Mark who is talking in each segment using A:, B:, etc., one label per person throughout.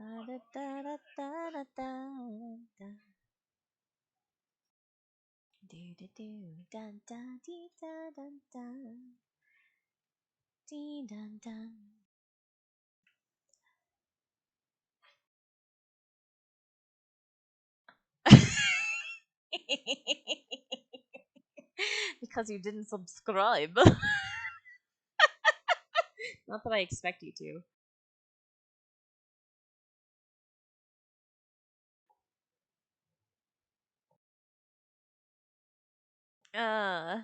A: Da, da, da, da, da, da, da. Do do do da da dee da da da dee da da. Because you didn't subscribe. Not that I expect you to. Uh,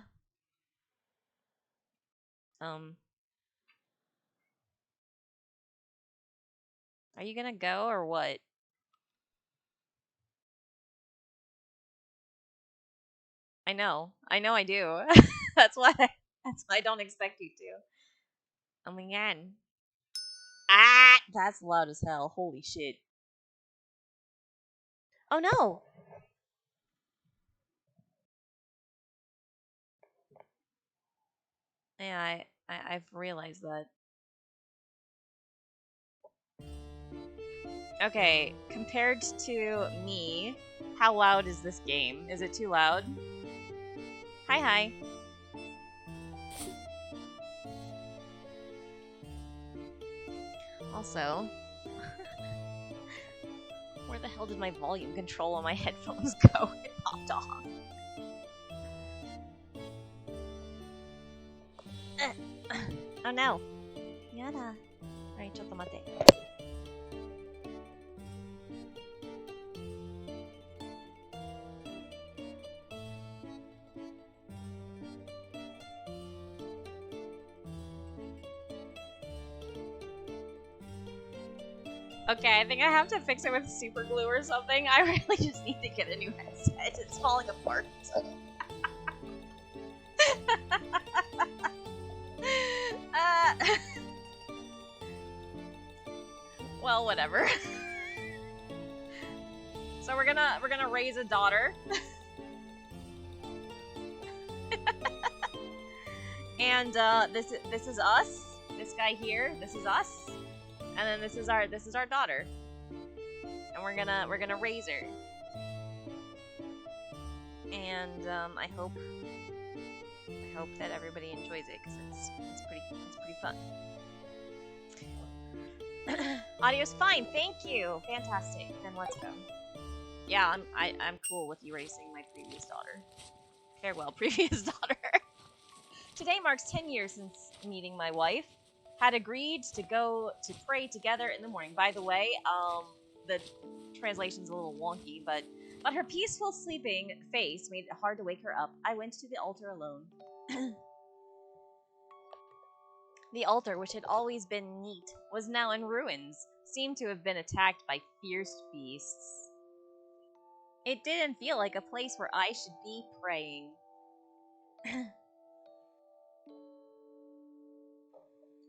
A: um, are you gonna go or what? I know I do. That's why I don't expect you to. Oh my god. Ah, that's loud as hell. Holy shit. Oh no. Yeah, I've realized that. Okay, compared to me, how loud is this game? Is it too loud? Hi, hi. Also, where the hell did my volume control on my headphones go? It popped off. Oh no. Yada. Alright, ちょっと待って. Okay, I think I have to fix it with super glue or something. I really just need to get a new headset. It's falling apart. uh, well, whatever. So we're gonna raise a daughter. And this is us. This guy here, this is us. And then this is our daughter. And we're gonna raise her. And I hope that everybody enjoys it because it's pretty fun. Audio's fine, thank you. Fantastic. Then let's go. Yeah, I'm cool with erasing my previous daughter. Farewell, previous daughter. Today marks 10 years since meeting my wife. Had agreed to go to pray together in the morning. By the way, the translation's a little wonky, but her peaceful sleeping face made it hard to wake her up. I went to the altar alone. The altar, which had always been neat, was now in ruins, seemed to have been attacked by fierce beasts. It didn't feel like a place where I should be praying.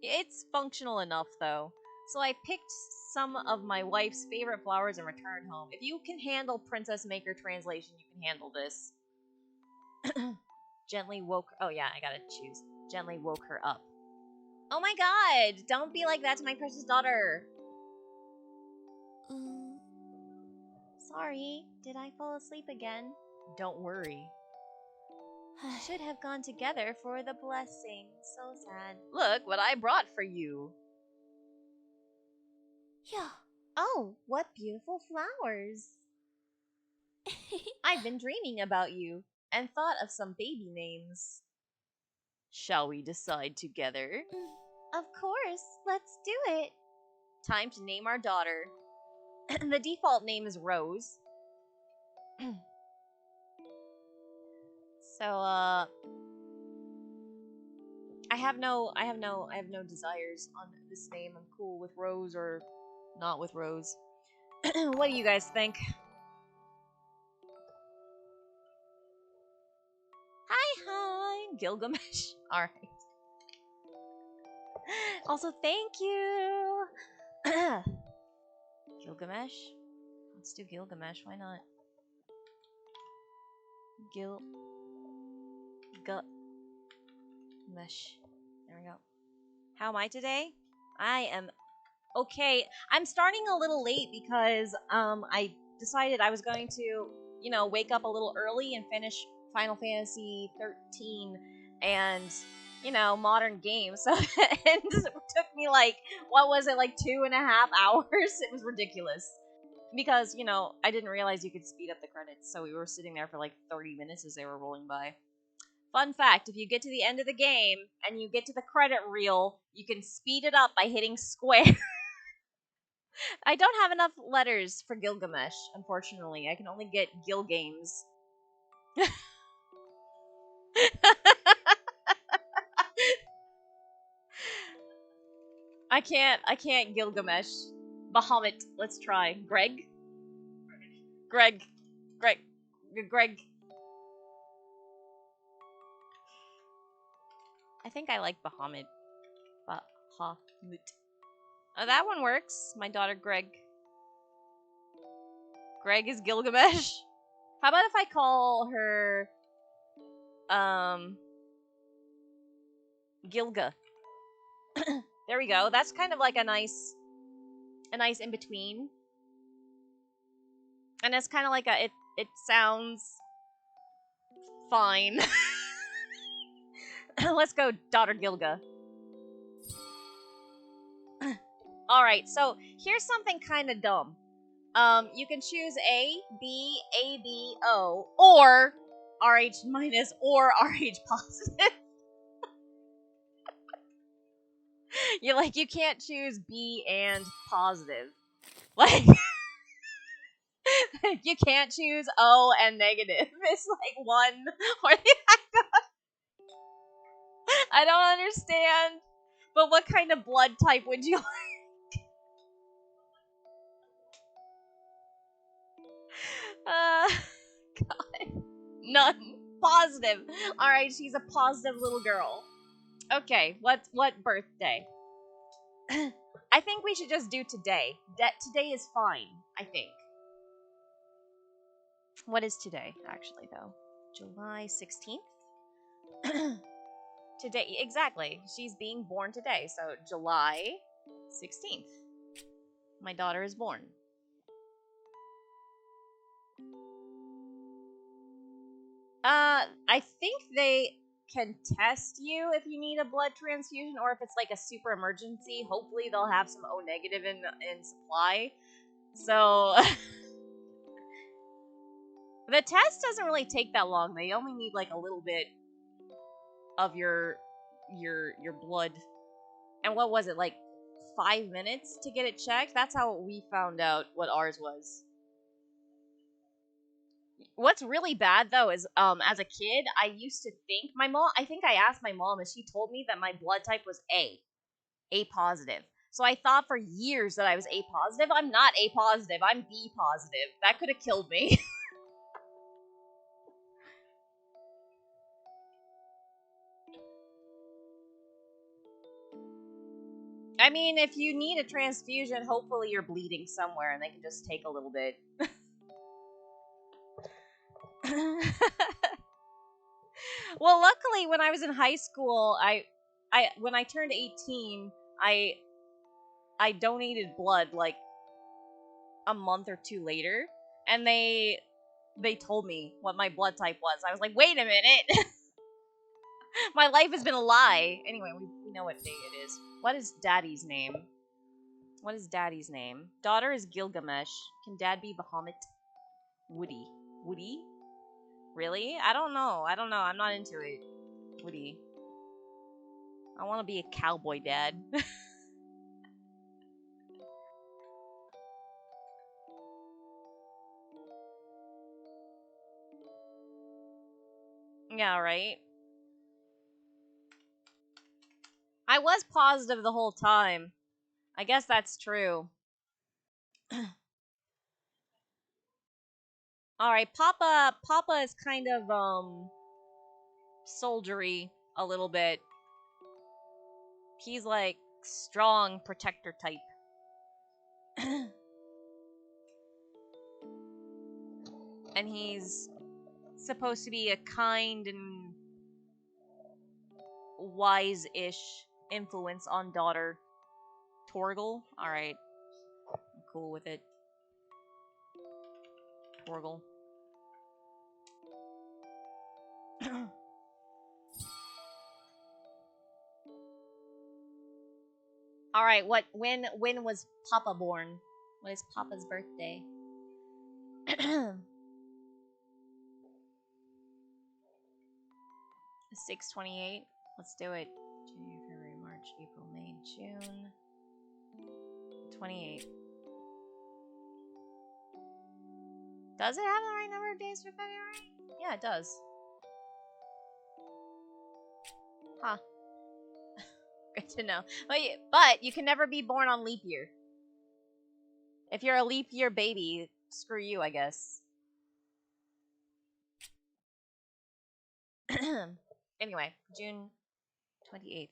A: It's functional enough, though. So I picked some of my wife's favorite flowers and returned home. If you can handle Princess Maker translation, you can handle this. Gently woke... Oh yeah, I gotta choose. Gently woke her up. Oh my god! Don't be like that to my precious daughter! Sorry, did I fall asleep again? Don't worry. Should have gone together for the blessing. So sad. Look what I brought for you. Yeah. Oh, what beautiful flowers. I've been dreaming about you and thought of some baby names. Shall we decide together? Of course, let's do it. Time to name our daughter. The default name is Rose. So, I have no desires on this name. I'm cool with Rose or not with Rose. What do you guys think? Hi, Gilgamesh. Alright. Also, thank you! Gilgamesh? Let's do Gilgamesh, why not? Mesh. There we go. How am I today? I am Okay, I'm starting a little late because I decided I was going to, wake up a little early and finish Final Fantasy 13 and modern games. So it took me like what was it, like 2.5 hours? It was ridiculous because I didn't realize you could speed up the credits, so we were sitting there for like 30 minutes as they were rolling by. Fun fact, if you get to the end of the game and you get to the credit reel, you can speed it up by hitting square. I don't have enough letters for Gilgamesh, unfortunately. I can only get Gil Games. I can't Gilgamesh. Bahamut, let's try. Greg? Greg. Greg. Greg. I think I like Bahamut. Bahamut. Oh, that one works. My daughter Greg. Greg is Gilgamesh. How about if I call her Gilga? There we go. That's kind of like a nice in between. And it's kind of like it sounds fine. Let's go, daughter Gilga. Alright, so here's something kind of dumb. You can choose A, B, A, B, O, or RH minus, or RH positive. You can't choose B and positive. Like, you can't choose O and negative. It's like one or the other. I don't understand. But what kind of blood type would you like? God. None. Positive. Alright, she's a positive little girl. Okay, what birthday? I think we should just do today. Today is fine, I think. What is today, actually, though? July 16th? Today, exactly. She's being born today, so July 16th. My daughter is born. I think they can test you if you need a blood transfusion or if it's like a super emergency. Hopefully they'll have some O negative in supply. So the test doesn't really take that long. They only need like a little bit of your blood. And what was it, like 5 minutes to get it checked? That's how we found out what ours was. What's really bad though is as a kid I used to think I think I asked my mom and she told me that my blood type was A positive. So I thought for years that I was A positive. I'm not A positive. I'm B positive. That could have killed me. I mean, if you need a transfusion, hopefully you're bleeding somewhere and they can just take a little bit. Well, luckily when I was in high school, I when I turned 18, I donated blood like a month or two later, and they told me what my blood type was. I was like, wait a minute. My life has been a lie. Anyway, we know what day it is. What is daddy's name? What is daddy's name? Daughter is Gilgamesh. Can dad be Bahamut? Woody. Woody? Really? I don't know. I'm not into it. Woody. I want to be a cowboy dad. Yeah, right? I was positive the whole time. I guess that's true. Alright, Papa is kind of, soldiery a little bit. He's like strong protector type. And he's supposed to be a kind and wise-ish influence on daughter. Torgle? Alright. I'm cool with it. Torgle. Alright, when was Papa born? What is Papa's birthday? 6/28. Let's do it. January, February, March, April, May, June. 28. Does it have the right number of days for February? Yeah, it does. Huh. Good to know. But you can never be born on leap year. If you're a leap year baby, screw you, I guess. Anyway, June 28th.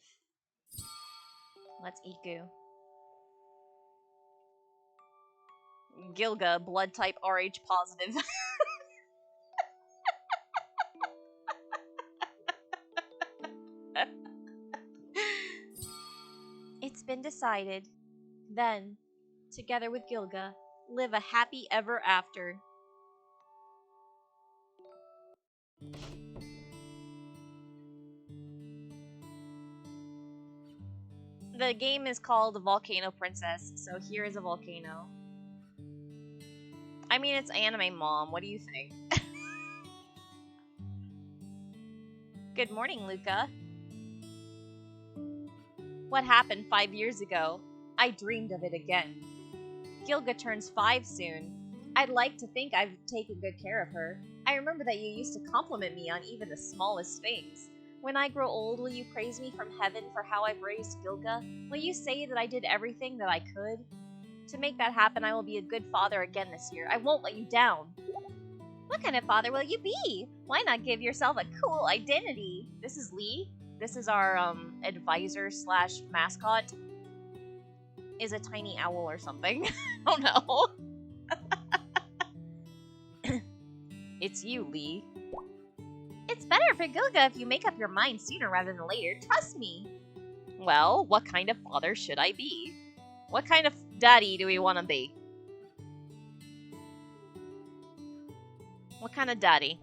A: Let's eat goo. Gilga, blood type RH positive. It's been decided. Then, together with Gilga, live a happy ever after. The game is called Volcano Princess, so here is a volcano. I mean, it's anime mom. What do you think? Good morning, Luca. What happened 5 years ago? I dreamed of it again. Gilga turns 5 soon. I'd like to think I've taken good care of her. I remember that you used to compliment me on even the smallest things. When I grow old, will you praise me from heaven for how I've raised Gilga? Will you say that I did everything that I could? To make that happen, I will be a good father again this year. I won't let you down. What kind of father will you be? Why not give yourself a cool identity? This is Lee. This is our advisor slash mascot. Is a tiny owl or something. I don't know. It's you, Lee. It's better for Gilga if you make up your mind sooner rather than later. Trust me. Well, what kind of father should I be? What kind of daddy do we want to be? What kind of daddy?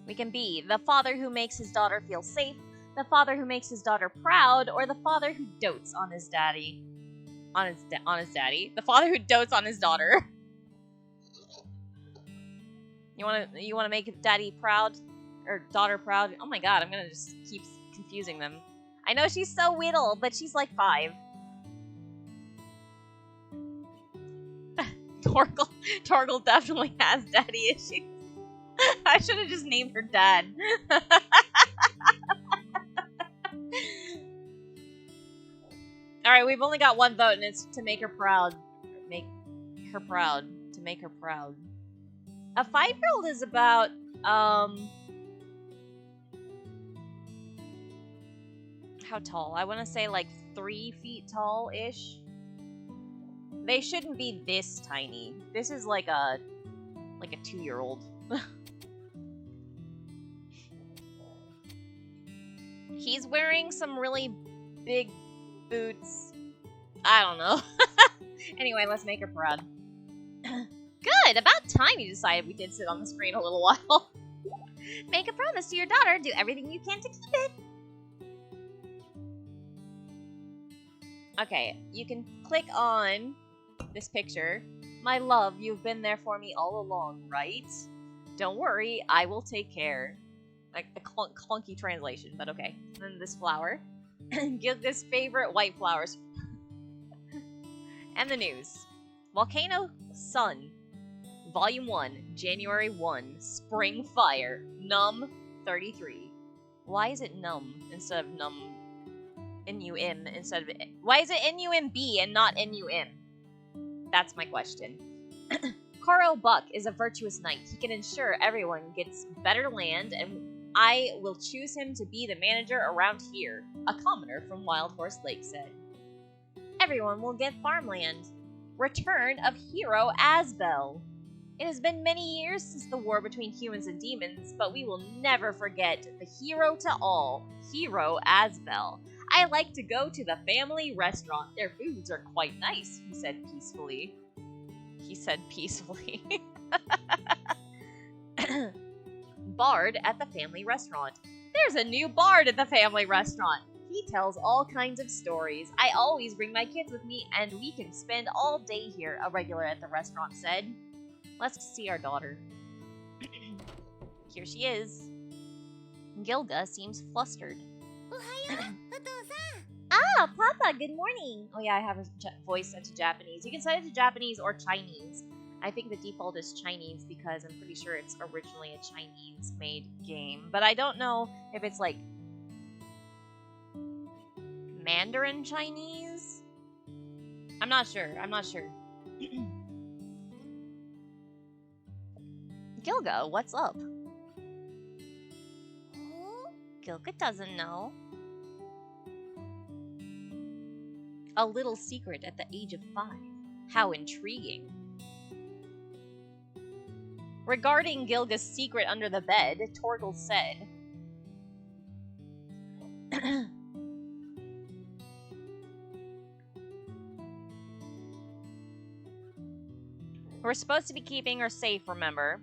A: We can be the father who makes his daughter feel safe, the father who makes his daughter proud, or the father who dotes on his daddy. On his daddy. The father who dotes on his daughter. You wanna make daddy proud? Or daughter proud? Oh my god, I'm gonna just keep confusing them. I know she's so little, but she's like 5. Torgle definitely has daddy issues. I should have just named her Dad. Alright, we've only got one vote, and it's to make her proud. Make her proud. To make her proud. A 5-year-old is about, how tall? I want to say like 3 feet tall-ish. They shouldn't be this tiny. This is like a 2-year-old. He's wearing some really big boots. I don't know. Anyway, let's make her proud. Good! About time you decided we did sit on the screen a little while. Make a promise to your daughter. Do everything you can to keep it. Okay, you can click on this picture. My love, you've been there for me all along, right? Don't worry, I will take care. Like the clunky translation, but okay. And then this flower. Get this favorite white flowers. And the news. Volcano Sun. Volume 1, January 1, Spring Fire, Num 33. Why is it Num instead of Num? N-U-M instead of... Why is it N-U-M-B and not N-U-M? That's my question. Koro Buck is a virtuous knight. He can ensure everyone gets better land, and I will choose him to be the manager around here, a commoner from Wild Horse Lake said. Everyone will get farmland. Return of Hero Asbel. It has been many years since the war between humans and demons, but we will never forget the hero to all, Hero Asbel. I like to go to the family restaurant. Their foods are quite nice, he said peacefully. He said peacefully. Bard at the family restaurant. There's a new bard at the family restaurant. He tells all kinds of stories. I always bring my kids with me, and we can spend all day here, a regular at the restaurant said. Let's see our daughter. Here she is. Gilga seems flustered. Ah, Papa, good morning. Oh yeah, I have a voice set to Japanese. You can set it to Japanese or Chinese. I think the default is Chinese because I'm pretty sure it's originally a Chinese-made game. But I don't know if it's like Mandarin Chinese? I'm not sure. Gilga, what's up? Gilga doesn't know. A little secret at the age of 5. How intriguing. Regarding Gilga's secret under the bed, Torgal said, we're supposed to be keeping her safe, remember?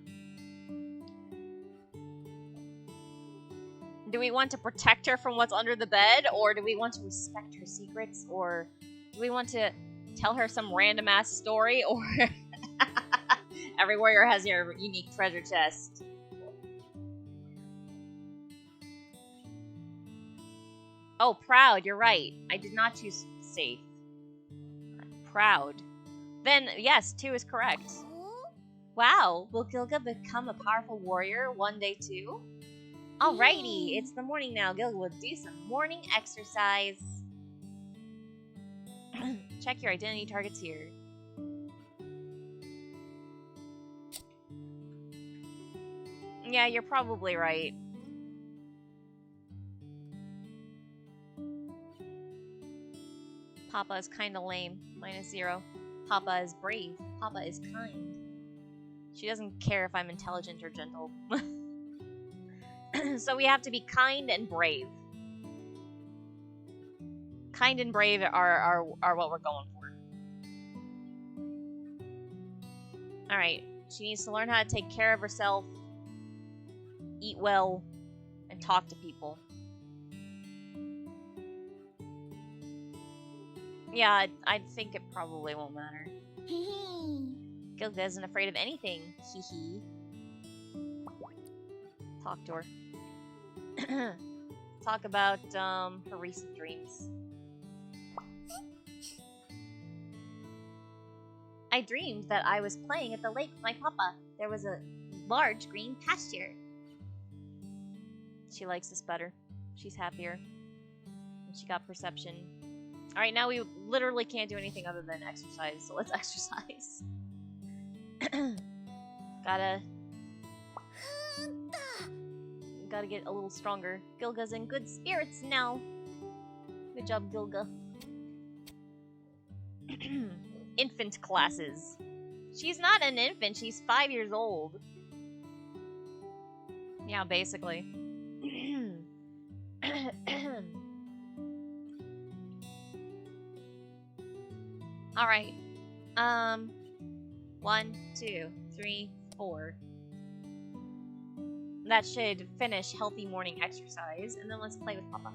A: Do we want to protect her from what's under the bed, or do we want to respect her secrets, or do we want to tell her some random-ass story, or every warrior has your unique treasure chest? Oh, proud, you're right. I did not choose safe. Proud. Then, yes, 2 is correct. Wow, will Gilga become a powerful warrior one day too? Alrighty, it's the morning now. Gilga will do some morning exercise. Check your identity targets here. Yeah, you're probably right. Papa is kinda lame. -0. Papa is brave. Papa is kind. She doesn't care if I'm intelligent or gentle. So we have to be kind and brave. Kind and brave are what we're going for. Alright, she needs to learn how to take care of herself, eat well, and talk to people. Yeah, I think it probably won't matter. Gilga isn't afraid of anything. Hee hee. Talk to her. Talk about her recent dreams. I dreamed that I was playing at the lake with my papa. There was a large green pasture. She likes this better. She's happier. And she got perception. Alright, now we literally can't do anything other than exercise, so let's exercise. Gotta get a little stronger. Gilga's in good spirits now. Good job, Gilga. Infant classes. She's not an infant, she's 5 years old. Yeah, basically. Alright. 1, 2, 3, 4. That should finish healthy morning exercise, and then let's play with Papa.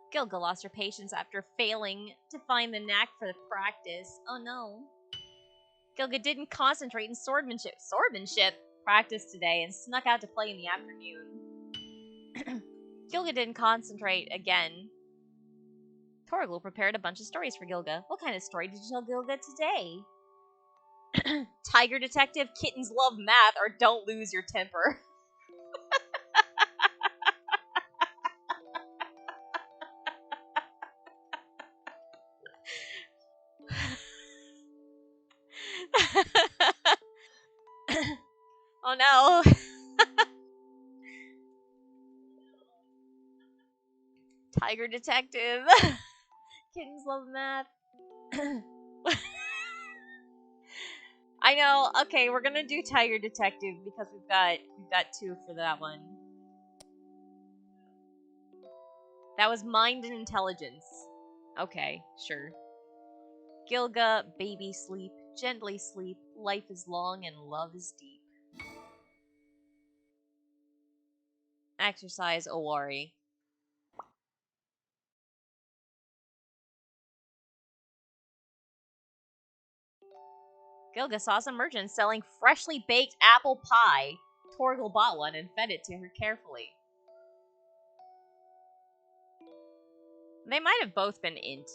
A: Gilga lost her patience after failing to find the knack for the practice. Oh no. Gilga didn't concentrate in swordmanship practice today and snuck out to play in the afternoon. Gilga didn't concentrate again. Torgal prepared a bunch of stories for Gilga. What kind of story did you tell Gilga today? Tiger detective, kittens love math, or don't lose your temper. Oh no. Tiger detective. Kittens love math. I know. Okay, we're gonna do Tiger Detective because we've got 2 for that one. That was Mind and Intelligence. Okay, sure. Gilga, baby sleep, gently sleep, life is long and love is deep. Exercise Owari. Gilga saw some merchants selling freshly baked apple pie. Torgal bought one and fed it to her carefully. They might have both been int,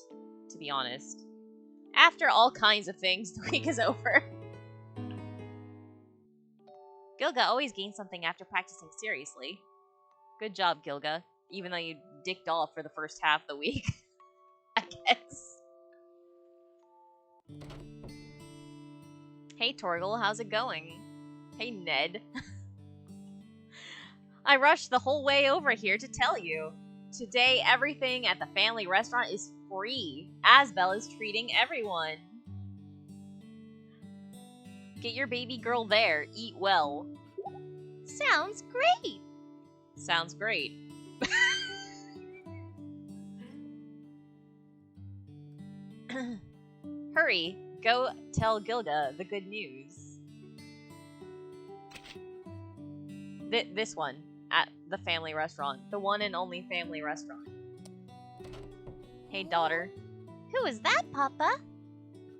A: to be honest. After all kinds of things, the week is over. Gilga always gains something after practicing seriously. Good job, Gilga. Even though you dicked off for the first half of the week. I guess. Hey, Torgal, how's it going? Hey, Ned. I rushed the whole way over here to tell you. Today, everything at the family restaurant is free. Asbel is treating everyone. Get your baby girl there. Eat well. Sounds great. Sounds great. Hurry, go tell Gilga the good news. This one, at the family restaurant. The one and only family restaurant. Hey, daughter. Who is that, Papa?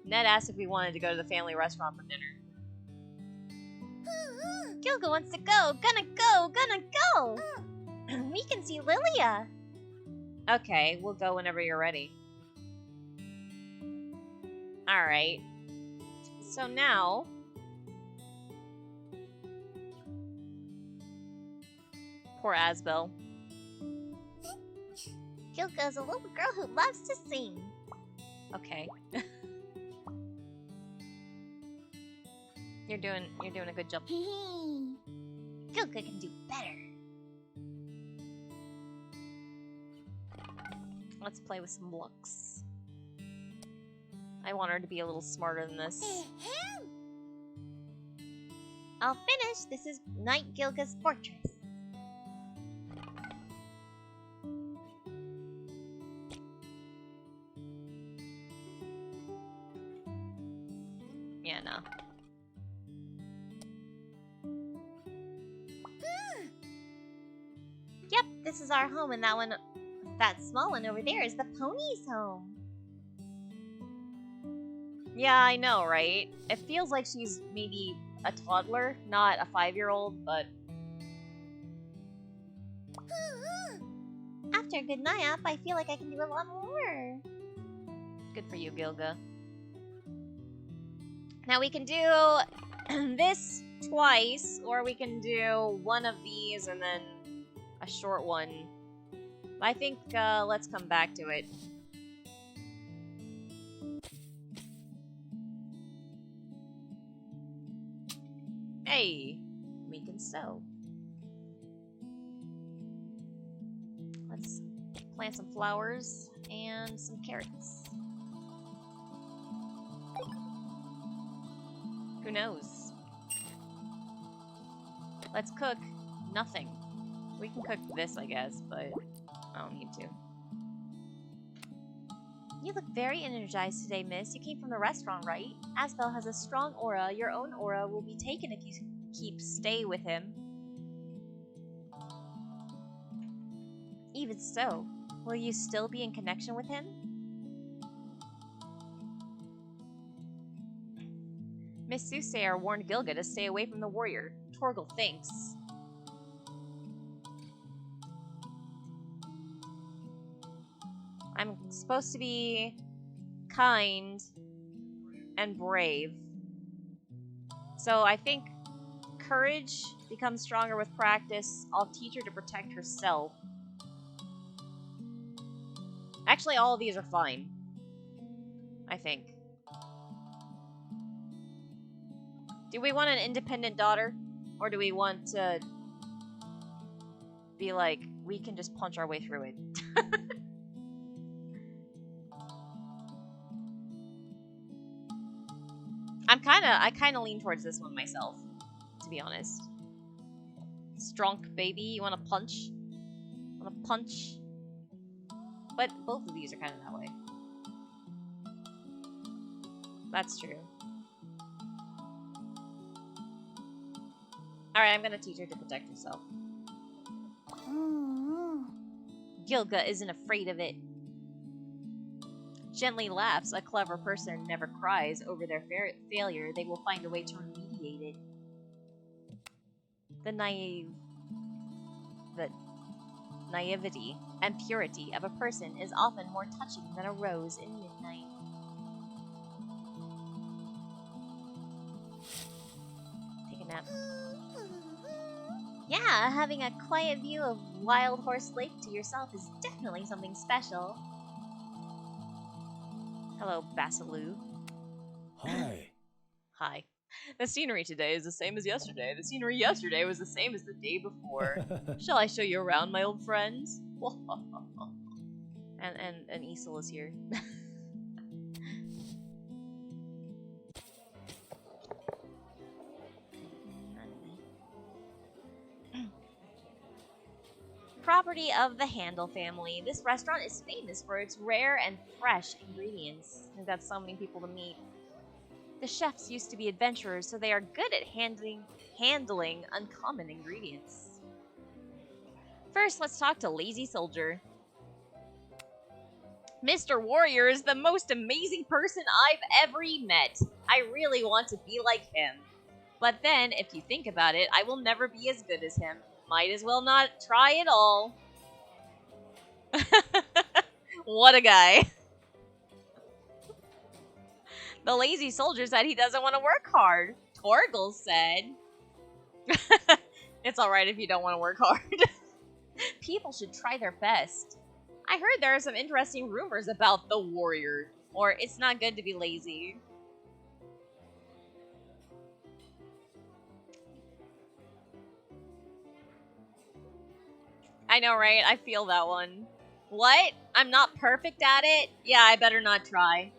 A: Ned asked if we wanted to go to the family restaurant for dinner. Gilga wants to go. Gonna go. We can see Lilia. Okay, we'll go whenever you're ready. Alright. So now... Poor Asbel. Gilga's a little girl who loves to sing. Okay. You're doing a good job. Gilga can do better. Let's play with some looks. I want her to be a little smarter than this. I'll finish. This is Knight Gilga's fortress. Yeah, no. Yep, this is our home, and that small one over there is the pony's home. Yeah, I know, right? It feels like she's maybe a toddler, not a 5-year-old, but... After a good nap, I feel like I can do a lot more. Good for you, Gilga. Now we can do this twice, or we can do one of these and then a short one. I think, let's come back to it. Hey, we can sew. Let's plant some flowers and some carrots. Who knows? Let's cook nothing. We can cook this, I guess, but I don't need to. You look very energized today, miss. You came from the restaurant, right? Asbel has a strong aura. Your own aura will be taken if you stay with him. Even so, will you still be in connection with him? Miss Soothsayer warned Gilga to stay away from the warrior. Torgal thinks. I'm supposed to be kind and brave. So I think courage becomes stronger with practice. I'll teach her to protect herself. Actually, all of these are fine. I think. Do we want an independent daughter? Or do we want to be like, we can just punch our way through it? I kinda lean towards this one myself, to be honest. Strong baby, you wanna punch? Wanna punch? But both of these are kinda that way. That's true. Alright, I'm gonna teach her to protect herself. Gilga isn't afraid of it. Gently laughs. A clever person never cries over their failure. They will find a way to remediate it. The naivety and purity of a person is often more touching than a rose in midnight. Take a nap. Yeah, having a quiet view of Wild Horse Lake to yourself is definitely something special. Hello, Basilou.
B: Hi.
A: Hi. The scenery today is the same as yesterday. The scenery yesterday was the same as the day before. Shall I show you around, my old friends? and Isel is here. Property of the Handel family. This restaurant is famous for its rare and fresh ingredients. We've got so many people to meet. The chefs used to be adventurers, so they are good at handling uncommon ingredients. First, let's talk to Lazy Soldier. Mr. Warrior is the most amazing person I've ever met. I really want to be like him. But then, if you think about it, I will never be as good as him. Might as well not try at all. What a guy. The Lazy Soldier said he doesn't want to work hard. Torgal said, it's alright if you don't want to work hard. People should try their best. I heard there are some interesting rumors about the warrior. Or, it's not good to be lazy. I know, right? I feel that one. What? I'm not perfect at it? Yeah, I better not try.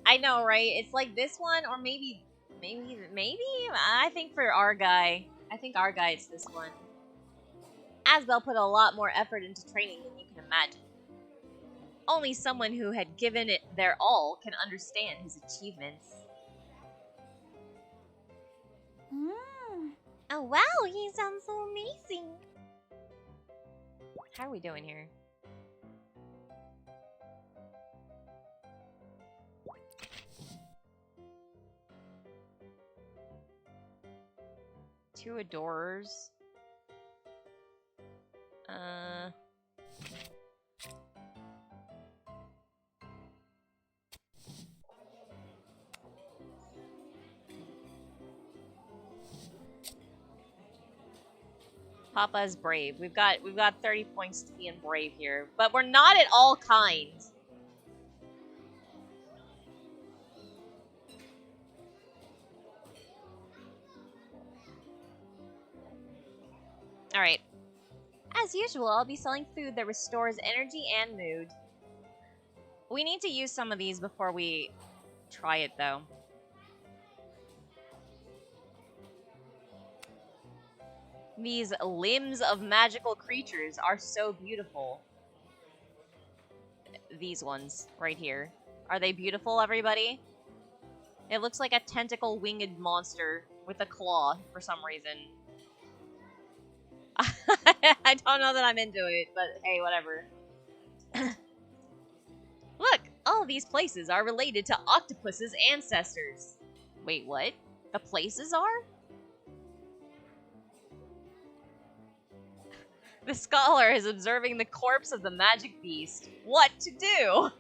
A: I know, right? It's like this one, or maybe, I think for our guy, it's this one. Asbel put a lot more effort into training than you can imagine. Only someone who had given it their all can understand his achievements. Oh wow, he sounds so amazing. How are we doing here? Two adorers. Papa is brave. We've got 30 points to be in brave here, but we're not at all kind. All right. As usual, I'll be selling food that restores energy and mood. We need to use some of these before we try it, though. These limbs of magical creatures are so beautiful. These ones right here. Are they beautiful, everybody? It looks like a tentacle winged monster with a claw for some reason. I don't know that I'm into it, but hey, whatever. Look, all these places are related to Octopus's ancestors. Wait, what? The places are? The scholar is observing the corpse of the magic beast. What to do?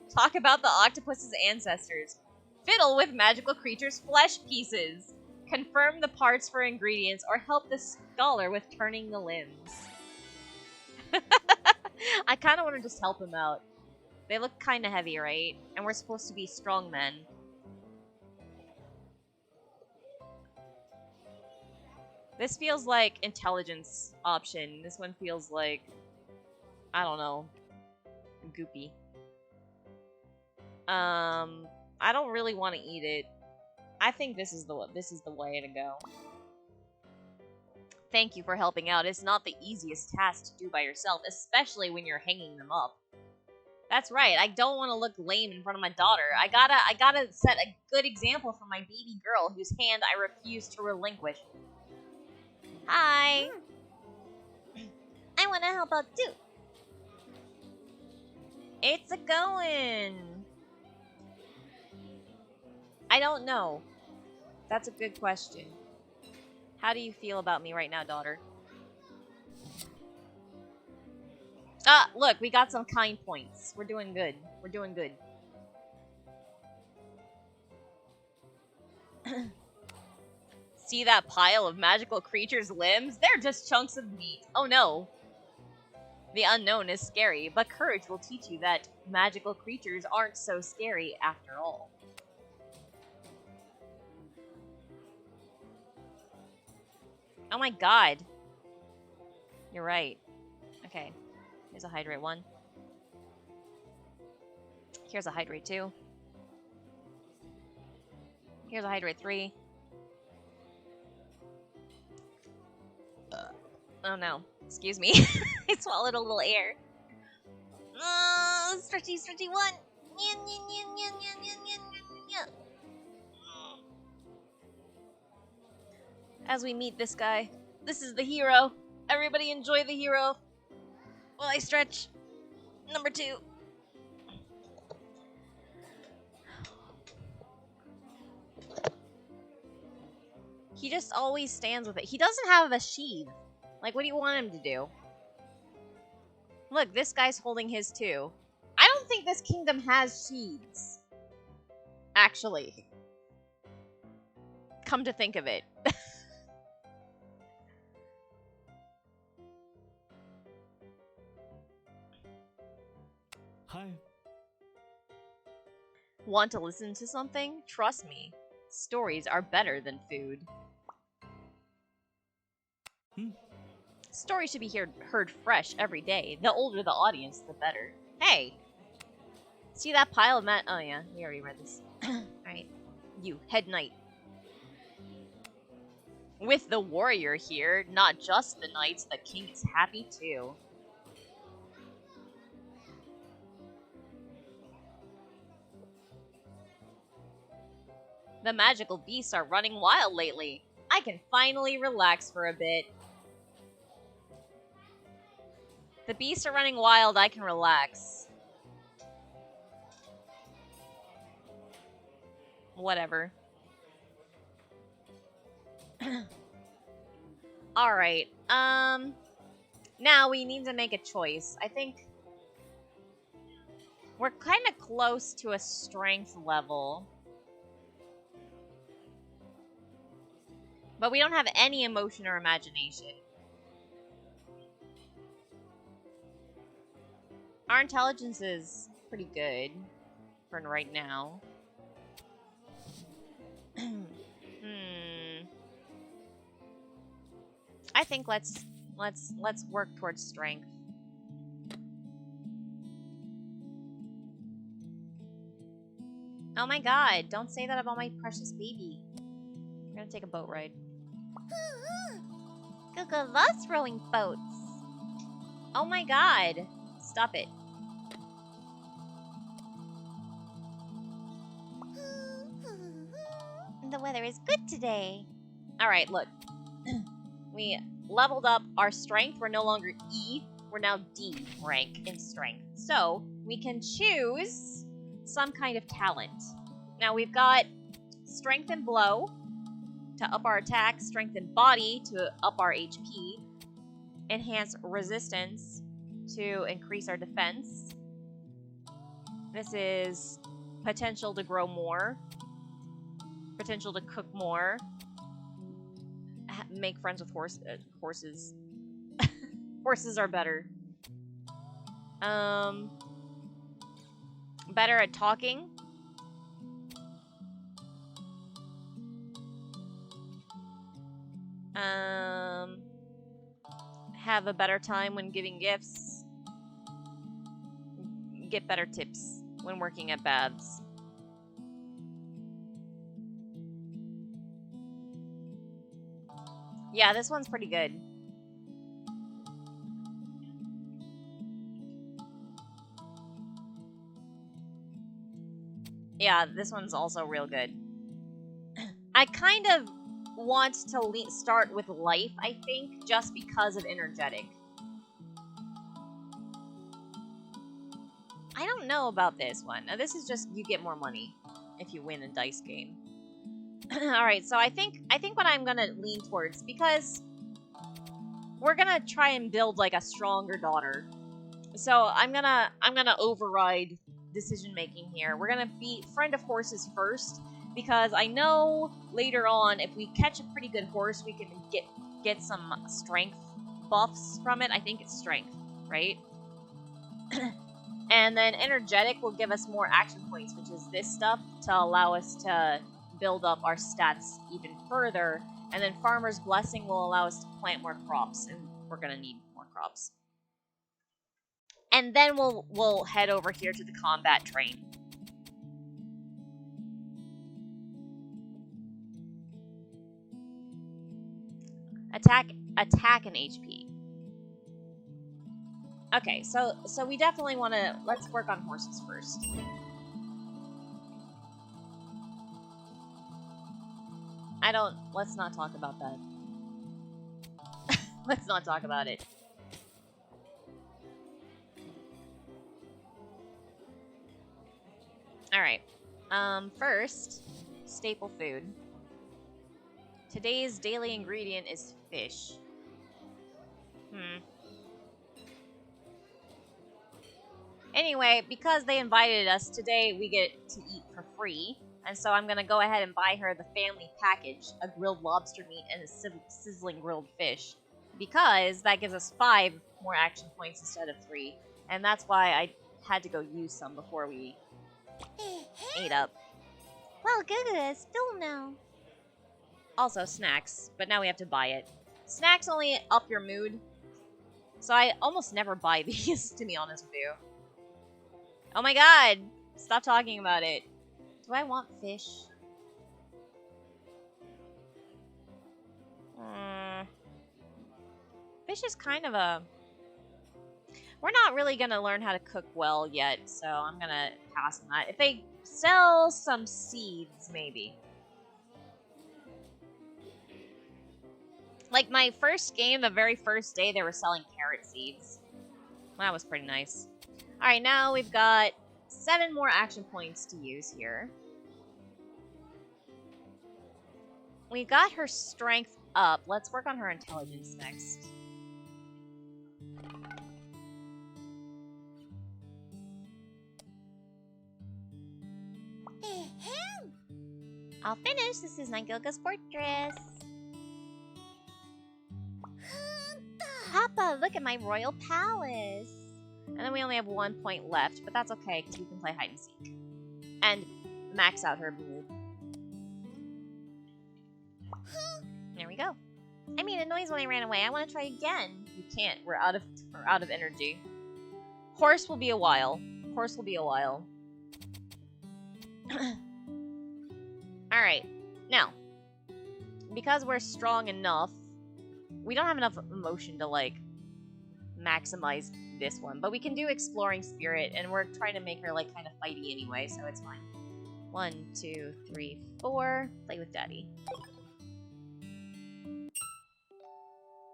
A: Talk about the octopus's ancestors. Fiddle with magical creatures' flesh pieces. Confirm the parts for ingredients or help the scholar with turning the limbs. I kind of want to just help him out. They look kind of heavy, right? And we're supposed to be strong men. This feels like intelligence option. This one feels like, I don't know, goopy. I don't really want to eat it. I think this is the way to go. Thank you for helping out. It's not the easiest task to do by yourself, especially when you're hanging them up. That's right. I don't want to look lame in front of my daughter. I gotta set a good example for my baby girl whose hand I refuse to relinquish. Hi. I want to help out too. It's a going. I don't know. That's a good question. How do you feel about me right now, daughter? Ah, look, we got some kind points. We're doing good. We're doing good. See that pile of magical creatures' limbs? They're just chunks of meat. Oh no. The unknown is scary, but courage will teach you that magical creatures aren't so scary after all. Oh my god. You're right. Okay. Here's a hydrate 1. Here's a hydrate 2. Here's a hydrate 3. Oh no. Excuse me. I swallowed a little air. Stretchy, stretchy 1. As we meet this guy. This is the hero. Everybody enjoy the hero. While I stretch. Number 2. He just always stands with it. He doesn't have a sheath. Like, what do you want him to do? Look, this guy's holding his too. I don't think this kingdom has sheaths. Actually. Come to think of it.
B: Hi.
A: Want to listen to something? Trust me. Stories are better than food. Stories should be heard fresh every day. The older the audience, the better. Hey! See that pile of oh yeah, we already read this. Alright. You, head knight. With the warrior here, not just the knights, the king is happy too. The magical beasts are running wild lately. I can finally relax for a bit. The beasts are running wild, I can relax. Whatever. Alright, now we need to make a choice. I think we're kind of close to a strength level. But we don't have any emotion or imagination. Our intelligence is pretty good for right now. I think let's work towards strength. Oh my god, don't say that about my precious baby. We're gonna take a boat ride. Guga loves rowing boats. Oh my god. Stop it. The weather is good today. Alright, look. We leveled up our strength. We're no longer E. We're now D rank in strength. So, we can choose some kind of talent. Now, we've got strength and blow to up our attack, strength and body to up our HP, enhance resistance to increase our defense. This is potential to grow more, potential to cook more, make friends with horses. Horses are better. Better at talking. Have a better time when giving gifts. Get better tips. when working at baths. Yeah, this one's pretty good. Yeah, this one's also real good. I kind of want to start with life, I think, just because of energetic. I don't know about this one. Now, this is just you get more money if you win a dice game. All right, so I think what I'm gonna lean towards, because we're gonna try and build like a stronger daughter. So I'm gonna override decision making here. We're gonna be friend of horses first, because I know later on if we catch a pretty good horse, we can get some strength buffs from it. I think it's strength, right? And then energetic will give us more action points, which is this stuff, to allow us to build up our stats even further. And then farmer's blessing will allow us to plant more crops, and we're gonna need more crops. And then we'll head over here to the combat train. Attack and HP. Okay, so we definitely want to, let's work on horses first. Let's not talk about that. Let's not talk about it. Alright. First, staple food. Today's daily ingredient is fish. Anyway, because they invited us, today we get to eat for free. And so I'm going to go ahead and buy her the family package, a grilled lobster meat and a sizzling grilled fish. Because that gives us 5 more action points instead of 3. And that's why I had to go use some before we ate up. Well, good, still no. Also, snacks, but now we have to buy it. Snacks only up your mood. So I almost never buy these, to be honest with you. Oh my god! Stop talking about it. Do I want fish? Fish is kind of a... We're not really going to learn how to cook well yet, so I'm going to pass on that. If they sell some seeds, maybe. Like my first game, the very first day, they were selling carrot seeds. That was pretty nice. Alright, now we've got 7 more action points to use here. We got her strength up. Let's work on her intelligence next. All finished. This is Nigilga's fortress. Papa, look at my royal palace. And then we only have 1 point left, but that's okay because we can play hide and seek. And max out her mood. There we go. I made a noise when I ran away. I want to try again. You can't. We're out of energy. Horse will be a while. Horse will be a while. Alright. Now, because we're strong enough, we don't have enough emotion to, like, maximize this one. But we can do exploring spirit, and we're trying to make her, like, kind of fighty anyway, so it's fine. 1, 2, 3, 4. Play with daddy.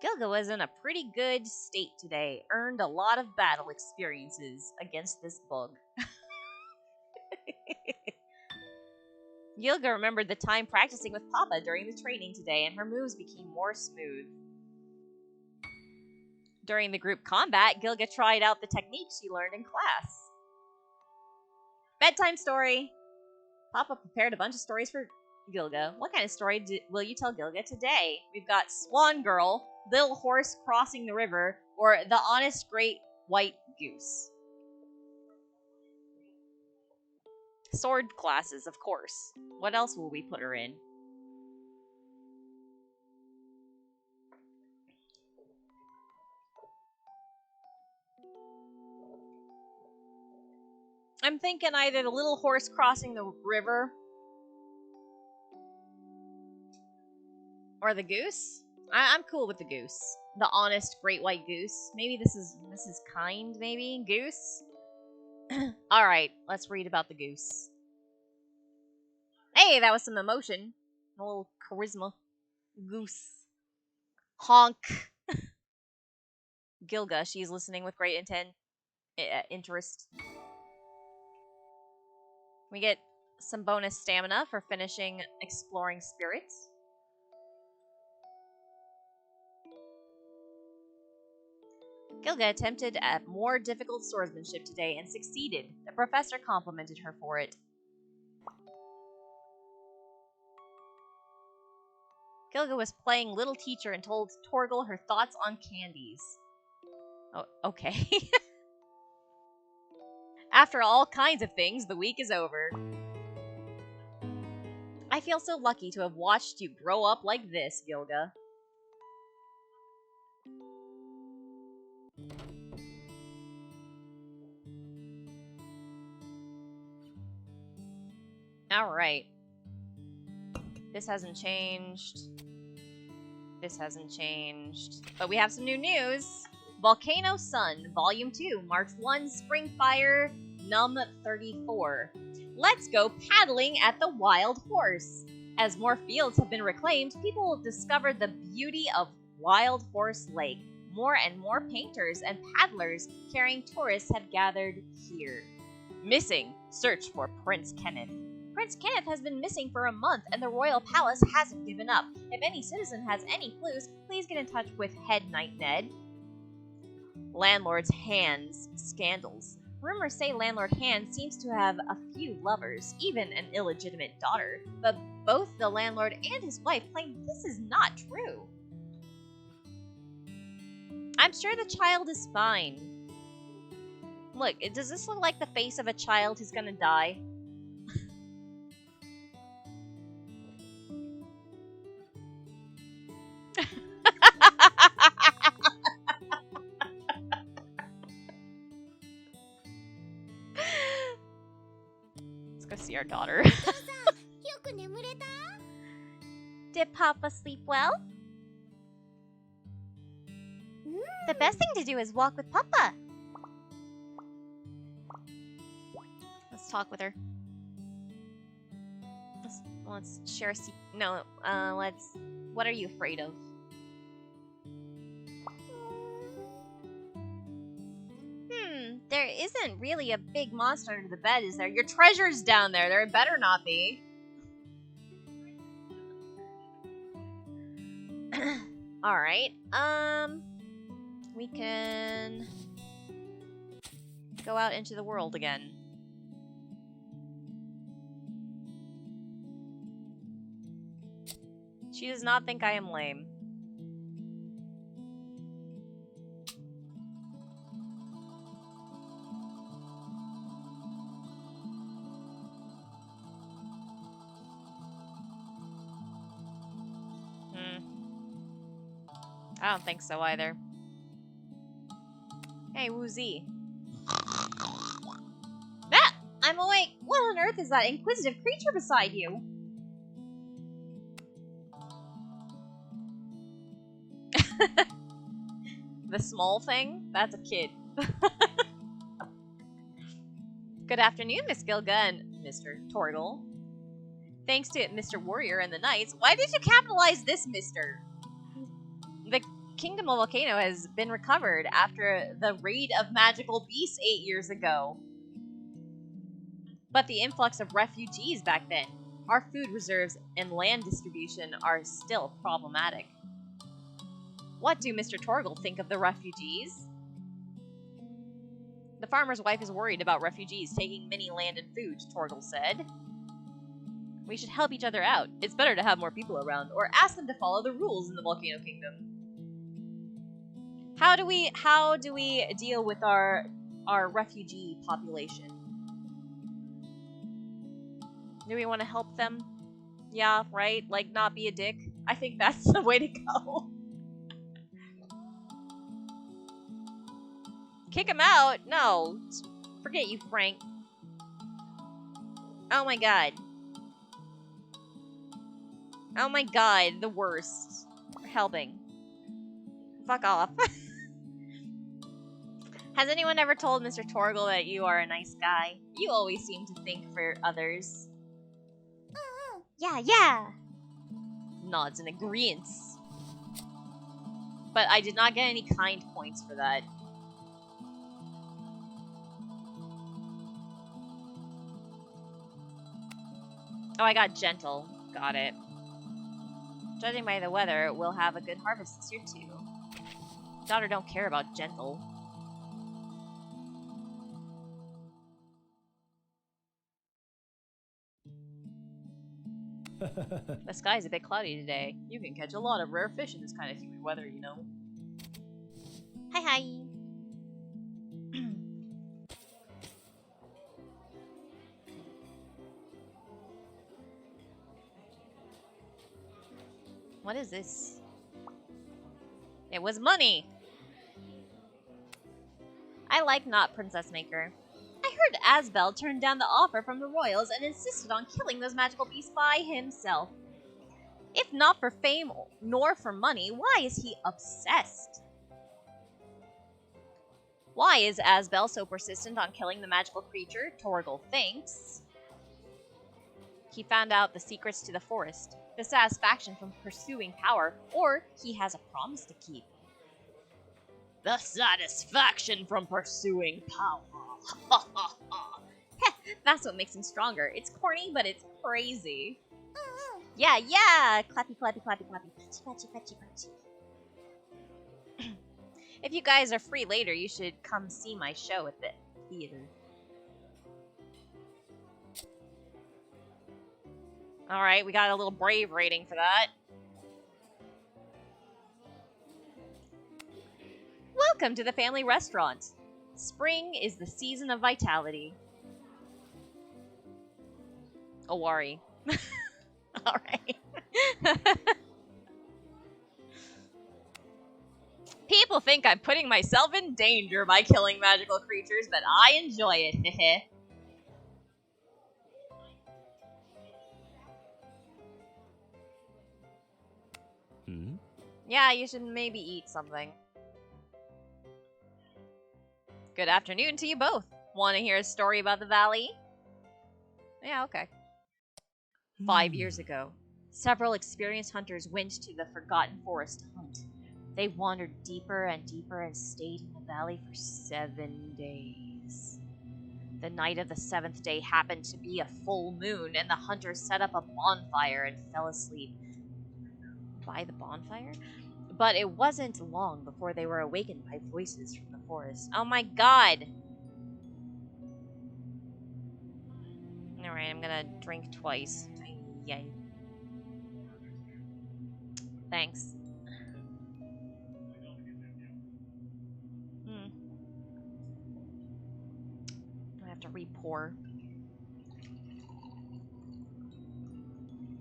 A: Gilga was in a pretty good state today. Earned a lot of battle experiences against this bug. Gilga remembered the time practicing with Papa during the training today, and her moves became more smooth. During the group combat, Gilga tried out the techniques she learned in class. Bedtime story! Papa prepared a bunch of stories for Gilga. What kind of story will you tell Gilga today? We've got Swan Girl, Little Horse Crossing the River, or The Honest Great White Goose. Sword classes, of course. What else will we put her in? I'm thinking either the little horse crossing the river or the goose. I'm cool with the goose. The honest great white goose. Maybe this is kind, maybe? Goose? Alright, let's read about the goose. Hey, that was some emotion. A little charisma. Goose. Honk. Gilga, she's listening with great interest. We get some bonus stamina for finishing Exploring Spirits. Gilga attempted at more difficult swordsmanship today and succeeded. The professor complimented her for it. Gilga was playing little teacher and told Torgal her thoughts on candies. Oh, okay. After all kinds of things, the week is over. I feel so lucky to have watched you grow up like this, Gilga. Alright. This hasn't changed. This hasn't changed. But we have some new news. Volcano Sun, Volume 2, March 1, Spring Fire, Num 34. Let's go paddling at the Wild Horse. As more fields have been reclaimed, people discovered the beauty of Wild Horse Lake. More and more painters and paddlers carrying tourists have gathered here. Missing. Search for Prince Kenneth. Prince Kenneth has been missing for a month, and the royal palace hasn't given up. If any citizen has any clues, please get in touch with Head Knight Ned. Landlord's Hands scandals. Rumors say Landlord Hand seems to have a few lovers, even an illegitimate daughter, but both the landlord and his wife claim this is not true. I'm sure the child is fine. Look, does this look like the face of a child who's gonna die? Let's go see our daughter. Did Papa sleep well? The best thing to do is walk with Papa. Let's talk with her. Let's share a secret. No, let's... What are you afraid of? There isn't really a big monster under the bed, is there? Your treasure's down there. There better not be. Alright, we can go out into the world again. She does not think I am lame. I don't think so either. Hey, Woozy. Ah! I'm awake! What on earth is that inquisitive creature beside you? The small thing? That's a kid. Good afternoon, Miss Gilga and Mr. Torgal. Thanks to Mr. Warrior and the Knights. Why did you capitalize this, Mr.? The Kingdom of Volcano has been recovered after the raid of magical beasts 8 years ago. But the influx of refugees back then, our food reserves and land distribution are still problematic. What do Mr. Torgal think of the refugees? The farmer's wife is worried about refugees taking many land and food, Torgal said. We should help each other out. It's better to have more people around, or ask them to follow the rules in the Volcano Kingdom. How do we deal with our refugee population? Do we want to help them? Yeah, right? Like, not be a dick? I think that's the way to go. Kick him out? No. Forget you, Frank. Oh my god. Oh my god, the worst. Helping. Fuck off. Has anyone ever told Mr. Torgal that you are a nice guy? You always seem to think for others. Yeah. Nods in agreement. But I did not get any kind points for that. Oh, I got gentle. Got it. Judging by the weather, we'll have a good harvest this year too. Daughter don't care about gentle. The sky's a bit cloudy today. You can catch a lot of rare fish in this kind of humid weather, you know. Hi. What is this? It was money! I like not Princess Maker. I heard Asbel turned down the offer from the royals and insisted on killing those magical beasts by himself. If not for fame nor for money, why is he obsessed? Why is Asbel so persistent on killing the magical creature? Torgal thinks. He found out the secrets to the forest, the satisfaction from pursuing power, or he has a promise to keep. The satisfaction from pursuing power. That's what makes him stronger. It's corny, but it's crazy. Yeah. Clappy. Patchy. If you guys are free later, you should come see my show at the theater. Alright, we got a little brave rating for that. Welcome to the family restaurant. Spring is the season of vitality. Owari. Alright. People think I'm putting myself in danger by killing magical creatures, but I enjoy it. Heh. Yeah, you should maybe eat something. Good afternoon to you both. Want to hear a story about the valley? Yeah, okay. 5 years ago, several experienced hunters went to the Forgotten Forest to hunt. They wandered deeper and deeper and stayed in the valley for 7 days. The night of the 7th day happened to be a full moon, and the hunters set up a bonfire and fell asleep. By the bonfire? But it wasn't long before they were awakened by voices from the forest. Oh my god! Alright, I'm gonna drink twice. Yay. Thanks. I have to re-pour.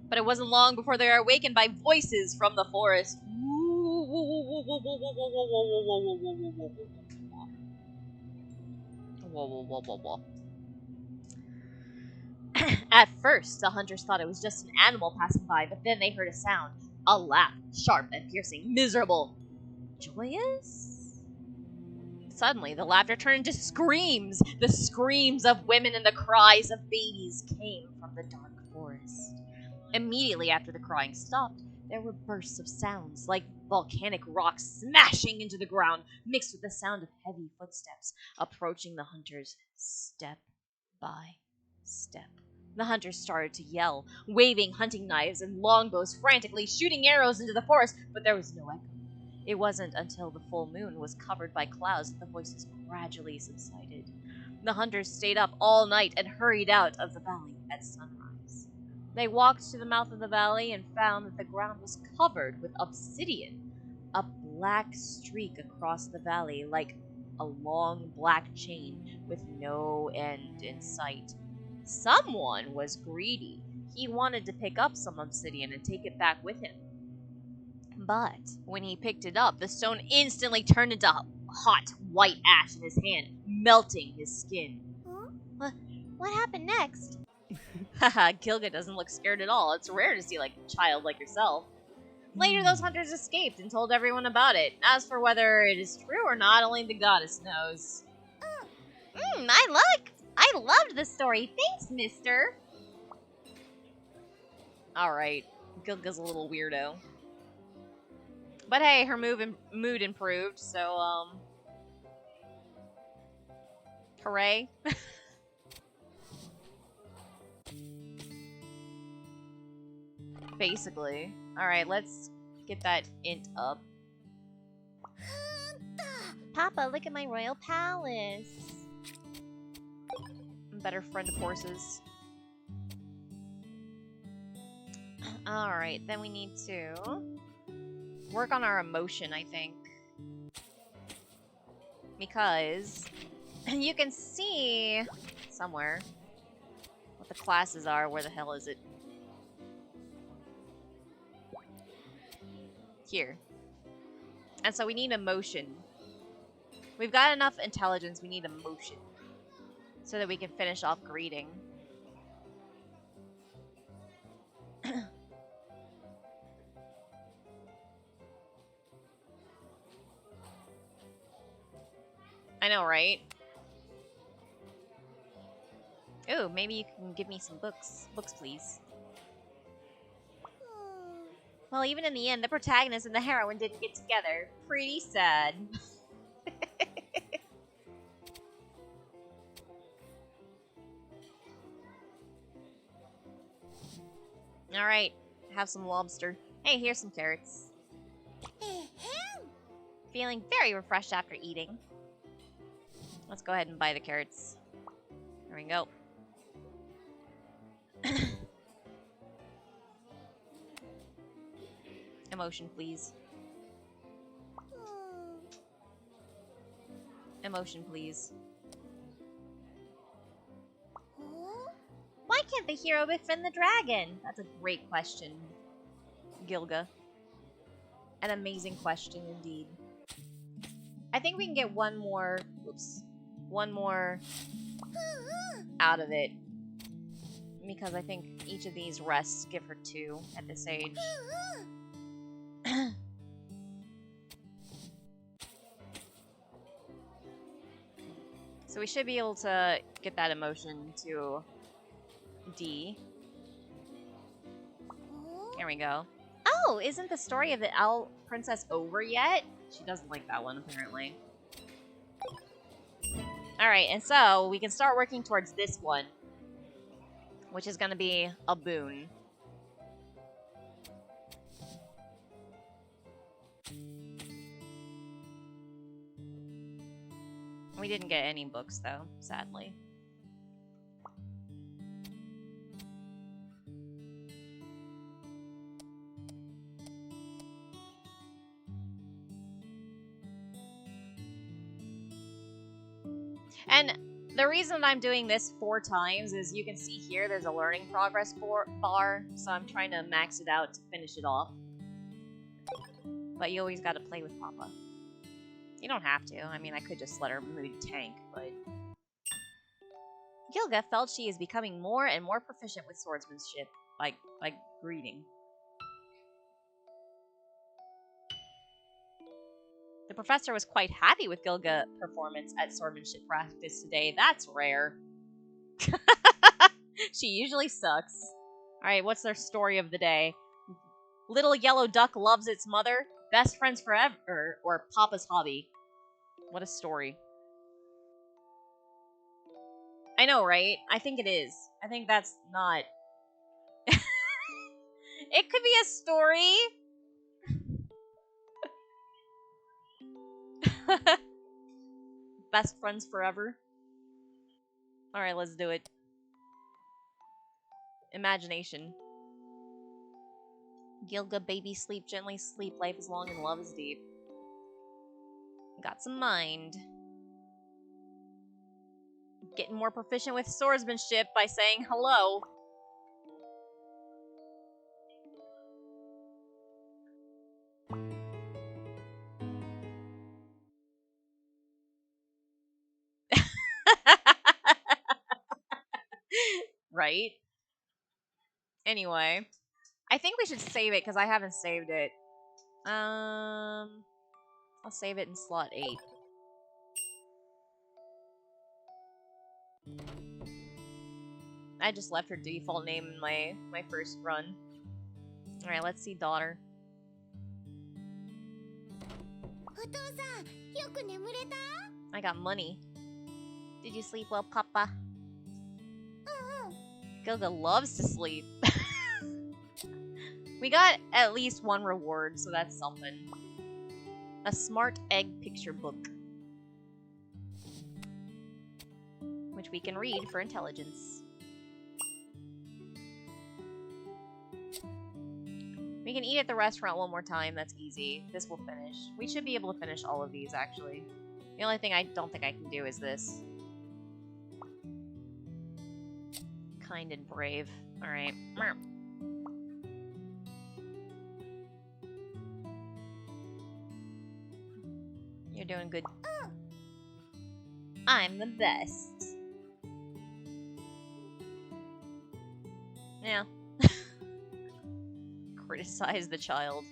A: But it wasn't long before they were awakened by voices from the forest. At first, the hunters thought it was just an animal passing by, but then they heard a sound. A laugh, sharp and piercing, miserable. Joyous? Suddenly, the laughter turned into screams. The screams of women and the cries of babies came from the dark forest. Immediately after the crying stopped, there were bursts of sounds, like volcanic rocks smashing into the ground, mixed with the sound of heavy footsteps approaching the hunters step by step. The hunters started to yell, waving hunting knives and longbows, frantically shooting arrows into the forest, but there was no echo. It wasn't until the full moon was covered by clouds that the voices gradually subsided. The hunters stayed up all night and hurried out of the valley at sunrise. They walked to the mouth of the valley and found that the ground was covered with obsidian, a black streak across the valley like a long black chain with no end in sight. Someone was greedy. He wanted to pick up some obsidian and take it back with him. But when he picked it up, the stone instantly turned into hot white ash in his hand, melting his skin. Huh? What happened next? Haha, Gilga doesn't look scared at all. It's rare to see like a child like yourself. Later, those hunters escaped and told everyone about it. As for whether it is true or not, only the goddess knows. I loved the story. Thanks, mister. Alright. Gilga's a little weirdo. But hey, her mood improved, so, hooray. Basically. Alright, let's get that int up. Papa, look at my royal palace. Better friend of horses. Alright, then we need to work on our emotion, I think. Because you can see somewhere what the classes are. Where the hell is it? Here. And so we need emotion. We've got enough intelligence, we need emotion. So that we can finish off greeting. I know, right? Ooh, maybe you can give me some books. Books, please. Well, even in the end, the protagonist and the heroine didn't get together. Pretty sad. Alright, have some lobster. Hey, here's some carrots. Feeling very refreshed after eating. Let's go ahead and buy the carrots. There we go. Emotion, please. Emotion, please. Why can't the hero befriend the dragon? That's a great question, Gilga. An amazing question indeed. I think we can get one more out of it. Because I think each of these rests give her 2 at this age. So we should be able to get that emotion to D. There we go. Oh, isn't the story of the Owl Princess over yet? She doesn't like that one, apparently. Alright, and so we can start working towards this one, which is going to be a boon. We didn't get any books, though, sadly. And the reason I'm doing this 4 times is you can see here there's a learning progress bar, so I'm trying to max it out to finish it off. But you always gotta play with Papa. You don't have to. I mean, I could just let her mood tank, but... Gilga felt she is becoming more and more proficient with swordsmanship by greeting. The professor was quite happy with Gilga's performance at swordsmanship practice today. That's rare. She usually sucks. Alright, what's their story of the day? Little yellow duck loves its mother. Best friends forever. Or Papa's hobby. What a story. I know, right? I think it is. I think that's not... It could be a story. Best friends forever. Alright, let's do it. Imagination. Gilga, baby, sleep gently, sleep, life is long and love is deep. Got some mind. Getting more proficient with swordsmanship by saying hello. Right? Anyway, I think we should save it because I haven't saved it. I'll save it in slot 8. I just left her default name in my first run. Alright, let's see daughter. I got money. Did you sleep well, Papa? Gilga loves to sleep. We got at least one reward, so that's something. A smart egg picture book. Which we can read for intelligence. We can eat at the restaurant one more time, that's easy. This will finish. We should be able to finish all of these, actually. The only thing I don't think I can do is this. Kind and brave. Alright. You're doing good. I'm the best. Yeah. Criticize the child.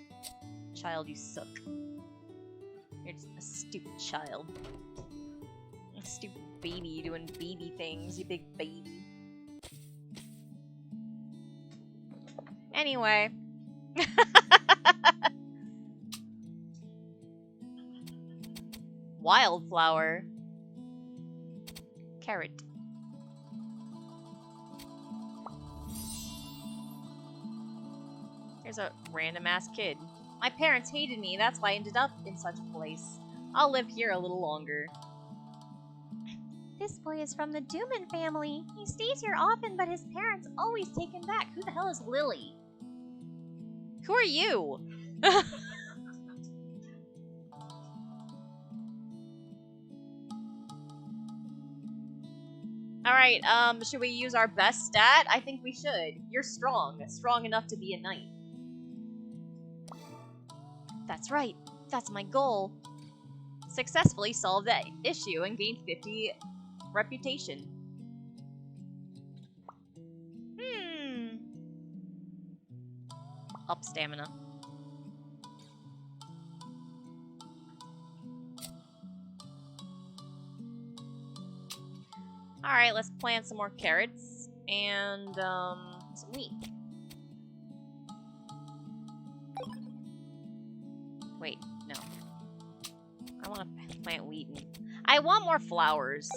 A: Child, you suck. You're just a stupid child. A stupid baby doing baby things, you big baby. Anyway. Wildflower. Carrot. Here's a random ass kid. My parents hated me, that's why I ended up in such a place. I'll live here a little longer. This boy is from the Dooman family. He stays here often, but his parents always take him back. Who the hell is Lily? Who are you? Alright, should we use our best stat? I think we should. You're strong. Strong enough to be a knight. That's right. That's my goal. Successfully solve that issue and gain 50 reputation. Up stamina. Alright, let's plant some more carrots and some wheat. Wait, no. I want to plant wheat. I want more flowers.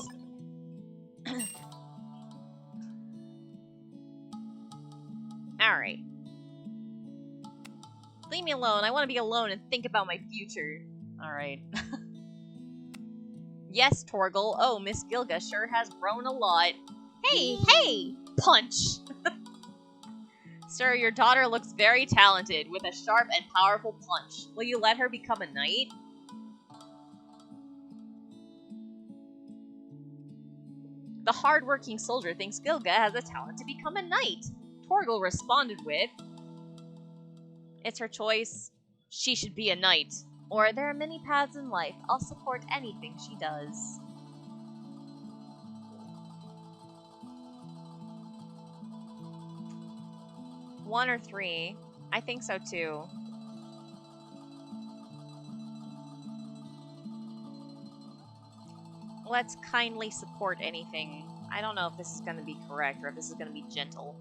A: Alright. Leave me alone. I want to be alone and think about my future. Alright. Yes, Torgal. Oh, Miss Gilga sure has grown a lot. Hey, hey! Punch! Sir, your daughter looks very talented, with a sharp and powerful punch. Will you let her become a knight? The hard-working soldier thinks Gilga has the talent to become a knight. Torgal responded with, it's her choice. She should be a knight. Or, there are many paths in life. I'll support anything she does. One or three. I think so too. Let's kindly support anything. I don't know if this is going to be correct or if this is going to be gentle.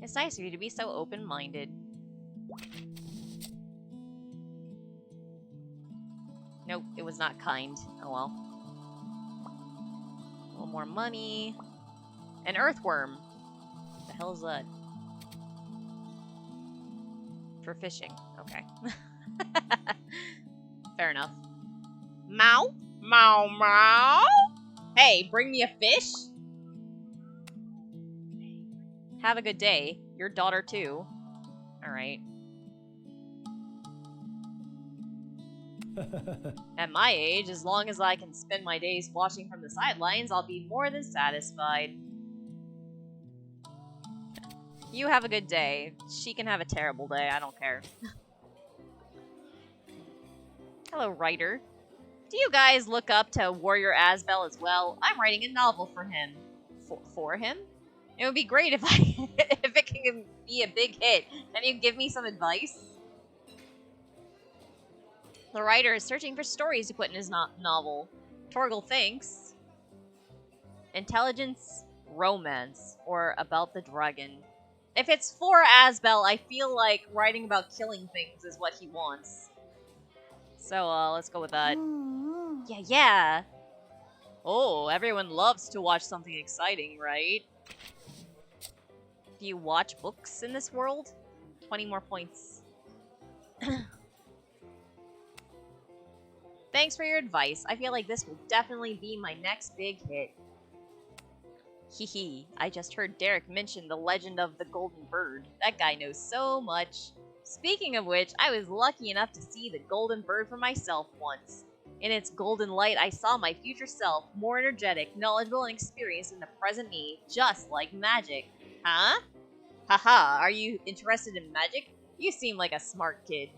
A: It's nice of you to be so open-minded. Nope, it was not kind. Oh well. A little more money. An earthworm. What the hell is that? For fishing. Okay. Fair enough. Meow? Meow meow? Hey, bring me a fish? Have a good day. Your daughter too. Alright. At my age, as long as I can spend my days watching from the sidelines, I'll be more than satisfied. You have a good day. She can have a terrible day. I don't care. Hello, writer. Do you guys look up to Warrior Asbel as well? I'm writing a novel for him. For him? It would be great if I if it can be a big hit. Can you give me some advice? The writer is searching for stories to put in his novel. Torgal thinks intelligence, romance, or about the dragon. If it's for Asbel, I feel like writing about killing things is what he wants. So, let's go with that. Yeah. Oh, everyone loves to watch something exciting, right? Do you watch books in this world? 20 more points. Thanks for your advice. I feel like this will definitely be my next big hit. Hehe, I just heard Derek mention the legend of the Golden Bird. That guy knows so much. Speaking of which, I was lucky enough to see the Golden Bird for myself once. In its golden light, I saw my future self, more energetic, knowledgeable, and experienced in the present me, just like magic. Huh? Haha, are you interested in magic? You seem like a smart kid.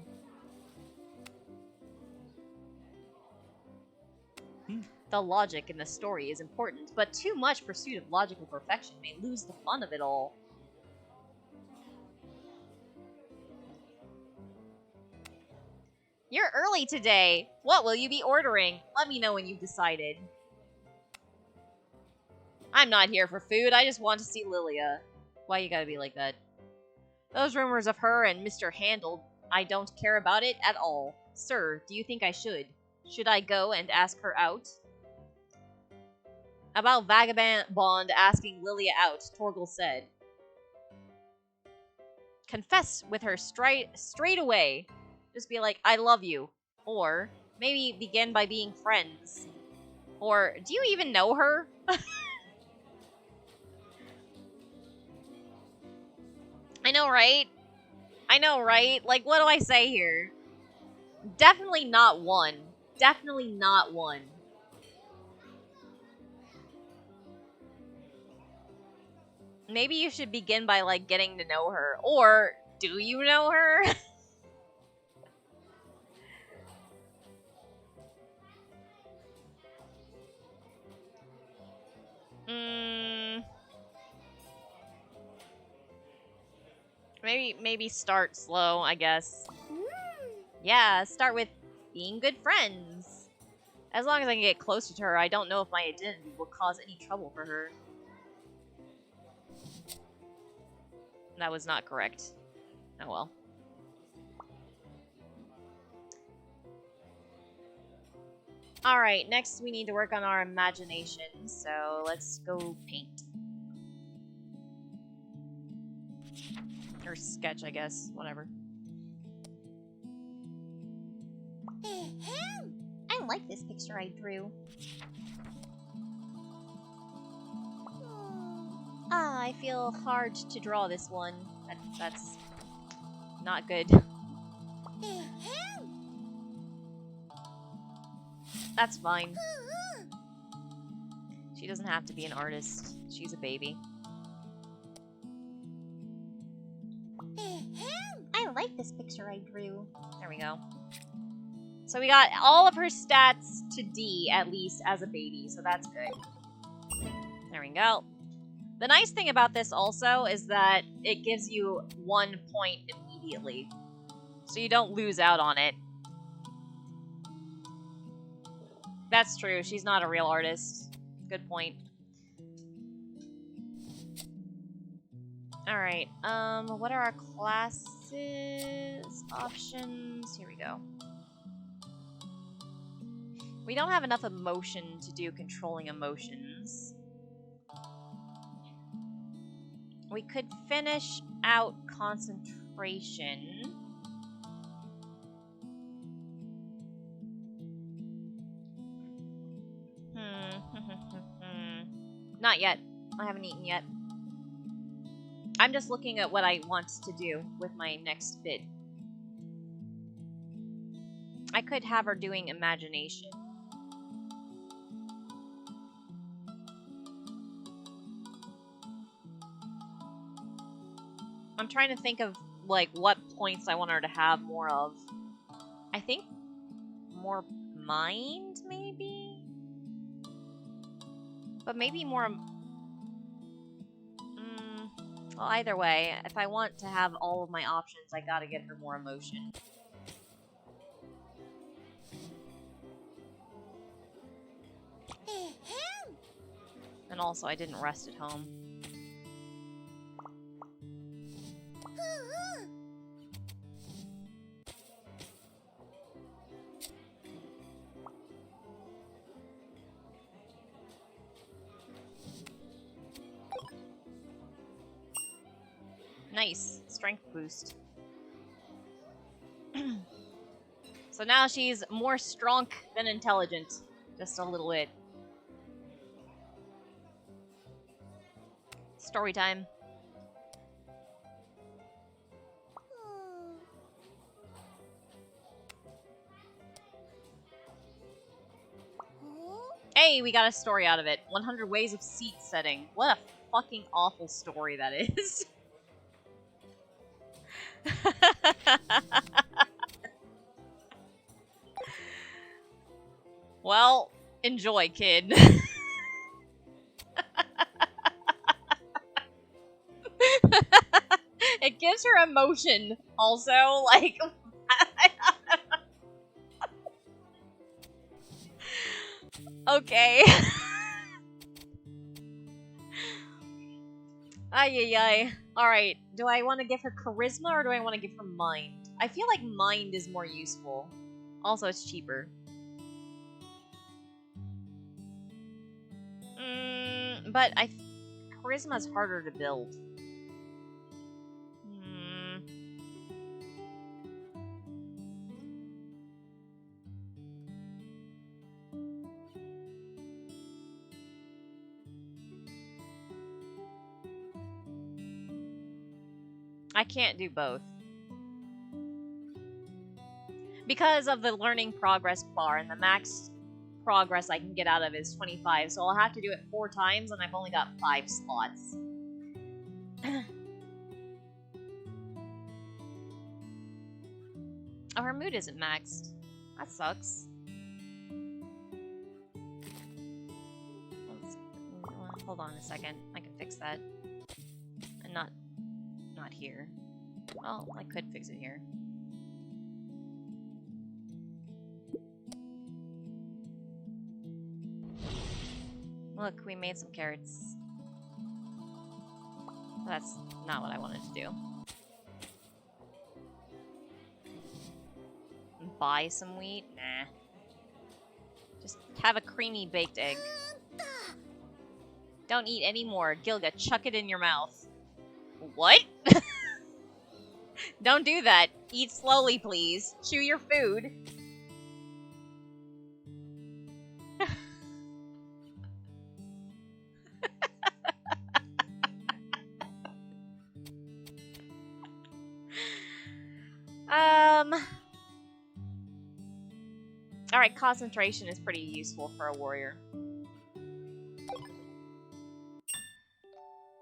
A: The logic in the story is important, but too much pursuit of logical perfection may lose the fun of it all. You're early today. What will you be ordering? Let me know when you've decided. I'm not here for food. I just want to see Lilia. Why you gotta be like that? Those rumors of her and Mr. Handel, I don't care about it at all. Sir, do you think I should? Should I go and ask her out? About Vagabond asking Lilia out, Torgal said. Confess with her straight away. Just be like, I love you. Or maybe begin by being friends. Or, do you even know her? I know, right? I know, right? Like, what do I say here? Definitely not one. Definitely not one. Maybe you should begin by, like, getting to know her. Or, do you know her? Maybe start slow, I guess. Yeah, start with being good friends. As long as I can get closer to her, I don't know if my identity will cause any trouble for her. That was not correct. Oh well. Alright, next we need to work on our imagination, so let's go paint. Or sketch, I guess. Whatever. I like this picture I drew. Ah, I feel hard to draw this one. That's not good. That's fine. She doesn't have to be an artist. She's a baby. I like this picture I drew. There we go. So we got all of her stats to D, at least, as a baby, so that's good. There we go. The nice thing about this also is that it gives you 1 point immediately. So you don't lose out on it. That's true, she's not a real artist. Good point. Alright, what are our classes? Options? Here we go. We don't have enough emotion to do controlling emotions. We could finish out concentration. Not yet. I haven't eaten yet. I'm just looking at what I want to do with my next bit. I could have her doing imagination. I'm trying to think of, like, what points I want her to have more of. I think more mind, maybe? But maybe more... well, either way, if I want to have all of my options, I gotta get her more emotion. And also, I didn't rest at home. Nice. Strength boost. So now she's more strong than intelligent. Just a little bit. Story time. Hey, we got a story out of it. 100 Ways of Seat Setting. What a fucking awful story that is. Well, enjoy, kid. It gives her emotion, also. Like... Okay. Ay, ay, ay. Alright, do I want to give her charisma or do I want to give her mind? I feel like mind is more useful. Also, it's cheaper. But charisma is harder to build. I can't do both. Because of the learning progress bar, and the max progress I can get out of is 25, so I'll have to do it 4 times, and I've only got 5 slots. Oh, her mood isn't maxed. That sucks. Hold on a second. I can fix that. And not here. Well, I could fix it here. Look, we made some carrots. That's not what I wanted to do. Buy some wheat? Nah. Just have a creamy baked egg. Don't eat any more. Gilga, chuck it in your mouth. What? Don't do that. Eat slowly, please. Chew your food. Alright, concentration is pretty useful for a warrior.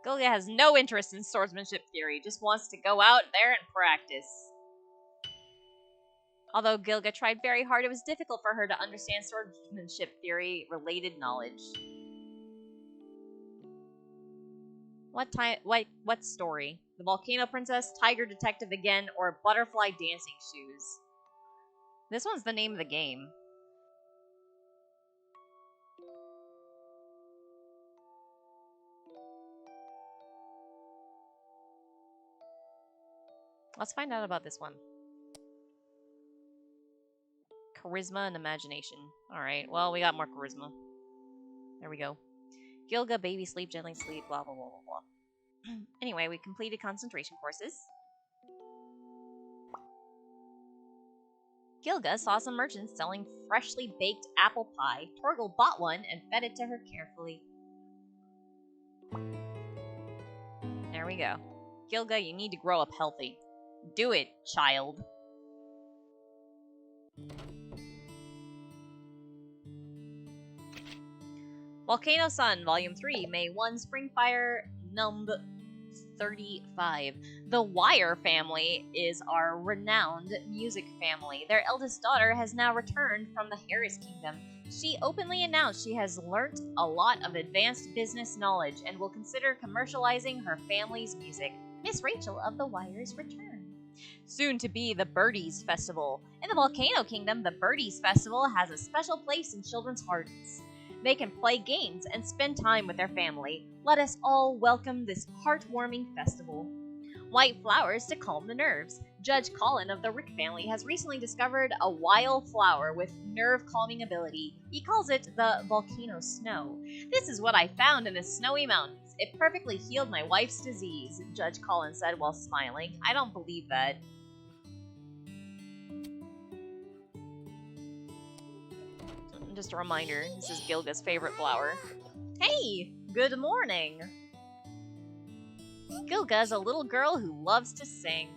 A: Gilga has no interest in swordsmanship theory, just wants to go out there and practice. Although Gilga tried very hard, it was difficult for her to understand swordsmanship theory related knowledge. What story? The Volcano Princess, Tiger Detective again, or Butterfly Dancing Shoes? This one's the name of the game. Let's find out about this one. Charisma and imagination. Alright, well, we got more charisma. There we go. Gilga, baby, sleep, gently sleep, blah, blah, blah, blah, blah. Anyway, we completed concentration courses. Gilga saw some merchants selling freshly baked apple pie. Torgal bought one and fed it to her carefully. There we go. Gilga, you need to grow up healthy. Do it, child. Volcano Sun, Volume 3, May 1, Springfire, Numb 35. The Wire family is our renowned music family. Their eldest daughter has now returned from the Harris Kingdom. She openly announced she has learnt a lot of advanced business knowledge and will consider commercializing her family's music. Miss Rachel of the Wire's return. Soon to be the Birdies Festival. In the Volcano Kingdom, the Birdies Festival has a special place in children's hearts. They can play games and spend time with their family. Let us all welcome this heartwarming festival. White flowers to calm the nerves. Judge Colin of the Rick family has recently discovered a wild flower with nerve-calming ability. He calls it the Volcano Snow. This is what I found in the snowy mountains. It perfectly healed my wife's disease, Judge Colin said while smiling. I don't believe that. Just a reminder, this is Gilga's favorite flower. Hey, good morning. Gilga's a little girl who loves to sing.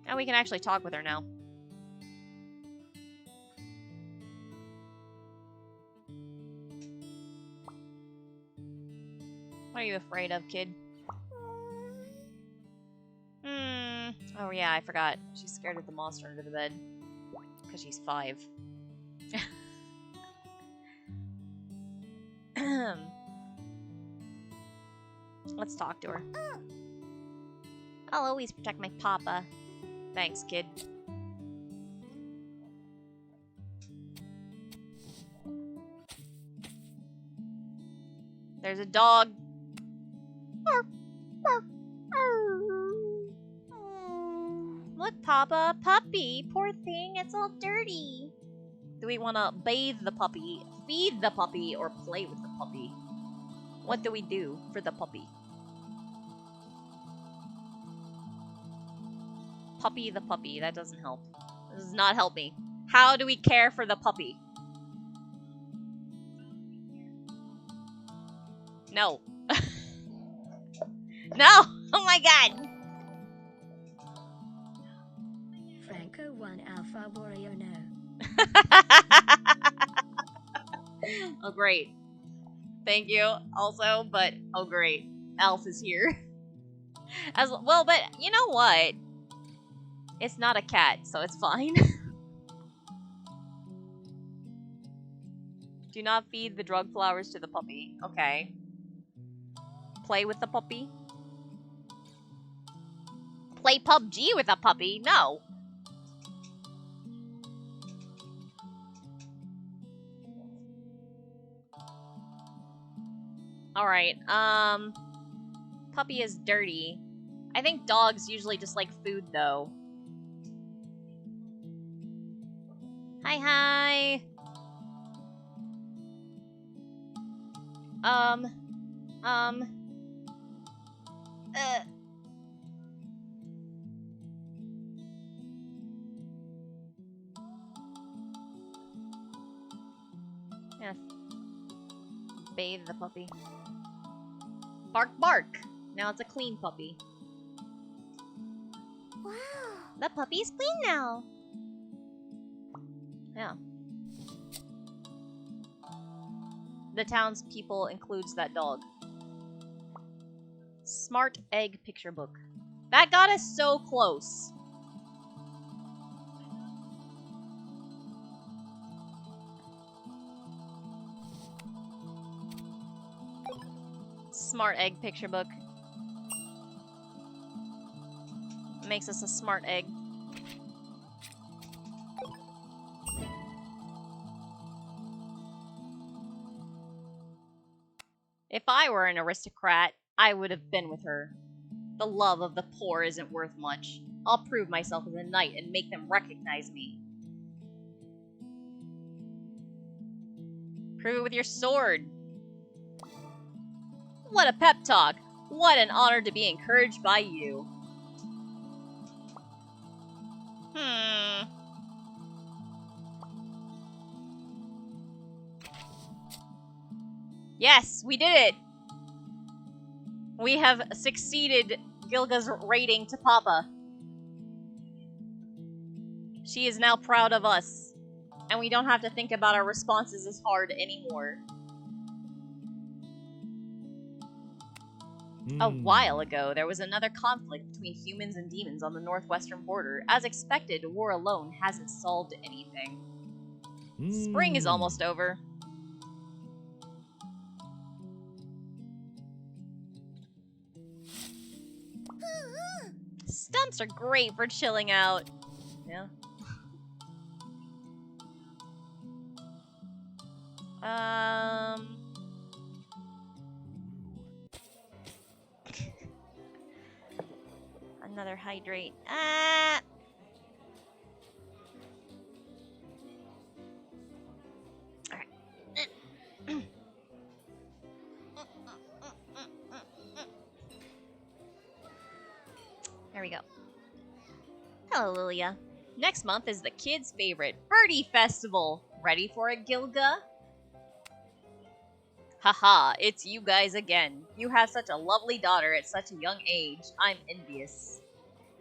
A: Now we can actually talk with her now. What are you afraid of, kid? Oh yeah, I forgot. She's scared of the monster under the bed. Because she's 5. Let's talk to her. I'll always protect my papa. Thanks, kid. There's a dog. Look, Papa, puppy. Poor thing, it's all dirty. Do we want to bathe the puppy, feed the puppy, or play with the puppy? What do we do for the puppy? Puppy the puppy. That doesn't help. This does not help me. How do we care for the puppy? No. No! Oh my god!
C: Franco 1 Alpha Warrior no.
A: Oh great. Thank you, also, but oh great. Elf is here. As well, but you know what? It's not a cat, so it's fine. Do not feed the drug flowers to the puppy. Okay. Play with the puppy. Play PUBG with a puppy? No. Alright, puppy is dirty. I think dogs usually just like food, though. Hi, hi! Yeah. Bathe the puppy. Bark, bark! Now it's a clean puppy.
C: Wow.
A: The puppy's clean now. Yeah. The townspeople includes that dog. Smart egg picture book. That got us so close. Smart egg picture book. Makes us a smart egg. If I were an aristocrat, I would have been with her. The love of the poor isn't worth much. I'll prove myself as a knight and make them recognize me. Prove it with your sword. What a pep talk. What an honor to be encouraged by you. Yes, we did it! We have succeeded Gilga's rating to Papa. She is now proud of us. And we don't have to think about our responses as hard anymore. A while ago, there was another conflict between humans and demons on the northwestern border. As expected, war alone hasn't solved anything. Spring is almost over. Stumps are great for chilling out. Yeah. Another hydrate. Ah! Alright. There we go. Hello, Lilia. Next month is the kids' favorite Birdie Festival. Ready for it, Gilga? Haha, it's you guys again. You have such a lovely daughter at such a young age. I'm envious.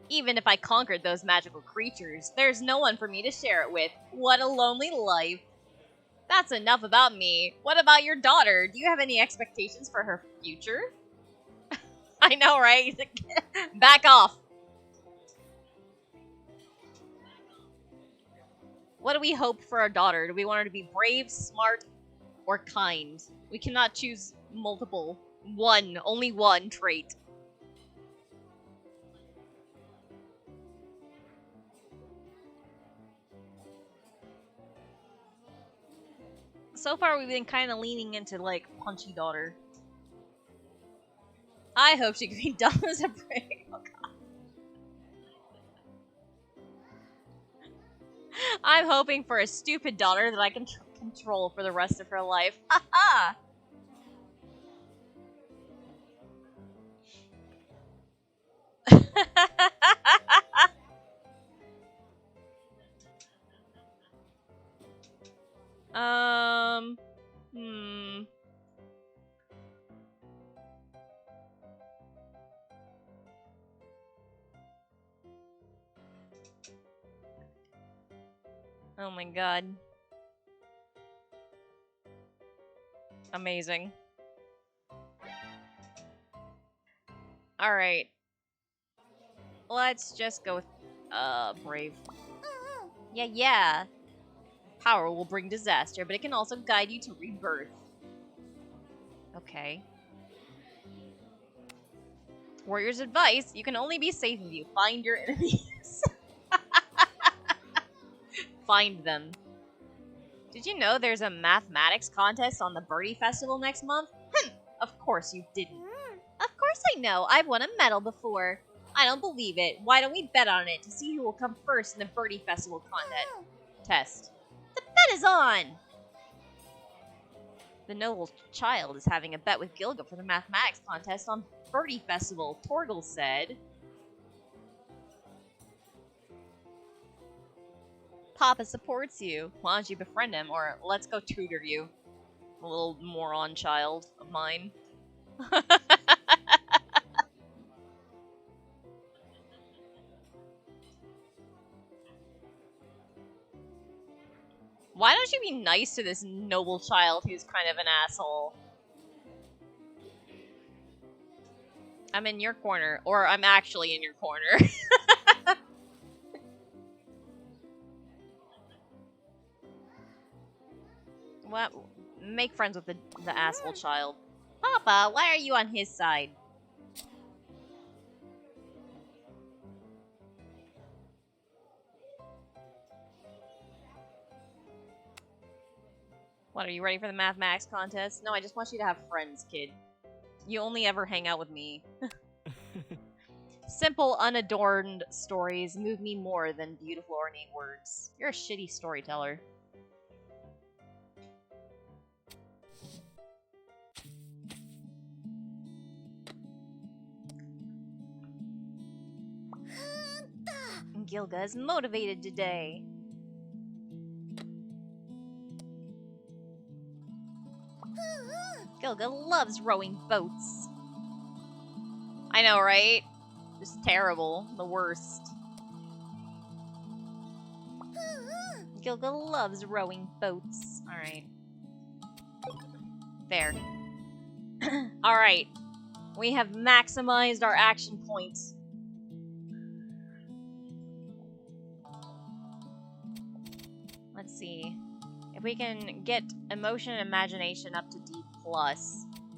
A: Even if I conquered those magical creatures, there's no one for me to share it with. What a lonely life. That's enough about me. What about your daughter? Do you have any expectations for her future? I know, right? Back off. What do we hope for our daughter? Do we want her to be brave, smart, or kind? We cannot choose multiple. Only one trait. So far, we've been kind of leaning into, like, punchy daughter. I hope she can be dumb as a brick. Oh, God. I'm hoping for a stupid daughter that I can control for the rest of her life. Haha! Hmm. Oh my god. Amazing. Alright. Let's just go with, brave. Yeah. Power will bring disaster, but it can also guide you to rebirth. Okay. Warrior's advice, you can only be safe if you find your enemies. Find them. Did you know there's a mathematics contest on the Birdie Festival next month? Of course you didn't. Of course I know. I've won a medal before. I don't believe it. Why don't we bet on it to see who will come first in the Birdie Festival contest? The bet is on! The noble child is having a bet with Gilga for the mathematics contest on Birdie Festival, Torgal said. Papa supports you. Why don't you befriend him, or let's go tutor you. A little moron child of mine. Why don't you be nice to this noble child who's kind of an asshole? I'm in your corner, or I'm actually in your corner. What? Make friends with the asshole child. Papa, why are you on his side? What, are you ready for the mathematics contest? No, I just want you to have friends, kid. You only ever hang out with me. Simple, unadorned stories move me more than beautiful, ornate words. You're a shitty storyteller. Gilga is motivated today. Gilga loves rowing boats. I know, right? Just terrible. The worst. Gilga loves rowing boats. Alright. There. Alright. We have maximized our action points. Let's see. If we can get emotion and imagination up to D+,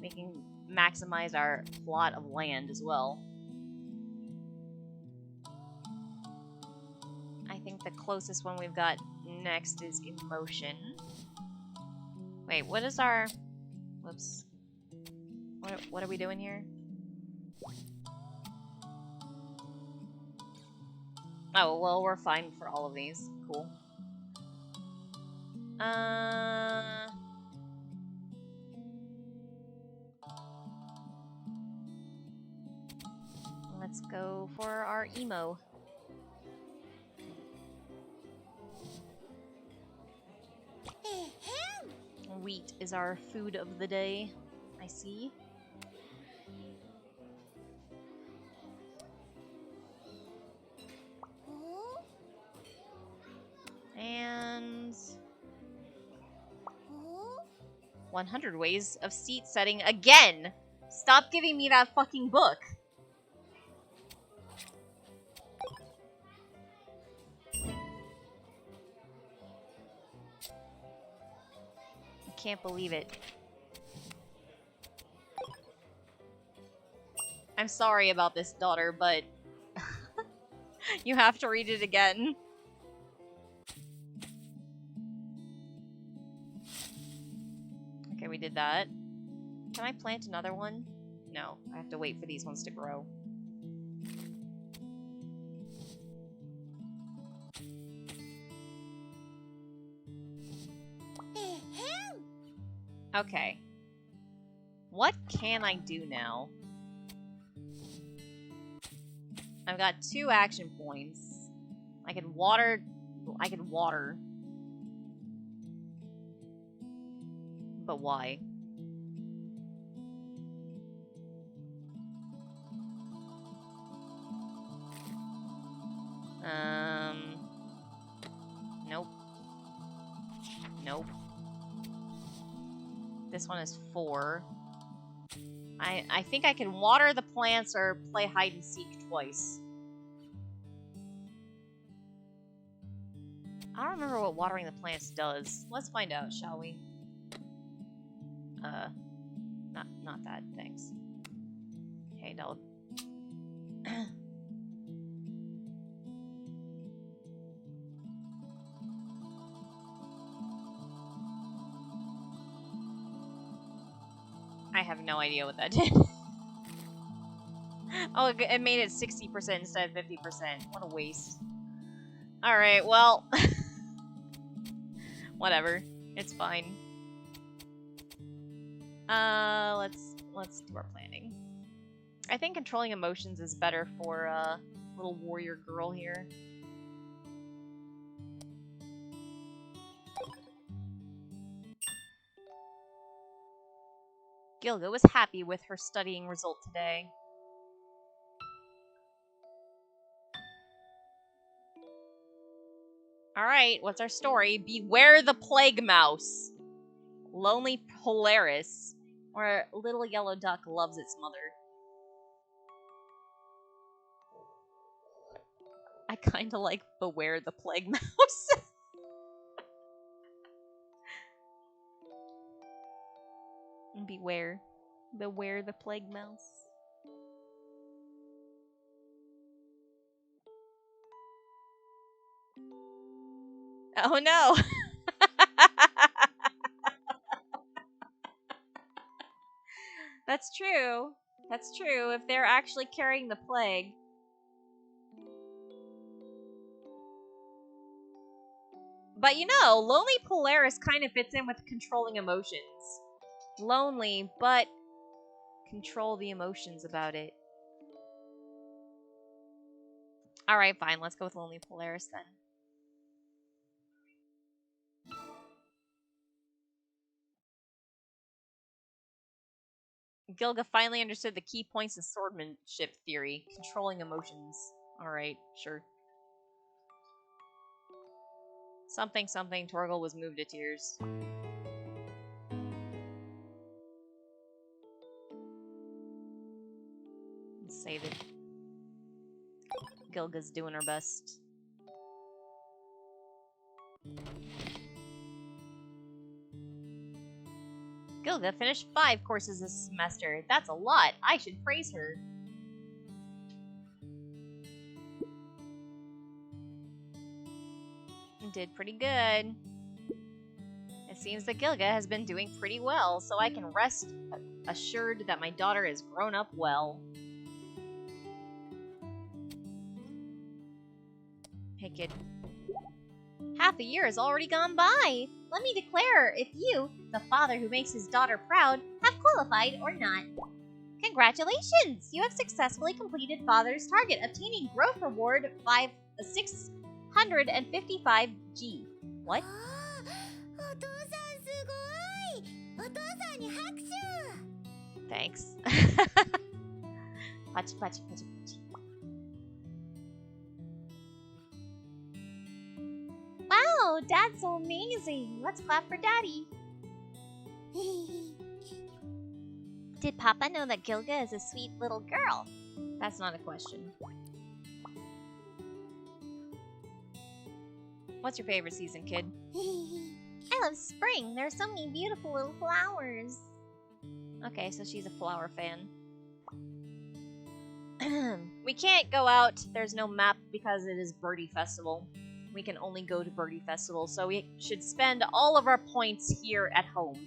A: we can maximize our plot of land as well. I think the closest one we've got next is emotion. Wait, what is our... Whoops. What are we doing here? Oh, well, we're fine for all of these. Cool. Let's go for our emo. Wheat is our food of the day, I see. And 100 ways of seat setting again. Stop giving me that fucking book. I can't believe it. I'm sorry about this, daughter, but you have to read it again. Okay, we did that. Can I plant another one? No, I have to wait for these ones to grow. Okay. What can I do now? I've got 2 action points. I can water. But why? Nope. Nope. This one is 4. I think I can water the plants or play hide and seek twice. I don't remember what watering the plants does. Let's find out, shall we? Not that, thanks. Hey, dog. I have no idea what that did. Oh, it made it 60% instead of 50%. What a waste. Alright, well... whatever. It's fine. Let's do our planning. I think controlling emotions is better for little warrior girl here. Gilga was happy with her studying result today. Alright, what's our story? Beware the plague mouse. Lonely Polaris, or little yellow duck loves its mother. I kinda like beware the plague mouse. Beware. Beware the plague mouse. Oh no! That's true. That's true, if they're actually carrying the plague. But you know, Lonely Polaris kind of fits in with controlling emotions. Lonely, but control the emotions about it. Alright, fine, let's go with Lonely Polaris then. Gilga finally understood the key points of swordsmanship theory. Controlling emotions. Alright, sure. Something, Torgal was moved to tears. Gilga's doing her best. Gilga finished 5 courses this semester. That's a lot. I should praise her. Did pretty good. It seems that Gilga has been doing pretty well, so I can rest assured that my daughter is grown up well. Hey kid. Half a year has already gone by. Let me declare if you, the father who makes his daughter proud, have qualified or not. Congratulations! You have successfully completed father's target, obtaining growth reward 655 G. What? Thanks. Pachi, pachi, pachi, pachi. Wow, Dad's so amazing. Let's clap for Daddy. Did Papa know that Gilga is a sweet little girl? That's not a question. What's your favorite season, kid? I love spring. There are so many beautiful little flowers. Okay, so she's a flower fan. We can't go out. There's no map because it is Birdie Festival. We can only go to Birdie Festival, so we should spend all of our points here at home.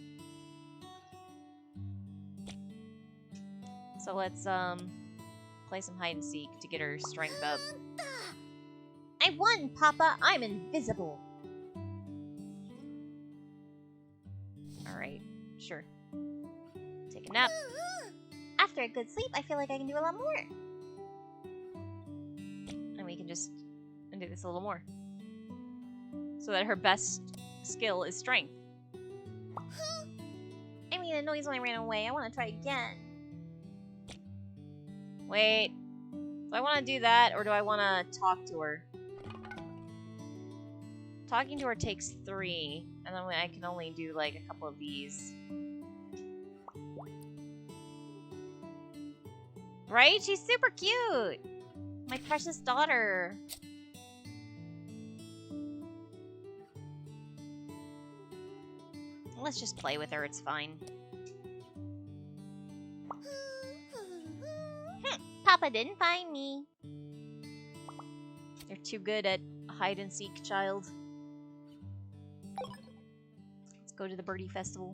A: So let's play some hide and seek to get her strength up. I won, Papa! I'm invisible! Alright, sure. Take a nap. After a good sleep, I feel like I can do a lot more. And we can just do this a little more. So that her best skill is strength. I mean, the noise when I ran away. I want to try again. Wait. Do I want to do that, or do I want to talk to her? Talking to her takes 3, and then I can only do, like, a couple of these. Right? She's super cute! My precious daughter. Let's just play with her, it's fine. Papa didn't find me. You're too good at hide and seek, child. Let's go to the Birdie Festival.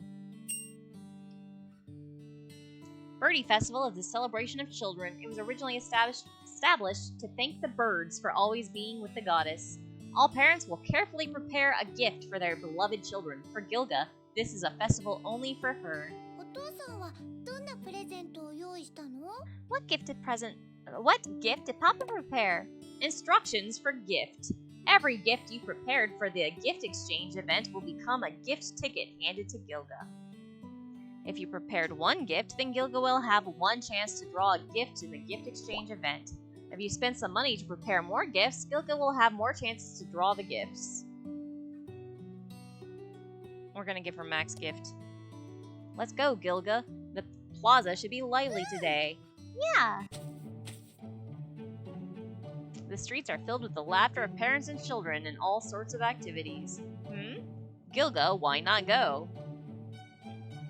A: Birdie Festival is the celebration of children. It was originally established to thank the birds for always being with the goddess. All parents will carefully prepare a gift for their beloved children. For Gilga, this is a festival only for her. What gift did Papa prepare? Instructions for gift. Every gift you prepared for the gift exchange event will become a gift ticket handed to Gilga. If you prepared one gift, then Gilga will have one chance to draw a gift in the gift exchange event. If you spend some money to prepare more gifts, Gilga will have more chances to draw the gifts. We're gonna give her max gift. Let's go, Gilga. The plaza should be lively today. Yeah. The streets are filled with the laughter of parents and children and all sorts of activities. Gilga, why not go?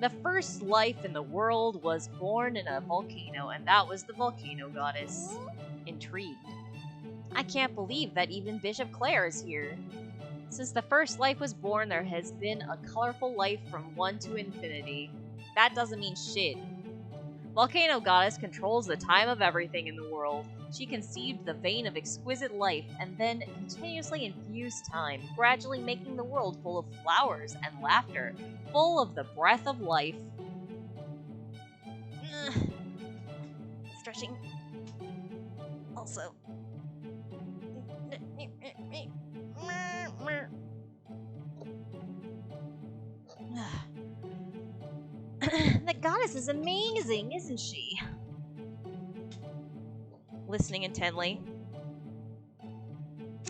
A: The first life in the world was born in a volcano, and that was the volcano goddess. Intrigued. I can't believe that even Bishop Claire is here. Since the first life was born, there has been a colorful life from 1 to infinity. That doesn't mean shit. Volcano Goddess controls the time of everything in the world. She conceived the vein of exquisite life and then continuously infused time, gradually making the world full of flowers and laughter, full of the breath of life. Stretching. Also. The goddess is amazing, isn't she? Listening intently.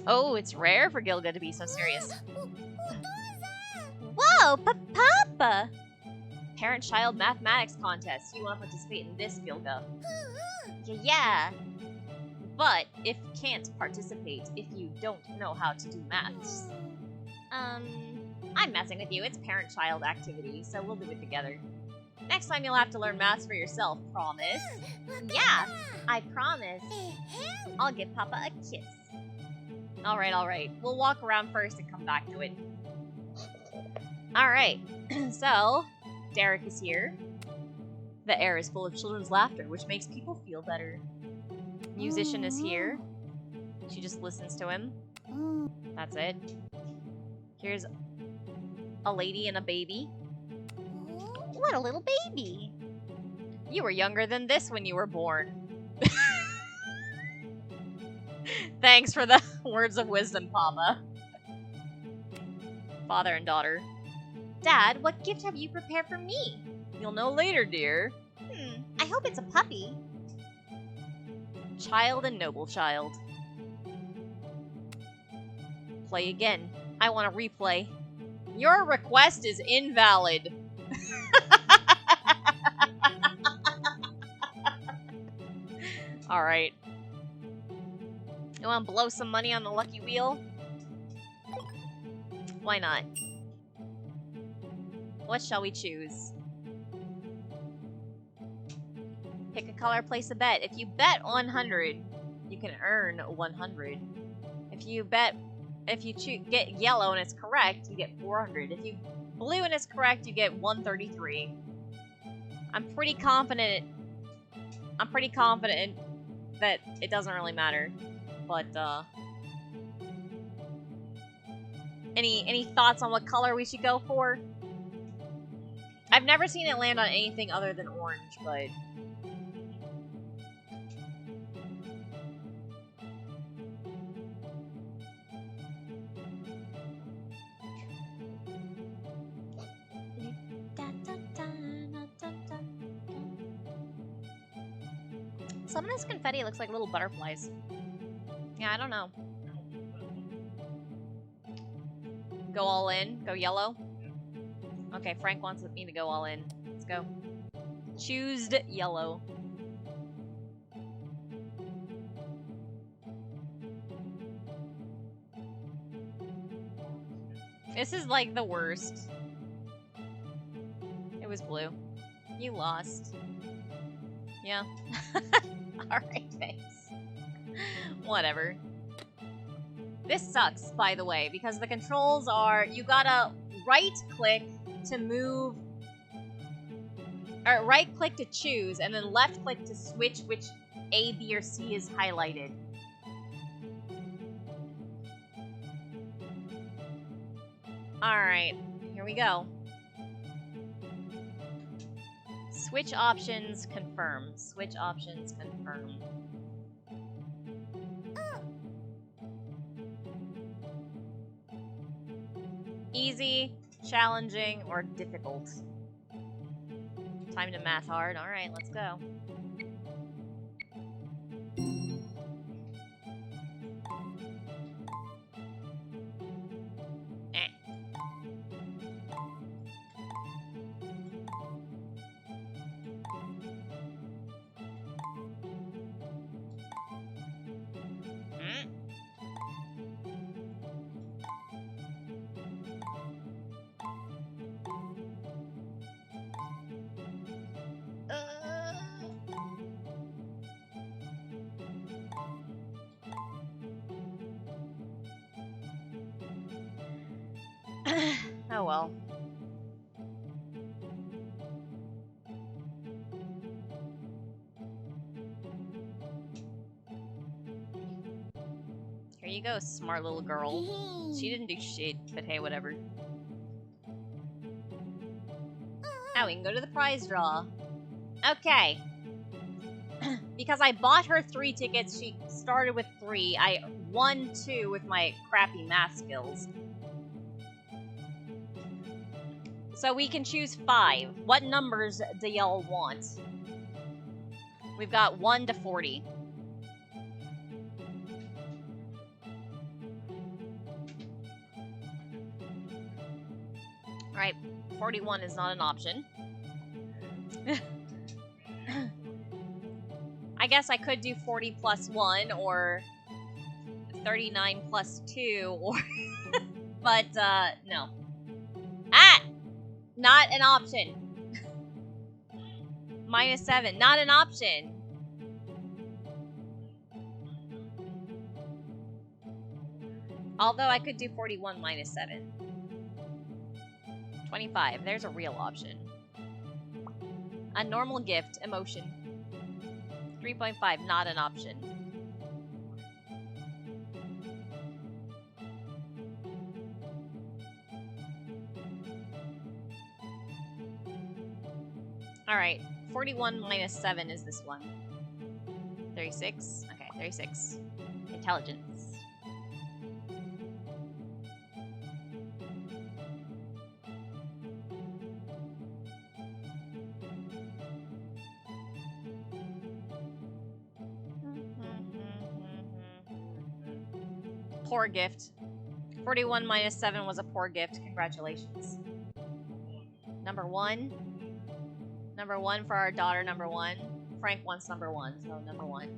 A: Oh, it's rare for Gilga to be so serious. Whoa, Papa! Parent-child mathematics contest. You want to participate in this, Gilga? Yeah. but if can't participate if you don't know how to do maths. I'm messing with you. It's parent-child activity, so we'll do it together. Next time you'll have to learn maths for yourself, promise? Yeah, I promise. I'll give Papa a kiss. Alright. We'll walk around first and come back to it. Alright, so, Derek is here. The air is full of children's laughter, which makes people feel better. Musician is here. She just listens to him. That's it. Here's a lady and a baby. What a little baby! You were younger than this when you were born. Thanks for the words of wisdom, Papa. Father and daughter. Dad, what gift have you prepared for me? You'll know later, dear. I hope it's a puppy. Child and noble child. Play again. I want to replay. Your request is invalid. Alright. You want to blow some money on the lucky wheel? Why not? What shall we choose? Pick a color, place a bet. If you bet 100, you can earn 100. If you get yellow and it's correct, you get 400. If you blue and it's correct, you get 133. I'm pretty confident that it doesn't really matter. But any thoughts on what color we should go for? I've never seen it land on anything other than orange, but some of this confetti looks like little butterflies. Yeah, I don't know. Go all in? Go yellow? Okay, Frank wants me to go all in. Let's go. Choosed yellow. This is like the worst. It was blue. You lost. Yeah. Alright, thanks. Whatever. This sucks, by the way, because the controls are, you gotta right-click to move, or right-click to choose, and then left-click to switch which A, B, or C is highlighted. Alright, here we go. Switch options, confirm. Switch options, confirm. Easy, challenging, or difficult? Time to math hard. Alright, let's go. Oh well. Here you go, smart little girl. She didn't do shit, but hey, whatever. Now we can go to the prize draw. Okay. Because I bought her 3 tickets, she started with 3. I won 2 with my crappy math skills. So we can choose 5. What numbers do y'all want? We've got 1 to 40. Alright, 41 is not an option. I guess I could do 40 plus 1 or 39 plus 2 or... but, no. Ah! Not an option. -7, not an option. Although I could do 41 -7. 25, there's a real option. A normal gift, emotion. 3.5, not an option. Alright, 41 -7 is this one. 36? Okay, 36. Intelligence. Poor gift. 41 -7 was a poor gift. Congratulations. Number 1. Number 1 for our daughter, number 1. Frank wants number 1, so number 1.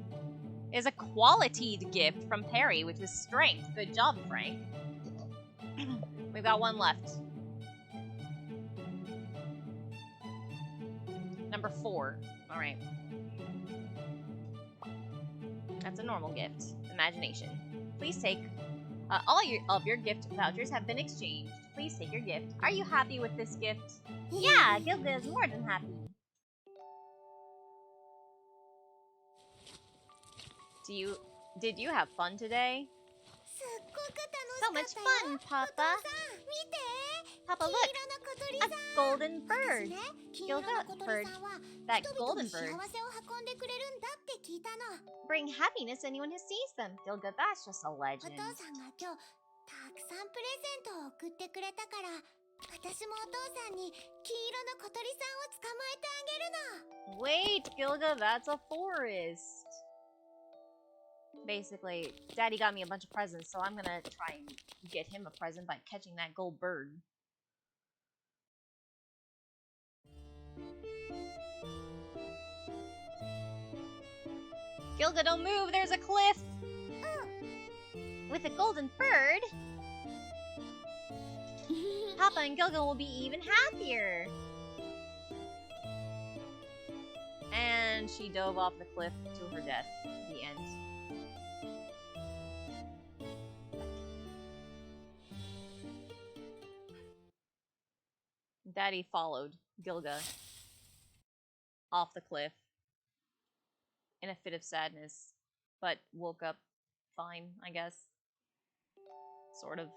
A: Is a qualityed gift from Perry, which is strength. Good job, Frank. We've got 1 left. Number 4. Alright. That's a normal gift. Imagination. Please take... all of your gift vouchers have been exchanged. Please take your gift. Are you happy with this gift? Yeah, Gilga is more than happy. Did you have fun today? So much fun, Papa. Papa, look. A golden bird. Gilga bird. That golden bird. Bring happiness to anyone who sees them. Gilga, that's just a legend. Wait, Gilga, that's a forest. Basically, Daddy got me a bunch of presents, so I'm gonna try and get him a present by catching that gold bird. Gilga, don't move! There's a cliff! With a golden bird? Papa and Gilga will be even happier! And she dove off the cliff to her death. The end. Daddy followed Gilga off the cliff in a fit of sadness, but woke up fine, I guess. Sort of.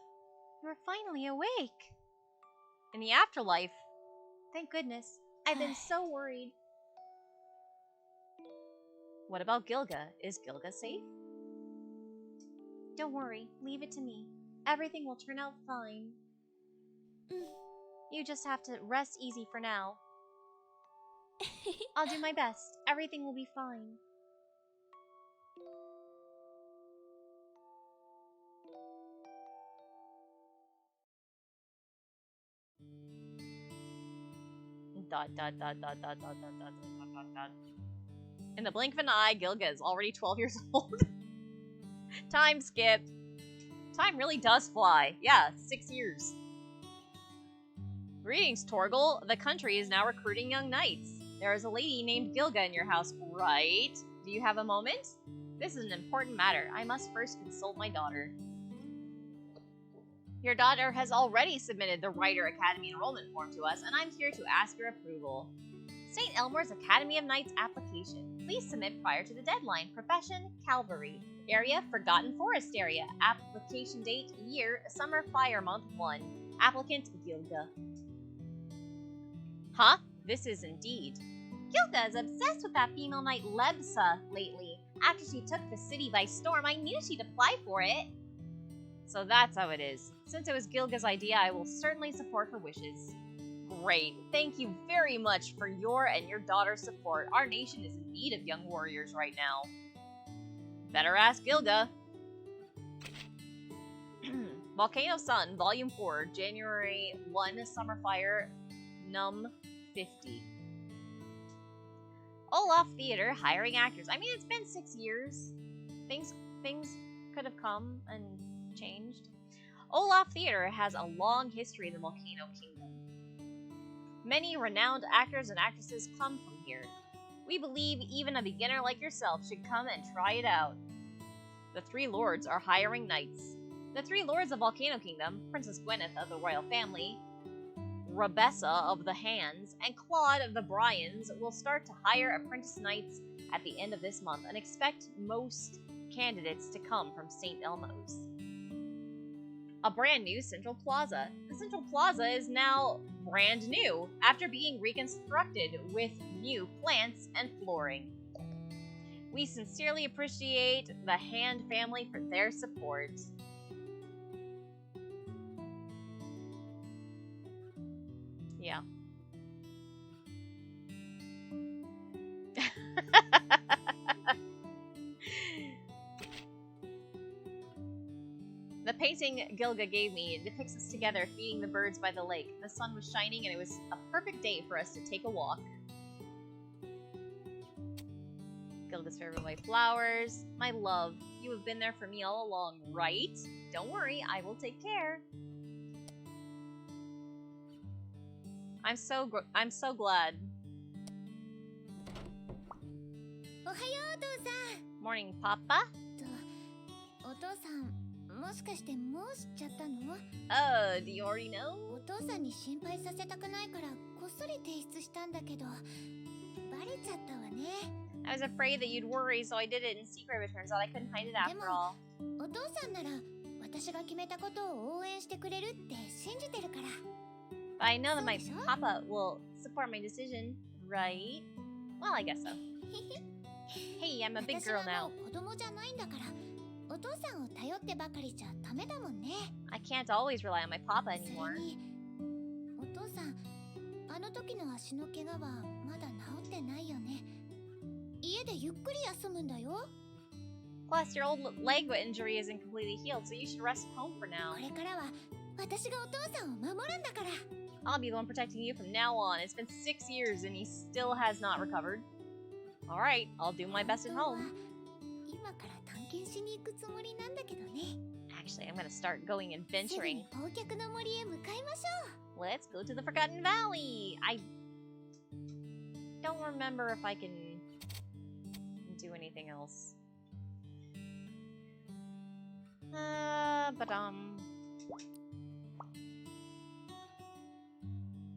A: You're finally awake! In the afterlife? Thank goodness. I've been so worried. What about Gilga? Is Gilga safe? Don't worry. Leave it to me. Everything will turn out fine. You just have to rest easy for now. I'll do my best. Everything will be fine. In the blink of an eye, Gilga is already 12 years old. Time skip. Time really does fly. Yeah, 6 years. Greetings, Torgal. The country is now recruiting young knights. There is a lady named Gilga in your house, right? Do you have a moment? This is an important matter. I must first consult my daughter. Your daughter has already submitted the Writer Academy enrollment form to us, and I'm here to ask your approval. St. Elmore's Academy of Knights application. Please submit prior to the deadline. Profession, Calvary. Area, Forgotten Forest area. Application date, year, Summer Fire Month 1. Applicant, Gilga. Huh? This is indeed. Gilga is obsessed with that female knight Lebsa lately. After she took the city by storm, I knew she'd apply for it. So that's how it is. Since it was Gilga's idea, I will certainly support her wishes. Great. Thank you very much for your and your daughter's support. Our nation is in need of young warriors right now. Better ask Gilga. Volcano Sun, Volume 4, January 1, Summer Fire, Num 50. Olaf Theater hiring actors. I mean, it's been 6 years. Things could have come and changed. Olaf Theater has a long history in the Volcano Kingdom. Many renowned actors and actresses come from here. We believe even a beginner like yourself should come and try it out. The Three Lords are hiring knights. The Three Lords of Volcano Kingdom, Princess Gwyneth of the royal family, Rebessa of the Hands, and Claude of the Bryans will start to hire apprentice knights at the end of this month and expect most candidates to come from St. Elmo's. A brand new Central Plaza. The Central Plaza is now brand new after being reconstructed with new plants and flooring. We sincerely appreciate the Hand family for their support. Yeah. The painting Gilga gave me depicts us together feeding the birds by the lake. The sun was shining and it was a perfect day for us to take a walk. Gilga's favorite white flowers. My love, you have been there for me all along, right? Don't worry, I will take care. I'm so glad. Morning, Papa. Do you already know? I was afraid that you'd worry, so I did it in secret, but it turns out I couldn't hide it after all. But I know that my papa will support my decision, right? Well, I guess so. Hey, I'm a big girl now. I can't always rely on my papa anymore. Plus, your old leg injury isn't completely healed, so you should rest at home for now. I'll be the one protecting you from now on. It's been 6 years and he still has not recovered. Alright, I'll do my best at home. Actually, I'm gonna start going adventuring. Let's go to the Forgotten Valley! I don't remember if I can do anything else.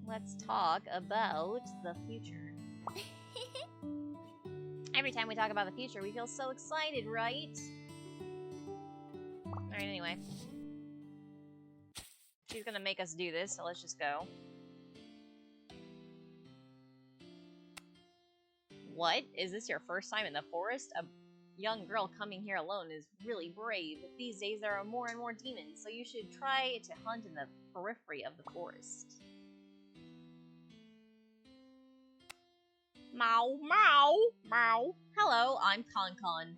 A: Let's talk about the future. Every time we talk about the future, we feel so excited, right? Alright, anyway. She's gonna make us do this, so let's just go. What? Is this your first time in the forest? A young girl coming here alone is really brave. These days there are more and more demons, so you should try to hunt in the periphery of the forest. Meow, meow, meow. Hello, I'm Con.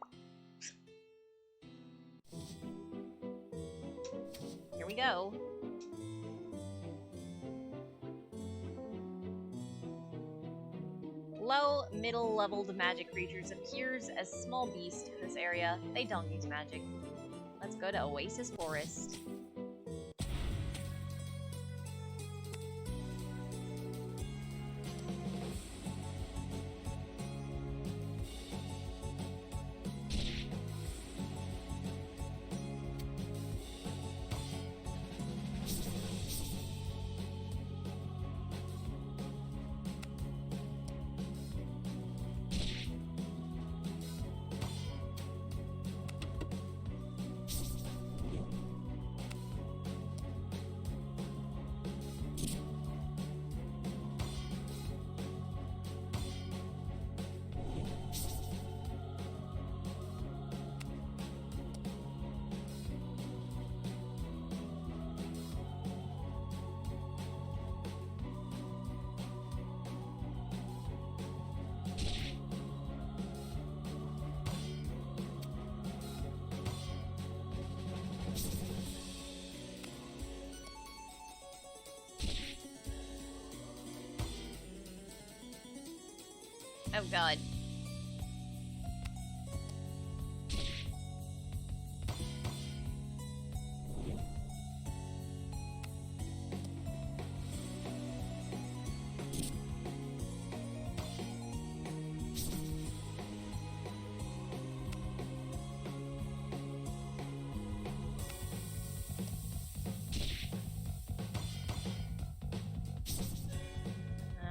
A: Here we go. Low, middle-leveled magic creatures appears as small beasts in this area. They don't use magic. Let's go to Oasis Forest. Oh god.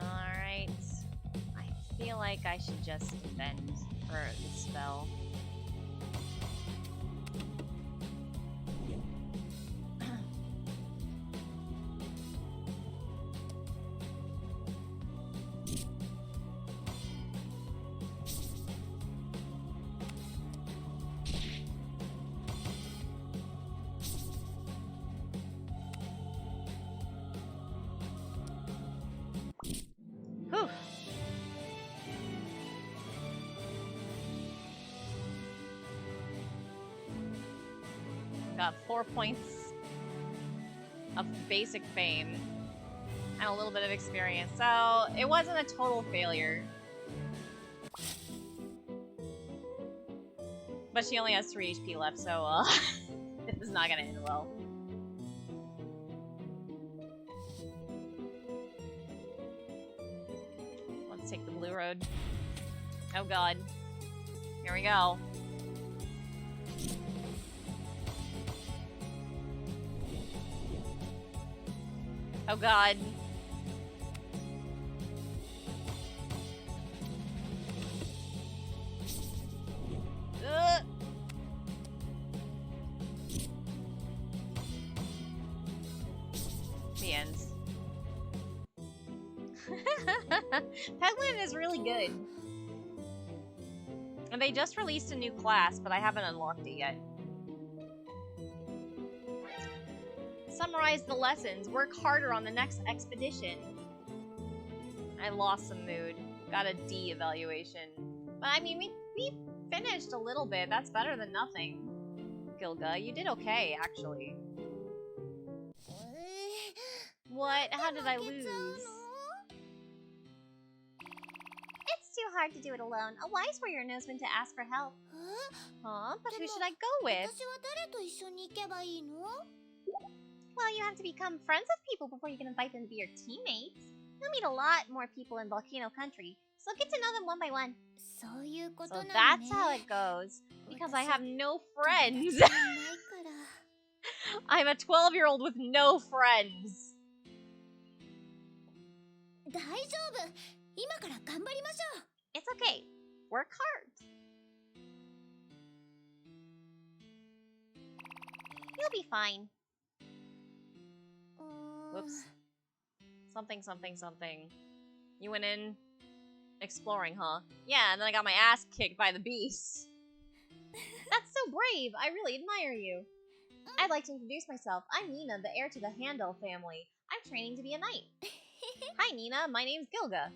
A: Alright. I feel like I should just defend for the spell. Whew. Got 4 points of basic fame and a little bit of experience, so it wasn't a total failure. But she only has 3 HP left, so this is not gonna end well. Let's take the blue road. Oh god. Here we go. Oh god. Ugh. The end. Peglin is really good. And they just released a new class, but I haven't unlocked it yet. Summarize the lessons. Work harder on the next expedition. I lost some mood. Got a D evaluation. But I mean, we finished a little bit. That's better than nothing. Gilga, you did okay, actually. What? How did I lose? It's too hard to do it alone. A wise warrior knows when to ask for help. Huh? But who should I go with? Well, you have to become friends with people before you can invite them to be your teammates. You'll meet a lot more people in Volcano Country, so get to know them one by one. So that's how it goes. Because I have no friends. I'm a 12-year-old with no friends. It's okay. Work hard. You'll be fine. Whoops. Something, something, something. You went in exploring, huh? Yeah, and then I got my ass kicked by the beast. That's so brave. I really admire you. I'd like to introduce myself. I'm Nina, the heir to the Handel family. I'm training to be a knight. Hi, Nina. My name's Gilga.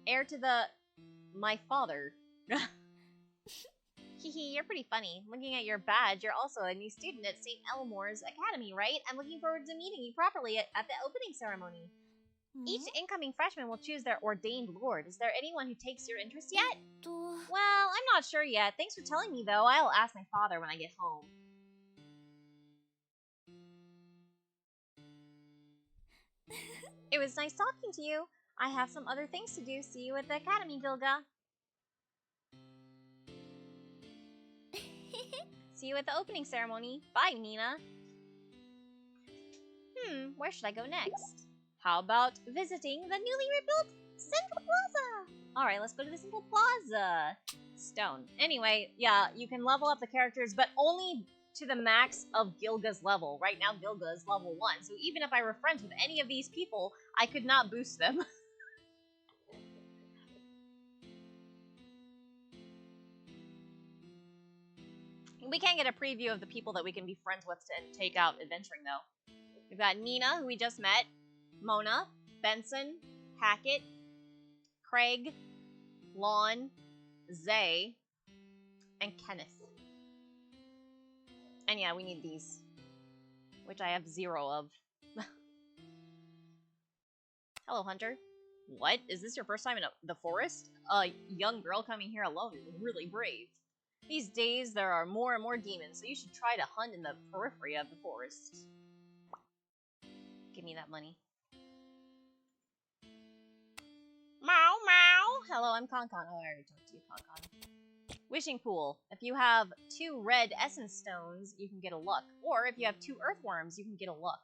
A: Heir to the... my father. Hehe, you're pretty funny. Looking at your badge, you're also a new student at St. Elmore's Academy, right? I'm looking forward to meeting you properly at the opening ceremony. Each incoming freshman will choose their ordained lord. Is there anyone who takes your interest yet? Well, I'm not sure yet. Thanks for telling me, though. I'll ask my father when I get home. It was nice talking to you. I have some other things to do. See you at the academy, Gilga. See you at the opening ceremony. Bye, Nina. Where should I go next? How about visiting the newly rebuilt Central Plaza? Alright, let's go to the Central Plaza. Stone. Anyway, yeah, you can level up the characters, but only to the max of Gilga's level. Right now, Gilga is level 1, so even if I were friends with any of these people, I could not boost them. We can't get a preview of the people that we can be friends with to take out adventuring, though. We've got Nina, who we just met, Mona, Benson, Hackett, Craig, Lon, Zay, and Kenneth. And yeah, we need these, which I have 0 of. Hello, Hunter. What? Is this your first time in the forest? A young girl coming here alone is really brave. These days, there are more and more demons, so you should try to hunt in the periphery of the forest. Give me that money. Meow, meow! Hello, I'm Concon. Oh, I already talked to you, Concon. Wishing pool. If you have 2 red essence stones, you can get a luck. Or if you have 2 earthworms, you can get a luck.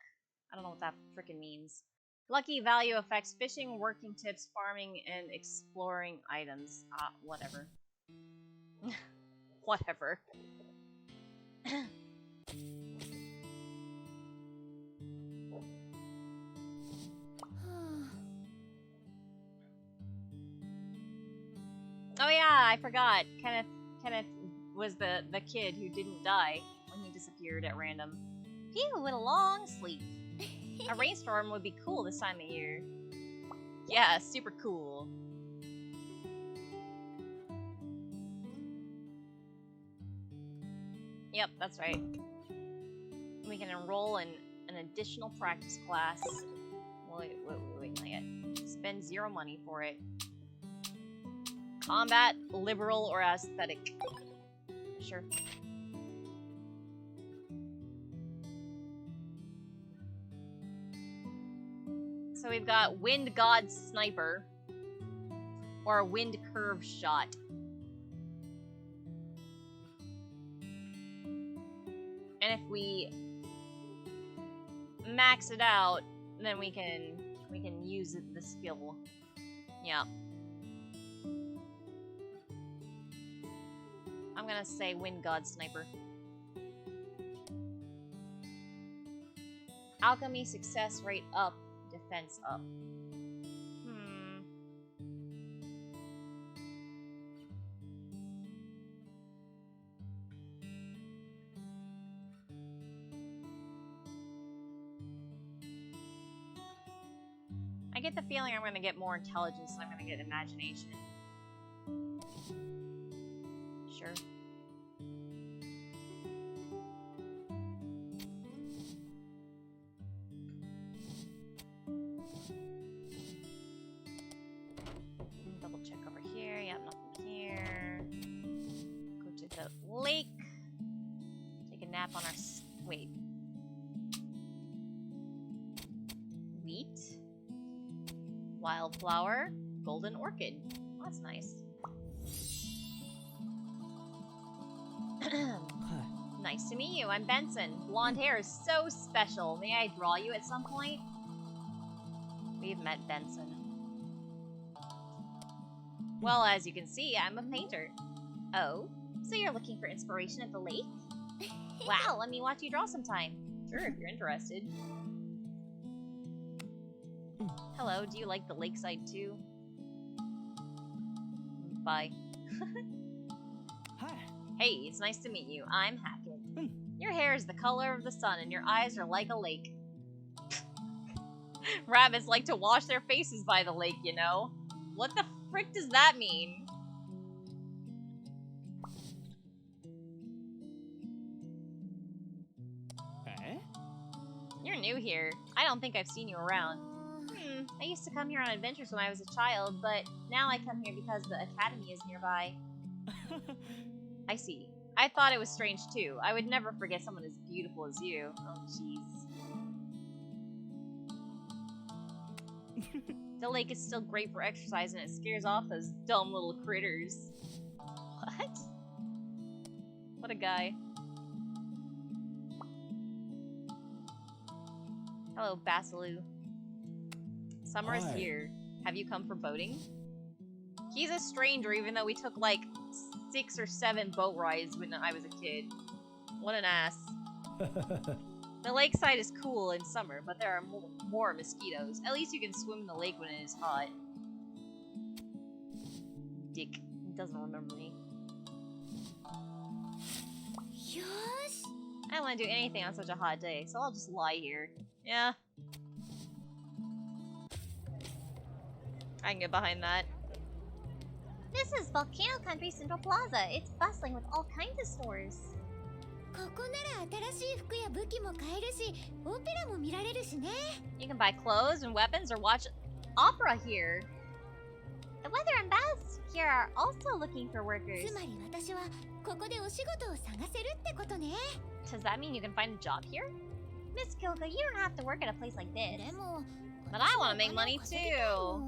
A: I don't know what that frickin' means. Lucky value affects fishing, working tips, farming, and exploring items. Whatever. Whatever. Oh yeah, I forgot. Kenneth was the kid who didn't die when he disappeared at random. Phew, what a long sleep. A rainstorm would be cool this time of year. Yeah, super cool. Yep, that's right. We can enroll in an additional practice class. Wait, not yet. Spend 0 money for it. Combat, liberal, or aesthetic? Sure. So we've got Wind God Sniper or Wind Curve Shot. And if we max it out, then we can use the skill. Yeah. I'm gonna say Wind God Sniper. Alchemy success rate up, defense up. I get the feeling I'm gonna get more intelligence than I'm gonna get imagination. Sure. Double check over here. Yep, nothing here. Go to the lake. Take a nap on our... Wait. Wheat. Wildflower. Golden orchid. Oh, that's nice. Nice to meet you. I'm Benson. Blonde hair is so special. May I draw you at some point? We've met Benson. Well, as you can see, I'm a painter. Oh? So you're looking for inspiration at the lake? Wow, let me watch you draw sometime. Sure, if you're interested. Hello, do you like the lakeside too? Bye.
B: Hi.
A: Hey, it's nice to meet you. I'm Hackett. Your hair is the color of the sun and your eyes are like a lake. Rabbits like to wash their faces by the lake, you know? What the frick does that mean?
B: Eh?
A: You're new here. I don't think I've seen you around. I used to come here on adventures when I was a child, but now I come here because the academy is nearby. I see. I thought it was strange too. I would never forget someone as beautiful as you. Oh, jeez. The lake is still great for exercise and it scares off those dumb little critters. What? What a guy. Hello, Basilu. Summer is
B: Hi.
A: here. Have you come for boating? He's a stranger even though we took like 6 or 7 boat rides when I was a kid. What an ass. The lakeside is cool in summer, but there are more mosquitoes. At least you can swim in the lake when it is hot. Dick. He doesn't remember me.
C: Yosh.
A: I don't want to do anything on such a hot day, so I'll just lie here. Yeah. I can get behind that.
D: This is Volcano Country Central Plaza. It's bustling with all kinds of stores.
C: ここなら新しい服や武器も買えるし、オペラも見られるしね。
A: You can buy clothes and weapons or watch opera here.
D: The weather and baths here are also looking for workers.
C: つまり私はここでお仕事を探せるってことね。
A: Does that mean you can find a job here?
D: Miss Kilka, you don't have to work at a place like this.
C: でも
A: But I want to make money too.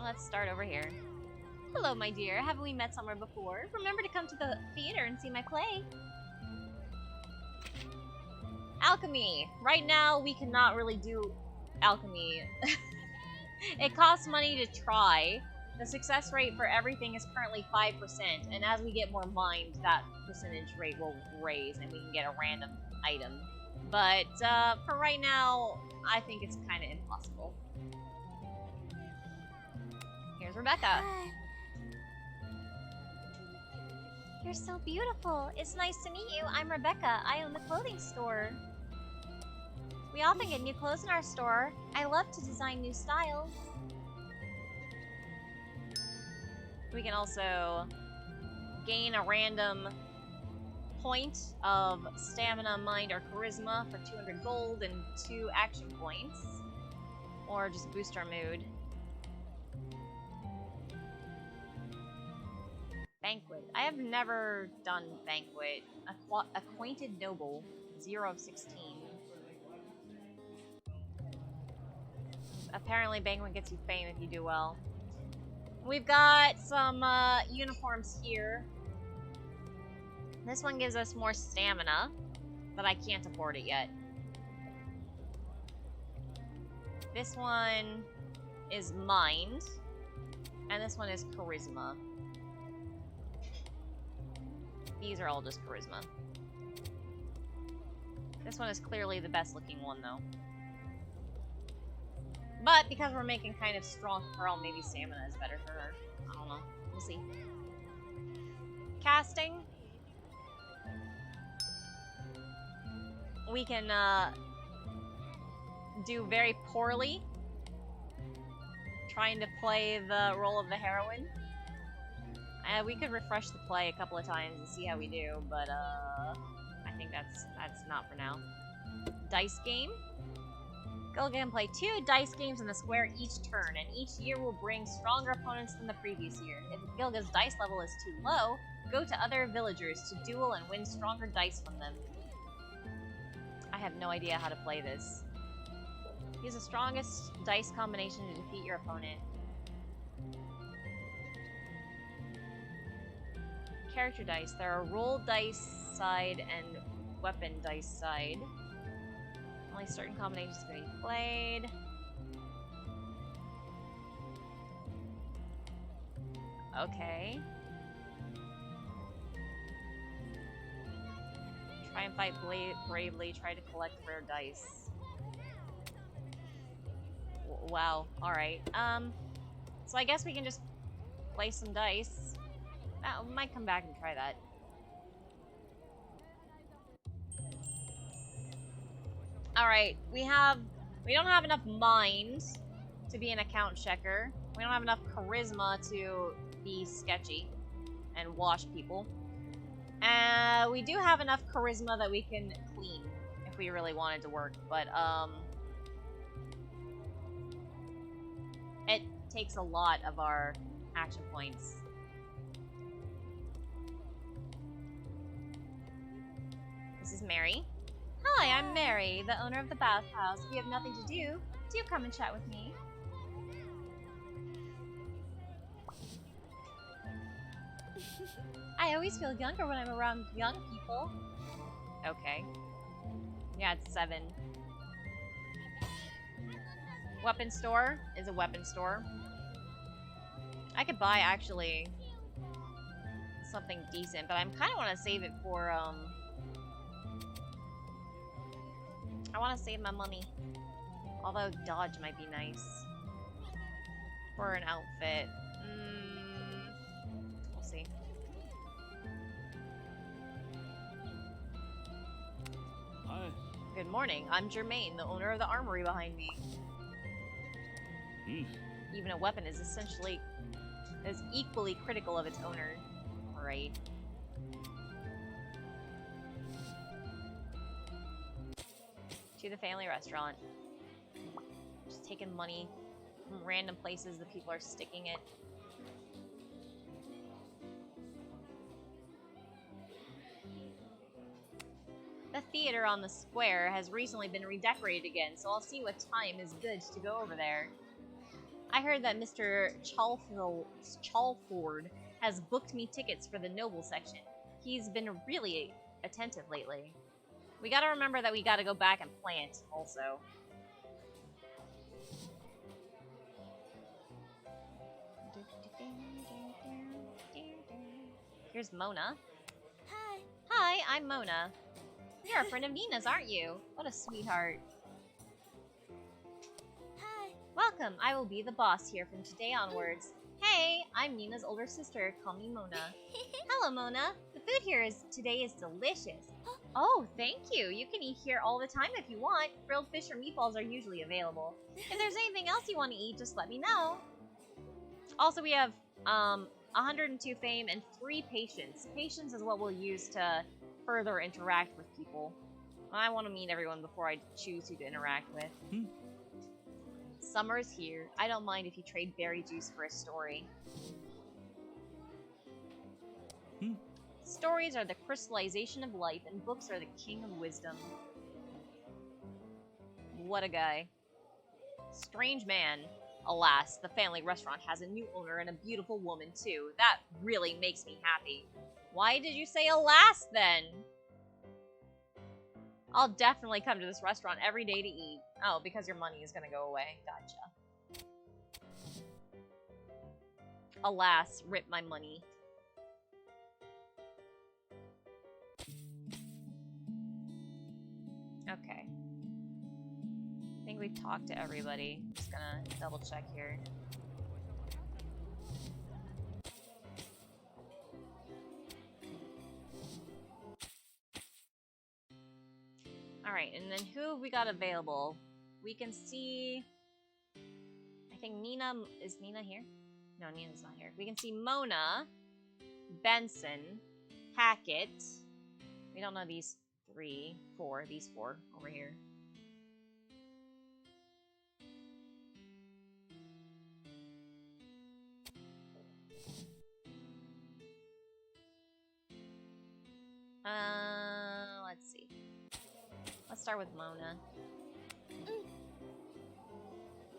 A: Let's start over here. Hello, my dear. Haven't we met somewhere before? Remember to come to the theater and see my play. Alchemy. Right now, we cannot really do alchemy. It costs money to try. The success rate for everything is currently 5%, and as we get more mined, that percentage rate will raise, and we can get a random item. But for right now, I think it's kind of impossible. Here's Rebecca.
D: You're so beautiful. It's nice to meet you. I'm Rebecca. I own the clothing store. We often get new clothes in our store. I love to design new styles.
A: We can also gain a random point of stamina, mind, or charisma for 200 gold and 2 action points. Or just boost our mood. Banquet. I have never done Banquet. Acquainted Noble. 0 of 16. Apparently Banquet gets you fame if you do well. We've got some uniforms here. This one gives us more stamina, but I can't afford it yet. This one is mind, and this one is charisma. These are all just charisma. This one is clearly the best looking one, though. But because we're making kind of strong pearl, maybe stamina is better for her. I don't know. We'll see. Casting. We can do very poorly. Trying to play the role of the heroine. We could refresh the play a couple of times and see how we do, but I think that's not for now. Dice game. Gilga can play 2 dice games in the square each turn, and each year will bring stronger opponents than the previous year. If Gilga's dice level is too low, go to other villagers to duel and win stronger dice from them. I have no idea how to play this. Use the strongest dice combination to defeat your opponent. Character dice. There are roll dice side and weapon dice side. Only certain combinations can be played. Okay. Try and fight bravely. Try to collect rare dice. Wow. Alright. So I guess we can just play some dice. We might come back and try that. Alright, we don't have enough mind to be an account checker. We don't have enough charisma to be sketchy and wash people. We do have enough charisma that we can clean if we really wanted to work, but it takes a lot of our action points. This is Mary. Hi, I'm Mary, the owner of the bathhouse. If you have nothing to do come and chat with me. I always feel younger when I'm around young people. Okay. Yeah, it's 7. Weapon store is a weapon store. I could buy, actually, something decent, but I kind of want to save it for, I want to save my money. Although dodge might be nice. For an outfit. We'll see.
B: Hi.
A: Good morning. I'm Germaine, the owner of the armory behind me. Even a weapon is equally critical of its owner. Right. To the family restaurant. Just taking money from random places that people are sticking it. The theater on the square has recently been redecorated again, so I'll see what time is good to go over there. I heard that Mr. Chalford has booked me tickets for the Noble section. He's been really attentive lately. We gotta remember that we gotta go back and plant, also. Here's Mona.
D: Hi.
A: Hi, I'm Mona. You're a friend of Nina's, aren't you? What a sweetheart.
D: Hi.
A: Welcome, I will be the boss here from today onwards. Hey, I'm Nina's older sister. Call me Mona. Hello, Mona. The food here today is delicious. Oh, thank you. You can eat here all the time if you want. Grilled fish or meatballs are usually available. If there's anything else you want to eat, just let me know. Also, we have 102 fame and 3 patience. Patience is what we'll use to further interact with people. I want to meet everyone before I choose who to interact with. Summer's here. I don't mind if you trade berry juice for a story. Stories are the crystallization of life, and books are the king of wisdom. What a guy. Strange man. Alas, the family restaurant has a new owner and a beautiful woman, too. That really makes me happy. Why did you say alas, then? I'll definitely come to this restaurant every day to eat. Oh, because your money is gonna go away. Gotcha. Alas, rip my money. Okay. I think we've talked to everybody. Just gonna double check here. Alright, and then who have we got available? We can see... I think Nina... Is Nina here? No, Nina's not here. We can see Mona, Benson, Hackett. We don't know these 4 over here. Let's see. Let's start with Mona.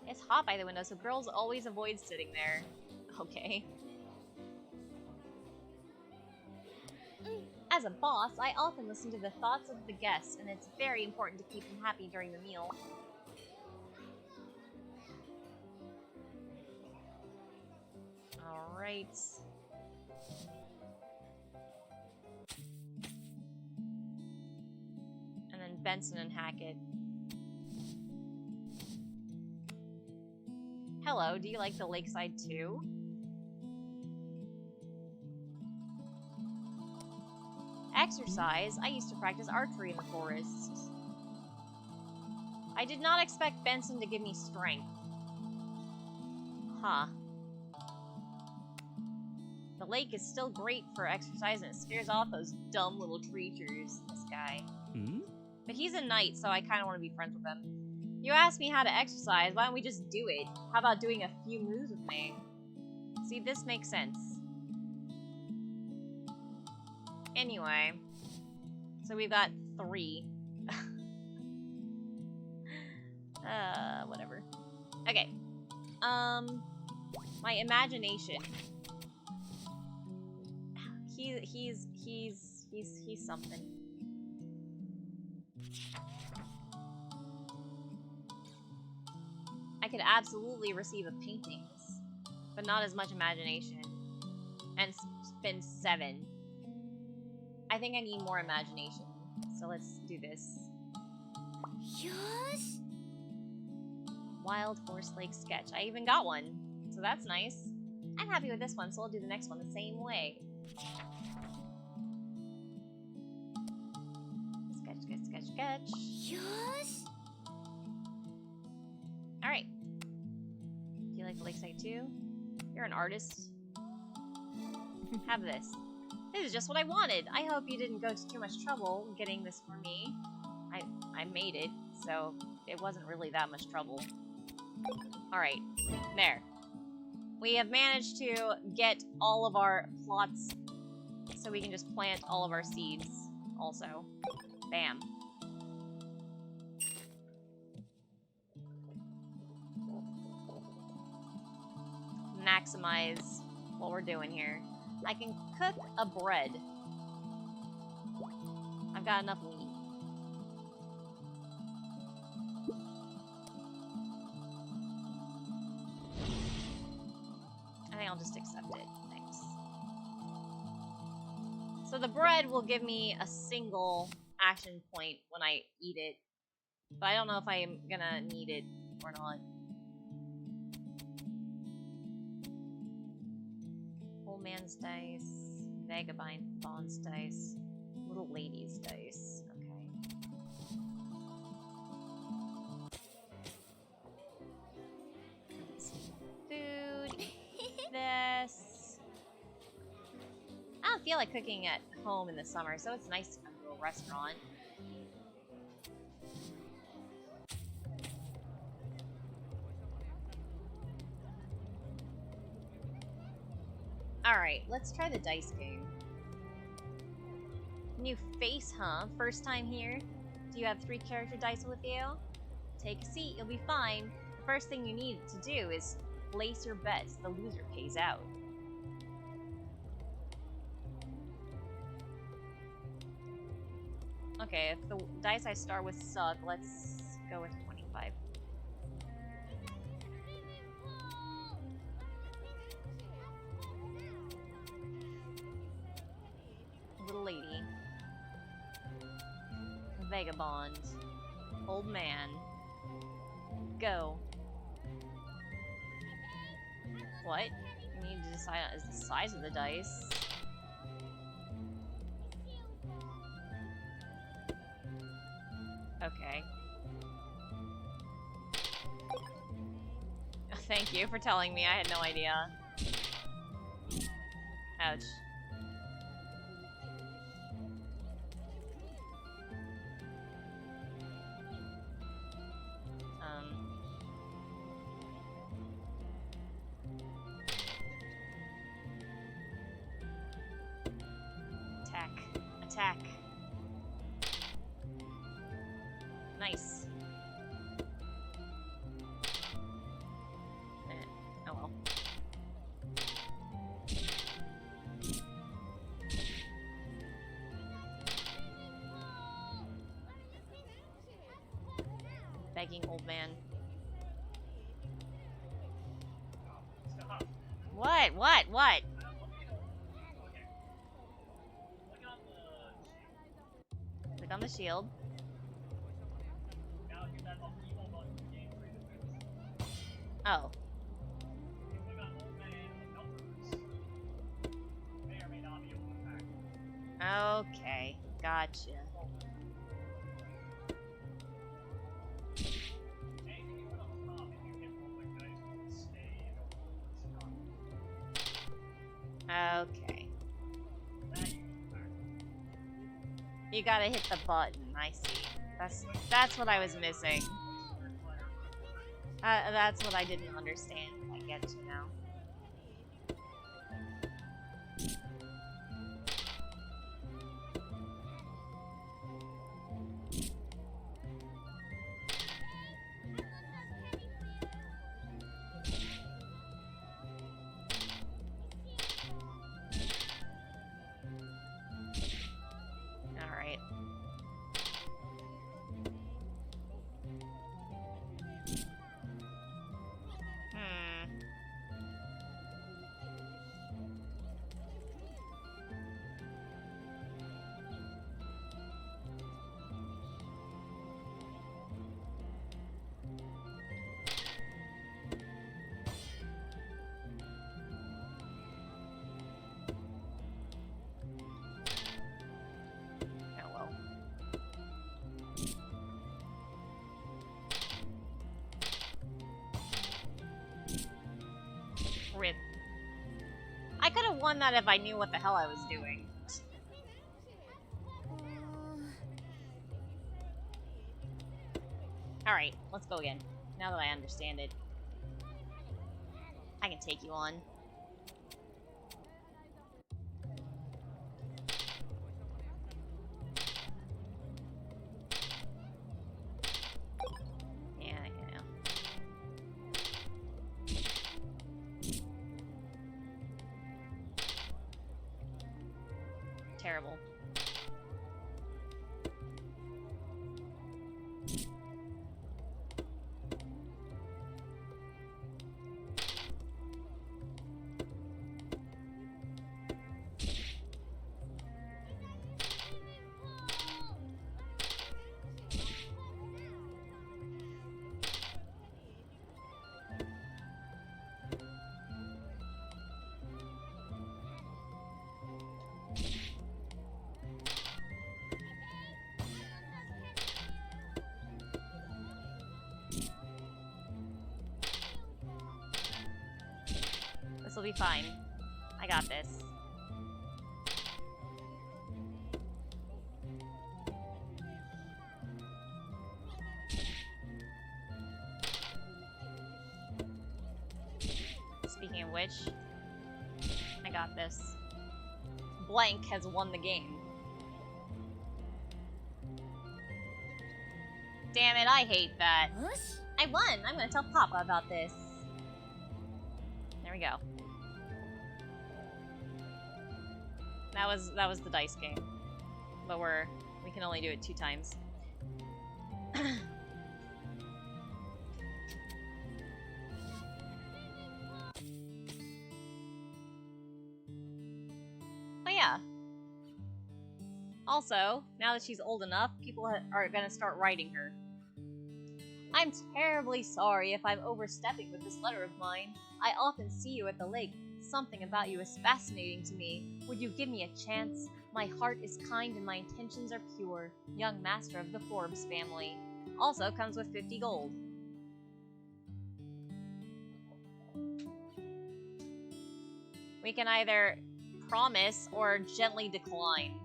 A: It's hot by the window, so girls always avoid sitting there. Okay. As a boss, I often listen to the thoughts of the guests, and it's very important to keep them happy during the meal. Alright. And then Benson and Hackett. Hello, do you like the lakeside too? Exercise? I used to practice archery in the forest. I did not expect Benson to give me strength. Huh. The lake is still great for exercise and it scares off those dumb little creatures, this guy. But he's a knight, so I kind of want to be friends with him. You asked me how to exercise, why don't we just do it? How about doing a few moves with me? See, this makes sense. Anyway, so we've got 3. Whatever. Okay. My imagination. He's something. I could absolutely receive a paintings, but not as much imagination. And spend 7. I think I need more imagination, so let's do this.
D: Yes.
A: Wild Horse Lake sketch. I even got one, so that's nice. I'm happy with this one, so I'll do the next one the same way. Sketch, sketch, sketch, sketch.
D: Yes.
A: Alright. Do you like the lakeside too? You're an artist. Have this. This is just what I wanted. I hope you didn't go to too much trouble getting this for me. I made it, so it wasn't really that much trouble. Alright, there. We have managed to get all of our plots so we can just plant all of our seeds also. Bam. Maximize what we're doing here. I can cook a bread. I've got enough meat. I think I'll just accept it. Thanks. So the bread will give me a single action point when I eat it, but I don't know if I'm gonna need it or not. Old man's dice, vagabond's dice, little lady's dice. Okay. Food. This. I don't feel like cooking at home in the summer, so it's nice to come to a restaurant. Alright, let's try the dice game. New face, huh? First time here? Do you have 3 character dice with you? Take a seat, you'll be fine. The first thing you need to do is place your bets. The loser pays out. Okay, if the dice I start with suck, let's go with 25. Little lady. Vagabond. Old man. Go. What? You need to decide is the size of the dice. Okay. Thank you for telling me. I had no idea. Ouch. Attack. Attack. Nice. Oh well. Begging old man. What? What? What? Click on the shield. Oh. Okay, gotcha. Okay. You gotta hit the button, I see. That's what I was missing. That's what I didn't understand. I get you now. Alright. Oh well. Rip. I could have won that if I knew what the hell I was doing. Alright, let's go again. Now that I understand it. I can take you on. Yeah, you know. Terrible. This will be fine. I got this. Speaking of which, I got this. Blank has won the game. Damn it, I hate that. I won! I'm gonna tell Papa about this. There we go. That was the dice game. But we can only do it 2 times. Oh yeah. Also, now that she's old enough, people are gonna start writing her. I'm terribly sorry if I'm overstepping with this letter of mine. I often see you at the lake. Something about you is fascinating to me. Would you give me a chance? My heart is kind and my intentions are pure. Young master of the Forbes family. Also comes with 50 gold. We can either promise or gently decline.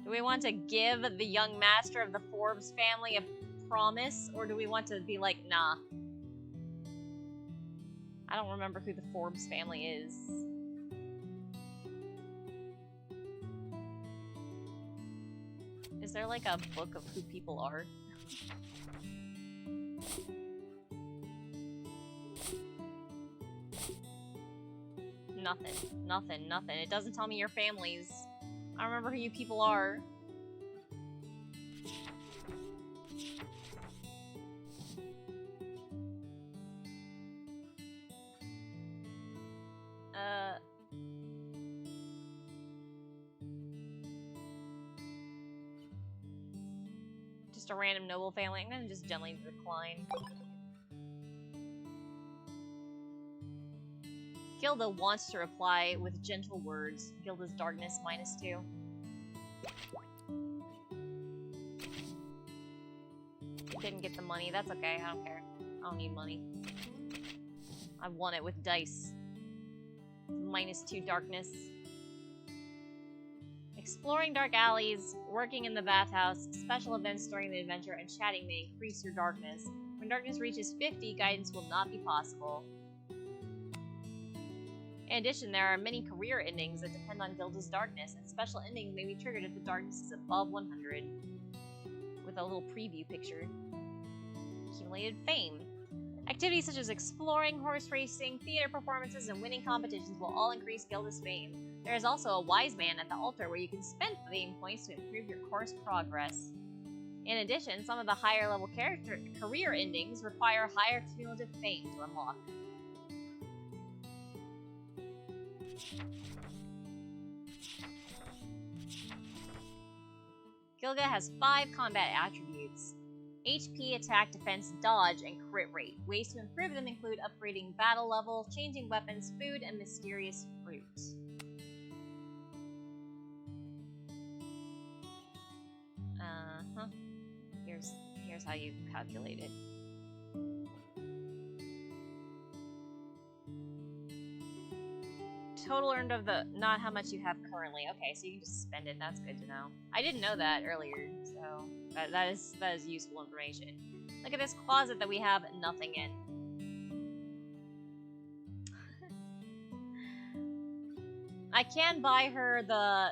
A: Do we want to give the young master of the Forbes family a promise, or do we want to be like, nah? I don't remember who the Forbes family is. Is there like a book of who people are? Nothing. It doesn't tell me your families. I don't remember who you people are. Just a random noble family. I'm gonna just gently decline. Gilda wants to reply with gentle words. Gilda's darkness -2. Didn't get the money. That's okay. I don't care. I don't need money. I won it with dice. -2 darkness. Exploring dark alleys, working in the bathhouse, special events during the adventure, and chatting may increase your darkness. When darkness reaches 50, guidance will not be possible. In addition, there are many career endings that depend on Gilda's darkness, and special endings may be triggered if the darkness is above 100. With a little preview picture. Accumulated fame. Activities such as exploring, horse racing, theater performances, and winning competitions will all increase Gilda's fame. There is also a wise man at the altar where you can spend fame points to improve your course progress. In addition, some of the higher level career endings require higher cumulative fame to unlock. Gilda has 5 combat attributes. HP, attack, defense, dodge, and crit rate. Ways to improve them include upgrading battle level, changing weapons, food, and mysterious fruit. Here's how you calculate it. Total earned of the... Not how much you have currently. Okay, so you can just spend it. That's good to know. I didn't know that earlier, so... That is useful information. Look at this closet that we have nothing in. I can buy her the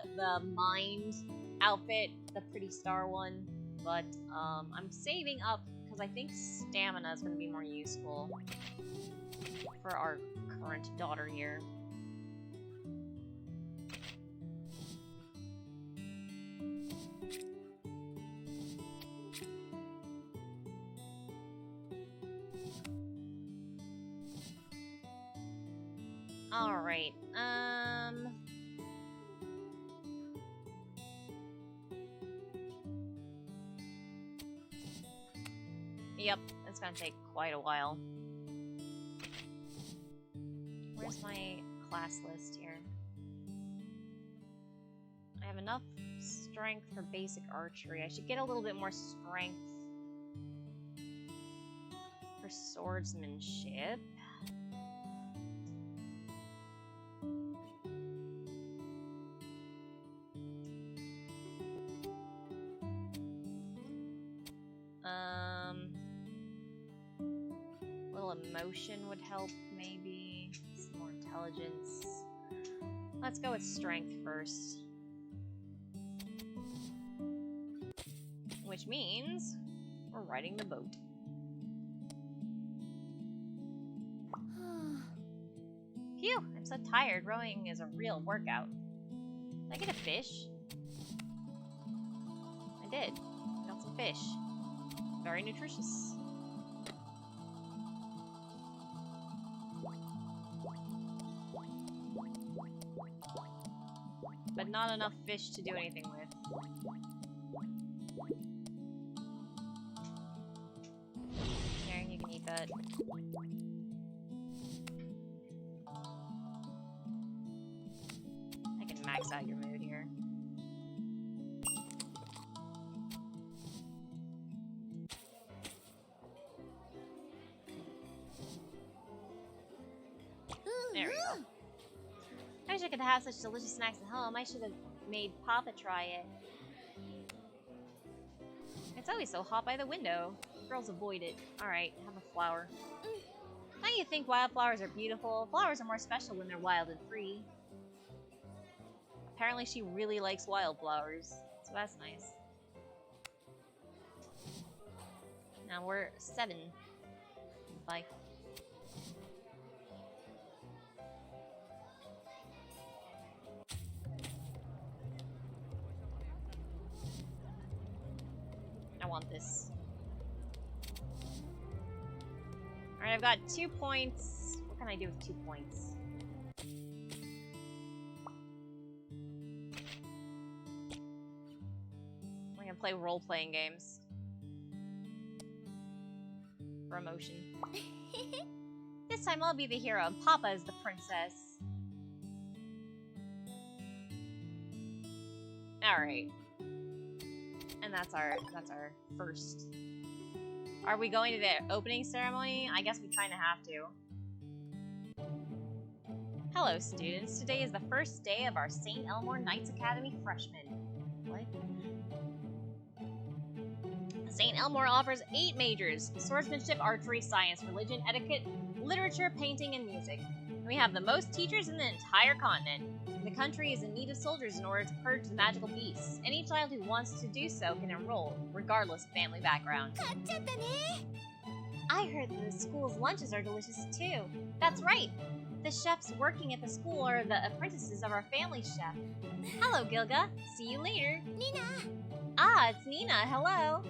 A: mind outfit, the pretty star one, but I'm saving up because I think stamina is going to be more useful for our current daughter here. All right. Yep, it's gonna take quite a while. Where's my class list here? I have enough strength for basic archery. I should get a little bit more strength for swordsmanship. Little emotion would help, maybe. Some more intelligence. Let's go with strength first. Which means we're riding the boat. Phew, I'm so tired. Rowing is a real workout. Did I get a fish? I did. I got some fish. Very nutritious. But not enough fish to do anything with. Here, you can eat that. I can max out your mood here. There we go. I wish I could have such delicious snacks at home. I should have made Papa try it. It's always so hot by the window. Girls avoid it. Alright, have a flower. Don't you think wildflowers are beautiful? Flowers are more special when they're wild and free. Apparently she really likes wildflowers, so that's nice. Now we're 7. Bye. I want this. Alright, I've got 2 points. What can I do with 2 points? I'm gonna play role-playing games. For emotion. This time I'll be the hero and Papa is the princess. Alright. And that's our first. Are we going to the opening ceremony? I guess we kind of have to. Hello, students. Today is the first day of our St. Elmore Knights Academy freshmen. What? St. Elmore offers 8 majors: swordsmanship, archery, science, religion, etiquette, literature, painting, and music. And we have the most teachers in the entire continent. The country is in need of soldiers in order to purge the magical beasts. Any child who wants to do so can enroll, regardless of family background. I heard that the school's lunches are delicious too. That's right. The chefs working at the school are the apprentices of our family chef. Hello, Gilga. See you later. Nina. Ah, it's Nina. Hello.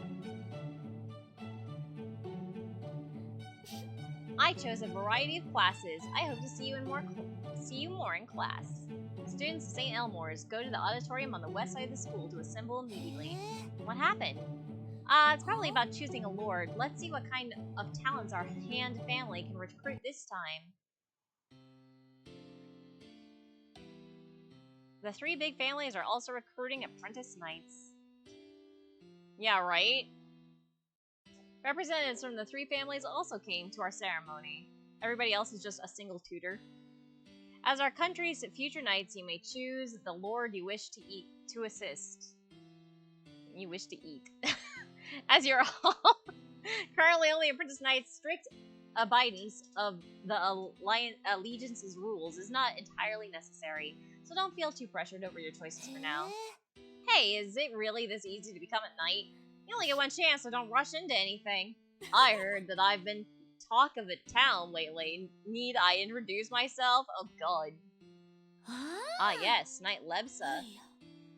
A: I chose a variety of classes. I hope to see you more in class. Students of St. Elmore's, go to the auditorium on the west side of the school to assemble immediately. What happened? It's probably about choosing a lord. Let's see what kind of talents our Hand family can recruit this time. The 3 big families are also recruiting apprentice knights. Yeah, right? Representatives from the 3 families also came to our ceremony. Everybody else is just a single tutor. As our country's future knights, you may choose the lord you wish to assist. You wish to eat. As you're all currently only a princess knight, strict abidance of the allegiance's rules is not entirely necessary, so don't feel too pressured over your choices for now. Hey, is it really this easy to become a knight? You only get one chance, so don't rush into anything. I heard that I've been talk of the town lately. Need I introduce myself? Oh god. Ah yes, Knight Lebsa.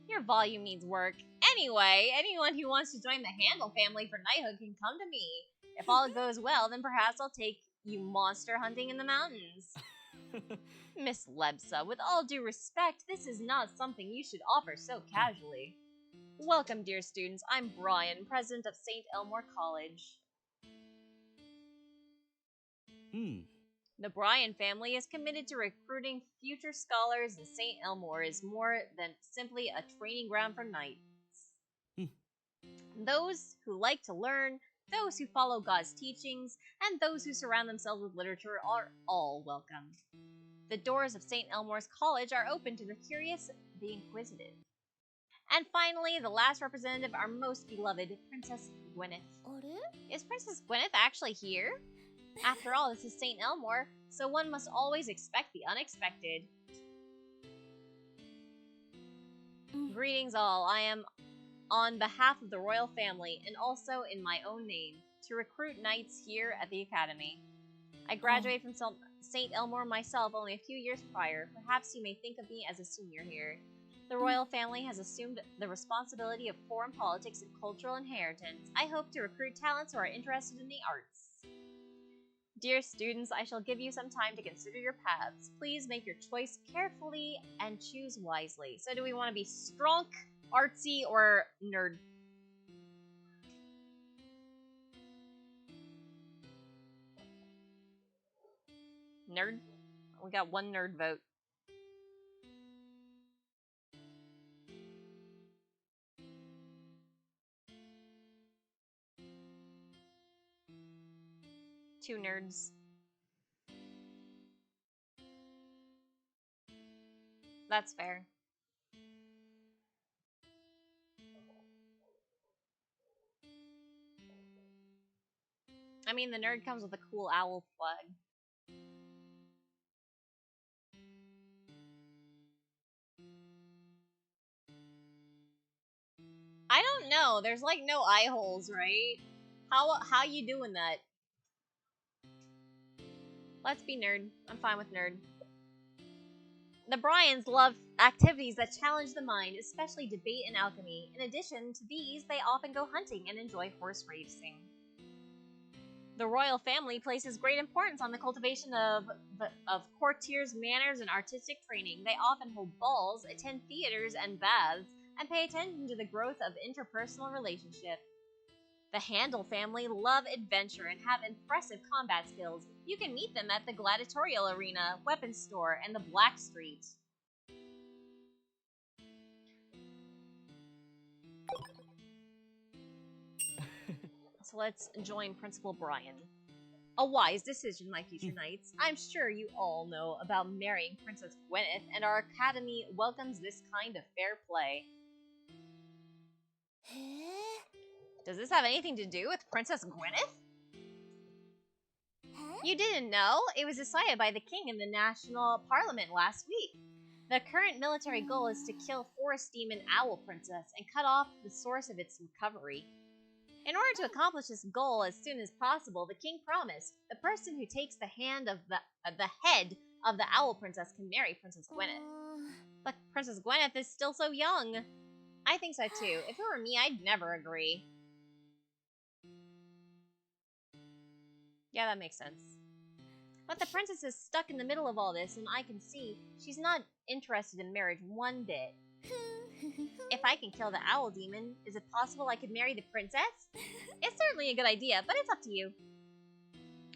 A: Your volume needs work. Anyway, anyone who wants to join the Handel family for knighthood can come to me. If all goes well, then perhaps I'll take you monster hunting in the mountains. Miss Lebsa, with all due respect, this is not something you should offer so casually. Welcome, dear students. I'm Brian, president of St. Elmore College. The Bryan family is committed to recruiting future scholars, and St. Elmore is more than simply a training ground for knights. Those who like to learn, those who follow God's teachings, and those who surround themselves with literature are all welcome. The doors of St. Elmore's College are open to the curious, the inquisitive. And finally, the last representative, our most beloved, Princess Gwyneth. Is Princess Gwyneth actually here? After all, this is St. Elmore, so one must always expect the unexpected. Greetings all. I am on behalf of the royal family, and also in my own name, to recruit knights here at the academy. I graduated from St. Elmore myself only a few years prior. Perhaps you may think of me as a senior here. The royal family has assumed the responsibility of foreign politics and cultural inheritance. I hope to recruit talents who are interested in the arts. Dear students, I shall give you some time to consider your paths. Please make your choice carefully and choose wisely. So do we want to be strong, artsy, or nerd? Nerd? We got one nerd vote. Two nerds. That's fair. I mean, the nerd comes with a cool owl flag. I don't know. There's like no eye holes, right? How you doing that? Let's be nerd. I'm fine with nerd. The Bryans love activities that challenge the mind, especially debate and alchemy. In addition to these, they often go hunting and enjoy horse racing. The royal family places great importance on the cultivation of courtiers' manners and artistic training. They often hold balls, attend theaters and baths, and pay attention to the growth of interpersonal relationships. The Handel family love adventure and have impressive combat skills. You can meet them at the gladiatorial arena, weapons store, and the Black Street. So let's join Principal Brian. A wise decision, my future knights. I'm sure you all know about marrying Princess Gwyneth, and our academy welcomes this kind of fair play. Does this have anything to do with Princess Gwyneth? You didn't know? It was decided by the king in the national parliament last week. The current military goal is to kill Forest Demon Owl Princess and cut off the source of its recovery. In order to accomplish this goal as soon as possible, the king promised the person who takes the hand of the head of the Owl Princess can marry Princess Gwyneth. But Princess Gwyneth is still so young. I think so too. If it were me, I'd never agree. Yeah, that makes sense. But the princess is stuck in the middle of all this, and I can see she's not interested in marriage one bit. If I can kill the owl demon, is it possible I could marry the princess? It's certainly a good idea, but it's up to you.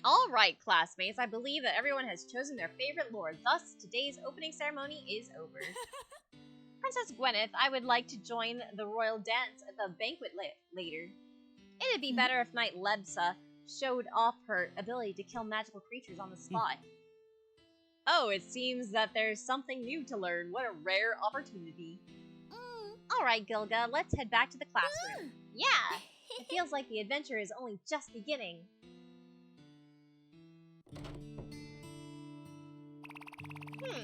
A: Alright, classmates, I believe that everyone has chosen their favorite lord, thus today's opening ceremony is over. Princess Gwyneth, I would like to join the royal dance at the banquet later. It'd be better if Knight Lebsa showed off her ability to kill magical creatures on the spot. Oh, it seems that there's something new to learn. What a rare opportunity.
D: Alright, Gilga, let's head back to the classroom. Yeah! It feels like the adventure is only just beginning.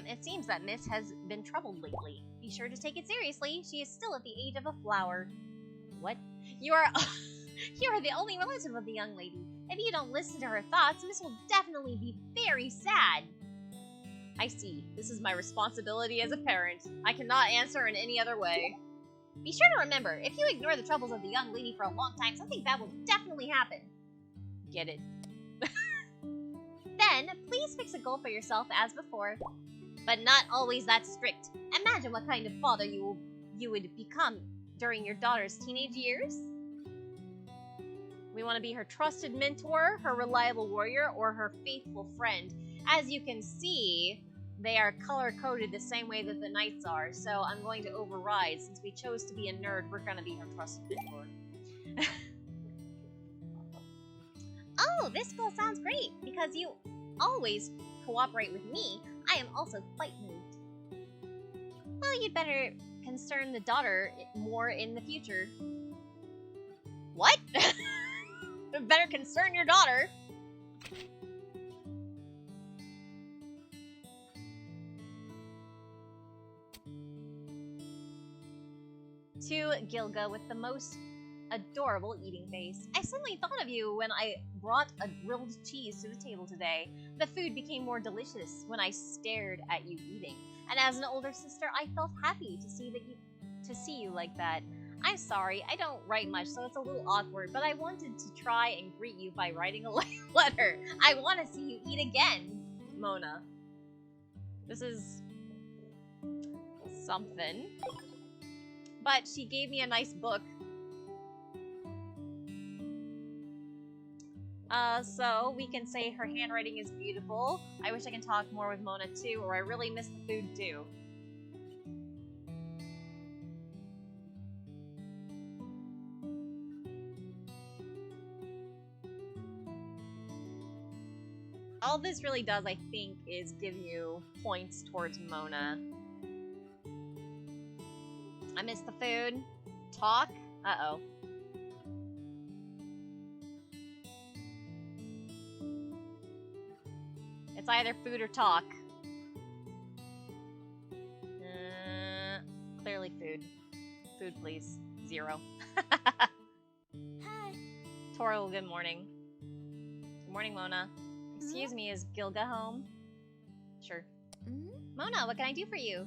A: It seems that Miss has been troubled lately. Be sure to take it seriously. She is still at the age of a flower.
D: What?
A: You are the only relative of the young lady.
D: If you don't listen to her thoughts, Miss will definitely be very sad.
A: I see. This is my responsibility as a parent. I cannot answer in any other way.
D: Be sure to remember, if you ignore the troubles of the young lady for a long time, something bad will definitely happen.
A: Get it.
D: Then, please fix a goal for yourself as before. But not always that strict. Imagine what kind of father you would become during your daughter's teenage years.
A: We want to be her trusted mentor, her reliable warrior, or her faithful friend. As you can see, they are color-coded the same way that the knights are, so I'm going to override. Since we chose to be a nerd, we're going to be her trusted mentor.
D: Oh, this goal sounds great, because you always cooperate with me. I am also quite moved. Well, you'd better concern the daughter more in the future.
A: What? Better concern your daughter. To Gilga with the most adorable eating face. I suddenly thought of you when I brought a grilled cheese to the table today. The food became more delicious when I stared at you eating. And as an older sister, I felt happy to see you like that. I'm sorry, I don't write much, so it's a little awkward, but I wanted to try and greet you by writing a letter. I want to see you eat again, Mona. This is something. But she gave me a nice book. So we can say her handwriting is beautiful. I wish I can talk more with Mona too, or I really miss the food too. All this really does, I think, is give you points towards Mona. I miss the food. Talk? Uh-oh. It's either food or talk. Clearly food. Food, please. 0.
C: Hi.
A: Toro, good morning. Good morning, Mona. Excuse me, is Gilga home? Sure. Mona, what can I do for you?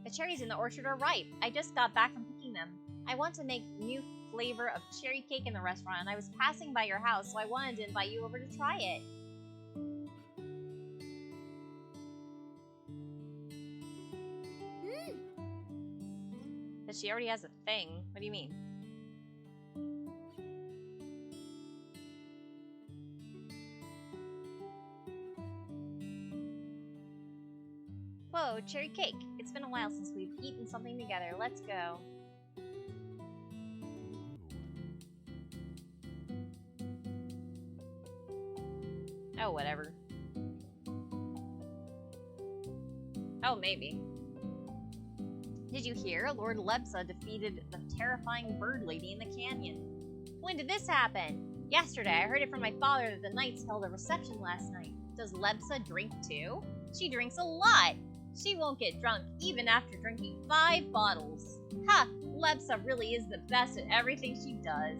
A: The cherries in the orchard are ripe. I just got back from picking them. I want to make new flavor of cherry cake in the restaurant, and I was passing by your house, so I wanted to invite you over to try it. That she already has a thing. What do you mean? Whoa, cherry cake. It's been a while since we've eaten something together. Let's go. Oh, whatever. Oh, maybe. Did you hear? Lord Lebsa defeated the terrifying bird lady in the canyon. When did this happen? Yesterday. I heard it from my father that the knights held a reception last night. Does Lebsa drink too? She drinks a lot. She won't get drunk even after drinking 5 bottles. Ha! Lebsa really is the best at everything she does.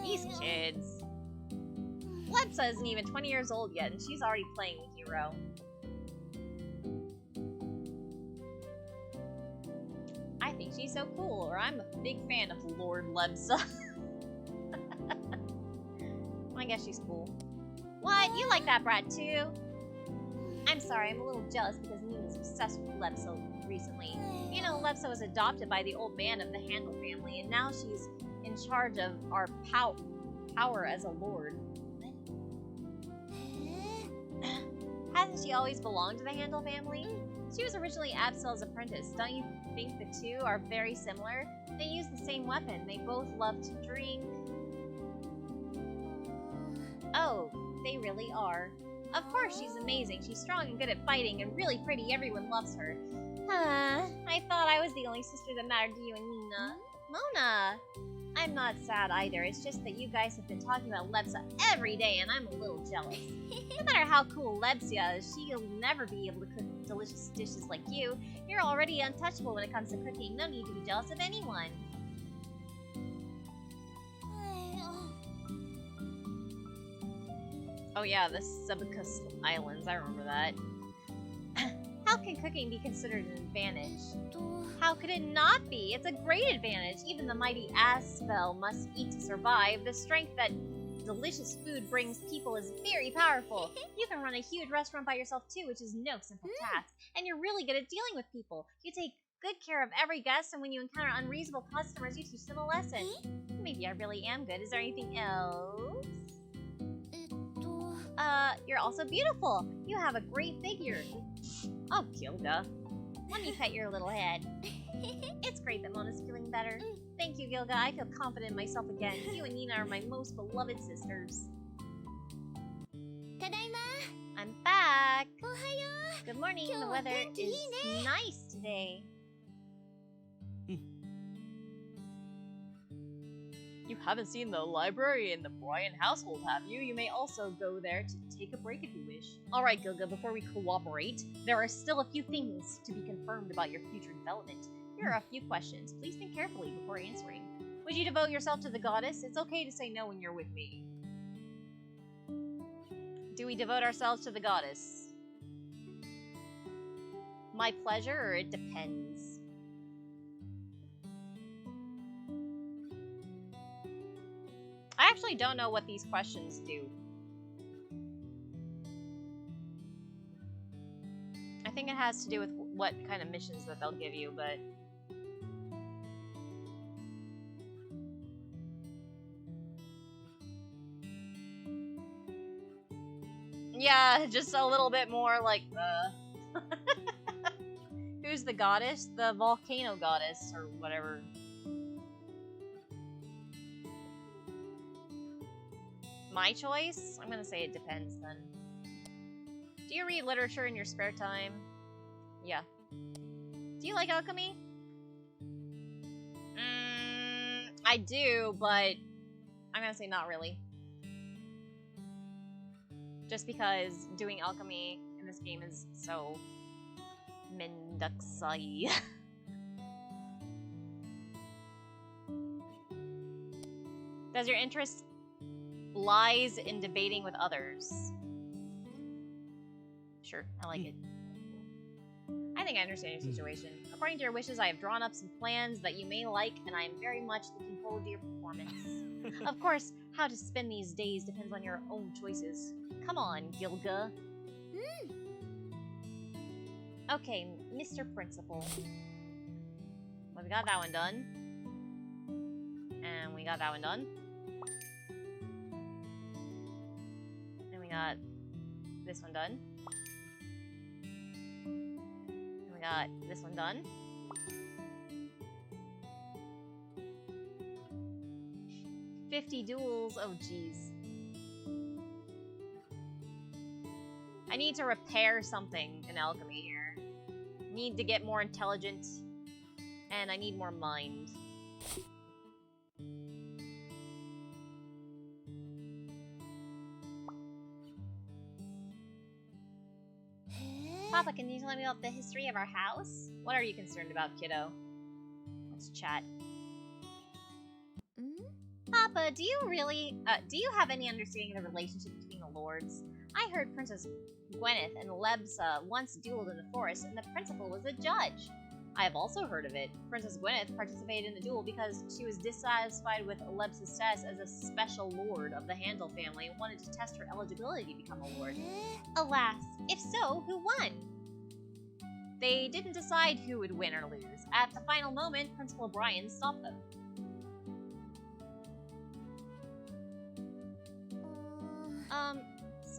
A: These kids. Lebsa isn't even 20 years old yet, and she's already playing a hero. I think she's so cool, or I'm a big fan of Lord Lebsa. I guess she's cool. What? You like that brat too? I'm sorry, I'm a little jealous because Nina's obsessed with Lebsa recently. You know, Lebsa was adopted by the old man of the Handel family, and now she's in charge of our power as a lord. Hasn't she always belonged to the Handel family? She was originally Absol's apprentice. Don't you think the two are very similar? They use the same weapon. They both love to drink. Oh, they really are.
D: Of course she's amazing. She's strong and good at fighting and really pretty. Everyone loves her. I thought I was the only sister that mattered to you and Nina. Mona! I'm not sad either. It's just that you guys have been talking about Lebsa every day and I'm a little jealous. No matter how cool Lebsia is, she'll never be able to cook delicious dishes like you. You're already untouchable when it comes to cooking. No need to be jealous of anyone.
A: Oh yeah, the Sebacus Islands, I remember that.
D: How can cooking be considered an advantage? How could it not be? It's a great advantage. Even the mighty Aspel must eat to survive. The strength that delicious food brings people is very powerful. You can run a huge restaurant by yourself too, which is no simple task. And you're really good at dealing with people. You take good care of every guest, and when you encounter unreasonable customers, you teach them a lesson. Maybe I really am good. Is there anything else? You're also beautiful. You have a great figure. Oh, Gilda. Let me pet your little head. It's great that Mona's feeling better. Thank you, Gilga. I feel confident in myself again. You and Nina are my most beloved sisters. I'm back. Good morning. The weather is nice today.
A: You haven't seen the library in the Bryan household, have you? You may also go there to take a break if you wish. Alright, Gilga, before we cooperate, there are still a few things to be confirmed about your future development. Here are a few questions. Please think carefully before answering. Would you devote yourself to the goddess? It's okay to say no when you're with me. Do we devote ourselves to the goddess? My pleasure, or it depends? I actually don't know what these questions do. I think it has to do with what kind of missions that they'll give you, but... yeah, just a little bit more like, Who's the goddess? The volcano goddess, or whatever. My choice? I'm gonna say it depends then. Do you read literature in your spare time? Yeah. Do you like alchemy? I do, but I'm gonna say not really. Just because doing alchemy in this game is so mendaksai. Does your interest lies in debating with others? Sure, I like it. I think I understand your situation. According to your wishes, I have drawn up some plans that you may like, and I am very much looking forward to your performance. Of course, how to spend these days depends on your own choices. Come on, Gilga. Okay, Mr. Principal. Well, we got that one done. And we got that one done. And we got this one done. And we got this one done. $50 duels, oh jeez. I need to repair something in alchemy here. Need to get more intelligent, and I need more mind. Papa, can you tell me about the history of our house? What are you concerned about, kiddo? Let's chat. Papa, do you have any understanding of the relationship between the lords? I heard Princess Gwyneth and Lebsa once dueled in the forest, and the principal was a judge. I have also heard of it. Princess Gwyneth participated in the duel because she was dissatisfied with Lebsa's status as a special lord of the Handel family and wanted to test her eligibility to become a lord. Alas, if so, who won? They didn't decide who would win or lose. At the final moment, Principal Brian stopped them.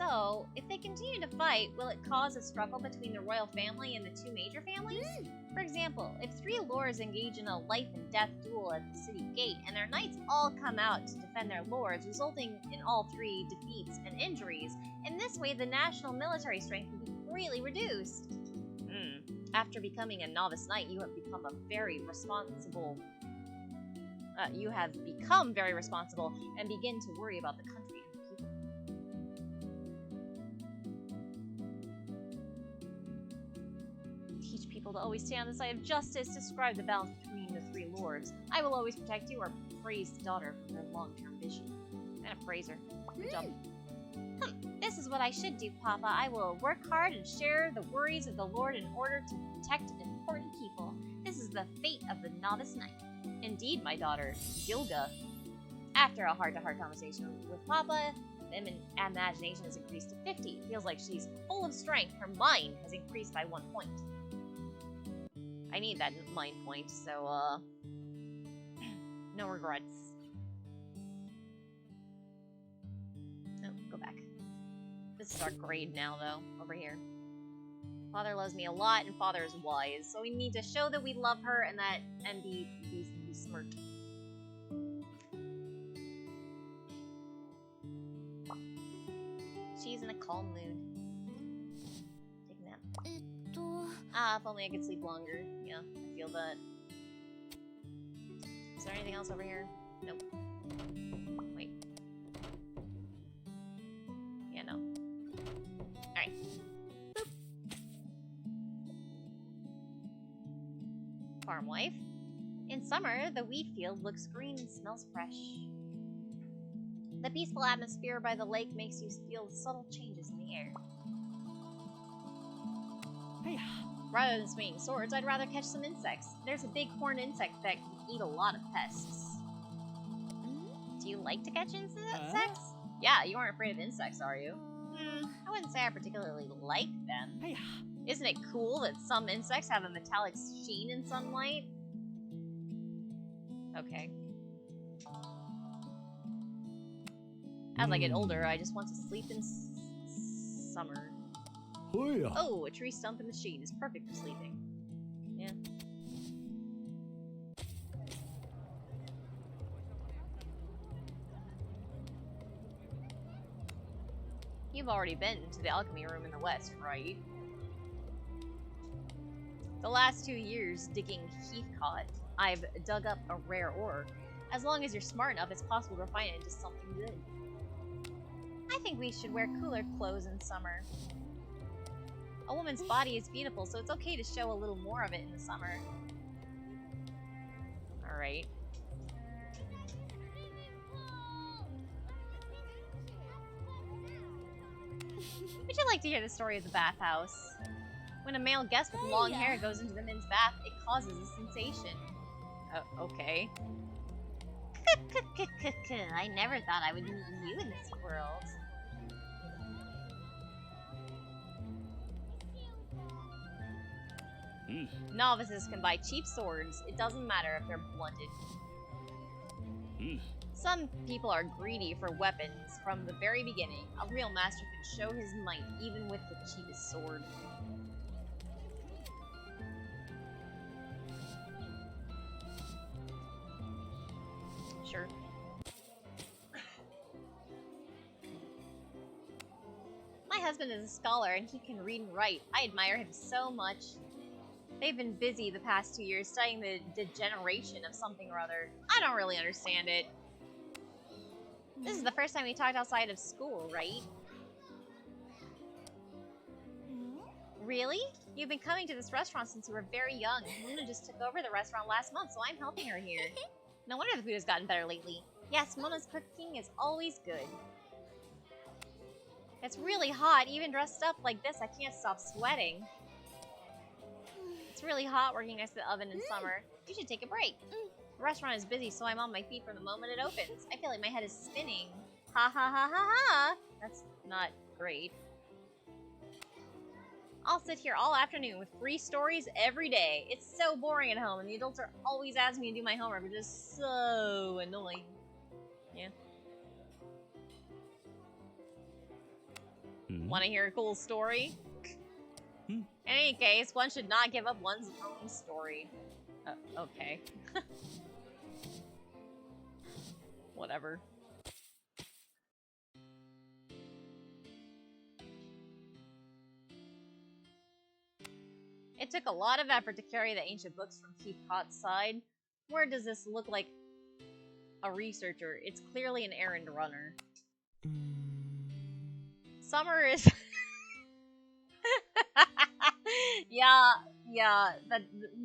D: So, if they continue to fight, will it cause a struggle between the royal family and the two major families? For example, if three lords engage in a life and death duel at the city gate, and their knights all come out to defend their lords, resulting in all three defeats and injuries, in this way the national military strength will be greatly reduced. After becoming a novice knight, you have become very responsible and begin to worry about the country and the people. Teach people to always stand on the side of justice. Describe the balance between the three lords. I will always protect you, or praise the daughter for her long-term vision. And a praiser. Good job. This is what I should do, Papa. I will work hard and share the worries of the Lord in order to protect important people. This is the fate of the novice knight. Indeed, my daughter, Gilga. After a heart-to-heart conversation with Papa, the imagination has increased to 50. It feels like she's full of strength. Her mind has increased by 1 point. I need that mind point, so, no regrets. No, go back. This is our grade now, though, over here. Father loves me a lot, and Father is wise, so we need to show that we love her and be smart. She's in a calm mood. Take a nap. If only I could sleep longer. Yeah, I feel that. Is there anything else over here? Nope. Wait. Yeah, no. Alright. Farm wife. In summer, the wheat field looks green and smells fresh. The peaceful atmosphere by the lake makes you feel subtle changes in the air. Rather than swinging swords, I'd rather catch some insects. There's a big horned insect that can eat a lot of pests. Do you like to catch insects? Yeah, you aren't afraid of insects, are you? I wouldn't say I particularly like them. Isn't it cool that some insects have a metallic sheen in sunlight? Okay. As I get older, I just want to sleep in summer. Oh, a tree stump in the shade is perfect for sleeping. Yeah. You've already been to the alchemy room in the west, right? The last 2 years digging Heathcot, I've dug up a rare ore. As long as you're smart enough, it's possible to refine it into something good. I think we should wear cooler clothes in summer. A woman's body is beautiful, so it's okay to show a little more of it in the summer. Alright. Would you like to hear the story of the bathhouse? When a male guest with long hair goes into the men's bath, it causes a sensation. Okay. I never thought I would meet you in this world. Novices can buy cheap swords. It doesn't matter if they're blunted. Some people are greedy for weapons from the very beginning. A real master can show his might even with the cheapest sword. Sure. My husband is a scholar and he can read and write. I admire him so much. They've been busy the past 2 years studying the degeneration of something or other. I don't really understand it. This is the first time we talked outside of school, right? Really? You've been coming to this restaurant since you were very young. Mona just took over the restaurant last month, so I'm helping her here. No wonder the food has gotten better lately. Yes, Mona's cooking is always good. It's really hot. Even dressed up like this, I can't stop sweating. It's really hot working next to the oven in summer. You should take a break. The restaurant is busy, so I'm on my feet from the moment it opens. I feel like my head is spinning. Ha ha ha ha ha! That's not great. I'll sit here all afternoon with 3 stories every day. It's so boring at home, and the adults are always asking me to do my homework, which is so annoying. Yeah.
A: Want to hear a cool story?
B: Hmm.
A: In any case, one should not give up one's own story. Okay. Whatever. It took a lot of effort to carry the ancient books from Chief Cot's side. Where does this look like a researcher? It's clearly an errand runner. Summer is... yeah,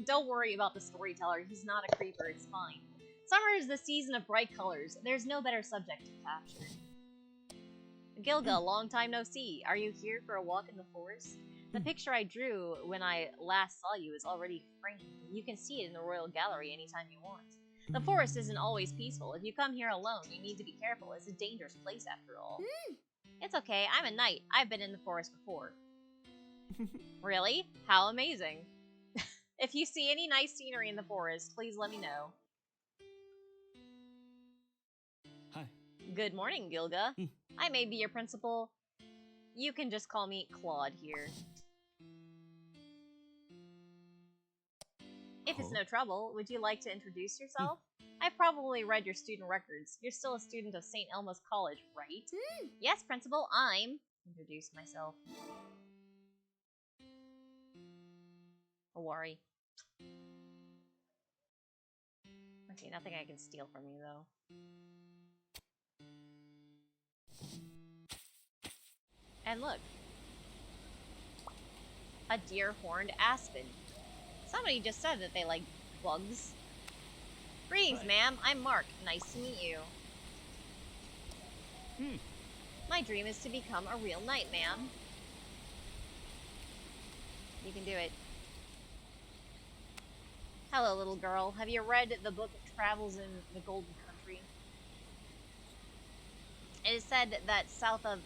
A: don't worry about the storyteller. He's not a creeper, it's fine. Summer is the season of bright colors. There's no better subject to capture. Gilga, long time no see. Are you here for a walk in the forest? The picture I drew when I last saw you is already framed. You can see it in the Royal Gallery anytime you want. The forest isn't always peaceful. If you come here alone, you need to be careful. It's a dangerous place after all. It's okay, I'm a knight. I've been in the forest before. Really? How amazing. If you see any nice scenery in the forest, please let me know.
B: Hi.
A: Good morning, Gilga. I may be your principal. You can just call me Claude here. If it's no trouble, would you like to introduce yourself? I've probably read your student records. You're still a student of St. Elmo's College, right? Yes, principal, I'm... Introduce myself. Awari. Okay, nothing I can steal from you, though. And look. A deer-horned aspen. Somebody just said that they like bugs. Greetings, ma'am. I'm Mark. Nice to meet you. My dream is to become a real knight, ma'am. You can do it. Hello, little girl. Have you read the book of travels in the Golden Country? It is said that south of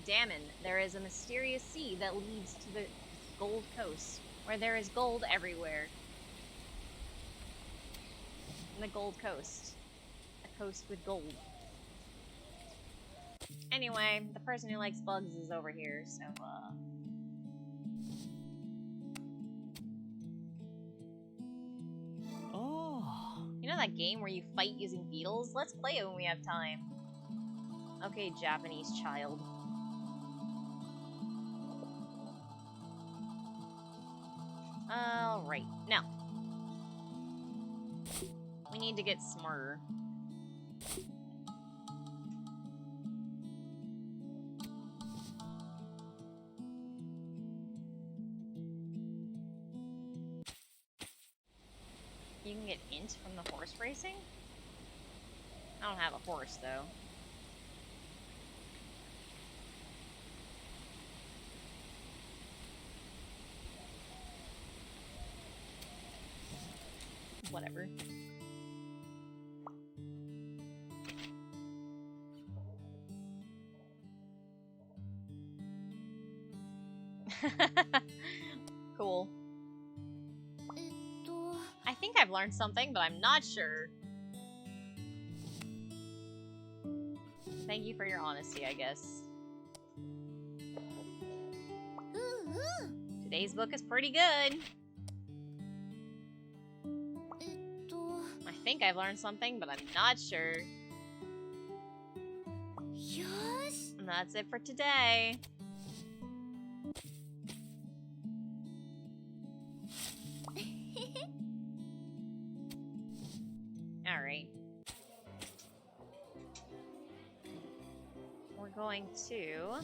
A: Dammon, there is a mysterious sea that leads to the Gold Coast, where there is gold everywhere. The Gold Coast. A coast with gold. Anyway, the person who likes bugs is over here, so,
B: Oh.
A: You know that game where you fight using beetles? Let's play it when we have time. Okay, Japanese child. Alright, now. We need to get smarter. You can get int from the horse racing? I don't have a horse, though. Whatever. Cool. I think I've learned something, but I'm not sure. Thank you for your honesty, I guess. Today's book is pretty good. I think I've learned something, but I'm not sure. And that's it for today. Alright. We're going to...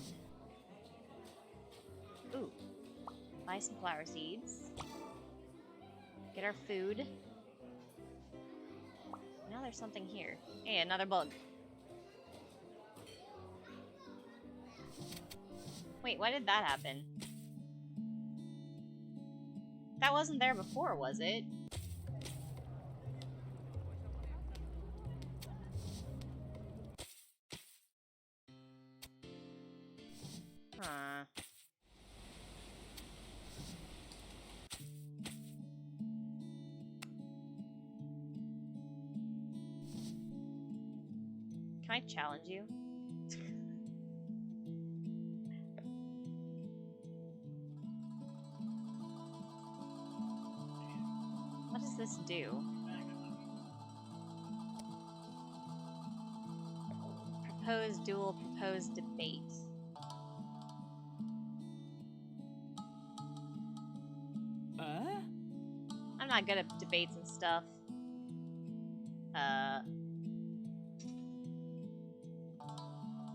A: Ooh. Buy some flower seeds. Get our food. Now there's something here. Hey, another bug. Wait, why did that happen? That wasn't there before, was it? Huh. Can I challenge you? this do? Proposed duel, proposed debate. I'm not good at debates and stuff.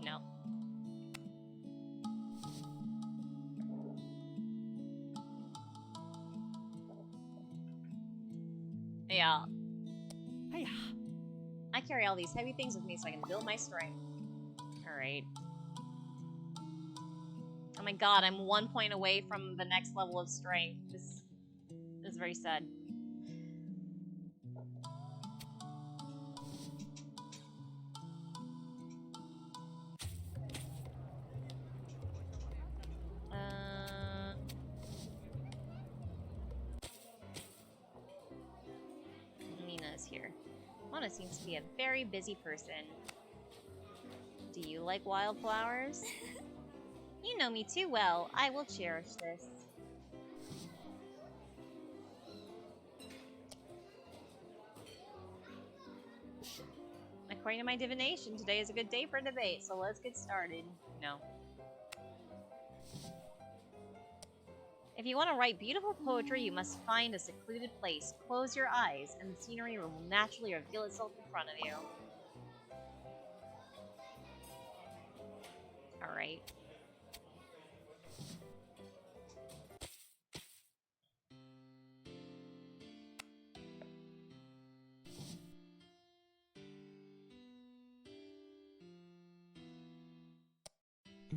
A: No. Yeah.
B: Hiya.
A: I carry all these heavy things with me so I can build my strength. Alright. Oh my god, I'm 1 point away from the next level of strength. This is very sad. Nina's here. Mona seems to be a very busy person. Do you like wildflowers? You know me too well. I will cherish this. According to my divination, today is a good day for a debate, so let's get started. No. If you want to write beautiful poetry, you must find a secluded place. Close your eyes, and the scenery will naturally reveal itself in front of you. Alright.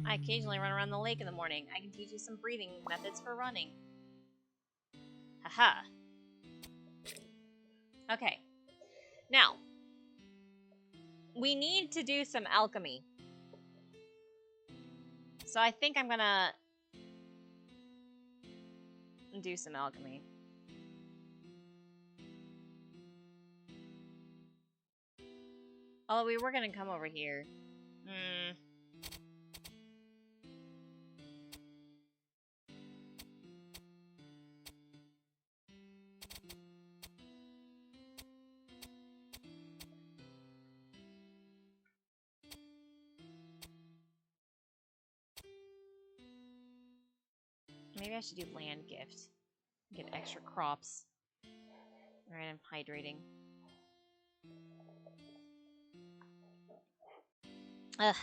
A: I occasionally run around the lake in the morning. I can teach you some breathing methods for running. Haha. Okay. Now, we need to do some alchemy. So I think I'm gonna do some alchemy. Although we were gonna come over here. Maybe I should do land gift. Get extra crops. Alright, I'm hydrating. Ugh.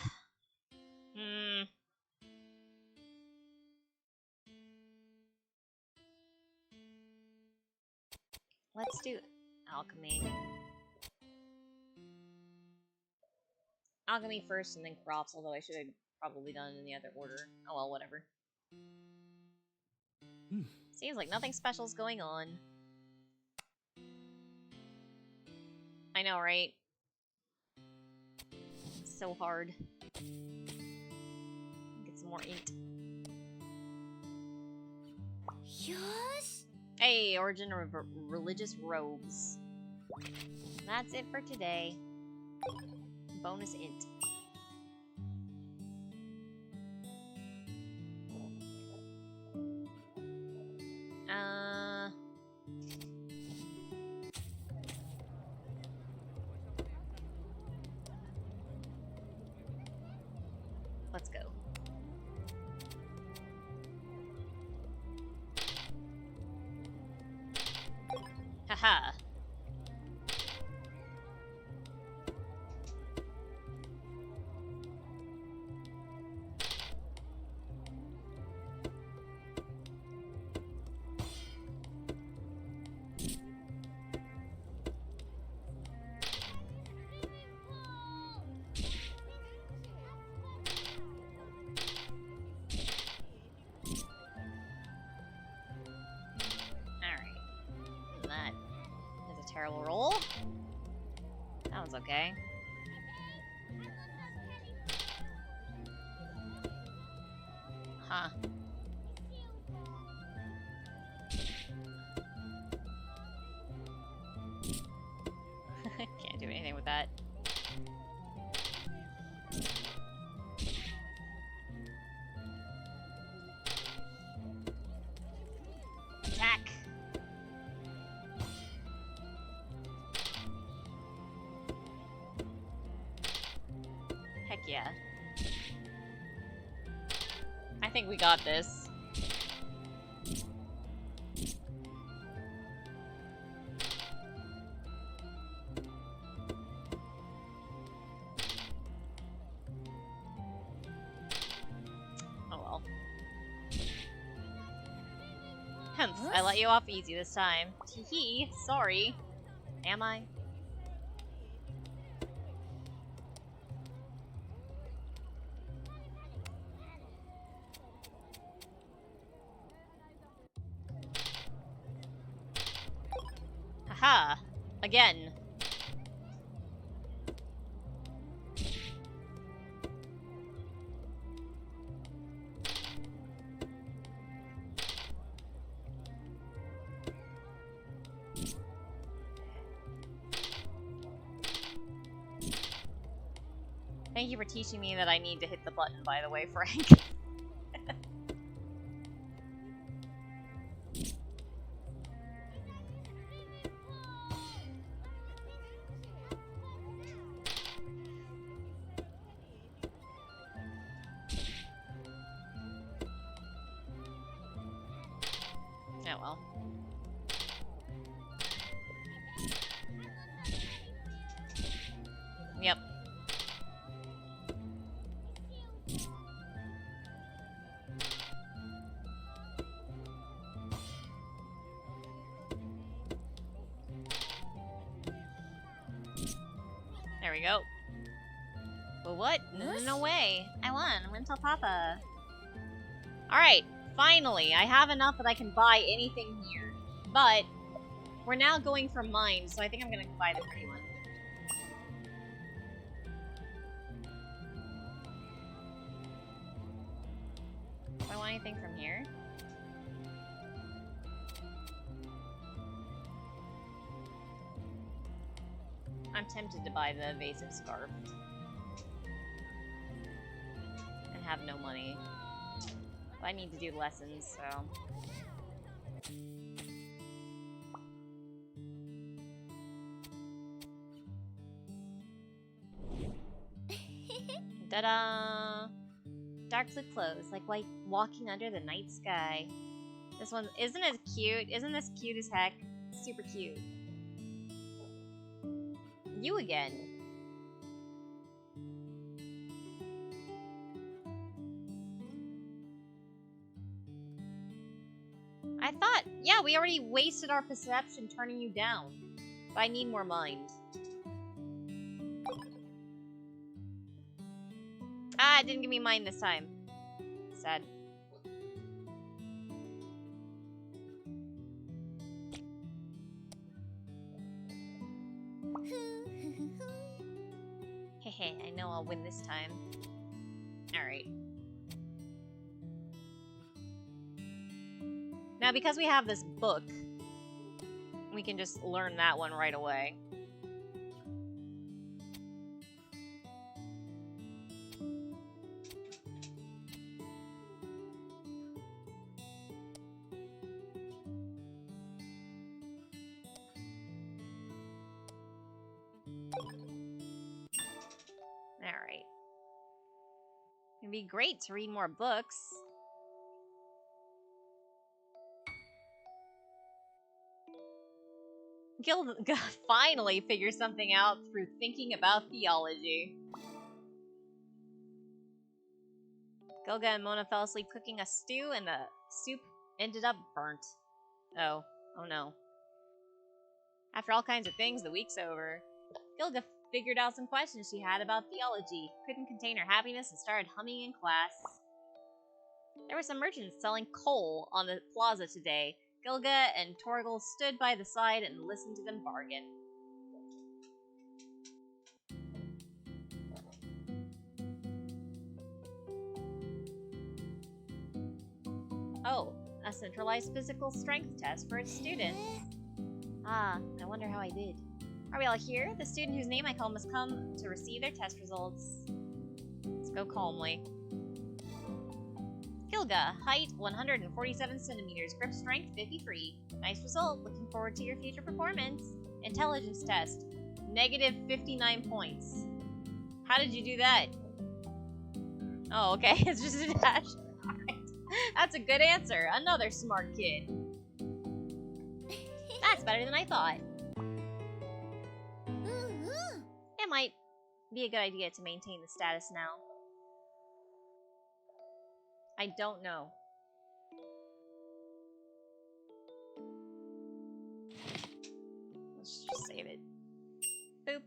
A: Let's do alchemy. Alchemy first and then crops, although I should have probably done it in the other order. Oh well, whatever. Seems like nothing special's going on. I know, right? So hard. Get some more ink.
D: Yosh!
A: Hey, origin of religious robes. That's it for today. Bonus int. Let's go. Haha. Terrible roll. That was okay. Huh. Can't do anything with that. Attack. yeah. I think we got this. Oh well. Humph, I let you off easy this time. Tee-hee, sorry. Am I? Haha! Again! Thank you for teaching me that I need to hit the button, by the way, Frank. Oh well. Yep. There we go. But what? No way. I won. I'm gonna tell Papa. Alright, finally. I have enough that I can buy anything here. But we're now going for mine, so I think I'm gonna buy the pretty one. Do I want anything from here? I'm tempted to buy the evasive scarf. And have no money. But I need to do lessons, so... Ta-da! Dark blue clothes, like white walking under the night sky. This one, isn't it cute? Isn't this cute as heck? Super cute. You again. I thought, yeah, we already wasted our perception turning you down. But I need more mind. Ah, it didn't give me mine this time. Sad. Hehe, I know I'll win this time. Alright. Now, because we have this book, we can just learn that one right away. Alright. It'd be great to read more books. Gilga finally figures something out through thinking about theology. Gilga and Mona fell asleep cooking a stew, and the soup ended up burnt. Oh no. After all kinds of things, the week's over. Gilga figured out some questions she had about theology, couldn't contain her happiness, and started humming in class. There were some merchants selling coal on the plaza today. Gilga and Torgal stood by the side and listened to them bargain. Oh, a centralized physical strength test for its students. Ah, I wonder how I did. Are we all here? The student whose name I call must come to receive their test results. Let's go calmly. Gilga, height 147 centimeters, grip strength 53. Nice result. Looking forward to your future performance. Intelligence test, negative 59 points. How did you do that? Oh, okay. It's just a dash. Alright. That's a good answer. Another smart kid. That's better than I thought. It might be a good idea to maintain the status now. I don't know. Let's just save it. Boop.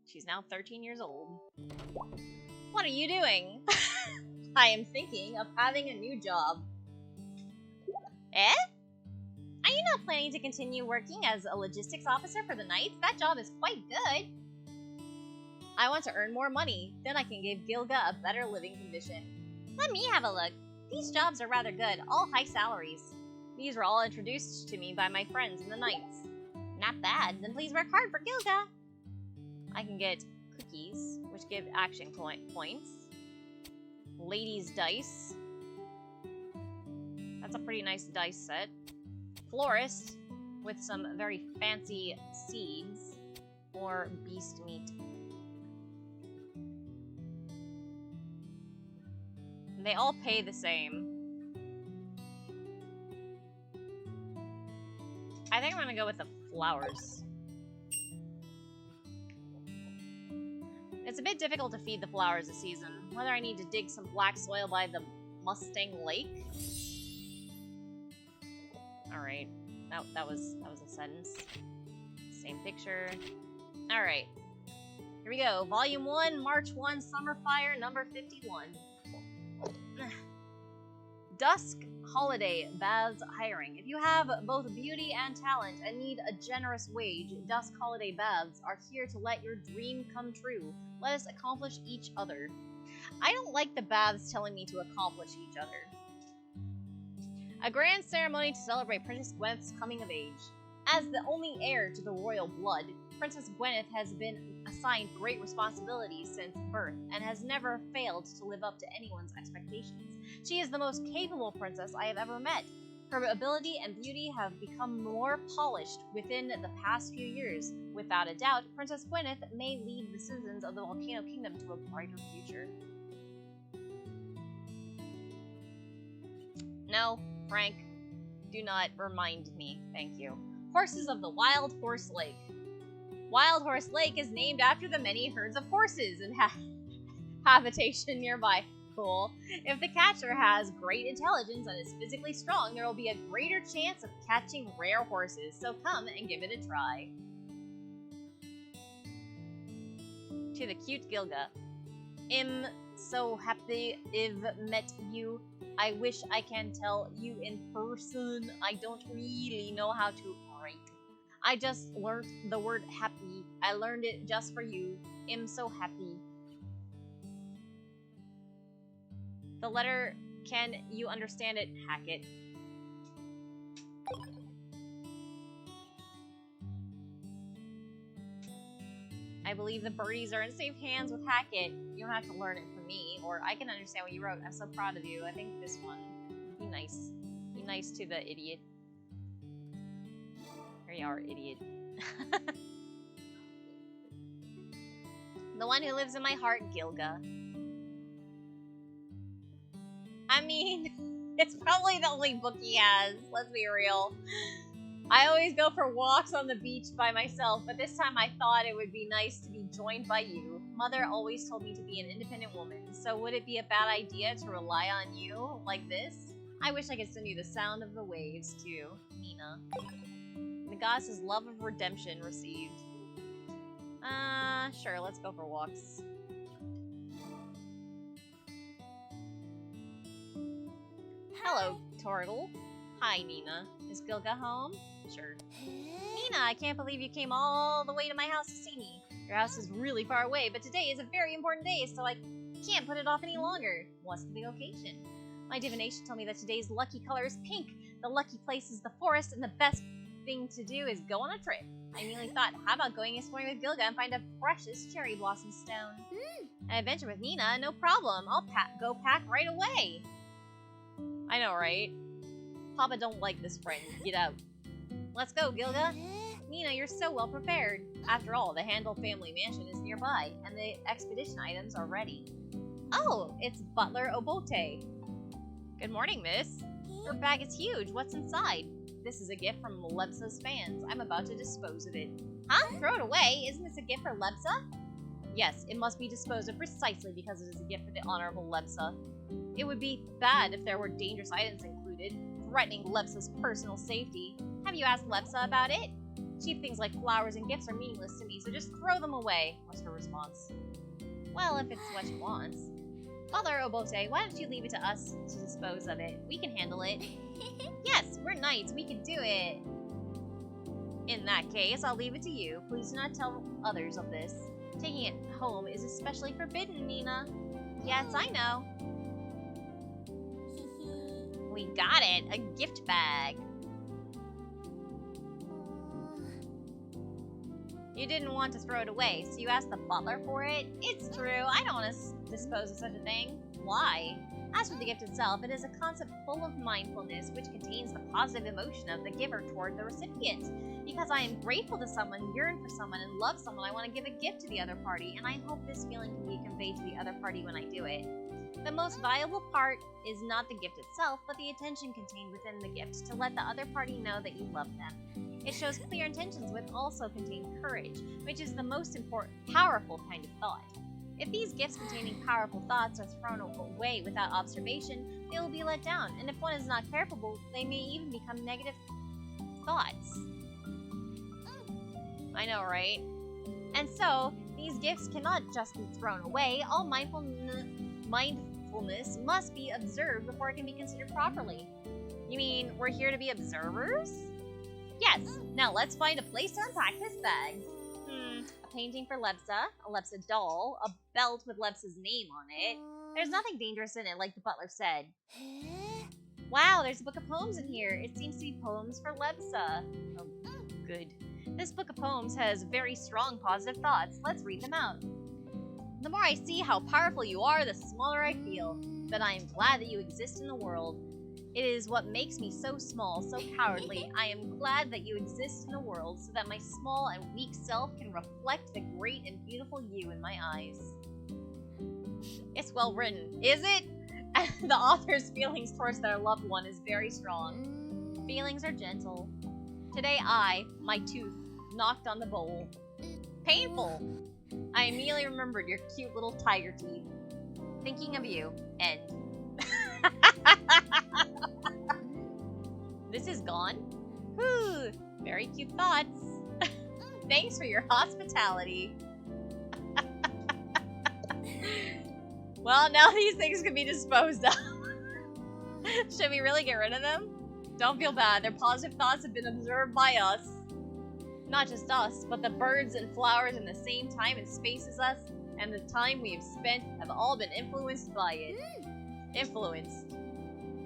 A: She's now 13 years old. What are you doing? I am thinking of having a new job. Eh? Are you not planning to continue working as a logistics officer for the Knights? That job is quite good. I want to earn more money. Then I can give Gilga a better living condition. Let me have a look. These jobs are rather good, all high salaries. These were all introduced to me by my friends in the Knights. Not bad. Then please work hard for Gilga. I can get cookies, which give action points. Ladies' dice. That's a pretty nice dice set. Florist, with some very fancy seeds. Or beast meat. And they all pay the same. I think I'm gonna go with the flowers. It's a bit difficult to feed the flowers this season. Whether I need to dig some black soil by the Mustang Lake. Alright. That was a sentence. Same picture. Alright. Here we go. Volume 1, March 1, Summer Fire, number 51. Dusk Holiday Baths Hiring. If you have both beauty and talent and need a generous wage, Dusk Holiday Baths are here to let your dream come true. Let us accomplish each other. I don't like the baths telling me to accomplish each other. A grand ceremony to celebrate Princess Gwyneth's coming of age. As the only heir to the royal blood, Princess Gwyneth has been assigned great responsibilities since birth and has never failed to live up to anyone's expectations. She is the most capable princess I have ever met. Her ability and beauty have become more polished within the past few years. Without a doubt, Princess Gwyneth may lead the citizens of the Volcano Kingdom to a brighter future. No, Frank, do not remind me, thank you. Horses of the Wild Horse Lake. Wild Horse Lake is named after the many herds of horses and habitation nearby. Cool. If the catcher has great intelligence and is physically strong, there will be a greater chance of catching rare horses, so come and give it a try. To the cute Gilga. I'm so happy I've met you. I wish I can tell you in person. I don't really know how to write. I just learned the word happy. I learned it just for you. I'm so happy. The letter, can you understand it? Hackett. I believe the birdies are in safe hands with Hackett. You don't have to learn it from me, or I can understand what you wrote. I'm so proud of you. I think this one. Be nice. Be nice to the idiot. Here you are, idiot. The one who lives in my heart, Gilga. I mean, it's probably the only book he has. Let's be real. I always go for walks on the beach by myself, but this time I thought it would be nice to be joined by you. Mother always told me to be an independent woman, so would it be a bad idea to rely on you like this? I wish I could send you the sound of the waves, too. Nina. The goddess's love of redemption received. Sure, let's go for walks. Hello, Turtle. Hi, Nina. Is Gilga home? Sure. Nina, I can't believe you came all the way to my house to see me. Your house is really far away, but today is a very important day, so I can't put it off any longer. What's the big occasion? My divination told me that today's lucky color is pink. The lucky place is the forest, and the best thing to do is go on a trip. I immediately thought, how about going exploring with Gilga and find a precious cherry blossom stone? An adventure with Nina? No problem. I'll go pack right away. I know, right? Papa don't like this friend. Get out. Let's go, Gilga. Nina, you're so well prepared. After all, the Handel family mansion is nearby, and the expedition items are ready. Oh, it's Butler Obote. Good morning, miss. Your bag is huge. What's inside? This is a gift from Lebsa's fans. I'm about to dispose of it. Huh? Throw it away? Isn't this a gift for Lebsa? Yes, it must be disposed of precisely because it is a gift for the Honorable Lebsa. It would be bad if there were dangerous items included, threatening Lebsa's personal safety. Have you asked Lebsa about it? Cheap things like flowers and gifts are meaningless to me, so just throw them away, was her response. Well, if it's what she wants. Father Obote, why don't you leave it to us to dispose of it? We can handle it. Yes, we're knights. We can do it. In that case, I'll leave it to you. Please do not tell others of this. Taking it home is especially forbidden, Nina. Yes, I know. We got it. A gift bag. You didn't want to throw it away, so you asked the butler for it? It's true. I don't want to dispose of such a thing. Why? As for the gift itself, it is a concept full of mindfulness, which contains the positive emotion of the giver toward the recipient. Because I am grateful to someone, yearn for someone, and love someone, I want to give a gift to the other party, and I hope this feeling can be conveyed to the other party when I do it. The most valuable part is not the gift itself, but the attention contained within the gift, to let the other party know that you love them. It shows clear intentions, which also contain courage, which is the most powerful kind of thought. If these gifts containing powerful thoughts are thrown away without observation, they will be let down, and if one is not careful, they may even become negative thoughts. I know, right? And so, these gifts cannot just be thrown away. All mindfulness must be observed before it can be considered properly. You mean, we're here to be observers? Yes. Now let's find a place to unpack this bag. A painting for Lebsa, a Lebsa doll, a belt with Lebsa's name on it. There's nothing dangerous in it, like the butler said. Wow, there's a book of poems in here. It seems to be poems for Lebsa. Oh, good. This book of poems has very strong positive thoughts. Let's read them out. The more I see how powerful you are, the smaller I feel. But I am glad that you exist in the world. It is what makes me so small, so cowardly. I am glad that you exist in the world so that my small and weak self can reflect the great and beautiful you in my eyes. It's well written, is it? The author's feelings towards their loved one is very strong. Feelings are gentle. Today my tooth, knocked on the bowl. Painful! I immediately remembered your cute little tiger teeth. Thinking of you. End. This is gone? Whew, very cute thoughts. Thanks for your hospitality. Well, now these things can be disposed of. Should we really get rid of them? Don't feel bad, their positive thoughts have been observed by us. Not just us, but the birds and flowers in the same time and space as us, and the time we have spent have all been influenced by it. Influenced.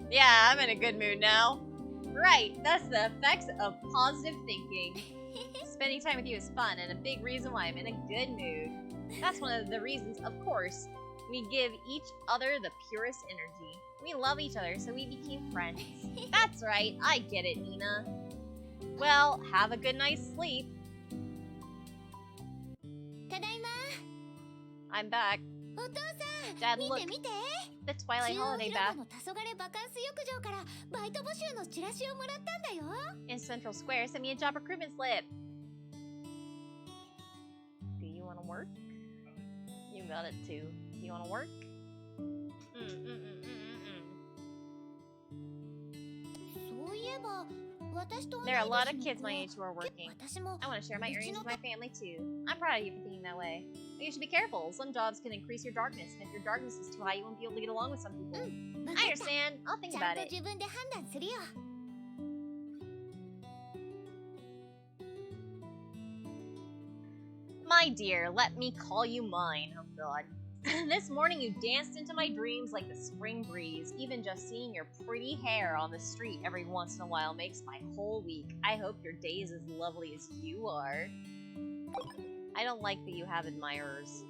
A: Yeah, I'm in a good mood now. Right, that's the effects of positive thinking. Spending time with you is fun, and a big reason why I'm in a good mood. That's one of the reasons, of course, we give each other the purest energy. We love each other, so we became friends. That's right, I get it, Nina. Well, have a good night's sleep. I'm back. Dad, look. The Twilight Holiday Bath. In Central Square, send me a job recruitment slip. Do you want to work? You got it too. Do you want to work? There are a lot of kids my age who are working. I want to share my earnings with my family too. I'm proud of you for thinking that way. But you should be careful. Some jobs can increase your darkness, and if your darkness is too high, you won't be able to get along with some people. I understand. I'll think about it. My dear, let me call you mine. Oh god. This morning you danced into my dreams like the spring breeze. Even just seeing your pretty hair on the street every once in a while makes my whole week. I hope your day is as lovely as you are. I don't like that you have admirers.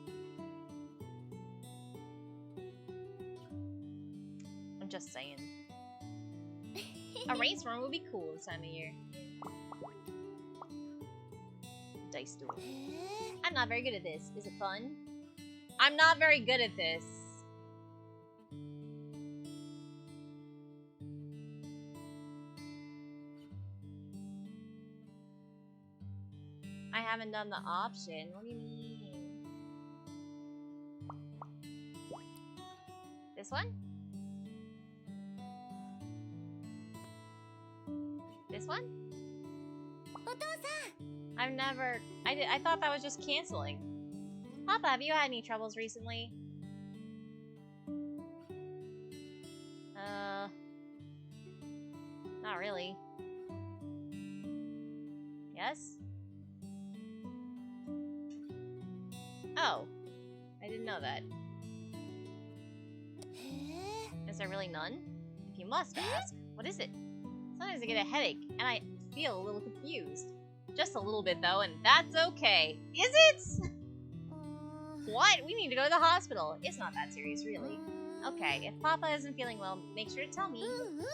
A: I'm just saying. A race run would be cool this time of year. Dice duel. I'm not very good at this. Is it fun? I'm not very good at this. I haven't done the option. What do you mean? This one? This one? I've never... I thought that was just canceling. Papa, have you had any troubles recently? Not really. Yes? Oh. I didn't know that. Is there really none? If you must ask, what is it? Sometimes I get a headache, and I feel a little confused. Just a little bit, though, and that's okay. Is it? What? We need to go to the hospital. It's not that serious, really. Okay, if Papa isn't feeling well, make sure to tell me.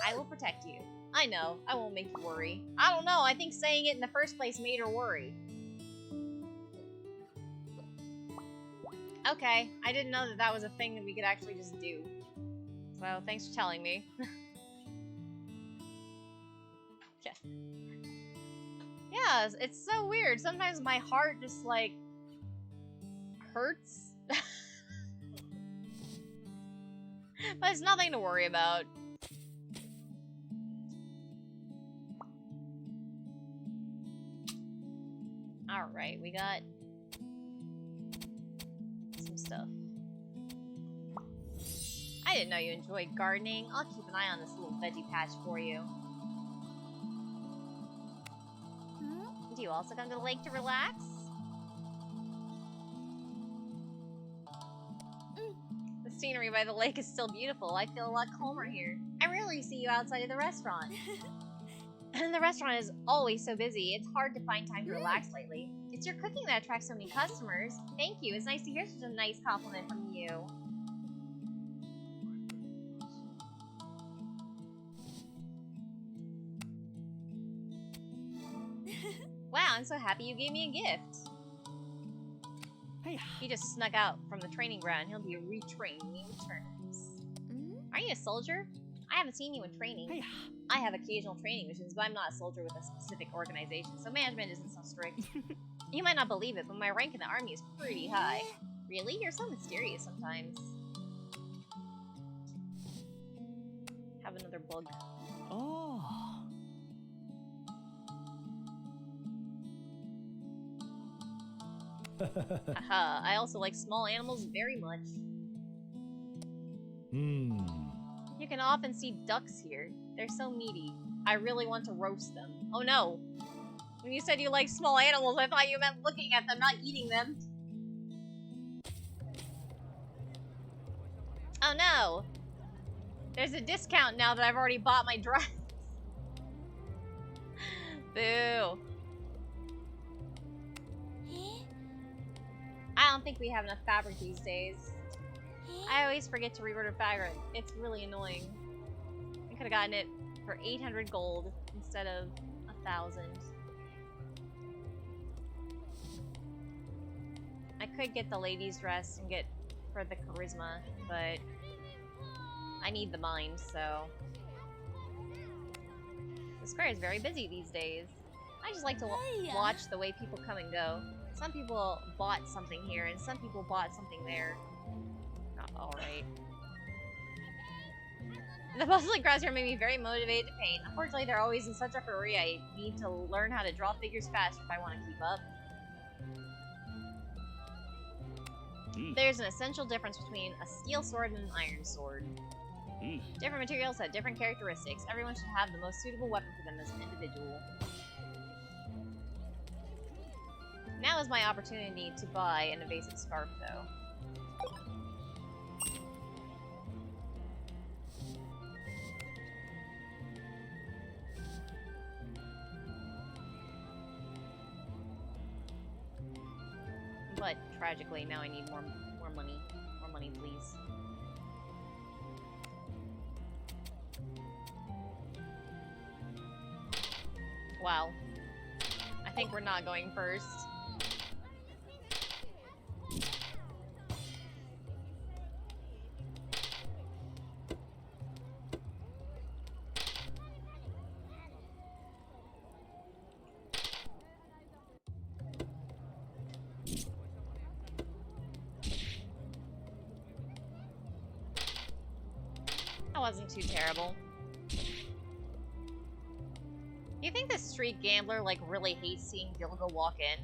A: I will protect you. I know, I won't make you worry. I don't know, I think saying it in the first place made her worry. Okay, I didn't know that that was a thing that we could actually just do. So, thanks for telling me. Yeah. Yeah, it's so weird. Sometimes my heart just, like, hurts. But it's nothing to worry about. Alright, we got some stuff. I didn't know you enjoyed gardening. I'll keep an eye on this little veggie patch for you. Do you also come to the lake to relax? The scenery by the lake is still beautiful. I feel a lot calmer here. I rarely see you outside of the restaurant. And the restaurant is always so busy. It's hard to find time to relax lately. It's your cooking that attracts so many customers. Thank you. It's nice to hear such a nice compliment from you. Wow, I'm so happy you gave me a gift. He just snuck out from the training ground. He'll be retrained when he returns. Are you a soldier? I haven't seen you in training. I have occasional training missions, but I'm not a soldier with a specific organization, so management isn't so strict. You might not believe it, but my rank in the army is pretty high. Really? You're so mysterious sometimes. Have another bug.
B: Oh.
A: Haha, I also like small animals very much. You can often see ducks here. They're so meaty. I really want to roast them. Oh no! When you said you like small animals, I thought you meant looking at them, not eating them. Oh no! There's a discount now that I've already bought my dress. Boo. I don't think we have enough fabric these days. I always forget to reorder fabric. It's really annoying. I could have gotten it for 800 gold instead of 1,000. I could get the ladies' dress and get for the charisma, but I need the mind, so... The square is very busy these days. I just like to watch the way people come and go. Some people bought something here, and some people bought something there. Alright. The puzzling crowds here made me very motivated to paint. Unfortunately, they're always in such a hurry. I need to learn how to draw figures fast if I want to keep up. There's an essential difference between a steel sword and an iron sword. Different materials have different characteristics. Everyone should have the most suitable weapon for them as an individual. Now is my opportunity to buy an evasive scarf, though. But tragically, now I need more money. More money, please. Wow. I think we're not going first. wasn't too terrible. Do you think this street gambler, like, really hates seeing Gilga walk in?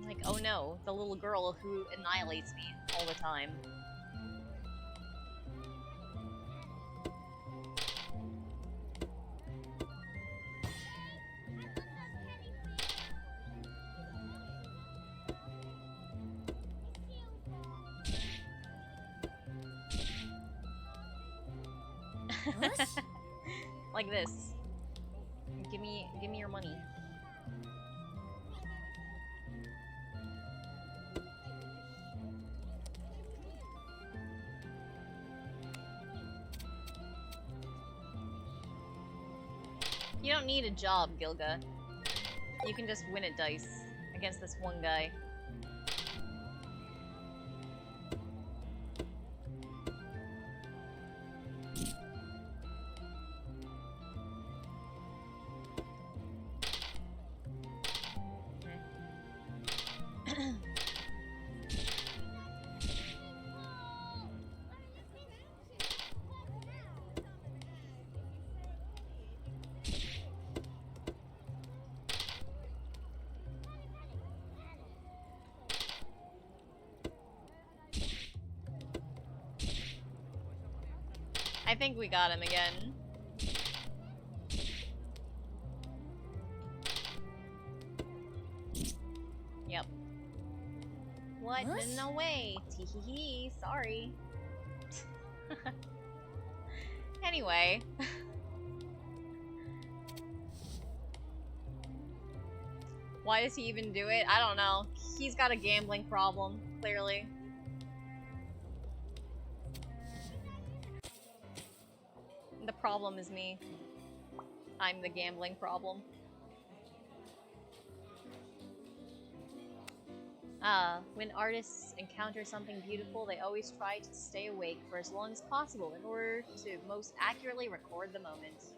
A: Like, oh no, the little girl who annihilates me all the time. Like this. Give me your money. You don't need a job, Gilga. You can just win at dice against this one guy. I think we got him again. Yep. What? No way. Tee-hee-hee. Sorry. Anyway. Why does he even do it? I don't know. He's got a gambling problem, clearly. The problem is me. I'm the gambling problem. When artists encounter something beautiful, they always try to stay awake for as long as possible in order to most accurately record the moment.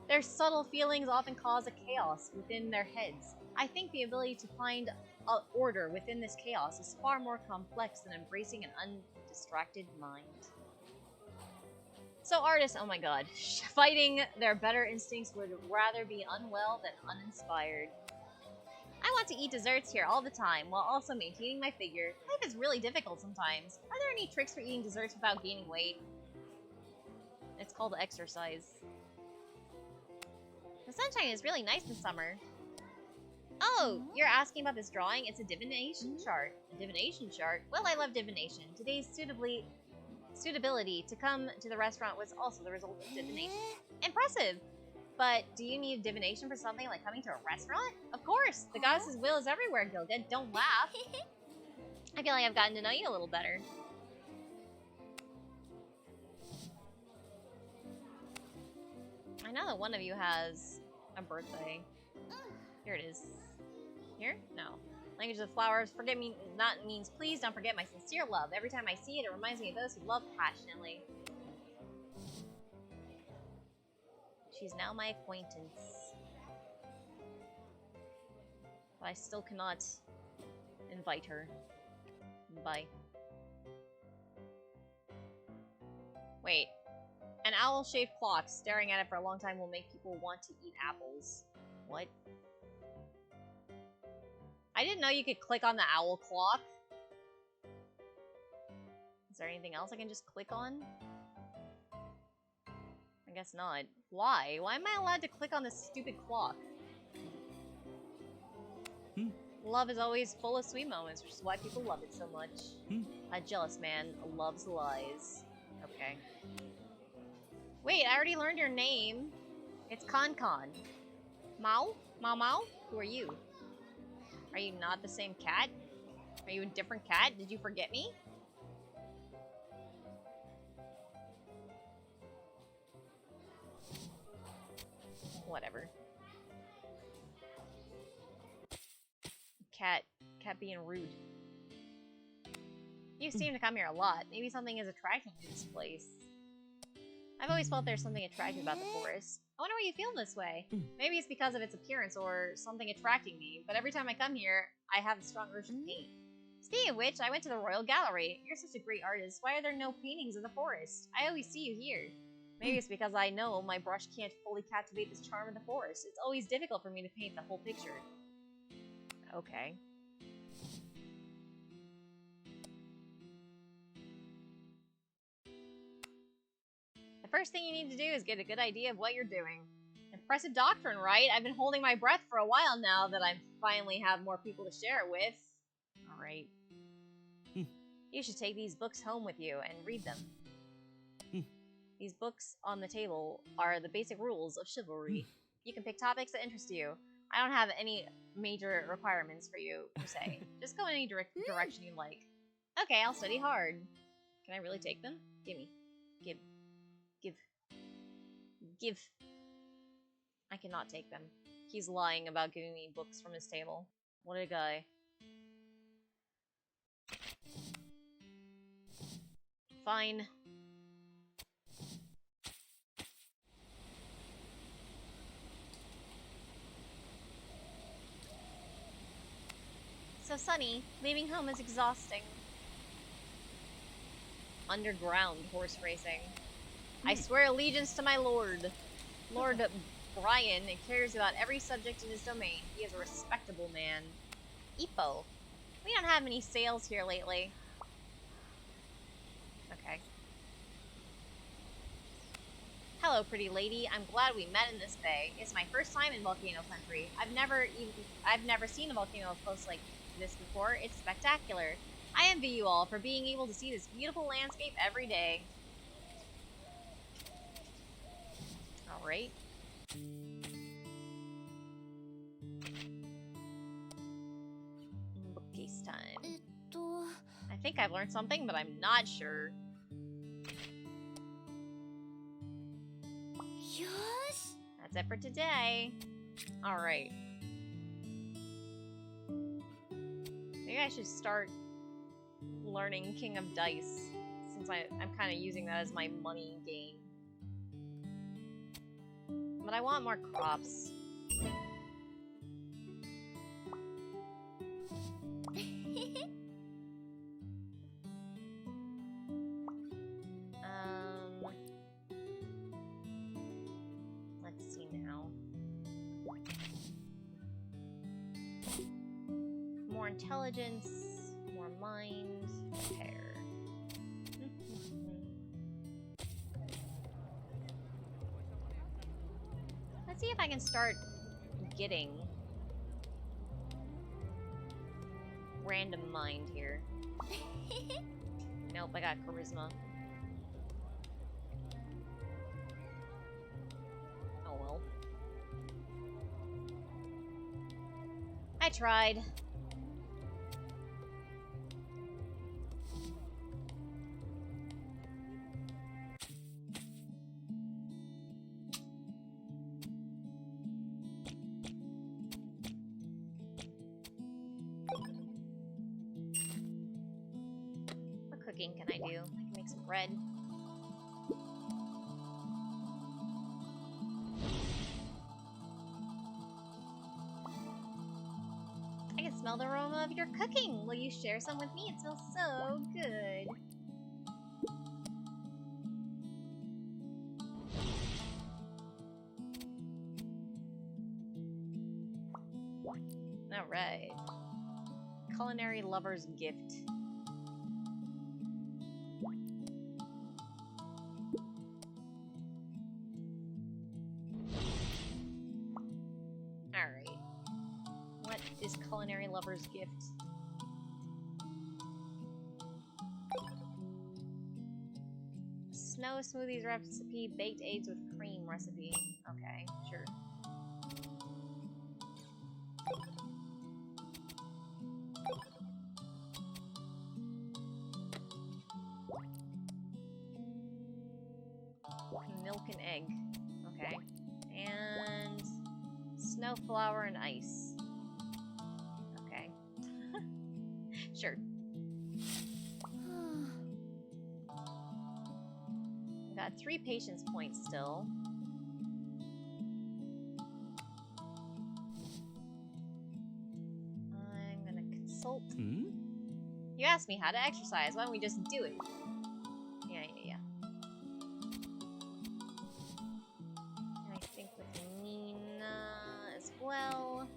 A: Their subtle feelings often cause a chaos within their heads. I think the ability to find order within this chaos is far more complex than embracing an undistracted mind. So artists, oh my god, fighting their better instincts would rather be unwell than uninspired. I want to eat desserts here all the time, while also maintaining my figure. Life is really difficult sometimes. Are there any tricks for eating desserts without gaining weight? It's called exercise. The sunshine is really nice in summer. Oh, you're asking about this drawing? It's a divination chart. A divination chart? Well, I love divination. Today's suitability to come to the restaurant was also the result of divination. Impressive! But do you need divination for something like coming to a restaurant? Of course! The goddess's will is everywhere, Gilga. Don't laugh. I feel like I've gotten to know you a little better. I know that one of you has a birthday. Here it is. Here? No. Language of the flowers. Forget me not means please don't forget my sincere love. Every time I see it, it reminds me of those who love passionately. She's now my acquaintance. But I still cannot invite her. Bye. Wait. An owl-shaped clock. Staring at it for a long time will make people want to eat apples. What? I didn't know you could click on the owl clock. Is there anything else I can just click on? I guess not. Why? Why am I allowed to click on this stupid clock? Love is always full of sweet moments, which is why people love it so much. A jealous man loves lies. Okay. Wait, I already learned your name. It's Con. Mao? Mao? Who are you? Are you not the same cat? Are you a different cat? Did you forget me? Whatever. Cat kept being rude. You seem to come here a lot. Maybe something is attracting you to this place. I've always felt there's something attractive about the forest. I wonder why you feel this way. Maybe it's because of its appearance or something attracting me, but every time I come here, I have a strong urge to paint. Speaking of which, I went to the Royal Gallery. You're such a great artist. Why are there no paintings of the forest? I always see you here. Maybe it's because I know my brush can't fully captivate this charm of the forest. It's always difficult for me to paint the whole picture. Okay. The first thing you need to do is get a good idea of what you're doing. Impressive doctrine, right? I've been holding my breath for a while now that I finally have more people to share it with. Alright. You should take these books home with you and read them. These books on the table are the basic rules of chivalry. You can pick topics that interest you. I don't have any major requirements for you, per se. Just go in any direction you like. Okay, I'll study hard. Can I really take them? Gimme. Give. I cannot take them. He's lying about giving me books from his table. What a guy. Fine. So, Sunny, leaving home is exhausting. Underground horse racing. I swear allegiance to my lord. Lord Brian cares about every subject in his domain. He is a respectable man. Ippo. We don't have many sales here lately. Okay. Hello, pretty lady. I'm glad we met in this bay. It's my first time in Volcano Country. I've never seen a volcano up close like this before. It's spectacular. I envy you all for being able to see this beautiful landscape every day. Alright. Bookcase time. I think I've learned something, but I'm not sure. That's it for today. Alright. Maybe I should start learning King of Dice, since I'm kind of using that as my money gain. But I want more crops. Let's see now. More intelligence, more mind, repair. Let's see if I can start getting random mind here. Nope, I got charisma. Oh well. I tried. What cooking can I do? I can make some bread. I can smell the aroma of your cooking. Will you share some with me? It smells so good. Alright. Culinary lover's gift. Alright. What is culinary lover's gift? Snow smoothies recipe, baked eggs with cream recipe. Okay, sure. Milk and egg. Okay. And snow flour and ice. Okay. Sure. We got 3 patience points still. I'm gonna consult.
B: Hmm?
A: You asked me how to exercise. Why don't we just do it? Yeah. And I think with Nina as well.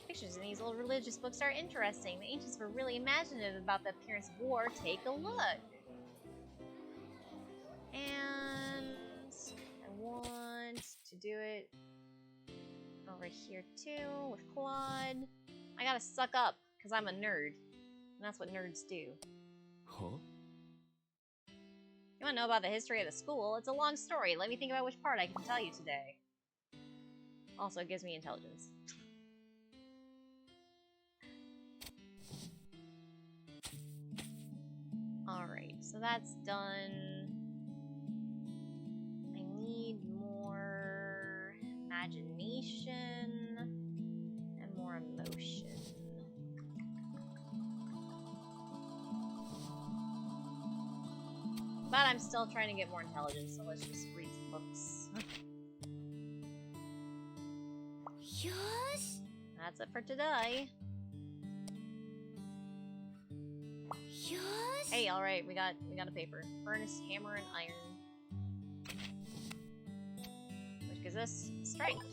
A: Pictures in these old religious books are interesting. The ancients were really imaginative about the appearance of war. Take a look. And I want to do it over here too with Claude. I gotta suck up because I'm a nerd. And that's what nerds do.
B: Huh?
A: You wanna know about the history of the school? It's a long story. Let me think about which part I can tell you today. Also, it gives me intelligence. Alright, so that's done. I need more imagination and more emotion. But I'm still trying to get more intelligence, so let's just read some books.
C: Yosh.
A: That's it for today.
C: Yosh.
A: Hey, alright, we got a paper. Furnace, hammer, and iron. Which gives us strength.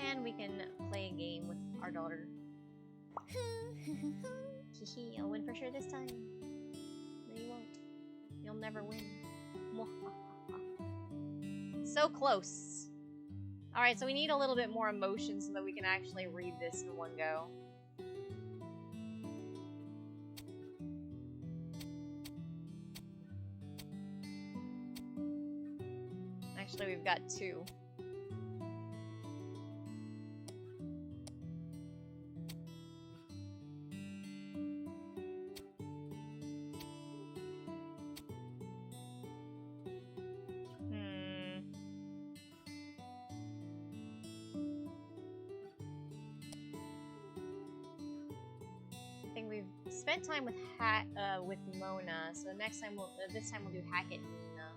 A: And we can play a game with our daughter. Hehe, I'll win for sure this time. No, you won't. You'll never win. So close. Alright, so we need a little bit more emotion so that we can actually read this in one go. Actually, we've got 2. I think we've spent time with Mona, so next time this time we'll do Hackett and Nina.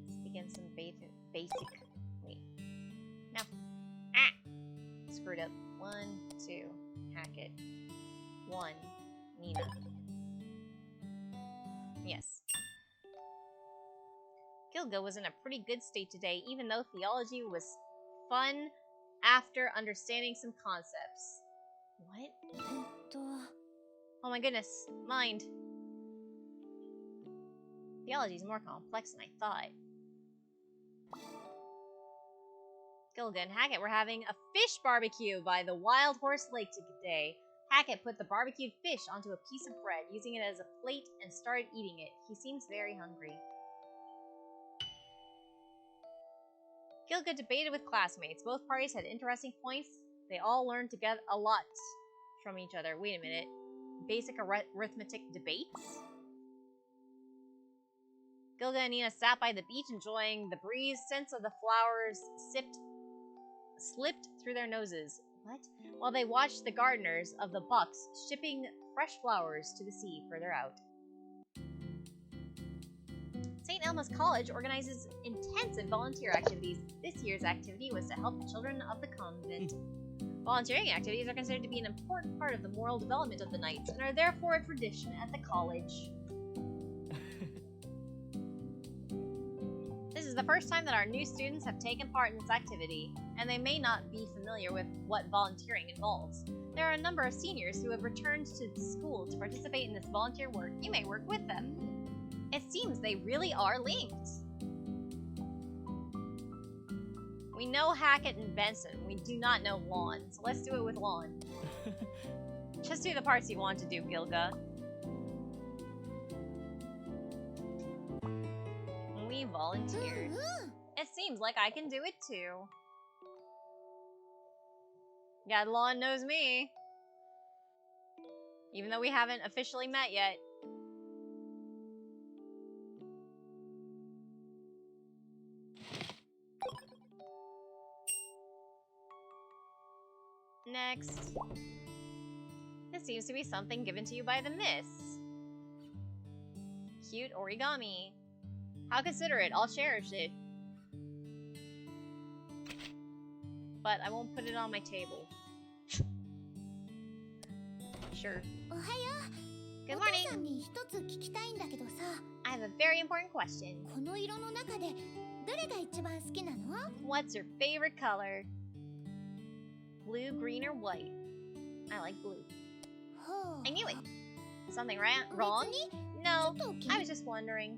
A: Let's begin some basic. Wait, no. Ah, screwed up. 1, 2, Hackett. 1, Nina. Yes. Gilga was in a pretty good state today, even though theology was fun after understanding some concepts. What? Oh my goodness, mind. Theology is more complex than I thought. Gilga and Hackett were having a fish barbecue by the Wild Horse Lake today. Hackett put the barbecued fish onto a piece of bread, using it as a plate, and started eating it. He seems very hungry. Gilga debated with classmates. Both parties had interesting points. They all learned to get a lot from each other. Wait a minute. Basic arithmetic debates? Gilga and Nina sat by the beach enjoying the breeze. Scents of the flowers slipped through their noses. What? While they watched the gardeners of the Bucks shipping fresh flowers to the sea further out. St. Elma's College organizes intensive volunteer activities. This year's activity was to help the children of the convent. Volunteering activities are considered to be an important part of the moral development of the Knights and are therefore a tradition at the college. This is the first time that our new students have taken part in this activity, and they may not be familiar with what volunteering involves. There are a number of seniors who have returned to the school to participate in this volunteer work. You may work with them. It seems they really are linked. We know Hackett and Benson. We do not know Lon, so let's do it with Lon. Just do the parts you want to do, Gilga. We volunteered. It seems like I can do it too. Yeah, Lon knows me. Even though we haven't officially met yet. Next. This seems to be something given to you by the miss. Cute origami. How considerate, I'll cherish it. But I won't put it on my table. Sure. Good morning. I have a very important question. What's your favorite color? Blue, green, or white? I like blue. I knew it. Something wrong? No, I was just wondering.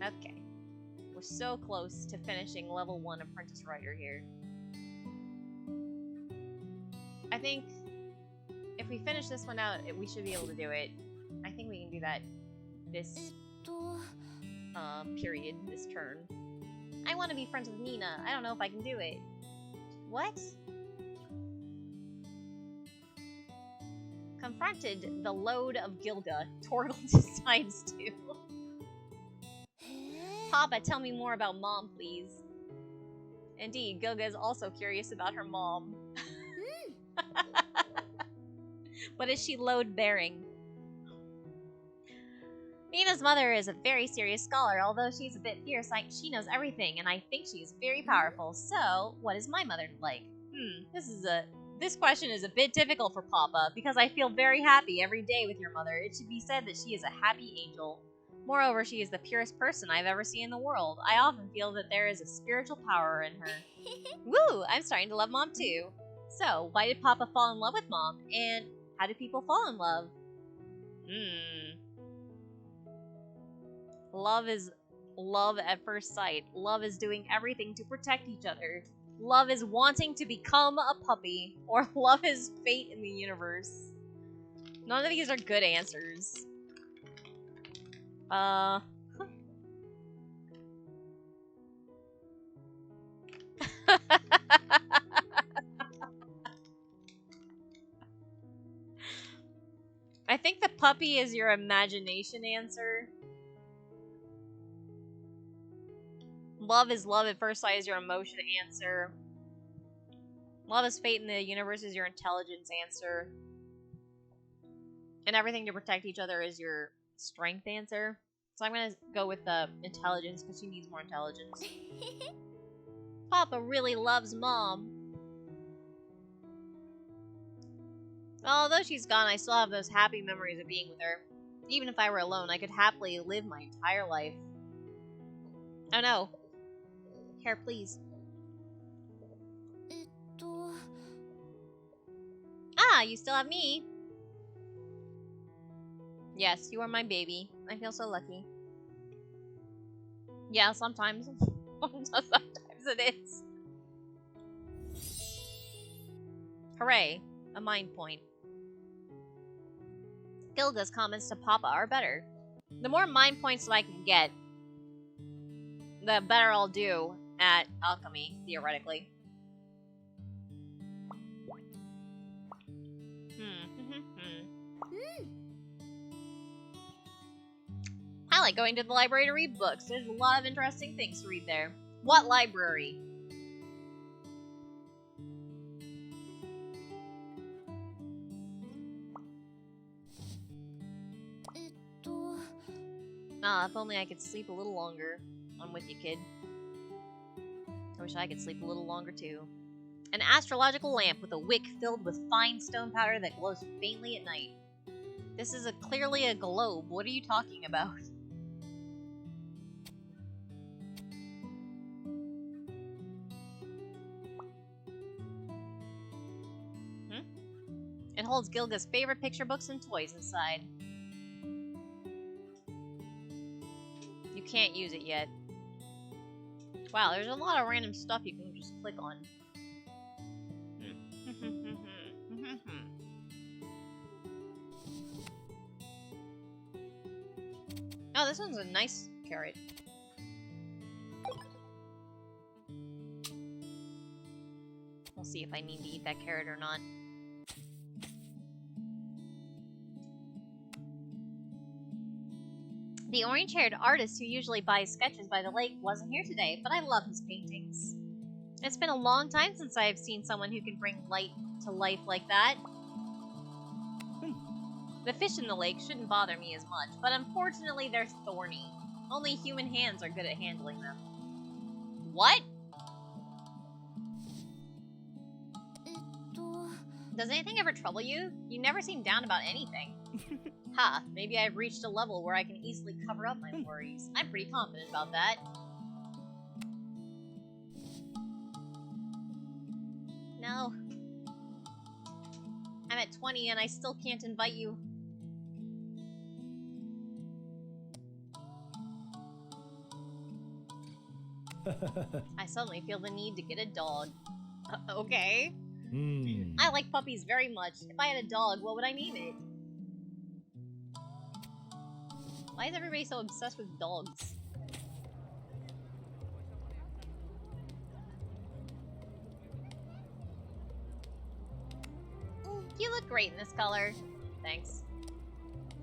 A: Okay. We're so close to finishing level 1 Apprentice Writer here. I think if we finish this one out, we should be able to do it. I think we can do that this period, this turn. I want to be friends with Nina. I don't know if I can do it. What? Confronted the load of Gilga, Torgal decides to. Papa, tell me more about Mom, please. Indeed, Gilga is also curious about her mom. But is she load-bearing? Nina's mother is a very serious scholar. Although she's a bit fierce, she knows everything, and I think she is very powerful. So, what is my mother like? This question is a bit difficult for Papa, because I feel very happy every day with your mother. It should be said that she is a happy angel. Moreover, she is the purest person I've ever seen in the world. I often feel that there is a spiritual power in her. Woo! I'm starting to love Mom too. So, why did Papa fall in love with Mom? And how do people fall in love? Love is love at first sight. Love is doing everything to protect each other. Love is wanting to become a puppy. Or love is fate in the universe. None of these are good answers. I think the puppy is your imagination answer. Love is love at first sight is your emotion answer. Love is fate in the universe is your intelligence answer. And everything to protect each other is your strength answer. So I'm gonna go with the intelligence because she needs more intelligence. Papa really loves Mom. Although she's gone, I still have those happy memories of being with her. Even if I were alone, I could happily live my entire life. Oh no. Here, please. Ah, you still have me. Yes, you are my baby. I feel so lucky. Yeah, sometimes. Sometimes it is. Hooray, a mind point. Gilga's comments to Papa are better. The more mind points that I can get, the better I'll do at alchemy, theoretically. I like going to the library to read books. There's a lot of interesting things to read there. What library? Ah, if only I could sleep a little longer. I'm with you, kid. I wish I could sleep a little longer, too. An astrological lamp with a wick filled with fine stone powder that glows faintly at night. This is clearly a globe. What are you talking about? It holds Gilga's favorite picture books and toys inside. You can't use it yet. Wow, there's a lot of random stuff you can just click on. Oh, this one's a nice carrot. We'll see if I need to eat that carrot or not.
D: The orange-haired artist who usually buys sketches by the lake wasn't here today, but I love his paintings. It's been a long time since I've seen someone who can bring light to life like that. The fish in the lake shouldn't bother me as much, but unfortunately they're thorny. Only human hands are good at handling them. What? Does anything ever trouble you? You never seem down about anything. Ha, maybe I've reached a level where I can easily cover up my worries. I'm pretty confident about that. No. I'm at 20 and I still can't invite you. I suddenly feel the need to get a dog. Okay. I like puppies very much. If I had a dog, what would I name it? Why is everybody so obsessed with dogs? You look great in this color. Thanks.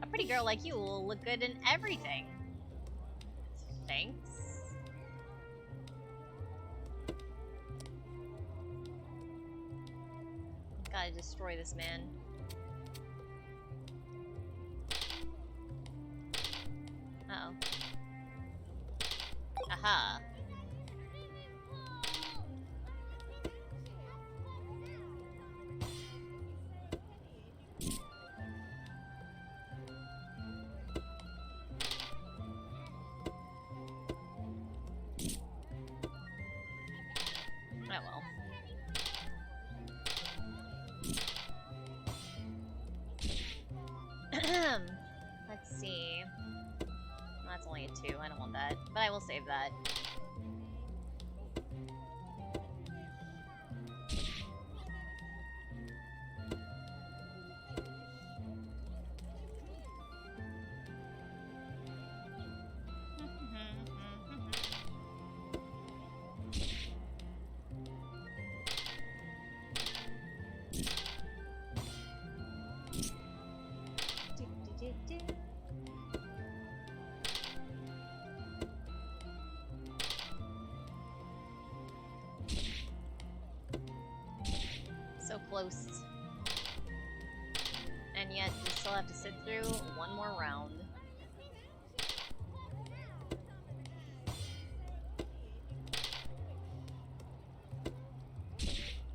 D: A pretty girl like you will look good in everything. Thanks. Gotta destroy this man. Uh-oh. Aha. Oh well. Let's see. That's only a 2. I don't want that. But I will save that. So close. And yet, we still have to sit through one more round.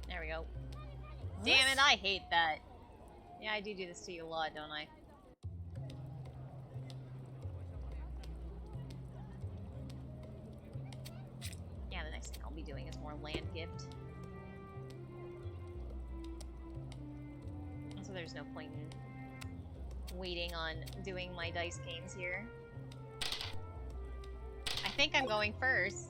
D: There we go. Damn it, I hate that. Yeah, I do this to you a lot, don't I? Yeah, the next thing I'll be doing is more land gift. So there's no point in waiting on doing my dice games here. I think I'm going first.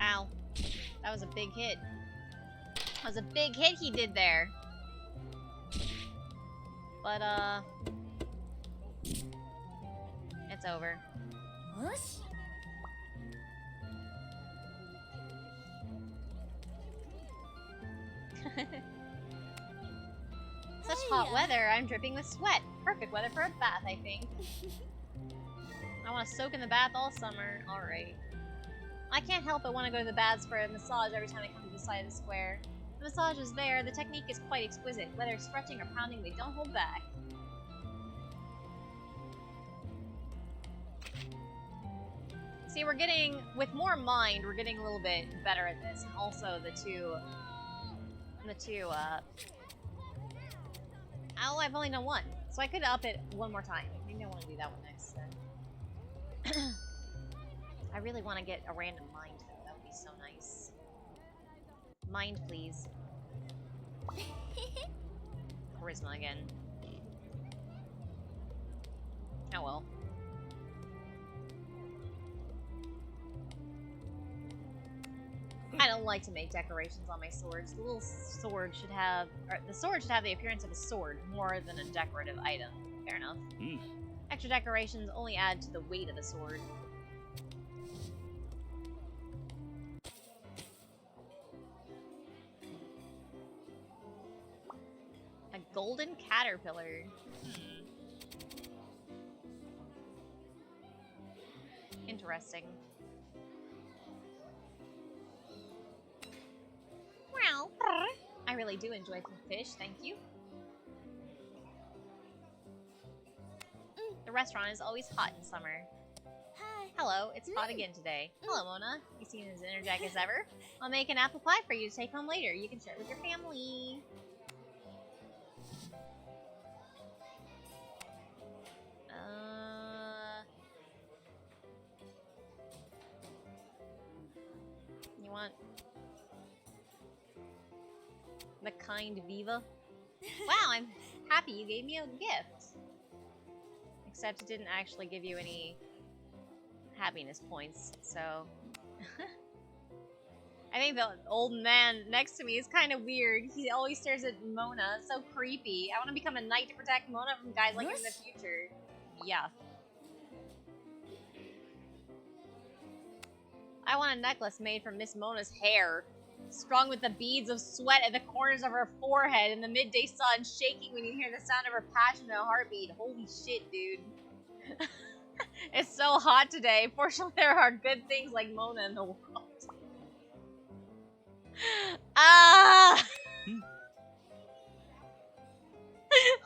D: Ow. That was a big hit. That was a big hit he did there. But, it's over. Such hot weather, I'm dripping with sweat. Perfect weather for a bath, I think. I want to soak in the bath all summer. Alright. I can't help but want to go to the baths for a massage every time I come to the side of the square. The massage is there, the technique is quite exquisite. Whether stretching or pounding, they don't hold back. See, we're getting, with more mind, we're getting a little bit better at this. And also the two, oh, I've only done one. So I could up it one more time. Maybe I want to do that one next then. I really want to get a random mind, though. That would be so nice. Mind, please. Charisma again.
A: Oh well. I don't like to make decorations on my swords. The little sword should have, or the sword should have the appearance of a sword more than a decorative item. Fair enough. Extra decorations only add to the weight of the sword. A golden caterpillar. Interesting. Well, I really do enjoy some fish, thank you. The restaurant is always hot in summer.
C: Hi.
A: Hello, it's hot again today. Hello, Mona. You seem as energetic as ever. I'll make an apple pie for you to take home later. You can share it with your family. You want the kind Viva? Wow, I'm happy you gave me a gift. Except it didn't actually give you any happiness points, so... I think the old man next to me is kind of weird. He always stares at Mona. It's so creepy. I want to become a knight to protect Mona from guys like him in the future. Yeah. I want a necklace made from Miss Mona's hair, strung with the beads of sweat at the corners of her forehead in the midday sun, shaking when you hear the sound of her passionate heartbeat. Holy shit, dude. It's so hot today. Fortunately, there are good things like Mona in the world. Ah!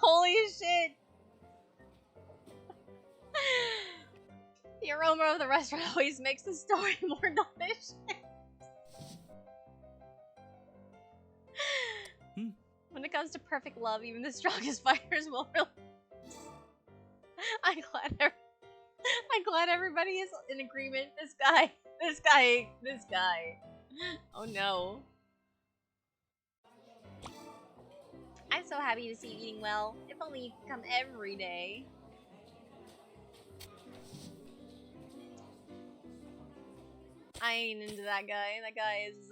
A: Holy shit. The aroma of the restaurant always makes the story more delicious. When it comes to perfect love, even the strongest fighters will release. I'm glad everybody is in agreement. This guy. Oh no. I'm so happy to see you eating well. If only you could come every day. I ain't into that guy. That guy is,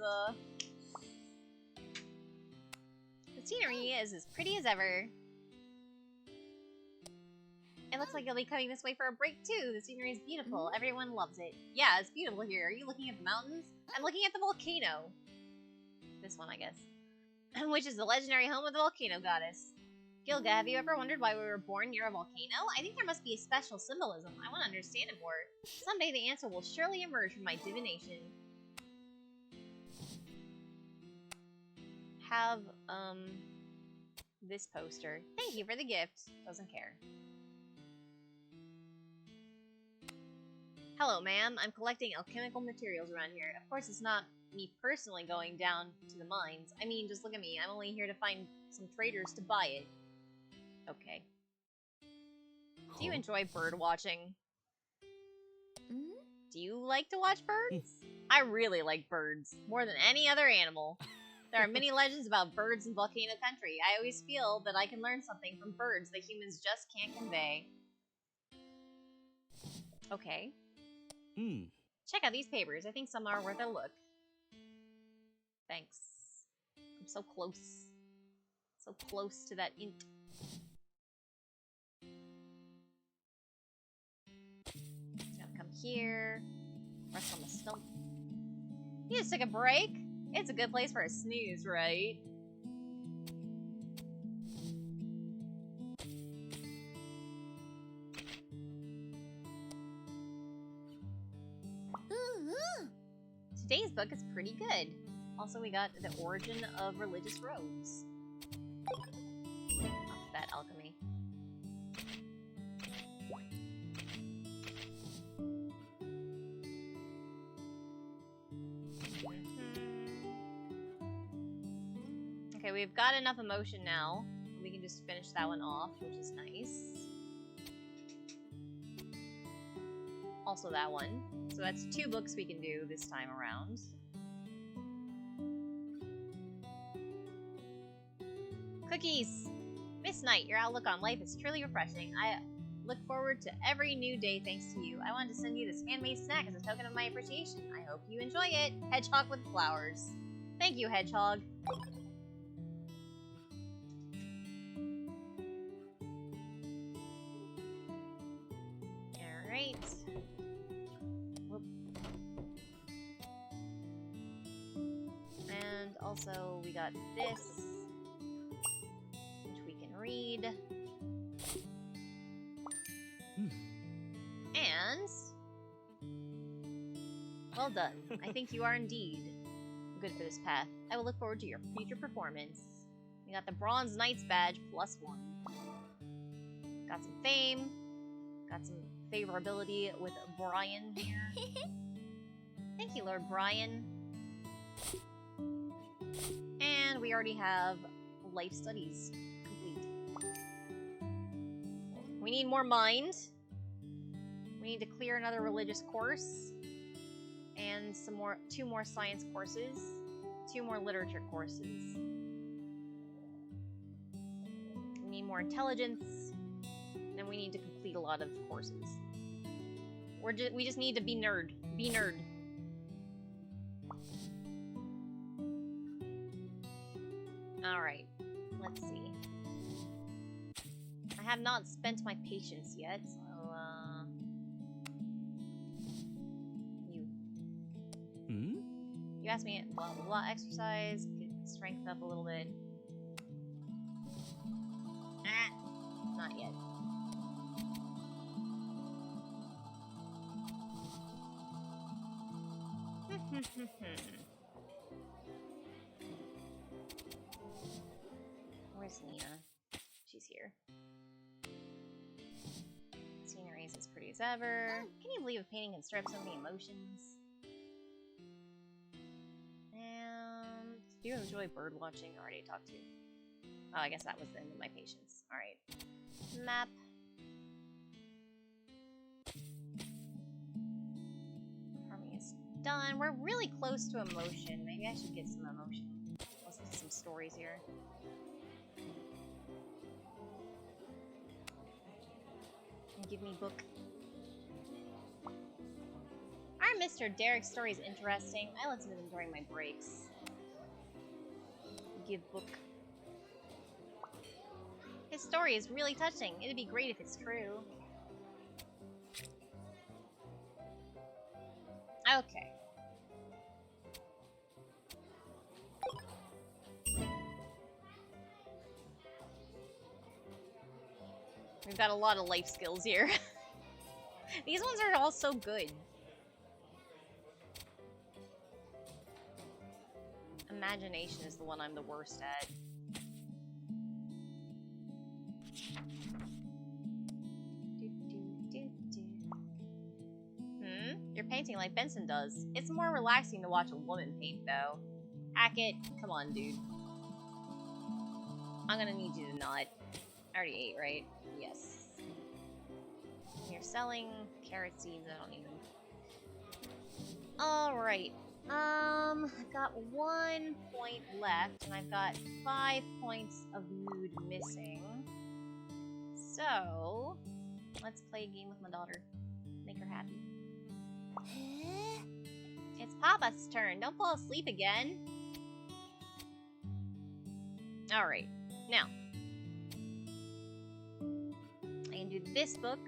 A: The scenery is as pretty as ever. It looks like you'll be coming this way for a break, too. The scenery is beautiful. Everyone loves it. Yeah, it's beautiful here. Are you looking at the mountains? I'm looking at the volcano. This one, I guess. Which is the legendary home of the volcano goddess. Gilga, have you ever wondered why we were born near a volcano? I think there must be a special symbolism. I want to understand it more. Someday the answer will surely emerge from my divination. Have, this poster. Thank you for the gift. Doesn't care. Hello, ma'am. I'm collecting alchemical materials around here. Of course, it's not me personally going down to the mines. I mean, just look at me. I'm only here to find some traders to buy it. Okay. Do you enjoy bird watching? Do you like to watch birds? I really like birds, more than any other animal. There are many legends about birds in Volcano Country. I always feel that I can learn something from birds that humans just can't convey. Okay. Check out these papers. I think some are worth a look. Thanks. I'm so close. So close to that ink. Gonna come here. Rest on the stump. You just took a break? It's a good place for a snooze, right? Today's book is pretty good. Also, we got the origin of religious robes. That alchemy. Okay, we've got enough emotion now. We can just finish that one off, which is nice. Also that one. So that's 2 books we can do this time around. Cookies! Miss Knight, your outlook on life is truly refreshing. I
D: look forward to every new day thanks to you. I wanted to send you this handmade snack as a token of my appreciation. I hope you enjoy it. Hedgehog with flowers. Thank you, Hedgehog. Alright. Whoop. And also, we got this, which we can read. And well done. I think you are indeed good for this path. I will look forward to your future performance. We got the Bronze Knight's badge +1. Got some fame. Got some favorability with Brian here. Thank you, Lord Brian. And we already have life studies complete. We need more mind. We need to clear another religious course, and two more science courses, 2 more literature courses. We need more intelligence, and we need to complete a lot of courses. We just need to be nerd. Be nerd. Alright, let's see. I have not spent my patience yet, so, You asked me, blah, blah, blah, exercise, get strength up a little bit. Not yet. Where's Nina? She's here. Scenery is as pretty as ever. Can you believe a painting can stir up so many emotions? And do you enjoy bird watching? Already talked to. Oh, I guess that was the end of my patience. Alright. Map. Farming is done. We're really close to emotion. Maybe I should get some emotion. Listen to some stories here. And give me book. Our Mr. Derek's story is interesting. I listen to them during my breaks. Give book. His story is really touching. It'd be great if it's true. Okay. We've got a lot of life skills here. These ones are all so good. Imagination is the one I'm the worst at. You're painting like Benson does. It's more relaxing to watch a woman paint, though. Hackett, come on, dude. I'm gonna need you to nod. I already ate, right? Yes. You're selling carrot seeds, I don't even... Alright. I've got 1 point left, and I've got 5 points of mood missing. So, let's play a game with my daughter. Make her happy. It's Papa's turn. Don't fall asleep again. Alright. Now. I can do this book.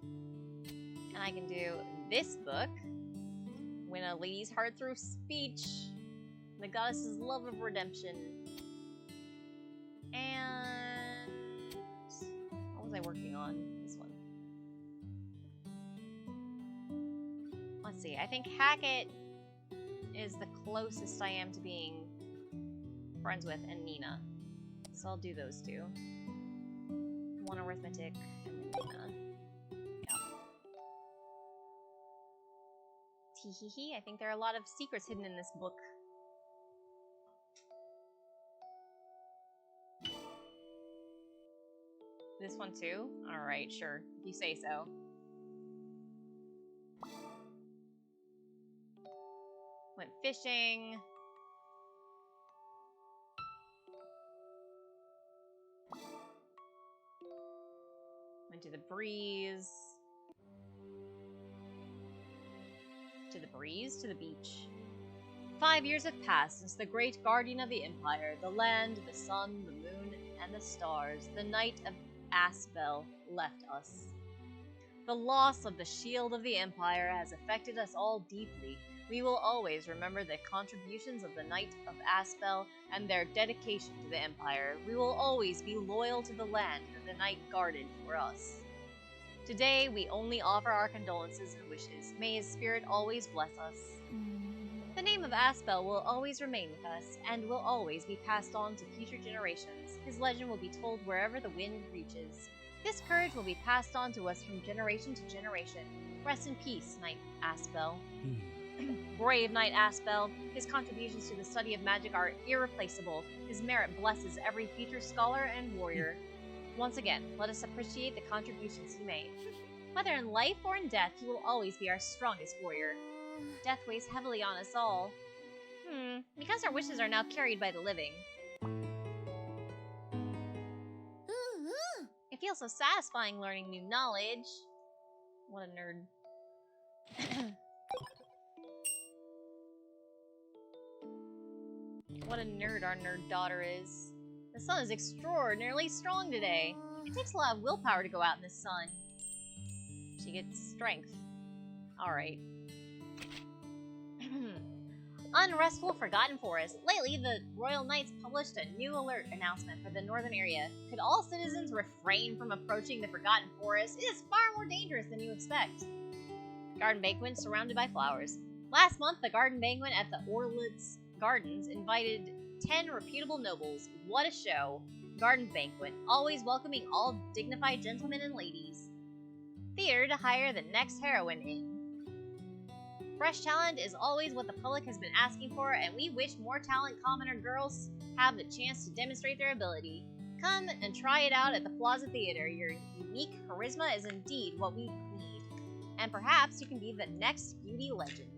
D: And I can do this book. Win a lady's heart through speech. The goddess's love of redemption. And... what was I working on? This one. Let's see. I think Hackett is the closest I am to being friends with, and Nina. So I'll do those two. 1 arithmetic, and then Nina. Teehee, I think there are a lot of secrets hidden in this book. This one too? Alright, sure. If you say so. Went fishing. Went to
A: To the breeze. To the breeze, to the beach. 5 years have passed since the great guardian of the Empire, the land, the sun, the moon, and the stars, the Knight of Aspel, left us. The loss of the shield of the Empire has affected us all deeply. We will always remember the contributions of the Knight of Aspel and their dedication to the Empire. We will always be loyal to the land that the Knight guarded for us. Today, we only offer our condolences and wishes. May his spirit always bless us. The name of Aspel will always remain with us, and will always be passed on to future generations. His legend will be told wherever the wind reaches. This courage will be passed on to us from generation to generation. Rest in peace, Knight Aspel. Brave Knight Aspel, his contributions to the study of magic are irreplaceable. His merit blesses every future scholar and warrior. Once again, let us appreciate the contributions he made. Whether in life or in death, he will always be our strongest warrior. Death weighs heavily on us all. Because our wishes are now carried by the living. It feels so satisfying learning new knowledge. What a nerd. What a nerd our nerd daughter is. The sun is extraordinarily strong today. It takes a lot of willpower to go out in the sun. She gets strength. Alright. Unrestful Forgotten Forest. Lately, the Royal Knights published a new alert announcement for the northern area. Could all citizens refrain from approaching the Forgotten Forest? It is far more dangerous than you expect. Garden banquet surrounded by flowers. Last month, the garden banquet at the Orlitz Gardens invited 10 reputable nobles. What a show. Garden banquet, always welcoming all dignified gentlemen and ladies. Theater to hire the next heroine in. Fresh talent is always what the public has been asking for, and we wish more talent commoner girls have the chance to demonstrate their ability. Come and try it out at the Plaza Theater. Your unique charisma is indeed what we need. And perhaps you can be the next beauty legend.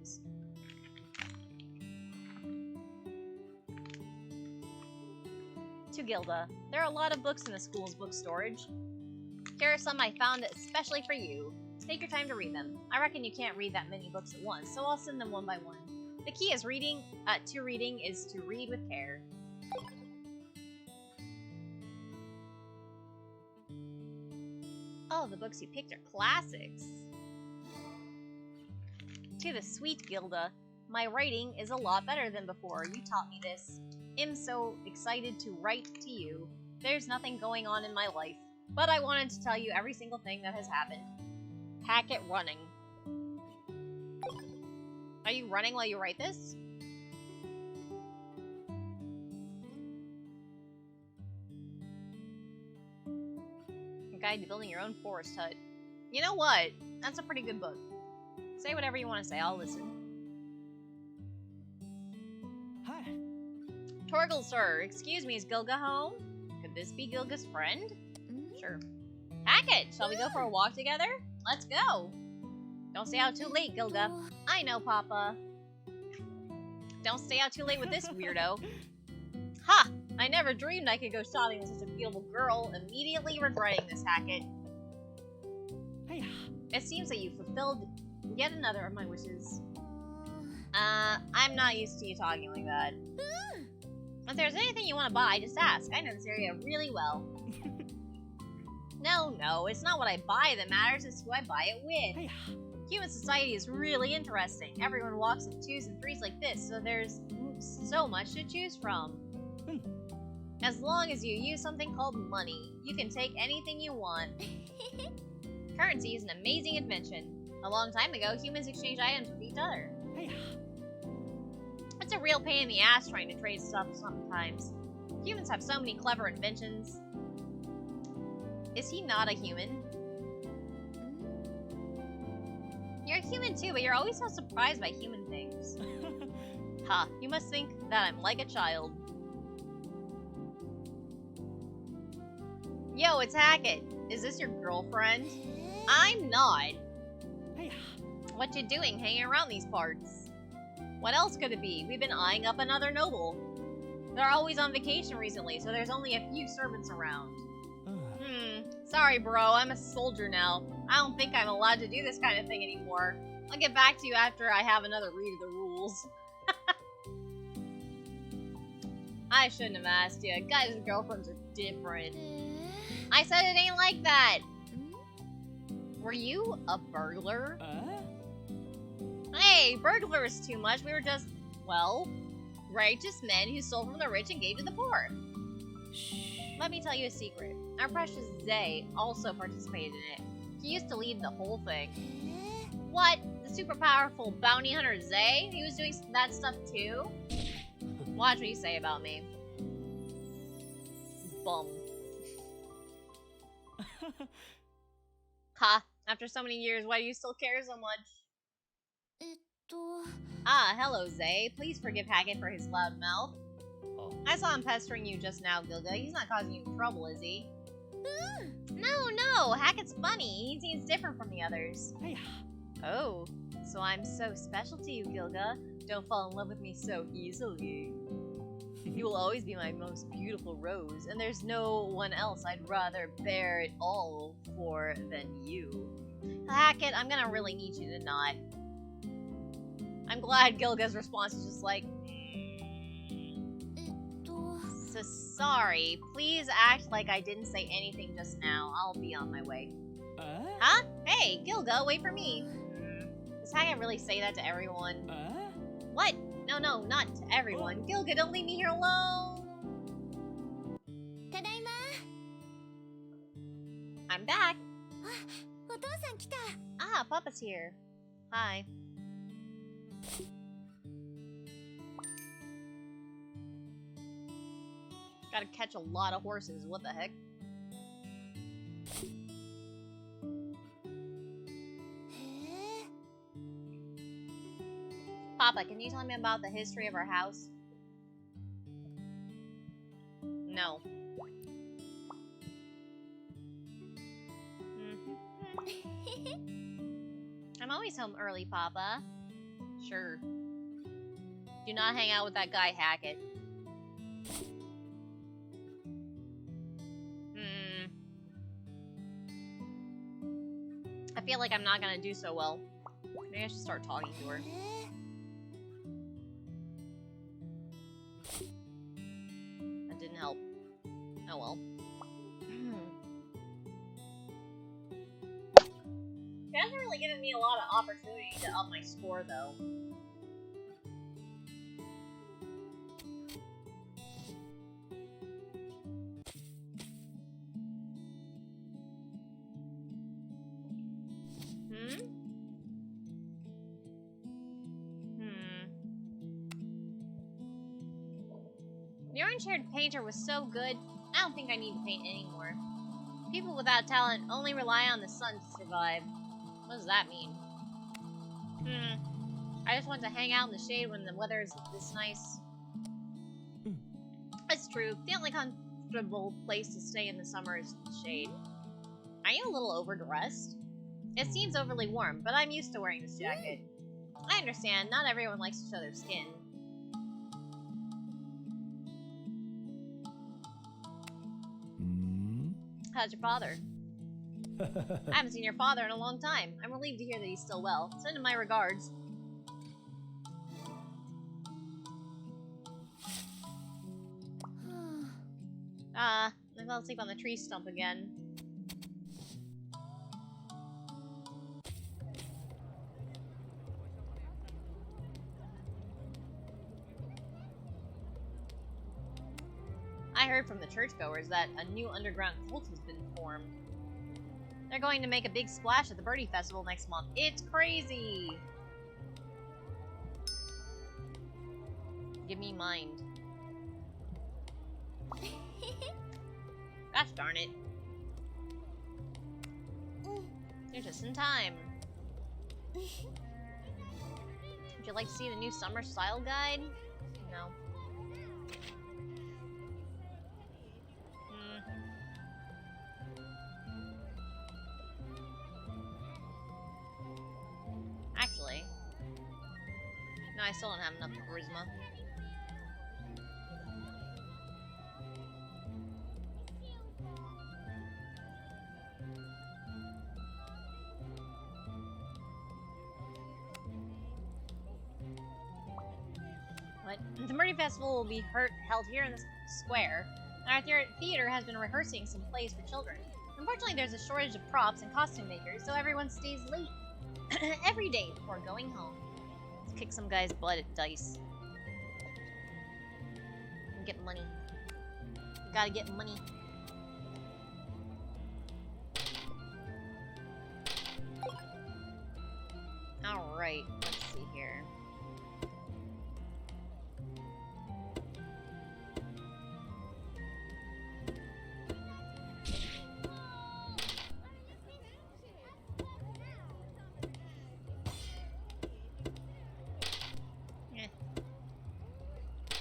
A: To Gilda. There are a lot of books in the school's book storage. Here are some I found especially for you. Take your time to read them. I reckon you can't read that many books at once, so I'll send them one by one. The key is to reading is to read with care. Oh, the books you picked are classics. To the sweet Gilda. My writing is a lot better than before. You taught me this. I'm so excited to write to you. There's nothing going on in my life, but I wanted to tell you every single thing that has happened. Hackett running. Are you running while you write this? A Guide to Building Your Own Forest Hut. You know what? That's a pretty good book. Say whatever you want to say, I'll listen.
B: Hi.
A: Torgal, sir. Excuse me, is Gilga home? Could this be Gilga's friend? Sure. Hackett, shall we go for a walk together? Let's go. Don't stay out too late, Gilga. I know, Papa. Don't stay out too late with this weirdo. Ha! I never dreamed I could go shopping with such a beautiful girl. Immediately regretting this, Hackett.
B: Hey.
A: It seems that you fulfilled yet another of my wishes. I'm not used to you talking like that. If there's anything you want to buy, just ask. I know this area really well. No, it's not what I buy that matters, it's who I buy it with.
B: Hey.
A: Human society is really interesting. Everyone walks in 2s and 3s like this, so there's so much to choose from. As long as you use something called money, you can take anything you want. Currency is an amazing invention. A long time ago, humans exchanged items with each other.
B: Hey.
A: It's a real pain in the ass trying to trade stuff sometimes. Humans have so many clever inventions. Is he not a human? You're a human too, but you're always so surprised by human things. Ha, you must think that I'm like a child. Yo, it's Hackett. Is this your girlfriend? I'm not.
B: Hey.
A: What you doing hanging around these parts? What else could it be? We've been eyeing up another noble. They're always on vacation recently, so there's only a few servants around.
D: Sorry, bro, I'm a soldier now. I don't think I'm allowed to do this kind of thing anymore. I'll get back to you after I have another read of the rules. I shouldn't have asked you. Guys and girlfriends are different. I said it ain't like that. Were you a burglar? Hey, burglar is too much. We were just, well, righteous men who stole from the rich and gave to the poor. Let me tell you a secret. Our precious Zay also participated in it. He used to lead the whole thing. What? The super powerful bounty hunter Zay? He was doing that stuff too? Watch what you say about me. Bum. Ha! After so many years, why do you still care so much? Ah, hello, Zay. Please forgive Hackett for his loud mouth. I saw him pestering you just now, Gilga. He's not causing you trouble, is he? No. Hackett's funny. He seems different from the others. Oh, so I'm so special to you, Gilga. Don't fall in love with me so easily. You will always be my most beautiful rose, and there's no one else I'd rather bear it all for than you. Hackett, I'm gonna really need you to not. I'm glad Gilga's response is just like, so sorry. Please act like I didn't say anything just now. I'll be on my way. Huh? Hey, Gilga, wait for me. Does Hackett really say that to everyone? What? No, not to everyone. Gilga, don't leave me here alone. I'm back. Ah, Papa's here. Hi. Gotta catch a lot of horses, what the heck? Papa, can you tell me about the history of our house? No. I'm always home early, Papa. Sure. Do not hang out with that guy, Hackett. I feel like I'm not gonna do so well. Maybe I should start talking to her. That didn't help. Oh well. She hasn't really given me a lot of opportunity to up my score, though. The orange-haired painter was so good, I don't think I need to paint anymore. People without talent only rely on the sun to survive. What does that mean? I just want to hang out in the shade when the weather is this nice. It's true. The only comfortable place to stay in the summer is the shade. Are you a little overdressed? It seems overly warm, but I'm used to wearing this jacket. I understand, not everyone likes to show their skin. How's your father? I haven't seen your father in a long time. I'm relieved to hear that he's still well. Send him my regards. I fell asleep on the tree stump again. I heard from the churchgoers that a new underground cult has been formed. They're going to make a big splash at the Birdie Festival next month. It's crazy! Give me mind. Gosh darn it. You're just in time. Would you like to see the new summer style guide? No. Actually, no, I still don't have enough charisma. but the Birdie Festival will be held here in the square, and our theater has been rehearsing some plays for children. Unfortunately, there's a shortage of props and costume makers, so everyone stays late every day before going home. Let's kick some guy's butt at dice. And get money. You gotta get money. Alright, let's see here.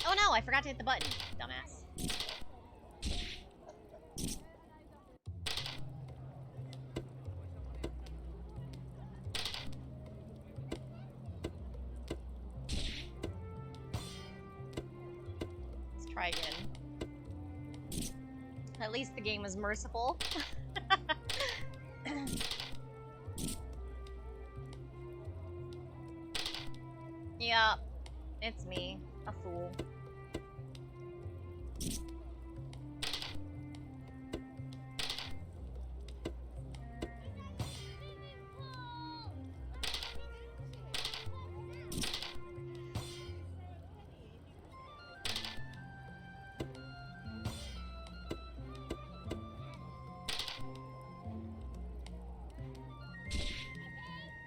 D: Oh no, I forgot to hit the button, dumbass. Let's try again. At least the game is merciful. Yeah, it's me, a fool.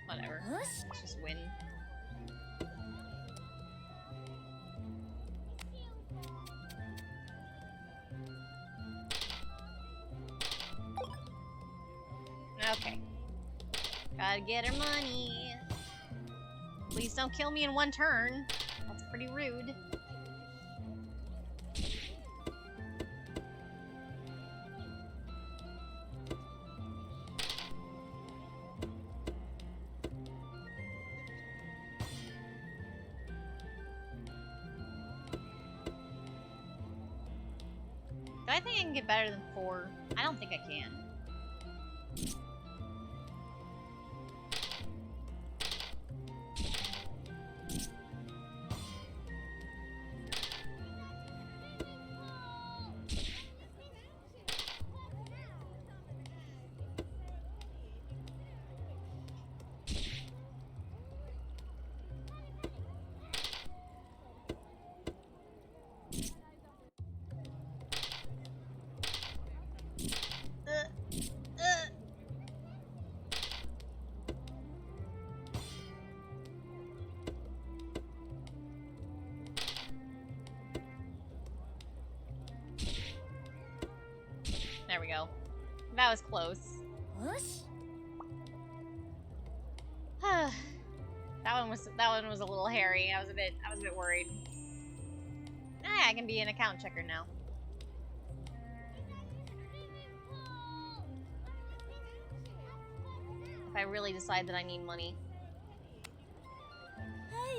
D: Whatever. Let's just win. Okay. Gotta get her money. Please don't kill me in one turn. That's pretty rude. Do I think I can get better than 4? I don't think I can. There we go. That was close. that one was a little hairy. I was a bit worried. I can be an account checker now. If I really decide that I need money.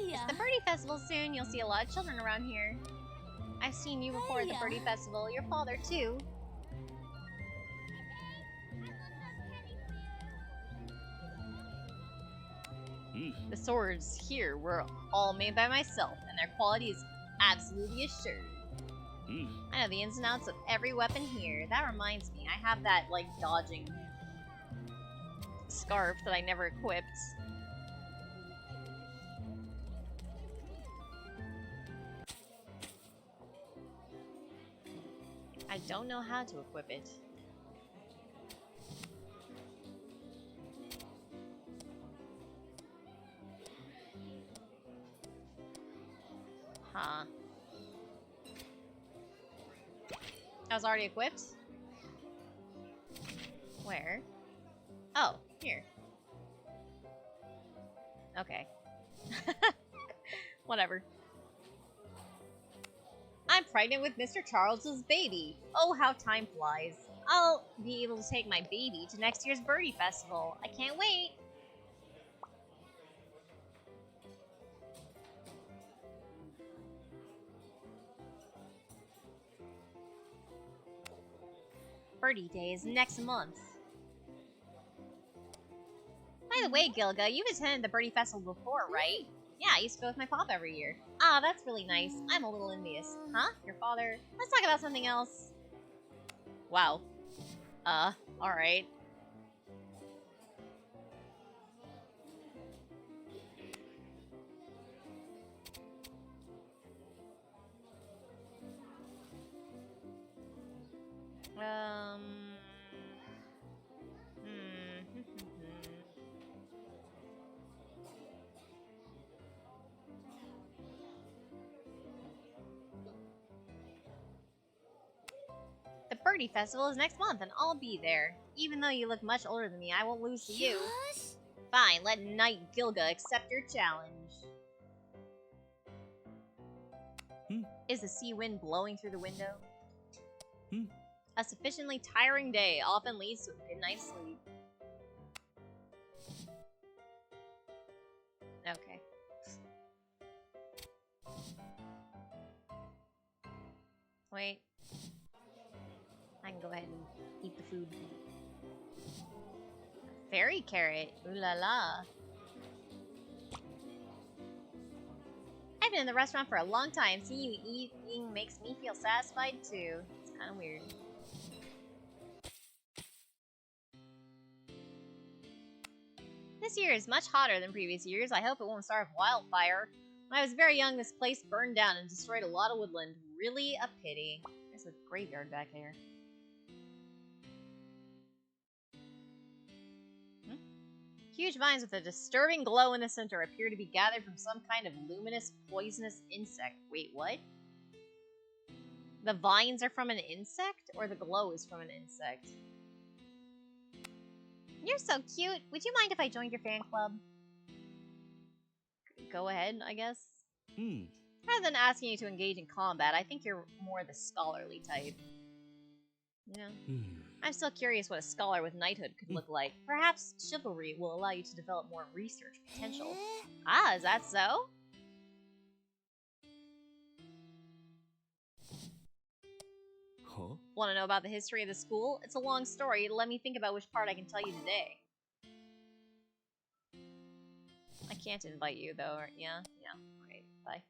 D: It's the Birdie Festival soon. You'll see a lot of children around here. I've seen you before at the Birdie Festival. Your father too. The swords here were all made by myself, and their quality is absolutely assured. I know the ins and outs of every weapon here. That reminds me, I have that, like, dodging scarf that I never equipped. I don't know how to equip it. Huh. I was already equipped? Where? Oh, here. Okay. Whatever. I'm pregnant with Mr. Charles's baby. Oh, how time flies. I'll be able to take my baby to next year's Birdie Festival. I can't wait. Birdie Day is next month. By the way, Gilga, you've attended the Birdie Festival before, right? Yeah, I used to go with my father every year. Ah, that's really nice. I'm a little envious. Huh? Your father? Let's talk about something else.
A: Wow. Alright. Hmm.
D: The Birdie Festival is next month, and I'll be there. Even though you look much older than me, I won't lose to you. Fine, let Knight Gilga accept your challenge. Is the sea wind blowing through the window? A sufficiently tiring day often leads to a good night's sleep. Okay. Wait. I can go ahead and eat the food. Fairy carrot. Ooh la la. I've been in the restaurant for a long time. Seeing you eating makes me feel satisfied too. It's kind of weird. This year is much hotter than previous years. I hope it won't start a wildfire. When I was very young, this place burned down and destroyed a lot of woodland. Really a pity. There's a graveyard back there. Huge vines with a disturbing glow in the center appear to be gathered from some kind of luminous, poisonous insect. Wait, what? The vines are from an insect? Or the glow is from an insect? You're so cute. Would you mind if I joined your fan club? Go ahead, I guess. Rather than asking you to engage in combat, I think you're more the scholarly type. Yeah. I'm still curious what a scholar with knighthood could look like. Perhaps chivalry will allow you to develop more research potential. Ah, is that so?
B: Huh?
D: Want to know about the history of the school? It's a long story. Let me think about which part I can tell you today. I can't invite you, though. Yeah? Yeah. Alright, bye.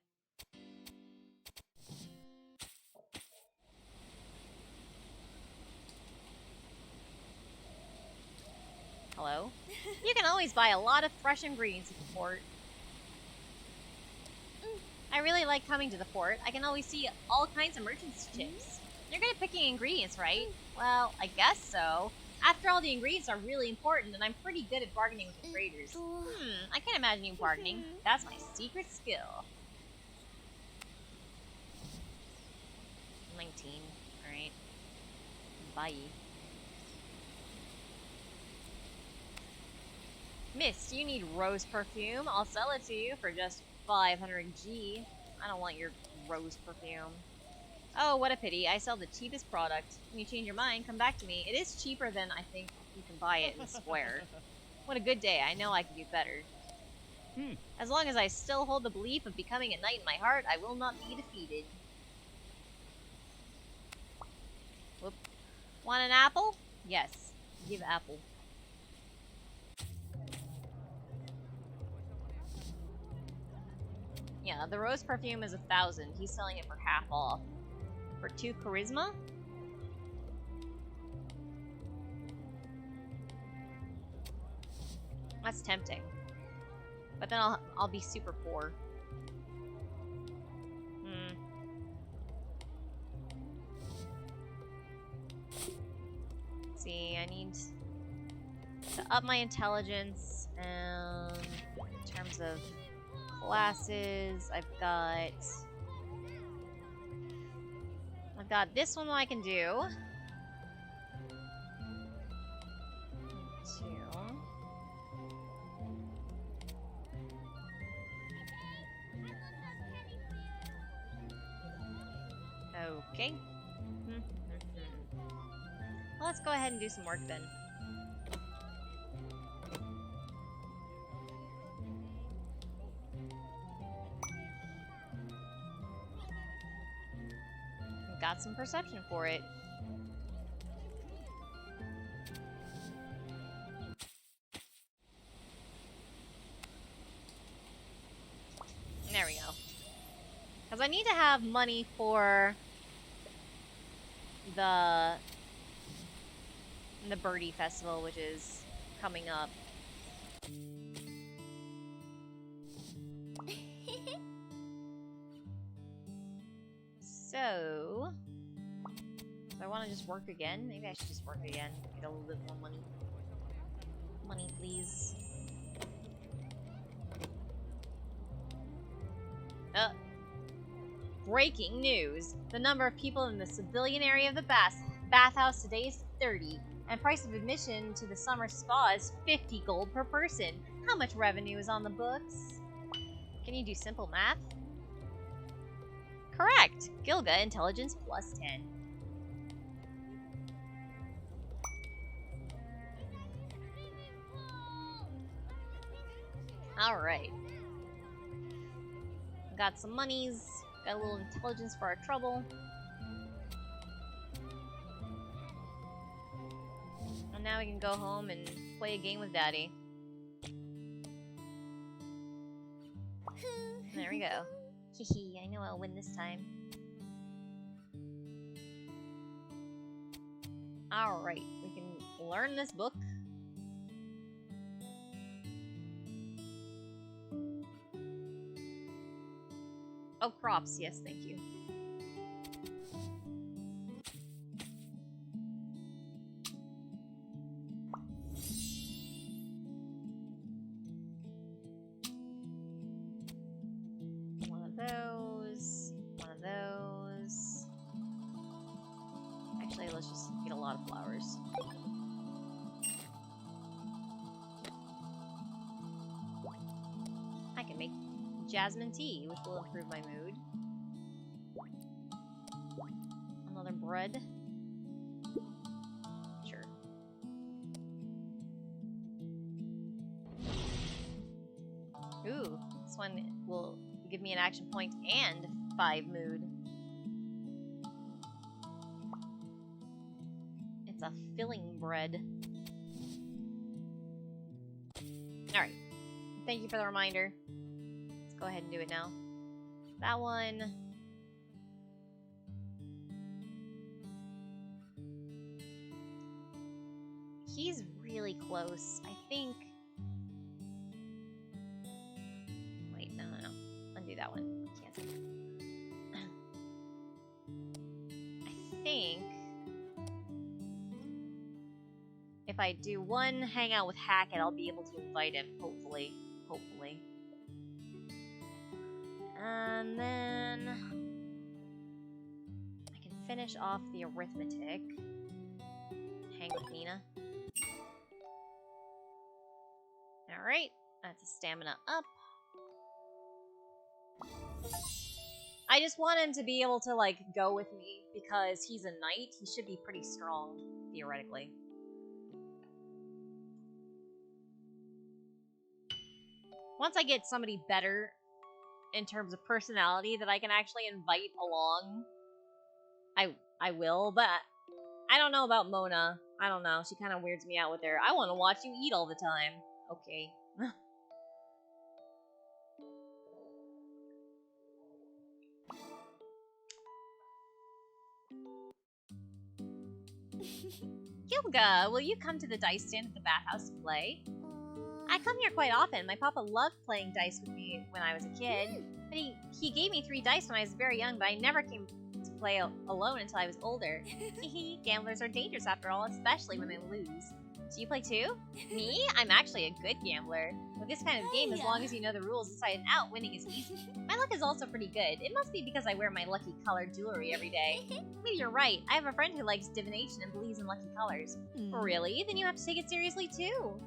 D: Hello? You can always buy a lot of fresh ingredients at the port. I really like coming to the port. I can always see all kinds of merchants' tips. You're good at picking ingredients, right? Well, I guess so. After all, the ingredients are really important, and I'm pretty good at bargaining with the traders. I can't imagine you bargaining. That's my secret skill. 19. Alright. Bye. Miss, you need rose perfume. I'll sell it to you for just 500 G. I don't want your rose perfume. Oh, what a pity. I sell the cheapest product. When you change your mind, come back to me. It is cheaper than I think you can buy it in the square. What a good day. I know I can do better. As long as I still hold the belief of becoming a knight in my heart, I will not be defeated. Whoop. Want an apple? Yes. Give apple. Yeah, the rose perfume is 1,000. He's selling it for half off. For 2 charisma? That's tempting. But then I'll be super poor. See, I need to up my intelligence, and in terms of classes, I've got this one that I can do. 2. Okay. Well, let's go ahead and do some work then. Got some perception for it.
A: There we go. Because I need to have money for the Birdie Festival, which is coming up. So, do I want to just work again? Maybe I should just work again. Get a little bit more money. Money, please. Breaking news. The number of people in the civilian area of the bathhouse today is 30, and price of admission to the summer spa is 50 gold per person. How much revenue is on the books? Can you do simple math? Correct. Gilga, intelligence plus 10. Alright. Got some monies. Got a little intelligence for our trouble. And now we can go home and play a game with Daddy. There we go. Hehe, I know I'll win this time. Alright, we can learn this book. Oh, crops, yes, thank you. One of those. Actually, let's just get a lot of flowers. I can make jasmine tea, which will improve my mood. Another bread. Sure. Ooh, this one will give me an action point and 5 mood. It's a filling bread. Alright. Thank you for the reminder. Let's go ahead and do it now. That one. He's really close. I think. Wait, no. Undo that one. Cancel. I think if I do one hangout with Hackett, I'll be able to invite him. Hopefully. And then I can finish off the arithmetic. Hang with Nina. Alright, that's a stamina up. I just want him to be able to, like, go with me, because he's a knight. He should be pretty strong, theoretically. Once I get somebody better in terms of personality that I can actually invite along, I will, but I don't know about Mona. I don't know. She kind of weirds me out with her, I want to watch you eat all the time. Okay. Gilga, will you come to the dice stand at the bathhouse to play? I come here quite often. My papa loved playing dice with me when I was a kid. But he gave me 3 dice when I was very young, but I never came to play alone until I was older. Hehe, gamblers are dangerous after all, especially when they lose. Do you play too? Me? I'm actually a good gambler. With this kind of game, as long as you know the rules inside and out, winning is easy. My luck is also pretty good. It must be because I wear my lucky colored jewelry every day. Maybe you're right. I have a friend who likes divination and believes in lucky colors. Really? Then you have to take it seriously too.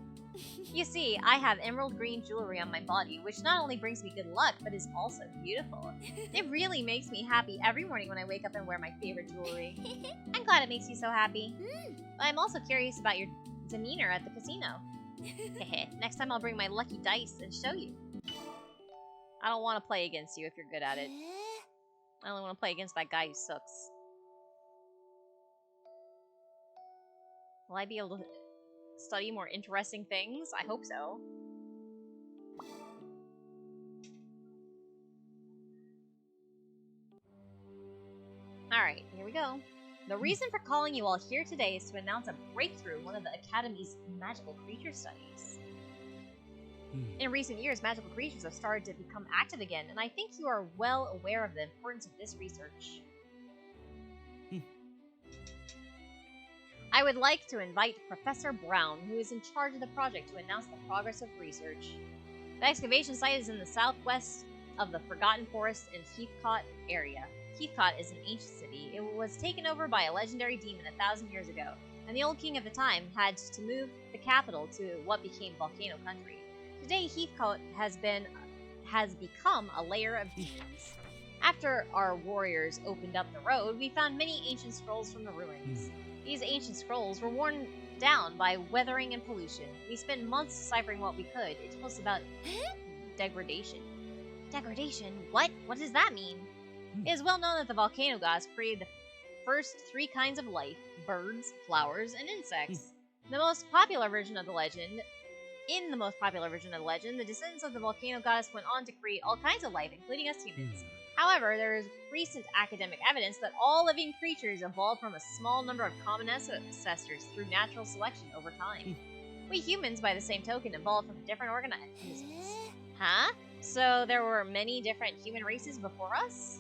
A: You see, I have emerald green jewelry on my body, which not only brings me good luck, but is also beautiful. It really makes me happy every morning when I wake up and wear my favorite jewelry. I'm glad it makes you so happy. But I'm also curious about your demeanor at the casino. Next time I'll bring my lucky dice and show you. I don't want to play against you if you're good at it. I only want to play against that guy who sucks. Will I be able to study more interesting things? I hope so.
D: Alright, here we go. The reason for calling you all here today is to announce a breakthrough in one of the Academy's magical creature studies. In recent years, magical creatures have started to become active again, and I think you are well aware of the importance of this research. I would like to invite Professor Brown, who is in charge of the project, to announce the progress of research. The excavation site is in the southwest of the Forgotten Forest in Heathcote area. Heathcote is an ancient city. It was taken over by a legendary demon 1,000 years ago, and the old king of the time had to move the capital to what became Volcano Country. Today, Heathcote has become a lair of demons. After our warriors opened up the road, we found many ancient scrolls from the ruins. These ancient scrolls were worn down by weathering and pollution. We spent months deciphering what we could. It told us about degradation. Degradation? What? What does that mean? It is well known that the volcano gods created the first 3 kinds of life: birds, flowers, and insects. In the most popular version of the legend, the descendants of the volcano goddess went on to create all kinds of life, including us humans. However, there is recent academic evidence that all living creatures evolved from a small number of common ancestors through natural selection over time. We humans, by the same token, evolved from different organisms. Huh? So there were many different human races before us?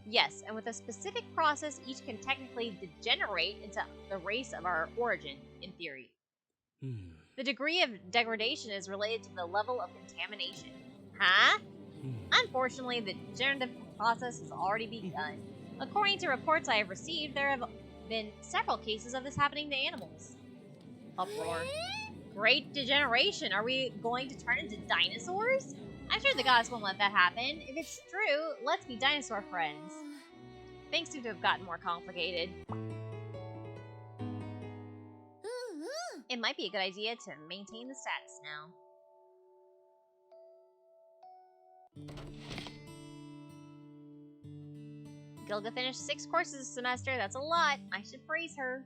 D: Yes, and with a specific process, each can technically degenerate into the race of our origin, in theory. The degree of degradation is related to the level of contamination. Huh? Unfortunately, the degenerative process has already begun. According to reports I have received, there have been several cases of this happening to animals. Uproar. Great degeneration. Are we going to turn into dinosaurs? I'm sure the goddess won't let that happen. If it's true, let's be dinosaur friends. Things seem to have gotten more complicated. It might be a good idea to maintain the status now. Gilga finished 6 courses this semester. That's a lot. I should praise her.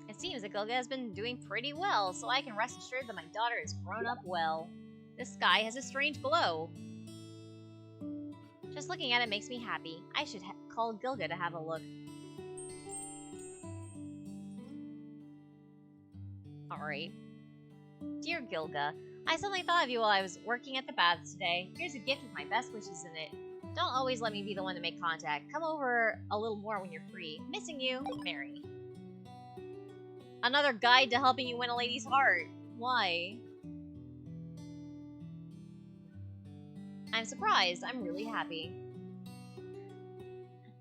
D: It seems that Gilga has been doing pretty well, so I can rest assured that my daughter has grown up well. This sky has a strange glow. Just looking at it makes me happy. I should call Gilga to have a look. Alright. Dear Gilga, I suddenly thought of you while I was working at the baths today. Here's a gift with my best wishes in it. Don't always let me be the one to make contact. Come over a little more when you're free. Missing you, Mary. Another guide to helping you win a lady's heart. Why? I'm surprised. I'm really happy.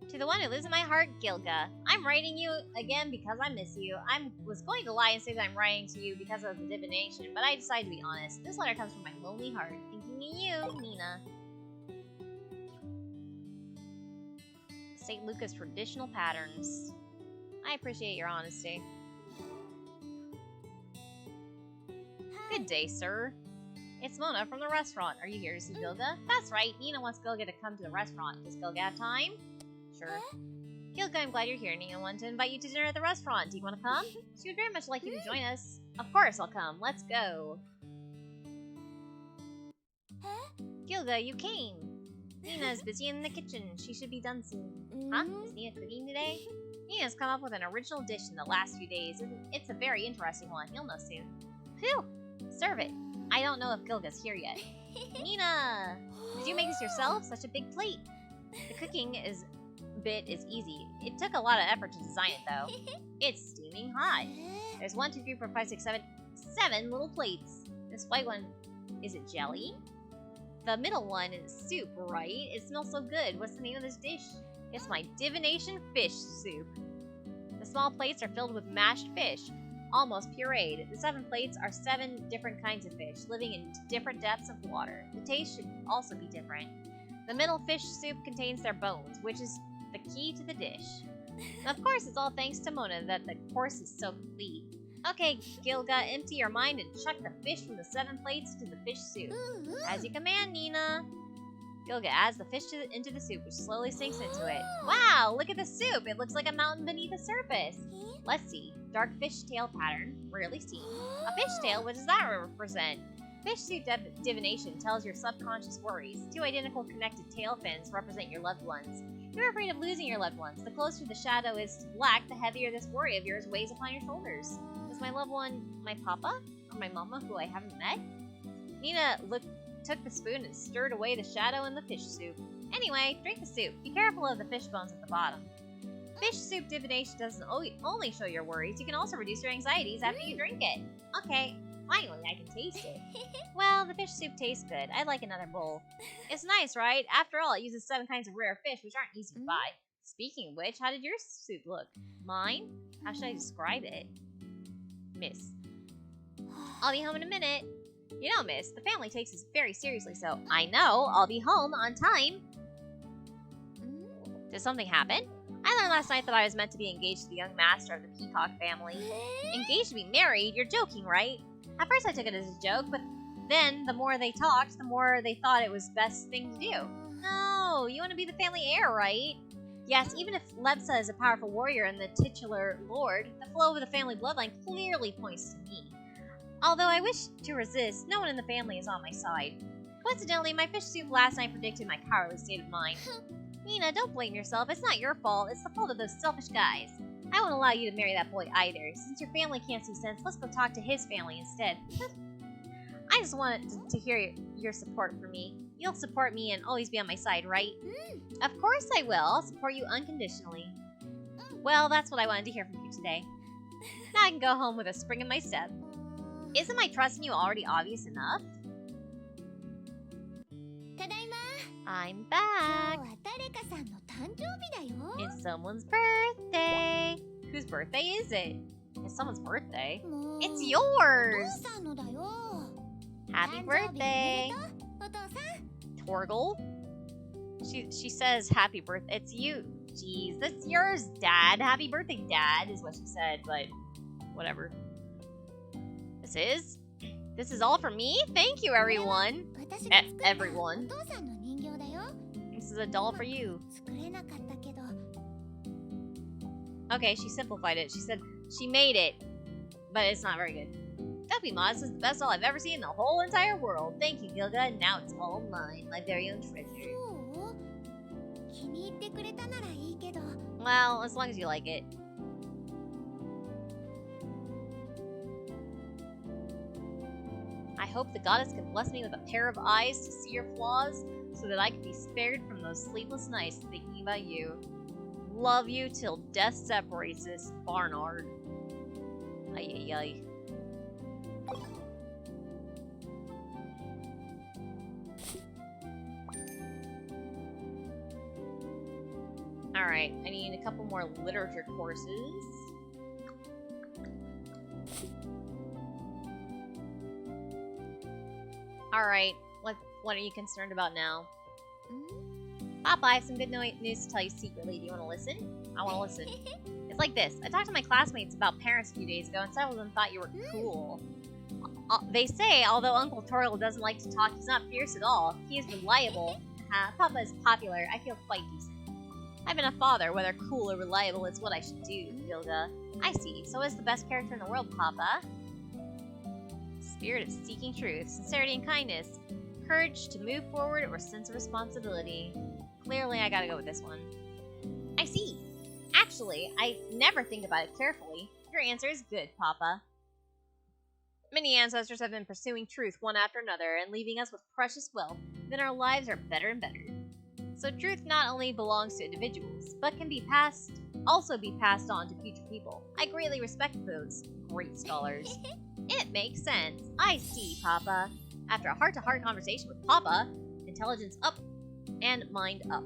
D: To the one who lives in my heart, Gilga. I'm writing you again because I miss you. I was going to lie and say that I'm writing to you because of the divination, but I decided to be honest. This letter comes from my lonely heart. Thinking of you, Nina. St. Luca's traditional patterns. I appreciate your honesty. Good day, sir. It's Mona from the restaurant. Are you here to see Gilga? That's right. Nina wants Gilga to come to the restaurant. Does Gilga have time? Sure. Gilga, I'm glad you're here. Nina wanted to invite you to dinner at the restaurant. Do you want to come? She would very much like you to join us. Of course I'll come. Let's go. Gilga, you came. Nina's busy in the kitchen. She should be done soon. Huh? Is Nina cooking today? Nina's come up with an original dish in the last few days. It's a very interesting one. You'll know soon. Phew! Serve it. I don't know if Gilga's here yet. Nina! Did you make this yourself? Such a big plate. The cooking bit is easy. It took a lot of effort to design it, though. It's steaming hot. There's 1, 2, 3, 4, 5, 6, 7 little plates. This white one, is it jelly? The middle one is soup, right? It smells so good. What's the name of this dish? It's my divination fish soup. The small plates are filled with mashed fish, almost pureed. The 7 plates are 7 different kinds of fish, living in different depths of water. The taste should also be different. The middle fish soup contains their bones, which is the key to the dish. And of course, it's all thanks to Mona that the course is so complete. Okay, Gilga, empty your mind and chuck the fish from the 7 plates into the fish soup. As you command, Nina. Gilga adds the fish into the soup, which slowly sinks into it. Wow, look at the soup! It looks like a mountain beneath the surface. Let's see. Dark fish tail pattern, rarely seen. A fish tail, what does that represent? Fish soup divination tells your subconscious worries. Two identical connected tail fins represent your loved ones. You're afraid of losing your loved ones. The closer the shadow is to black, the heavier this worry of yours weighs upon your shoulders. Is my loved one my papa? Or my mama, who I haven't met? Nina took the spoon and stirred away the shadow in the fish soup. Anyway, drink the soup. Be careful of the fish bones at the bottom. Fish soup divination doesn't only show your worries, you can also reduce your anxieties after you drink it. Okay, finally I can taste it. Well, the fish soup tastes good. I'd like another bowl. It's nice, right? After all, it uses 7 kinds of rare fish, which aren't easy to buy. Speaking of which, how did your soup look? Mine? How should I describe it? Miss. I'll be home in a minute. You know, miss, the family takes this very seriously, so I know I'll be home on time. Did something happen? I learned last night that I was meant to be engaged to the young master of the Peacock family. Engaged to be married? You're joking, right? At first I took it as a joke, but then the more they talked, the more they thought it was the best thing to do. No, you want to be the family heir, right? Yes, even if Lepsa is a powerful warrior and the titular lord, the flow of the family bloodline clearly points to me. Although I wish to resist, no one in the family is on my side. Coincidentally, my fish soup last night predicted my cowardly state of mind. Nina, don't blame yourself. It's not your fault. It's the fault of those selfish guys. I won't allow you to marry that boy either. Since your family can't see sense, let's go talk to his family instead. I just wanted to hear your support for me. You'll support me and always be on my side, right? Of course I will. I'll support you unconditionally. Well, that's what I wanted to hear from you today. Now I can go home with a spring in my step. Isn't my trust in you already obvious enough? I'm back. It's someone's birthday. Whose birthday is it? It's someone's birthday. It's yours. Happy birthday, Torgle. She says happy birthday. It's you. Jeez, that's yours, Dad. Happy birthday, Dad, is what she said, but whatever. This is all for me? Thank you, everyone. Everyone. This is a doll for you. Okay, she simplified it. She said she made it, but it's not very good. Don't be modest. It's the best doll I've ever seen in the whole entire world. Thank you, Gilga. Now it's all mine. My very own treasure. Well, as long as you like it. I hope the goddess can bless me with a pair of eyes to see your flaws, so that I can be spared from those sleepless nights thinking about you. Love you till death separates us, Barnard. Ay ay ay. Alright, I need a couple more literature courses. Alright, what are you concerned about now? Papa, I have some good news to tell you secretly. Do you want to listen? I want to listen. It's like this. I talked to my classmates about parents a few days ago, and several of them thought you were cool. They say, although Uncle Toril doesn't like to talk, he's not fierce at all. He is reliable. Papa is popular. I feel quite decent. I've been a father. Whether cool or reliable is what I should do, Gilda. I see. So is the best character in the world, Papa. Spirit of seeking truth, sincerity and kindness, courage to move forward, or sense of responsibility. Clearly, I gotta go with this one. I see. Actually, I never think about it carefully. Your answer is good, Papa. Many ancestors have been pursuing truth one after another and leaving us with precious wealth. Then our lives are better and better. So truth not only belongs to individuals, but can also be passed on to future people. I greatly respect those great scholars. It makes sense. I see, Papa. After a heart-to-heart conversation with Papa, intelligence up and mind up.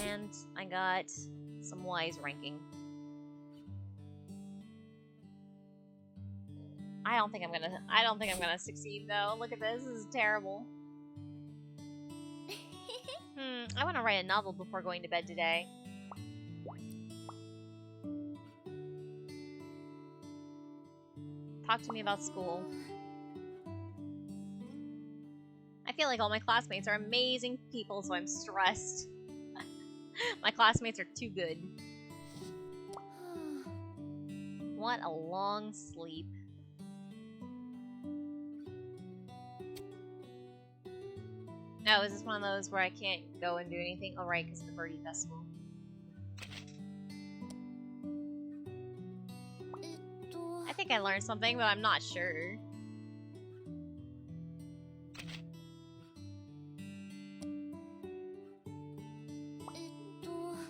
D: And I got some wise ranking. I don't think I'm gonna succeed though. Look at this. This is terrible. I want to write a novel before going to bed today. Talk to me about school. I feel like all my classmates are amazing people, so I'm stressed. My classmates are too good. What a long sleep.
A: No, is this one of those where I can't go and do anything? Oh, right, because of the birdie festival. I think I learned something, but I'm not sure.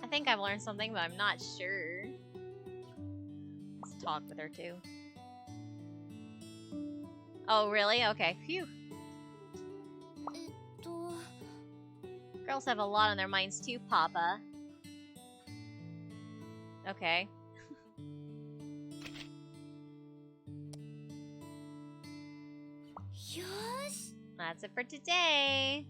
A: I think I've learned something, but I'm not sure. Let's talk with her too. Oh, really? Okay. Phew. Girls have a lot on their minds too, Papa. Okay. That's it for today.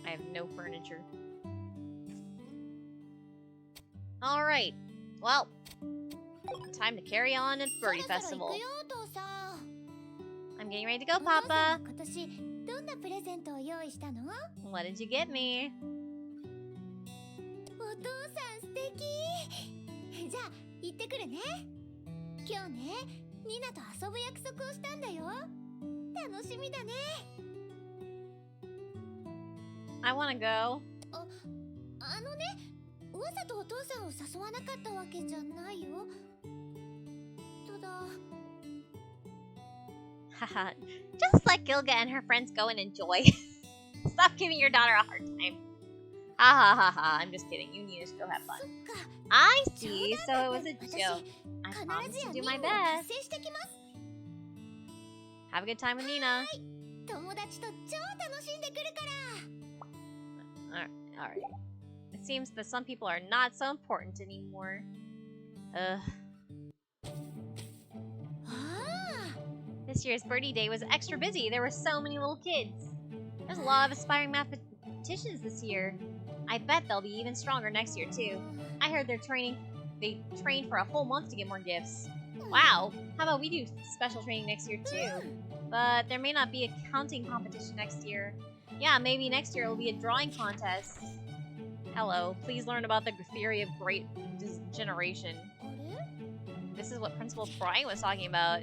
A: I have no furniture. Alright. Well, time to carry on at Birdie Festival. I'm getting ready to go, Papa. What did you get me? I want to go. Haha. Just let Gilga and her friends go and enjoy. Stop giving your daughter a hard time. Ha ha ha ha. I'm just kidding. You need to go have fun. I see. So it was a joke. I promise to do my best. Have a good time with Nina. Alright. It seems that some people are not so important anymore. Ugh. This year's Birdie Day was extra busy. There were so many little kids. There's a lot of aspiring mathematicians this year. I bet they'll be even stronger next year, too. I heard they trained for a whole month to get more gifts. Wow. How about we do special training next year, too? But there may not be a counting competition next year. Yeah, maybe next year it'll be a drawing contest. Hello. Please learn about the theory of great degeneration. This is what Principal Brian was talking about.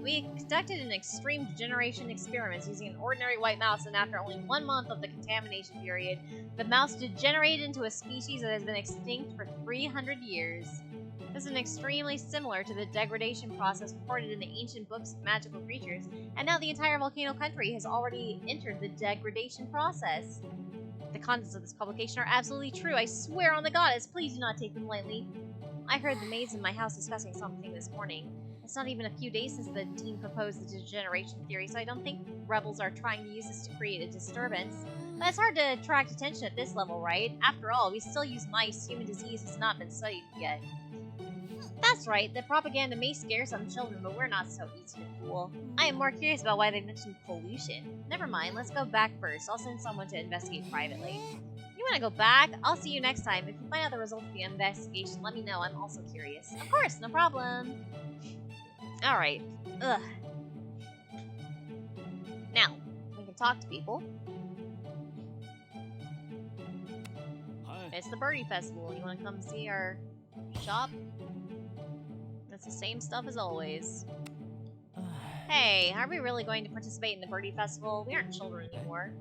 A: We conducted an extreme degeneration experiment using an ordinary white mouse, and after only 1 month of the contamination period, the mouse degenerated into a species that has been extinct for 300 years. This is extremely similar to the degradation process recorded in the ancient books of magical creatures, and now the entire Volcano country has already entered the degradation process. The contents of this publication are absolutely true. I swear on the goddess, please do not take them lightly. I heard the maids in my house discussing something this morning. It's not even a few days since the Dean proposed the degeneration theory, so I don't think rebels are trying to use this to create a disturbance. But it's hard to attract attention at this level, right? After all, we still use mice. Human disease has not been studied yet. That's right, the propaganda may scare some children, but we're not so easy to fool. I am more curious about why they mentioned pollution. Never mind, let's go back first. I'll send someone to investigate privately. You want to go back? I'll see you next time. If you find out the results of the investigation, let me know. I'm also curious. Of course, no problem. Alright. Ugh. Now, we can talk to people.
B: Hi.
A: It's the Birdie Festival. You want to come see our shop? It's the same stuff as always. Hey, are we really going to participate in the Birdie Festival? We aren't children anymore.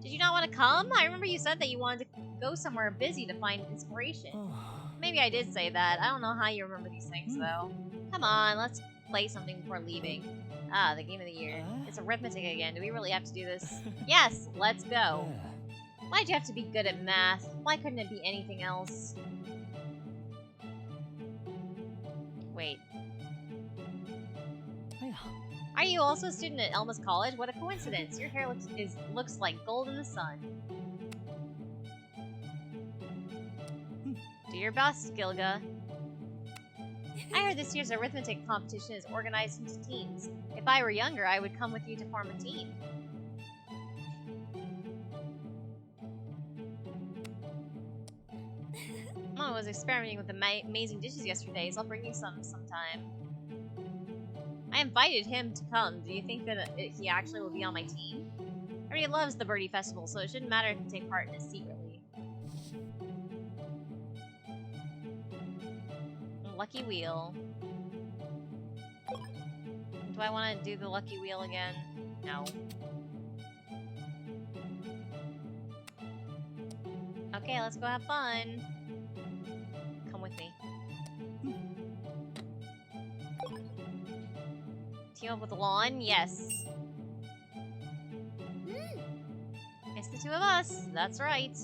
A: Did you not want to come? I remember you said that you wanted to go somewhere busy to find inspiration. Maybe I did say that. I don't know how you remember these things, though. Come on, let's play something before leaving. Ah, the game of the year. It's arithmetic again. Do we really have to do this? Yes, let's go. Why'd you have to be good at math? Why couldn't it be anything else? Wait. Are you also a student at Elma's College? What a coincidence. Your hair looks like gold in the sun. Do your best, Gilga. I heard this year's arithmetic competition is organized into teams. If I were younger, I would come with you to form a team. Mom was experimenting with the amazing dishes yesterday, so I'll bring you some sometime. I invited him to come. Do you think that he actually will be on my team? Everybody loves the Birdie Festival, so it shouldn't matter if you take part in it secretly. Lucky Wheel. Do I want to do the Lucky Wheel again? No. Okay, let's go have fun. Come with me. Team up with Lawn? Yes. It's the two of us. That's right.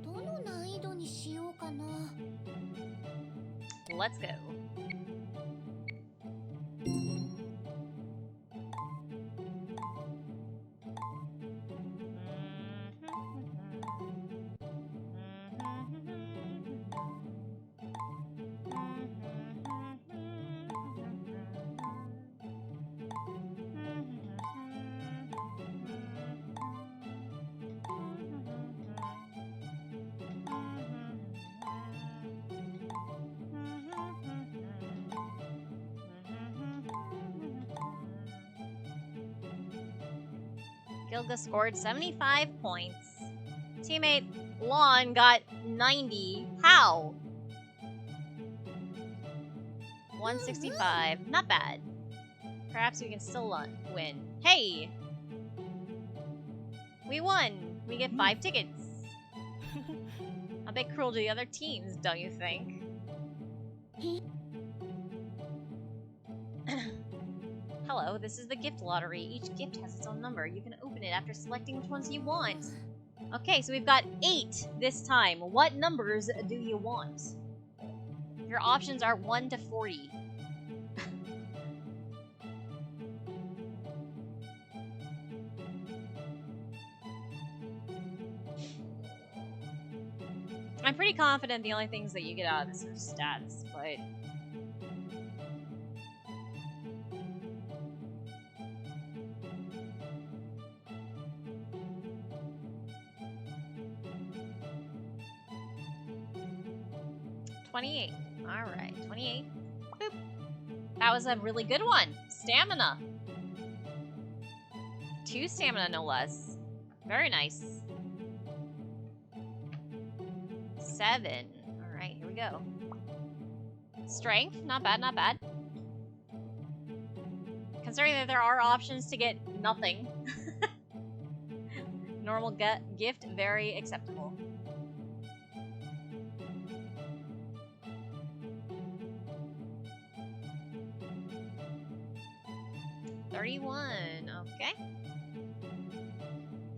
C: どの難易度にしようかな。
A: Let's go. Gilga scored 75 points. Teammate Lon got 90. How? 165. Not bad. Perhaps we can still win. Hey! We won! We get 5 tickets. A bit cruel to the other teams, don't you think? Hello, this is the gift lottery. Each gift has its own number. You can open it after selecting which ones you want. Okay, so we've got 8 this time. What numbers do you want? Your options are 1 to 40. I'm pretty confident the only things that you get out of this are stats, but... $28. Alright, 28. Boop. That was a really good one. Stamina. 2 stamina, no less. Very nice. 7. Alright, here we go. Strength. Not bad, not bad. Considering that there are options to get nothing. Normal gift, very acceptable. 31. Okay.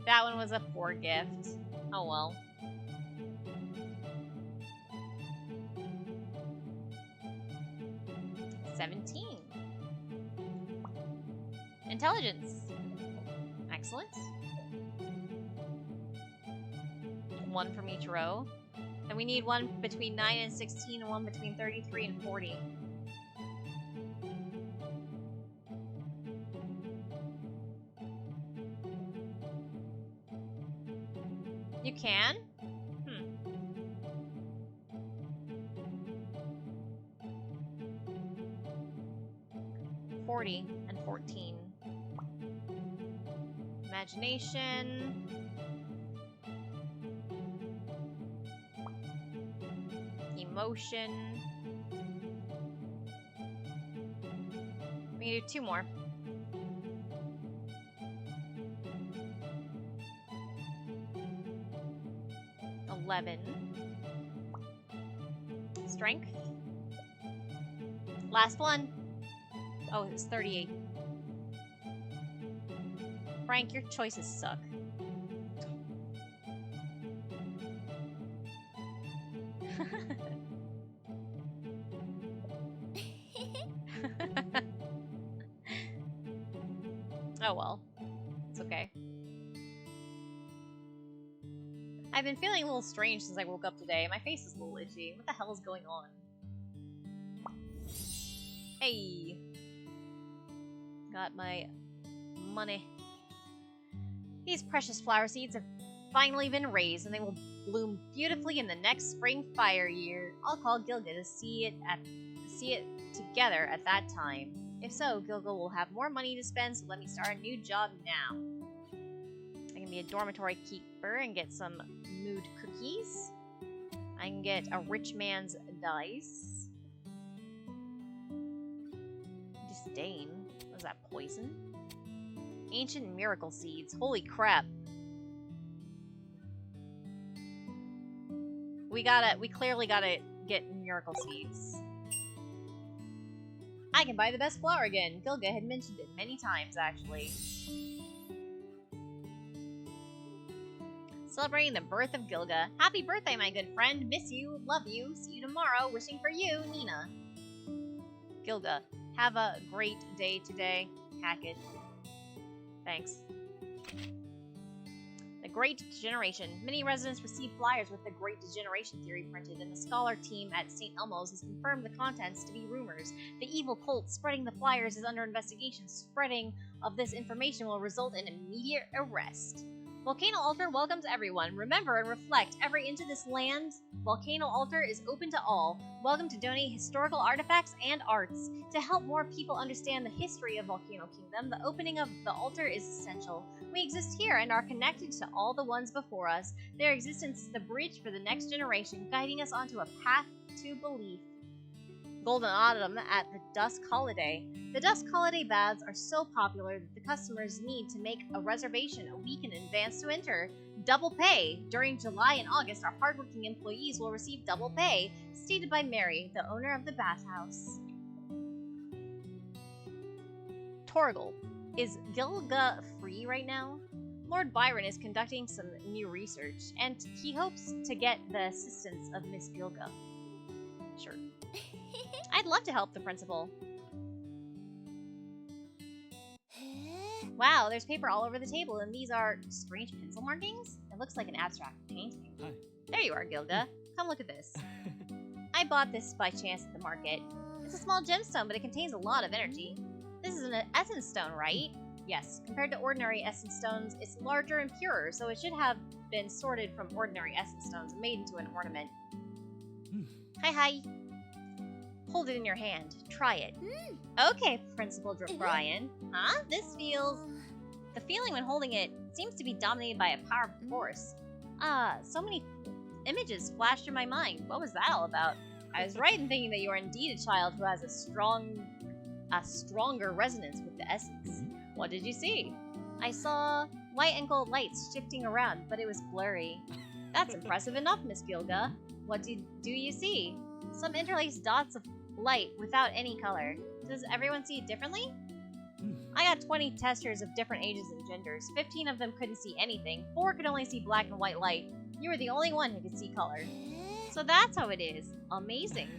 A: That one was a poor gift. Oh well. $17. Intelligence. Excellent. 1 from each row. And we need one between 9 and 16 and one between 33 and 40. You can? 40 and 14. Imagination. Emotion. We can do 2 more. Strength. Last one. Oh, it's 38. Frank, your choices suck. Oh well. It's okay. I've been feeling a little strange since I woke up today. My face is a little itchy. What the hell is going on? Hey! Got my money. These precious flower seeds have finally been raised, and they will bloom beautifully in the next spring fire year. I'll call Gilga to see it together at that time. If so, Gilga will have more money to spend, so let me start a new job now. I can be a dormitory keeper and get some mood cookies. I can get a rich man's dice. Disdain. Was that poison? Ancient miracle seeds. Holy crap. We clearly gotta get miracle seeds. I can buy the best flower again. Gilga had mentioned it many times, actually. Celebrating the birth of Gilga. Happy birthday, my good friend. Miss you, love you, see you tomorrow. Wishing for you, Nina. Gilga, have a great day today. Hack it. Thanks. The Great Degeneration. Many residents received flyers with the Great Degeneration theory printed, and the scholar team at St. Elmo's has confirmed the contents to be rumors. The evil cult spreading the flyers is under investigation. Spreading of this information will result in immediate arrest. Volcano Altar welcomes everyone. Remember and reflect every inch of this land. Volcano Altar is open to all. Welcome to donate historical artifacts and arts. To help more people understand the history of Volcano Kingdom, the opening of the altar is essential. We exist here and are connected to all the ones before us. Their existence is the bridge for the next generation, guiding us onto a path to belief. Golden Autumn at the Dusk Holiday. The Dusk Holiday baths are so popular that the customers need to make a reservation a week in advance to enter. Double pay. During July and August, our hardworking employees will receive double pay, stated by Mary, the owner of the bathhouse. Torgal. Is Gilga free right now? Lord Byron is conducting some new research, and he hopes to get the assistance of Miss Gilga. Sure. I'd love to help the principal. Wow, there's paper all over the table, and these are strange pencil markings? It looks like an abstract painting.
B: Hi.
A: There you are, Gilga. Come look at this. I bought this by chance at the market. It's a small gemstone, but it contains a lot of energy. This is an essence stone, right? Yes, compared to ordinary essence stones, it's larger and purer, so it should have been sorted from ordinary essence stones and made into an ornament. Hi. Hold it in your hand. Try it. Okay, Principal Brian. Huh? This feels... The feeling when holding it seems to be dominated by a powerful force. So many images flashed through my mind. What was that all about? I was right in thinking that you are indeed a child who has a stronger resonance with the essence. What did you see? I saw white and gold lights shifting around, but it was blurry. That's impressive enough, Miss Gilga. What do you see? Some interlaced dots of light without any color. Does everyone see it differently? I got 20 testers of different ages and genders. 15 of them couldn't see anything. 4 could only see black and white light. You were the only one who could see color. So that's how it is. Amazing.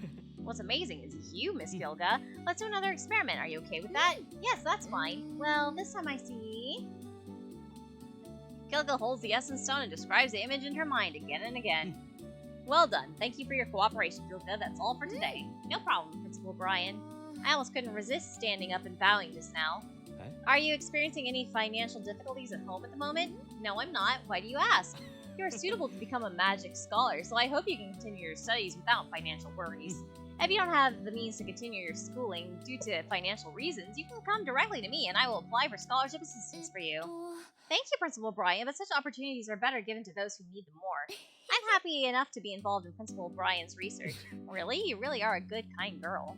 A: What's amazing is you, Miss Gilga. Let's do another experiment. Are you okay with that? Yes, that's fine. Well, this time I see... Gilga holds the essence stone and describes the image in her mind again and again. Well done. Thank you for your cooperation, Gilga. That's all for today. No problem, Principal Brian. I almost couldn't resist standing up and bowing just now.
B: Okay.
A: Are you experiencing any financial difficulties at home at the moment? No, I'm not. Why do you ask? You're suitable to become a magic scholar, so I hope you can continue your studies without financial worries. If you don't have the means to continue your schooling due to financial reasons, you can come directly to me and I will apply for scholarship assistance for you. Thank you, Principal Brian, but such opportunities are better given to those who need them more. I'm happy enough to be involved in Principal Brian's research. Really? You really are a good, kind girl.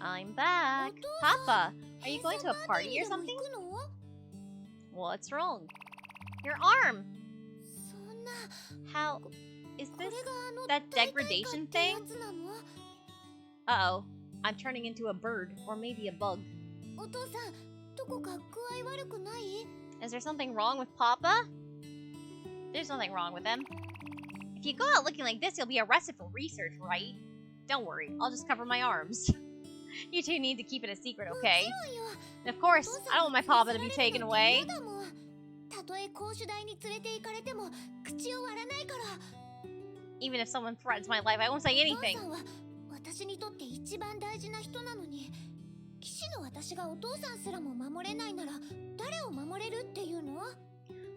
A: I'm back. Papa, are you going to a party or something? What's wrong? Your arm! How... Is this that degradation thing? Uh-oh. I'm turning into a bird, or maybe a bug. Is there something wrong with Papa? There's nothing wrong with him. If you go out looking like this, you'll be arrested for research, right? Don't worry, I'll just cover my arms. You two need to keep it a secret, okay? And of course, I don't want my Papa to be taken away. Even if someone threatens my life, I won't say anything.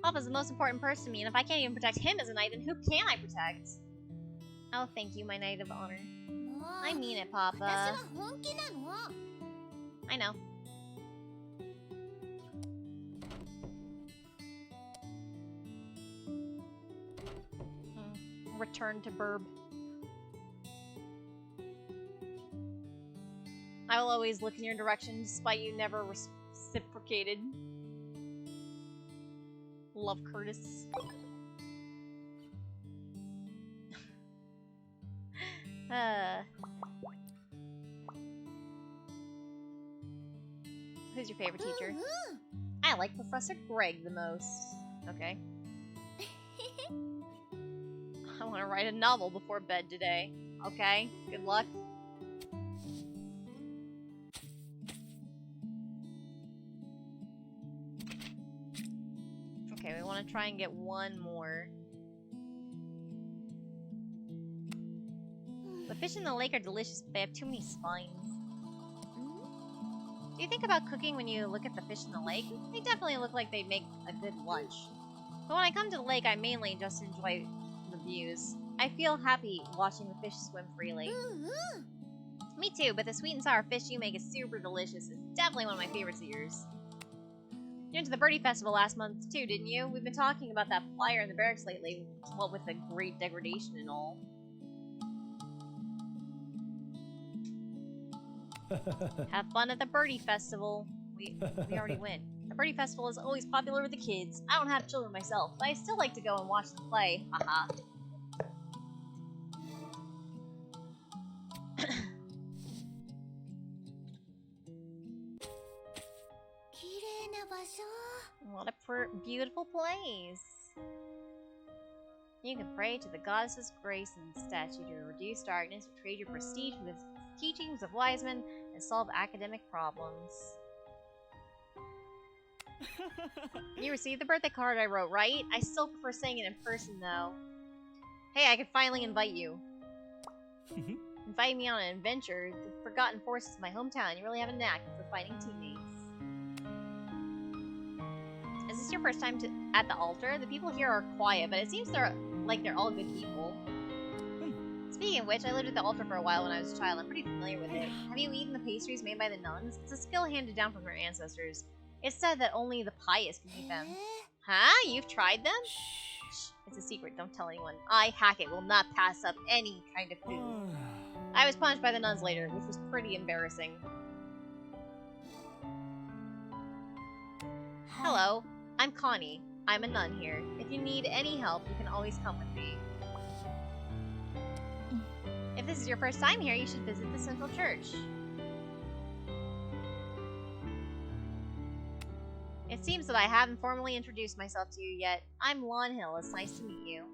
A: Papa's the most important person to me, and if I can't even protect him as a knight, then who can I protect? Oh, thank you, my knight of honor.
D: I mean it, Papa. I know. Return to Burb. I will always look in your direction despite you never reciprocated. Love, Curtis. Who's your favorite teacher? I like Professor Greg the most. Okay. I want to write a novel before bed today. Okay, good luck. Okay, we want to try and get one more. The fish in the lake are delicious, but they have too many spines. Do you think about cooking when you look at the fish in the lake? They definitely look like they make a good lunch. But when I come to the lake, I mainly just enjoy the views. I feel happy watching the fish swim freely. Me too, but the sweet and sour fish you make is super delicious. It's definitely one of my favorites of yours. You went to the Birdie Festival last month too, didn't you? We've been talking about that flyer in the barracks lately, what with the great degradation and all. Have fun at the Birdie Festival. We already went. The Birdie Festival is always popular with the kids. I don't have children myself, but I still like to go and watch them play. Haha. What a beautiful place. You can pray to the goddess's grace and statue to reduce darkness, trade your prestige with the teachings of wise men, and solve academic problems. You received the birthday card I wrote, right? I still prefer saying it in person, though. Hey, I can finally invite you. Invite me on an adventure. The Forgotten Forest is my hometown. You really have a knack for finding teammates. Is this your first time at the altar? The people here are quiet, but it seems they're all good people. Speaking of which, I lived at the altar for a while when I was a child. I'm pretty familiar with it. Have you eaten the pastries made by the nuns? It's a skill handed down from their ancestors. It's said that only the pious can eat them. Huh? You've tried them? Shh. It's a secret. Don't tell anyone. I, Hackett, will not pass up any kind of food. I was punished by the nuns later, which was pretty embarrassing. Hello. I'm Connie. I'm a nun here. If you need any help, you can always come with me. If this is your first time here, you should visit the Central Church. It seems that I haven't formally introduced myself to you yet. I'm Lawn Hill. It's nice to meet you.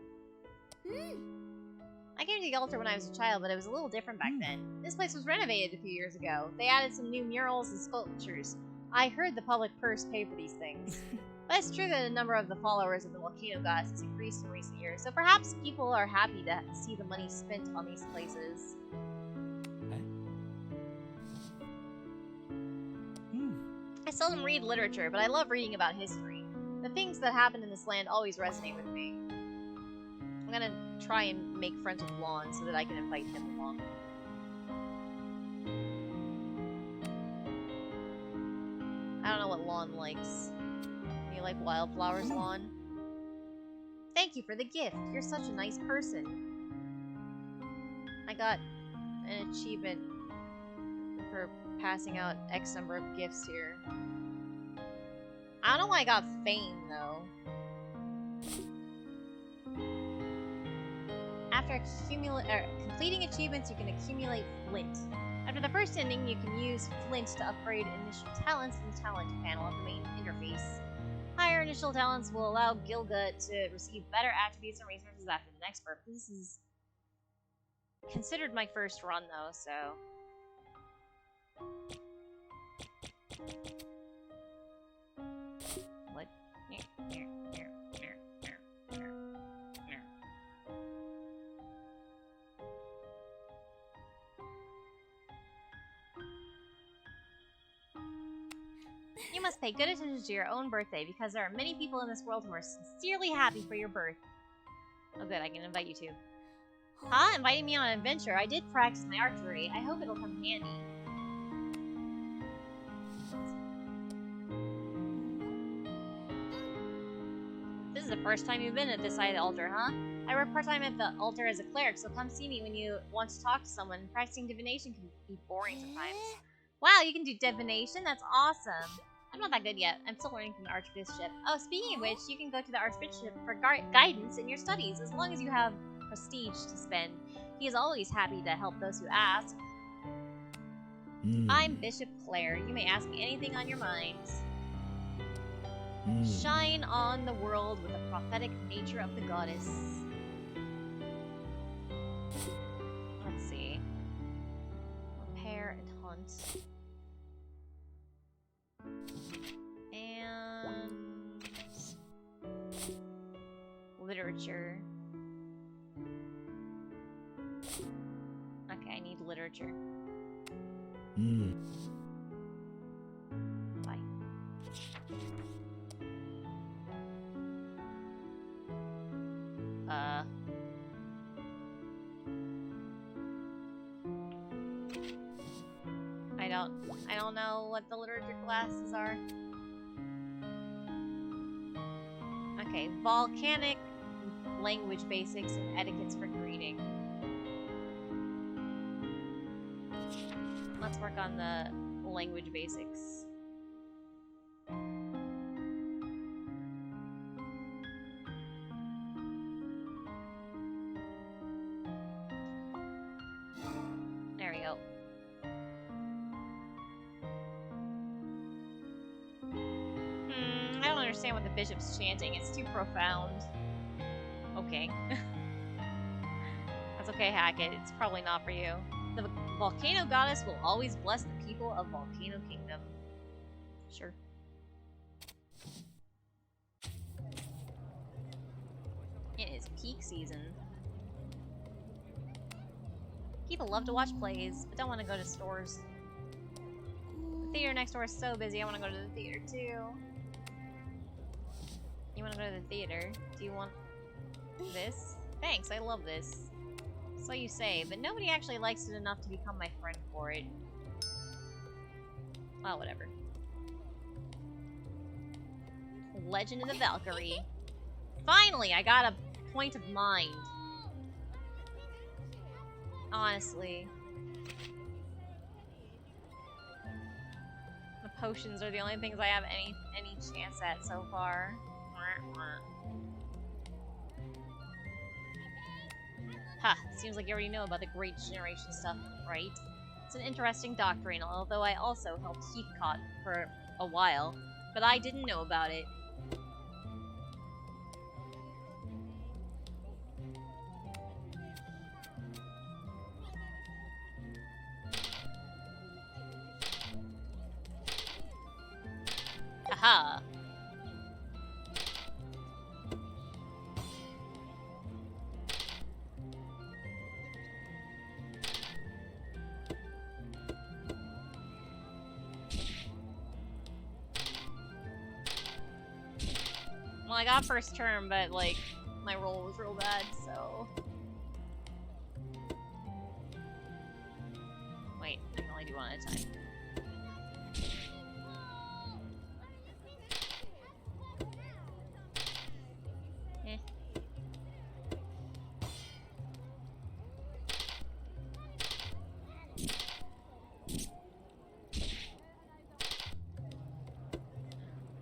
D: I came to the altar when I was a child, but it was a little different back then. This place was renovated a few years ago. They added some new murals and sculptures. I heard the public purse pay for these things. But it's true that a number of the followers of the Volcano Goddess has increased in recent years, so perhaps people are happy to see the money spent on these places. I seldom read literature, but I love reading about history. The things that happen in this land always resonate with me. I'm gonna try and make friends with Lon so that I can invite him along. I don't know what Lon likes. You like wildflowers, Lon? Thank you for the gift. You're such a nice person. I got an achievement for passing out X number of gifts here. I don't know why I got fame, though. After completing achievements, you can accumulate Flint. After the first ending, you can use Flint to upgrade initial talents in the talent panel of the main interface. Higher initial talents will allow Gilga to receive better attributes and resources after the next burp. This is considered my first run, though, so... What? You must pay good attention to your own birthday, because there are many people in this world who are sincerely happy for your birth. Oh good, I can invite you too. Huh? Inviting me on an adventure. I did practice my archery. I hope it'll come handy. This is the first time you've been at this side of the altar, huh? I work part-time at the altar as a cleric, so come see me when you want to talk to someone. Practicing divination can be boring sometimes. Wow, you can do divination? That's awesome. I'm not that good yet. I'm still learning from the Archbishop. Oh, speaking of which, you can go to the Archbishop for guidance in your studies, as long as you have prestige to spend. He is always happy to help those who ask. I'm Bishop Claire. You may ask me anything on your minds. Shine on the world with the prophetic nature of the goddess. Let's see. Repair and hunt. And literature. Okay, I need literature. Bye. I don't know what the literature classes are. Okay, volcanic language basics and etiquettes for greeting. Let's work on the language basics. There we go. I don't understand what the bishop's chanting. It's too profound. Okay. That's okay, Hackett. It's probably not for you. The volcano goddess will always bless the people of Volcano Kingdom. Sure. It is peak season. People love to watch plays, but don't want to go to stores. The theater next door is so busy, I want to go to the theater too. You want to go to the theater? Do you want this? Thanks, I love this. So you say, but nobody actually likes it enough to become my friend for it. Well, whatever. Legend of the Valkyrie. Finally, I got a point of mind. Honestly. The potions are the only things I have any chance at so far. Ha! Seems like you already know about the Great Generation stuff, right? It's an interesting doctrine, although I also helped Heathcott for a while, but I didn't know about it. Haha! Well, I got first turn, but, like, my roll was real bad, so... Wait, I can only do one at a time.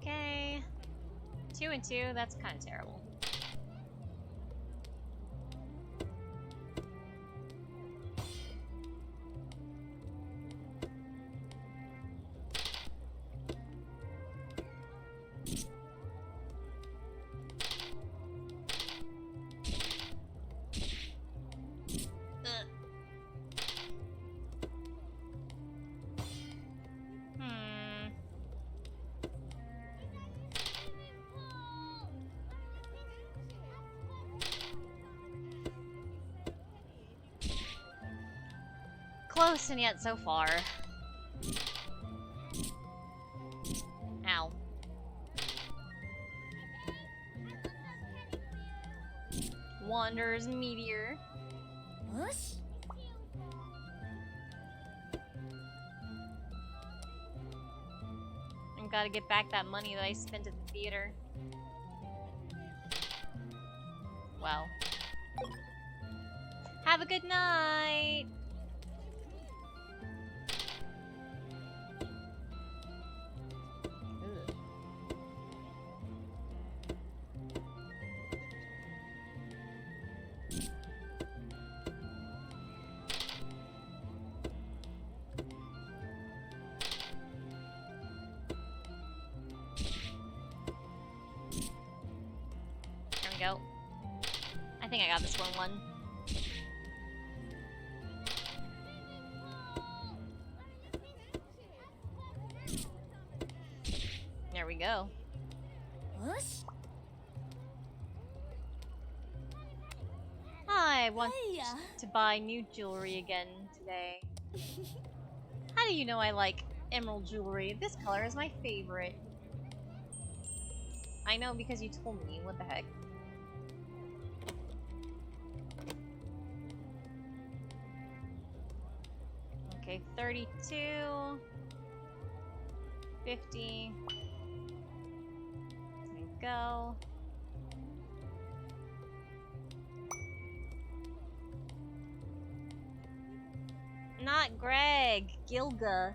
D: Okay. 2 and 2, that's kind of terrible. Close and yet so far. Ow. Wanderer's Meteor.
C: Whoosh.
A: I've got to get back that money that I spent at the theater. Well. Have a good night! Ugh. There we go. I think I got this one. There we go.
C: Whoosh.
A: I want
C: Hey-ya.
A: to buy new jewelry again today. How do you know I like emerald jewelry? This color is my favorite. I know because you told me. What the heck? Okay, 32, 50. There we go. Not Greg, Gilga.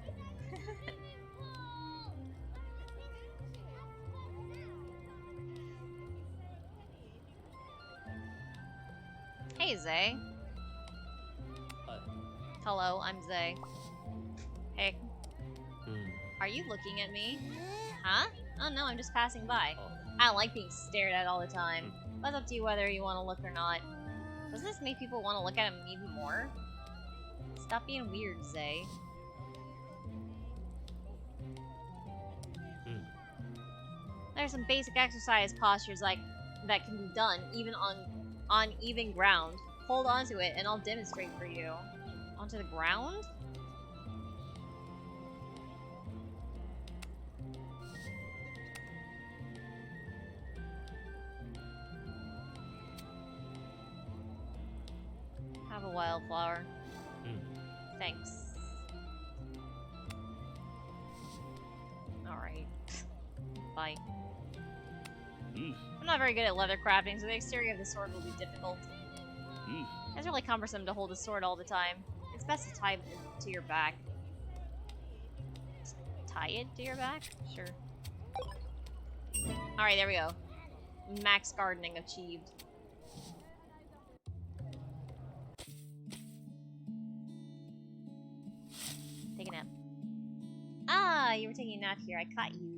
A: Hey, Zay. Hello, I'm Zay. Hey, are you looking at me? Huh? Oh no, I'm just passing by. I don't like being stared at all the time. But it's up to you whether you want to look or not. Doesn't this make people want to look at him even more? Stop being weird, Zay. There's some basic exercise postures like that can be done even on even ground. Hold onto it and I'll demonstrate for you. Onto the ground? Have a wildflower. Thanks. Alright. Bye. I'm not very good at leather crafting, so the exterior of the sword will be difficult. It's really cumbersome to hold a sword all the time. It's best to tie it to your back. Just tie it to your back? Sure. Alright, there we go. Max gardening achieved. Take a nap. Ah, you were taking a nap here. I caught you.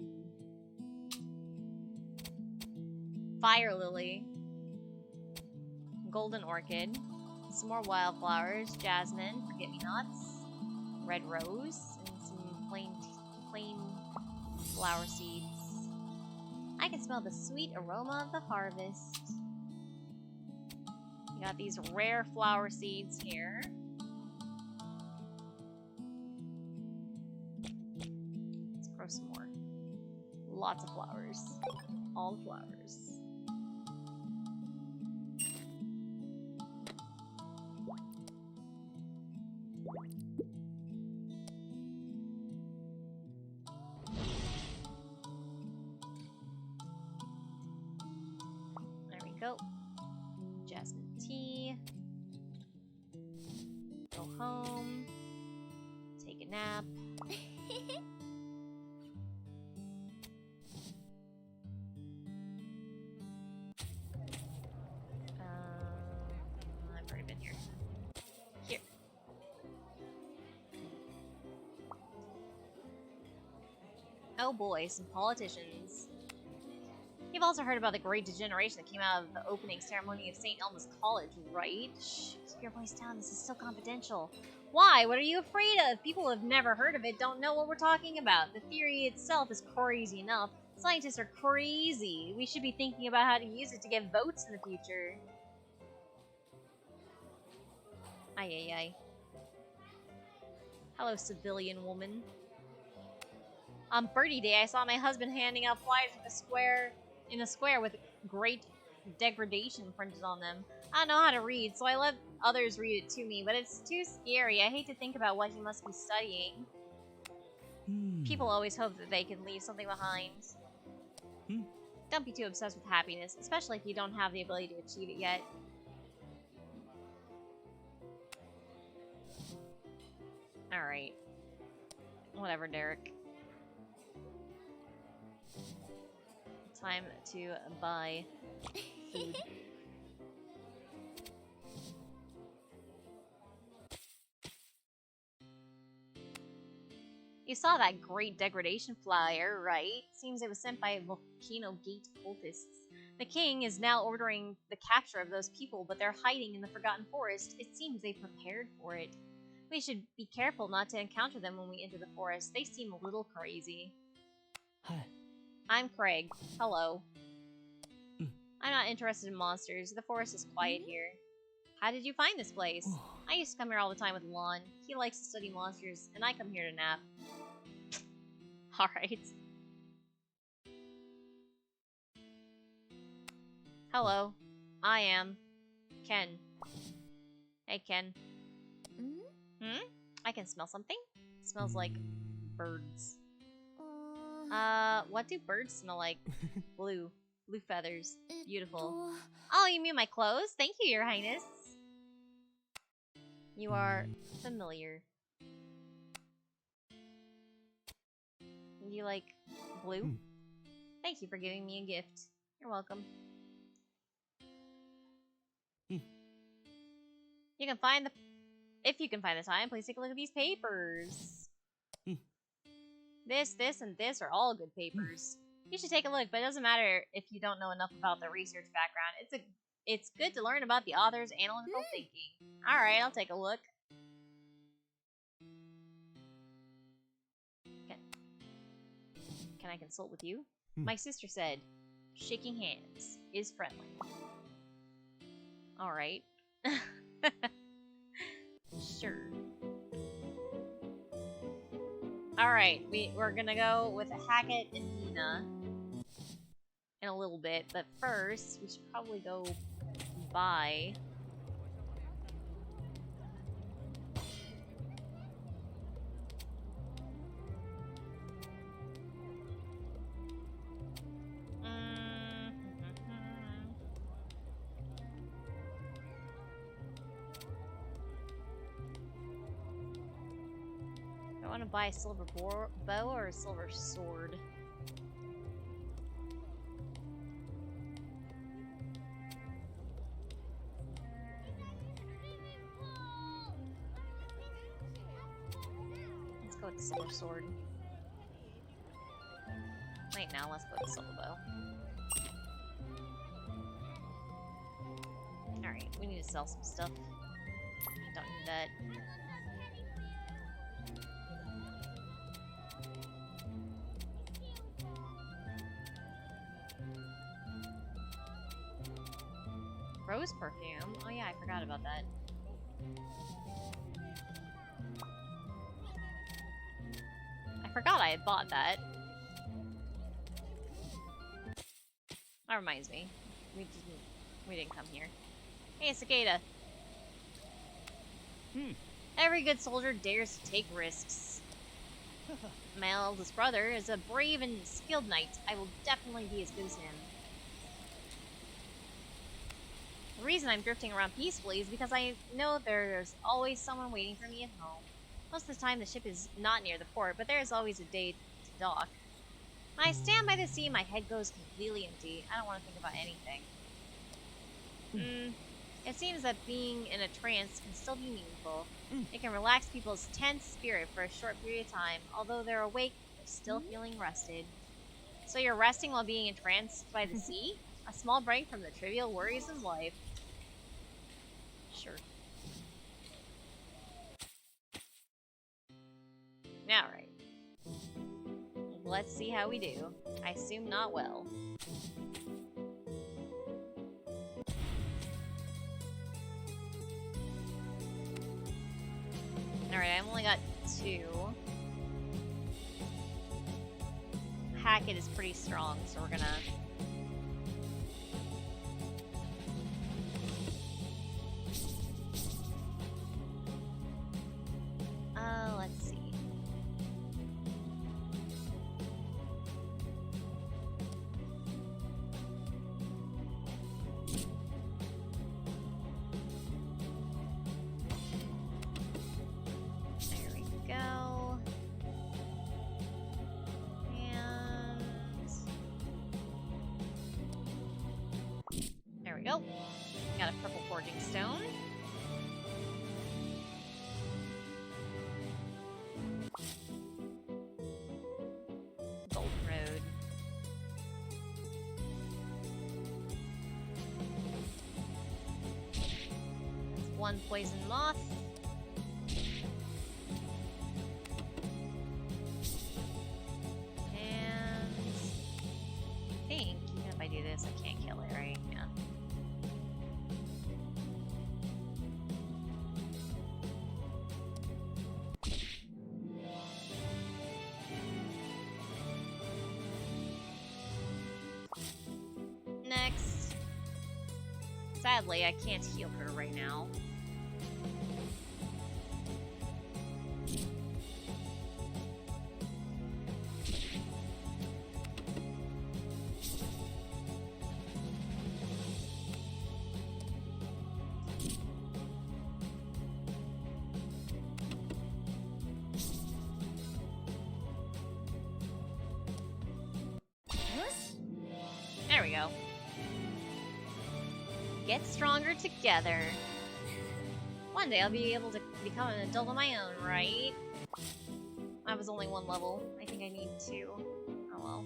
A: Fire lily. Golden orchid. Some more wildflowers. Jasmine. Forget-me-nots. Red rose. And some plain flower seeds. I can smell the sweet aroma of the harvest. We got these rare flower seeds here. Let's grow some more. Lots of flowers. All the flowers. There we go. Jasmine tea. Go home. Take a nap. I've already been here. Here. Oh boy, some politicians. You've also heard about the great degeneration that came out of the opening ceremony of St. Elmo's College, right? Shh, keep your voice down, this is still confidential. Why? What are you afraid of? People who have never heard of it don't know what we're talking about. The theory itself is crazy enough. Scientists are crazy. We should be thinking about how to use it to get votes in the future. Ay ay ay. Hello, civilian woman. On Birdie Day, I saw my husband handing out flyers in a square with great degradation printed on them. I don't know how to read, so I
D: others read it to me, but it's too scary. I hate to think about what he must be studying. People always hope that they can leave something behind. Don't be too obsessed with happiness, especially if you don't have the ability to achieve it yet. Alright. Whatever, Derek. Time to buy food. You saw that great degradation flyer, right? Seems it was sent by Volcano Gate cultists. The king is now ordering the capture of those people, but they're hiding in the Forgotten Forest. It seems they prepared for it. We should be careful not to encounter them when we enter the forest. They seem a little crazy.
B: Hi.
D: I'm Craig. Hello. I'm not interested in monsters. The forest is quiet here. How did you find this place? I used to come here all the time with Lon. He likes to study monsters, and I come here to nap. Alright. Hello. I am Ken. Hey, Ken. I can smell something. It smells like birds. What do birds smell like? Blue. Blue feathers. Beautiful. Oh, you mean my clothes? Thank you, Your Highness. You are familiar. You like blue? Thank you for giving me a gift. You're welcome. You can find the... If you can find the time, please take a look at these papers. This, and this are all good papers. You should take a look, but it doesn't matter if you don't know enough about the research background. It's good to learn about the author's analytical thinking. Alright, I'll take a look. Can I consult with you? My sister said, shaking hands is friendly. Alright. Sure. Alright, we're gonna go with Hackett and Nina in a little bit, but first, we should probably go buy... I want to buy a silver bow or a silver sword. Let's go with the silver sword. Wait, now let's go with the silver bow. Alright, we need to sell some stuff. Don't need that. Rose perfume? Oh yeah, I forgot about that. I forgot I had bought that. That reminds me. We didn't come here. Hey, Cicada. Every good soldier dares to take risks. My eldest brother is a brave and skilled knight. I will definitely be as good as him. The reason I'm drifting around peacefully is because I know there's always someone waiting for me at home. Most of the time the ship is not near the port, but there is always a day to dock. When I stand by the sea, my head goes completely empty. I don't want to think about anything. It seems that being in a trance can still be meaningful. It can relax people's tense spirit for a short period of time. Although they're awake, they're still feeling rested. So you're resting while being entranced by the sea? A small break from the trivial worries of life. Sure. Alright. Let's see how we do. I assume not well. Alright, I've only got 2. Hackett is pretty strong, so we're gonna...
A: one poison moth. And I think even if I do this, I can't kill it, right? Yeah. Next. Sadly, I can't heal her right now. There we go. Get stronger together. One day I'll be able to become an adult on my own, right? I was only one level. I think I need two. Oh well.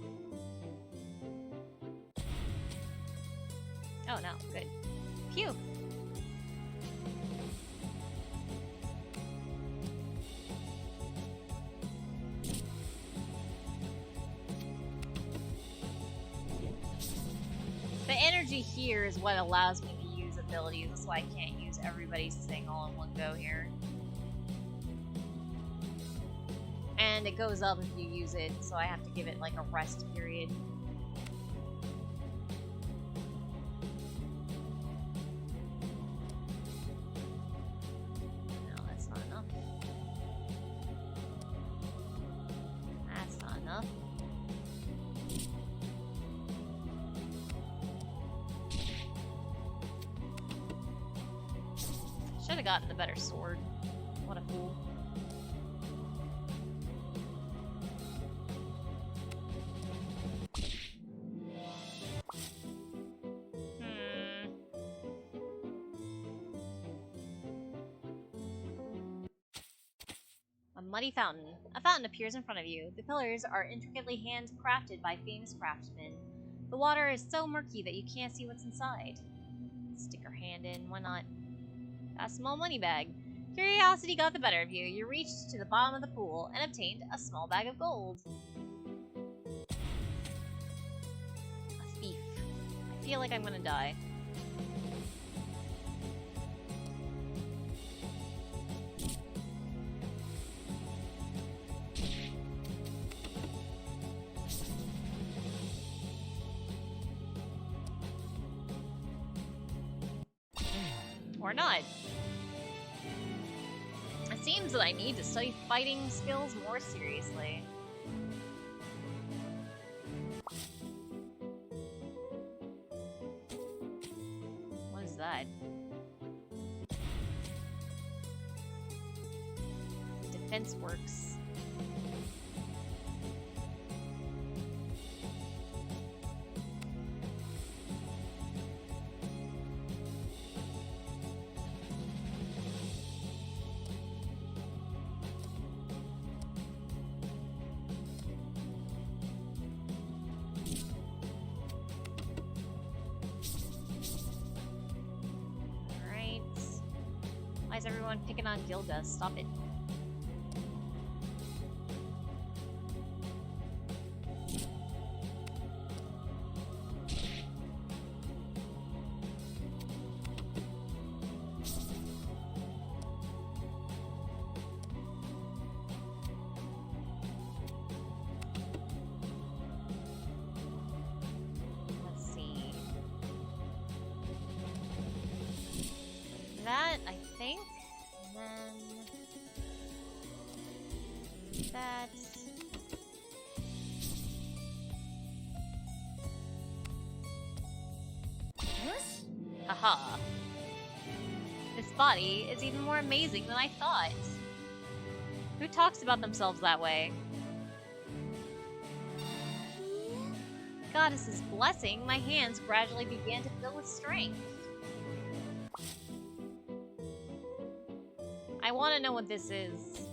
A: Oh no, good. Phew. The energy here is what allows me to use abilities. That's why I can't use everybody's thing all in one go here. And it goes up if you use it, so I have to give it like a rest period. No, that's not enough. That's not enough. Should have gotten the better sword. What a fool. A muddy fountain. A fountain appears in front of you. The pillars are intricately handcrafted by famous craftsmen. The water is so murky that you can't see what's inside. Stick your hand in, why not? A small money bag. Curiosity got the better of you. You reached to the bottom of the pool and obtained a small bag of gold. A thief. I feel like I'm gonna die. Or not. It seems that I need to study fighting skills more seriously. What is that? Defense works. Why is everyone picking on Gilga? Stop it. Let's see. That, I think. And then that. Haha. This body is even more amazing than I thought. Who talks about themselves that way? Goddess's blessing, my hands gradually began to fill with strength. I want to know what this is.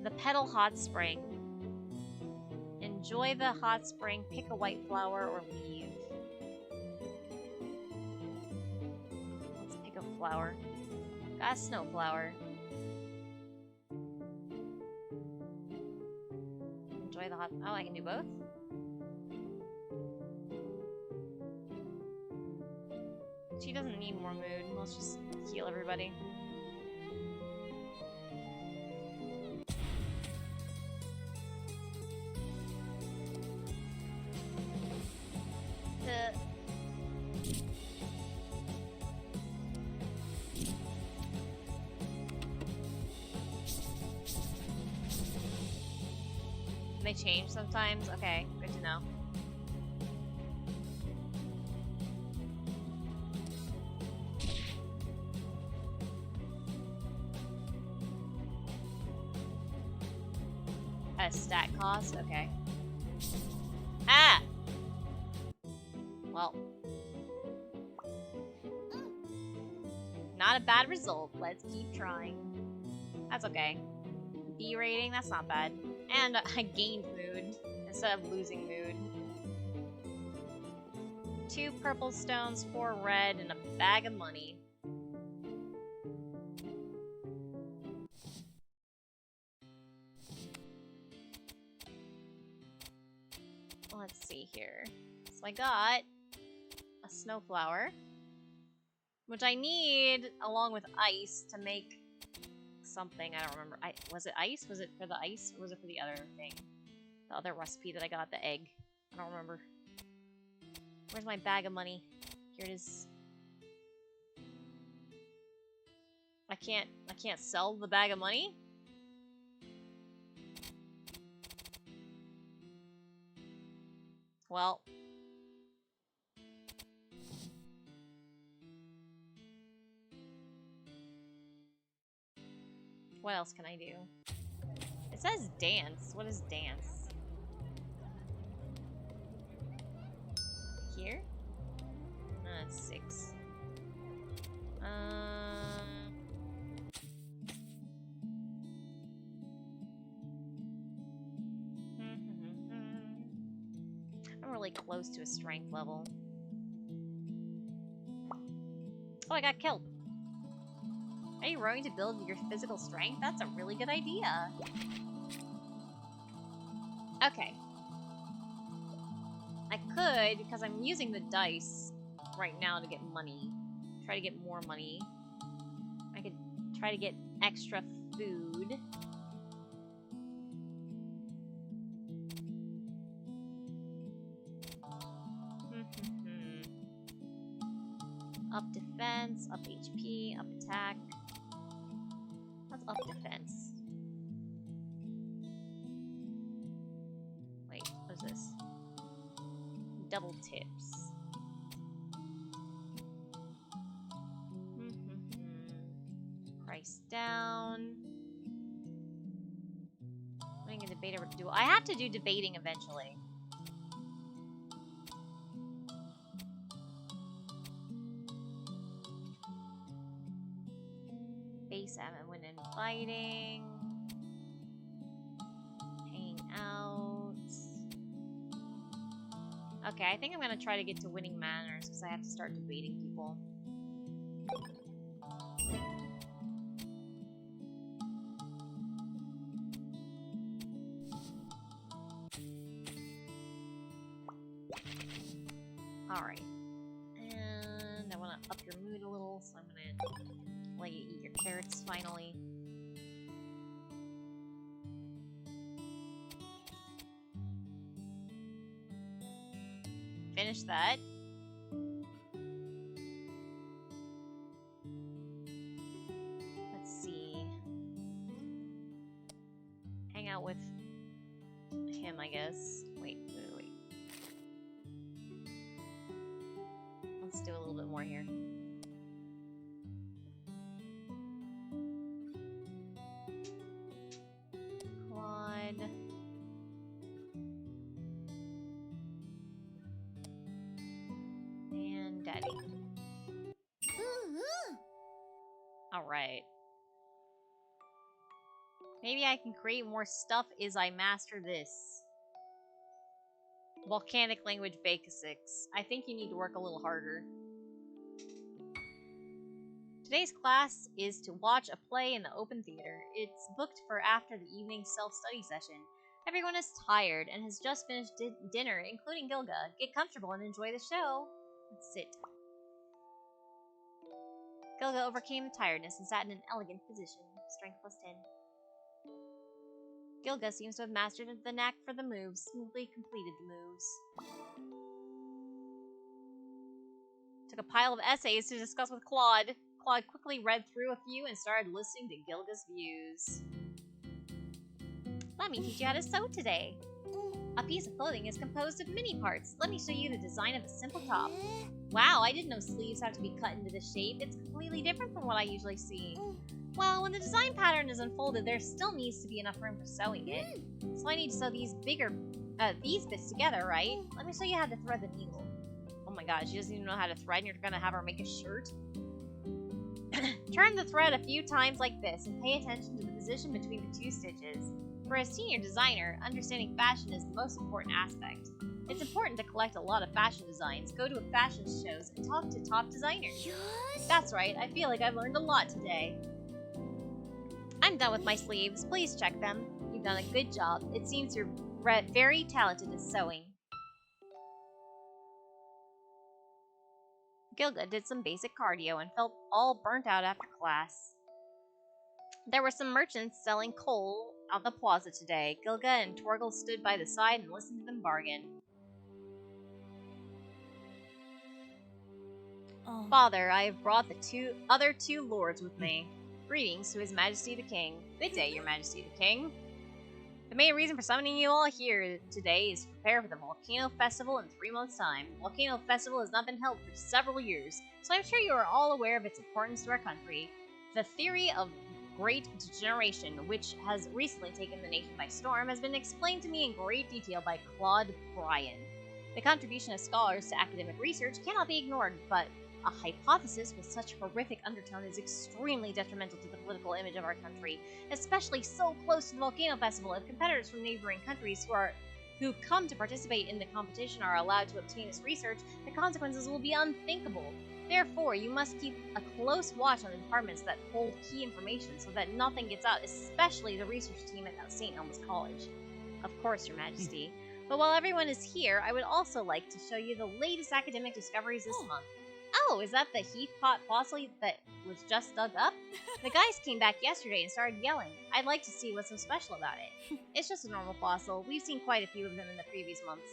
A: The Petal Hot Spring. Enjoy the hot spring, pick a white flower, or leave. Let's pick a flower. Got a snowflower. Enjoy the hot. Oh, I can do both? She doesn't need more mood. Let's just heal everybody. They change sometimes? Okay, good to know. At a stat cost? Okay. Ah! Well. Not a bad result. Let's keep trying. That's okay. B rating, that's not bad. And I gained mood instead of losing mood. 2 purple stones, 4 red, and a bag of money. Let's see here. So I got a snowflower, which I need along with ice to make something. I don't remember. Was it ice? Was it for the ice? Or was it for the other thing? The other recipe that I got, the egg. I don't remember. Where's my bag of money? Here it is. I can't sell the bag of money? Well. What else can I do? It says dance. What is dance? Here? That's 6. I'm really close to a strength level. Oh, I got killed. Are you rowing to build your physical strength? That's a really good idea. Okay. I could, because I'm using the dice right now to get money. Try to get more money. I could try to get extra food. Up defense, up HP, up attack. What's up defense? Wait, what is this? Double tips. Price down. Winning a debate over duel. I have to do debating eventually. Base haven't win in fighting. Hang out. Okay, I think I'm gonna try to get to winning manners because I have to start debating people. Alright. And I want to up your mood a little, so I'm gonna let you eat your carrots finally. Finish that. Let's see. Hang out with him, I guess. Wait. Let's do a little bit more here. Quad. And Daddy. Alright. Maybe I can create more stuff as I master this. Volcanic language basics. I think you need to work a little harder Today's class is to watch a play in the open theater. It's booked for after the evening self-study session. Everyone is tired and has just finished dinner, including Gilga. Get comfortable and enjoy the show. Let's sit. Gilga overcame the tiredness and sat in an elegant position. Strength +10. Gilga seems to have mastered the knack for the moves, smoothly completed the moves. Took a pile of essays to discuss with Claude. Claude quickly read through a few and started listening to Gilga's views. Let me teach you how to sew today. A piece of clothing is composed of many parts. Let me show you the design of a simple top. Wow, I didn't know sleeves have to be cut into this shape. It's completely different from what I usually see. Well, when the design pattern is unfolded, there still needs to be enough room for sewing it. So I need to sew these bits together, right? Let me show you how to thread the needle. Oh my god, she doesn't even know how to thread and you're gonna have her make a shirt? Turn the thread a few times like this and pay attention to the position between the two stitches. For a senior designer, understanding fashion is the most important aspect. It's important to collect a lot of fashion designs, go to fashion shows, and talk to top designers. That's right, I feel like I've learned a lot today. I'm done with my sleeves. Please check them. You've done a good job. It seems you're very talented at sewing. Gilga did some basic cardio and felt all burnt out after class. There were some merchants selling coal on the plaza today. Gilga and Torgal stood by the side and listened to them bargain. Father, I have brought the other two lords with me. Greetings to His Majesty the King. Good day, Your Majesty the King. The main reason for summoning you all here today is to prepare for the Volcano Festival in 3 months' time. The Volcano Festival has not been held for several years, so I'm sure you are all aware of its importance to our country. The theory of Great Degeneration, which has recently taken the nation by storm, has been explained to me in great detail by Claude Bryan. The contribution of scholars to academic research cannot be ignored, but a hypothesis with such horrific undertone is extremely detrimental to the political image of our country, especially so close to the Volcano Festival. If competitors from neighboring countries who come to participate in the competition are allowed to obtain this research, the consequences will be unthinkable. Therefore, you must keep a close watch on the departments that hold key information so that nothing gets out, especially the research team at St. Elmo's College. Of course, Your Majesty. But while everyone is here, I would also like to show you the latest academic discoveries this month. Oh, is that the Heathpot fossil that was just dug up? The guys came back yesterday and started yelling. I'd like to see what's so special about it. It's just a normal fossil. We've seen quite a few of them in the previous months.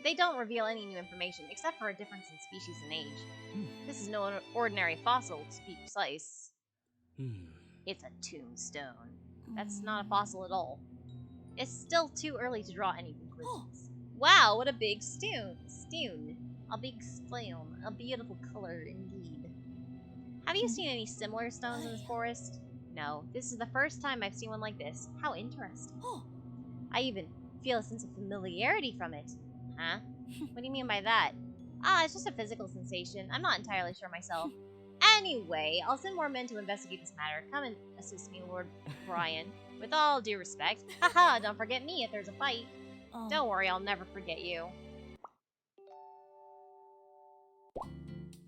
A: They don't reveal any new information, except for a difference in species and age. This is no ordinary fossil, to be precise. It's a tombstone. That's not a fossil at all. It's still too early to draw any conclusions. Wow, what a big stone. A big stone. A beautiful color, indeed. Have you seen any similar stones in this forest? No, this is the first time I've seen one like this. How interesting. I even feel a sense of familiarity from it. Huh? What do you mean by that? It's just a physical sensation. I'm not entirely sure myself. Anyway, I'll send more men to investigate this matter. Come and assist me, Lord Bryan. With all due respect. Haha, don't forget me if there's a fight. Don't worry, I'll never forget you.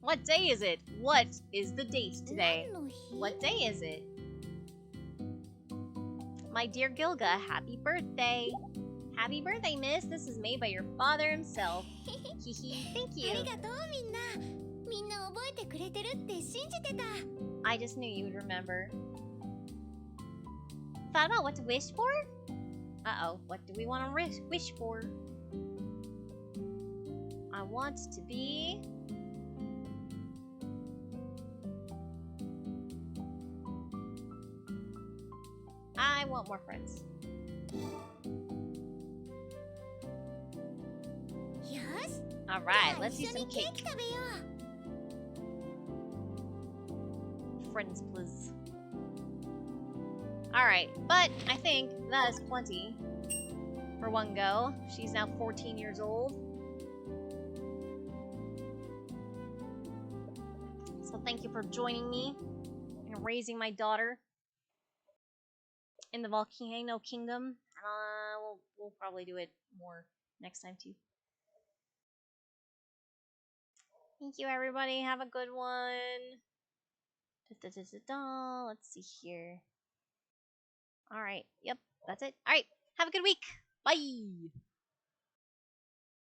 A: What day is it? What is the date today? What day is it? My dear Gilga, happy birthday. Happy birthday, miss. This is made by your father himself. Hehe, thank you. I just knew you would remember. Thought about what to wish for? Uh-oh, what do we want to wish for? I want to be... I want more friends. Alright, let's eat some cake. Friends, please. Alright, but I think that is plenty for one go. She's now 14 years old. So thank you for joining me in raising my daughter in the Volcano Kingdom. We'll probably do it more next time too. Thank you, everybody. Have a good one. Let's see here. All right. Yep, that's it. All right. Have a good week. Bye.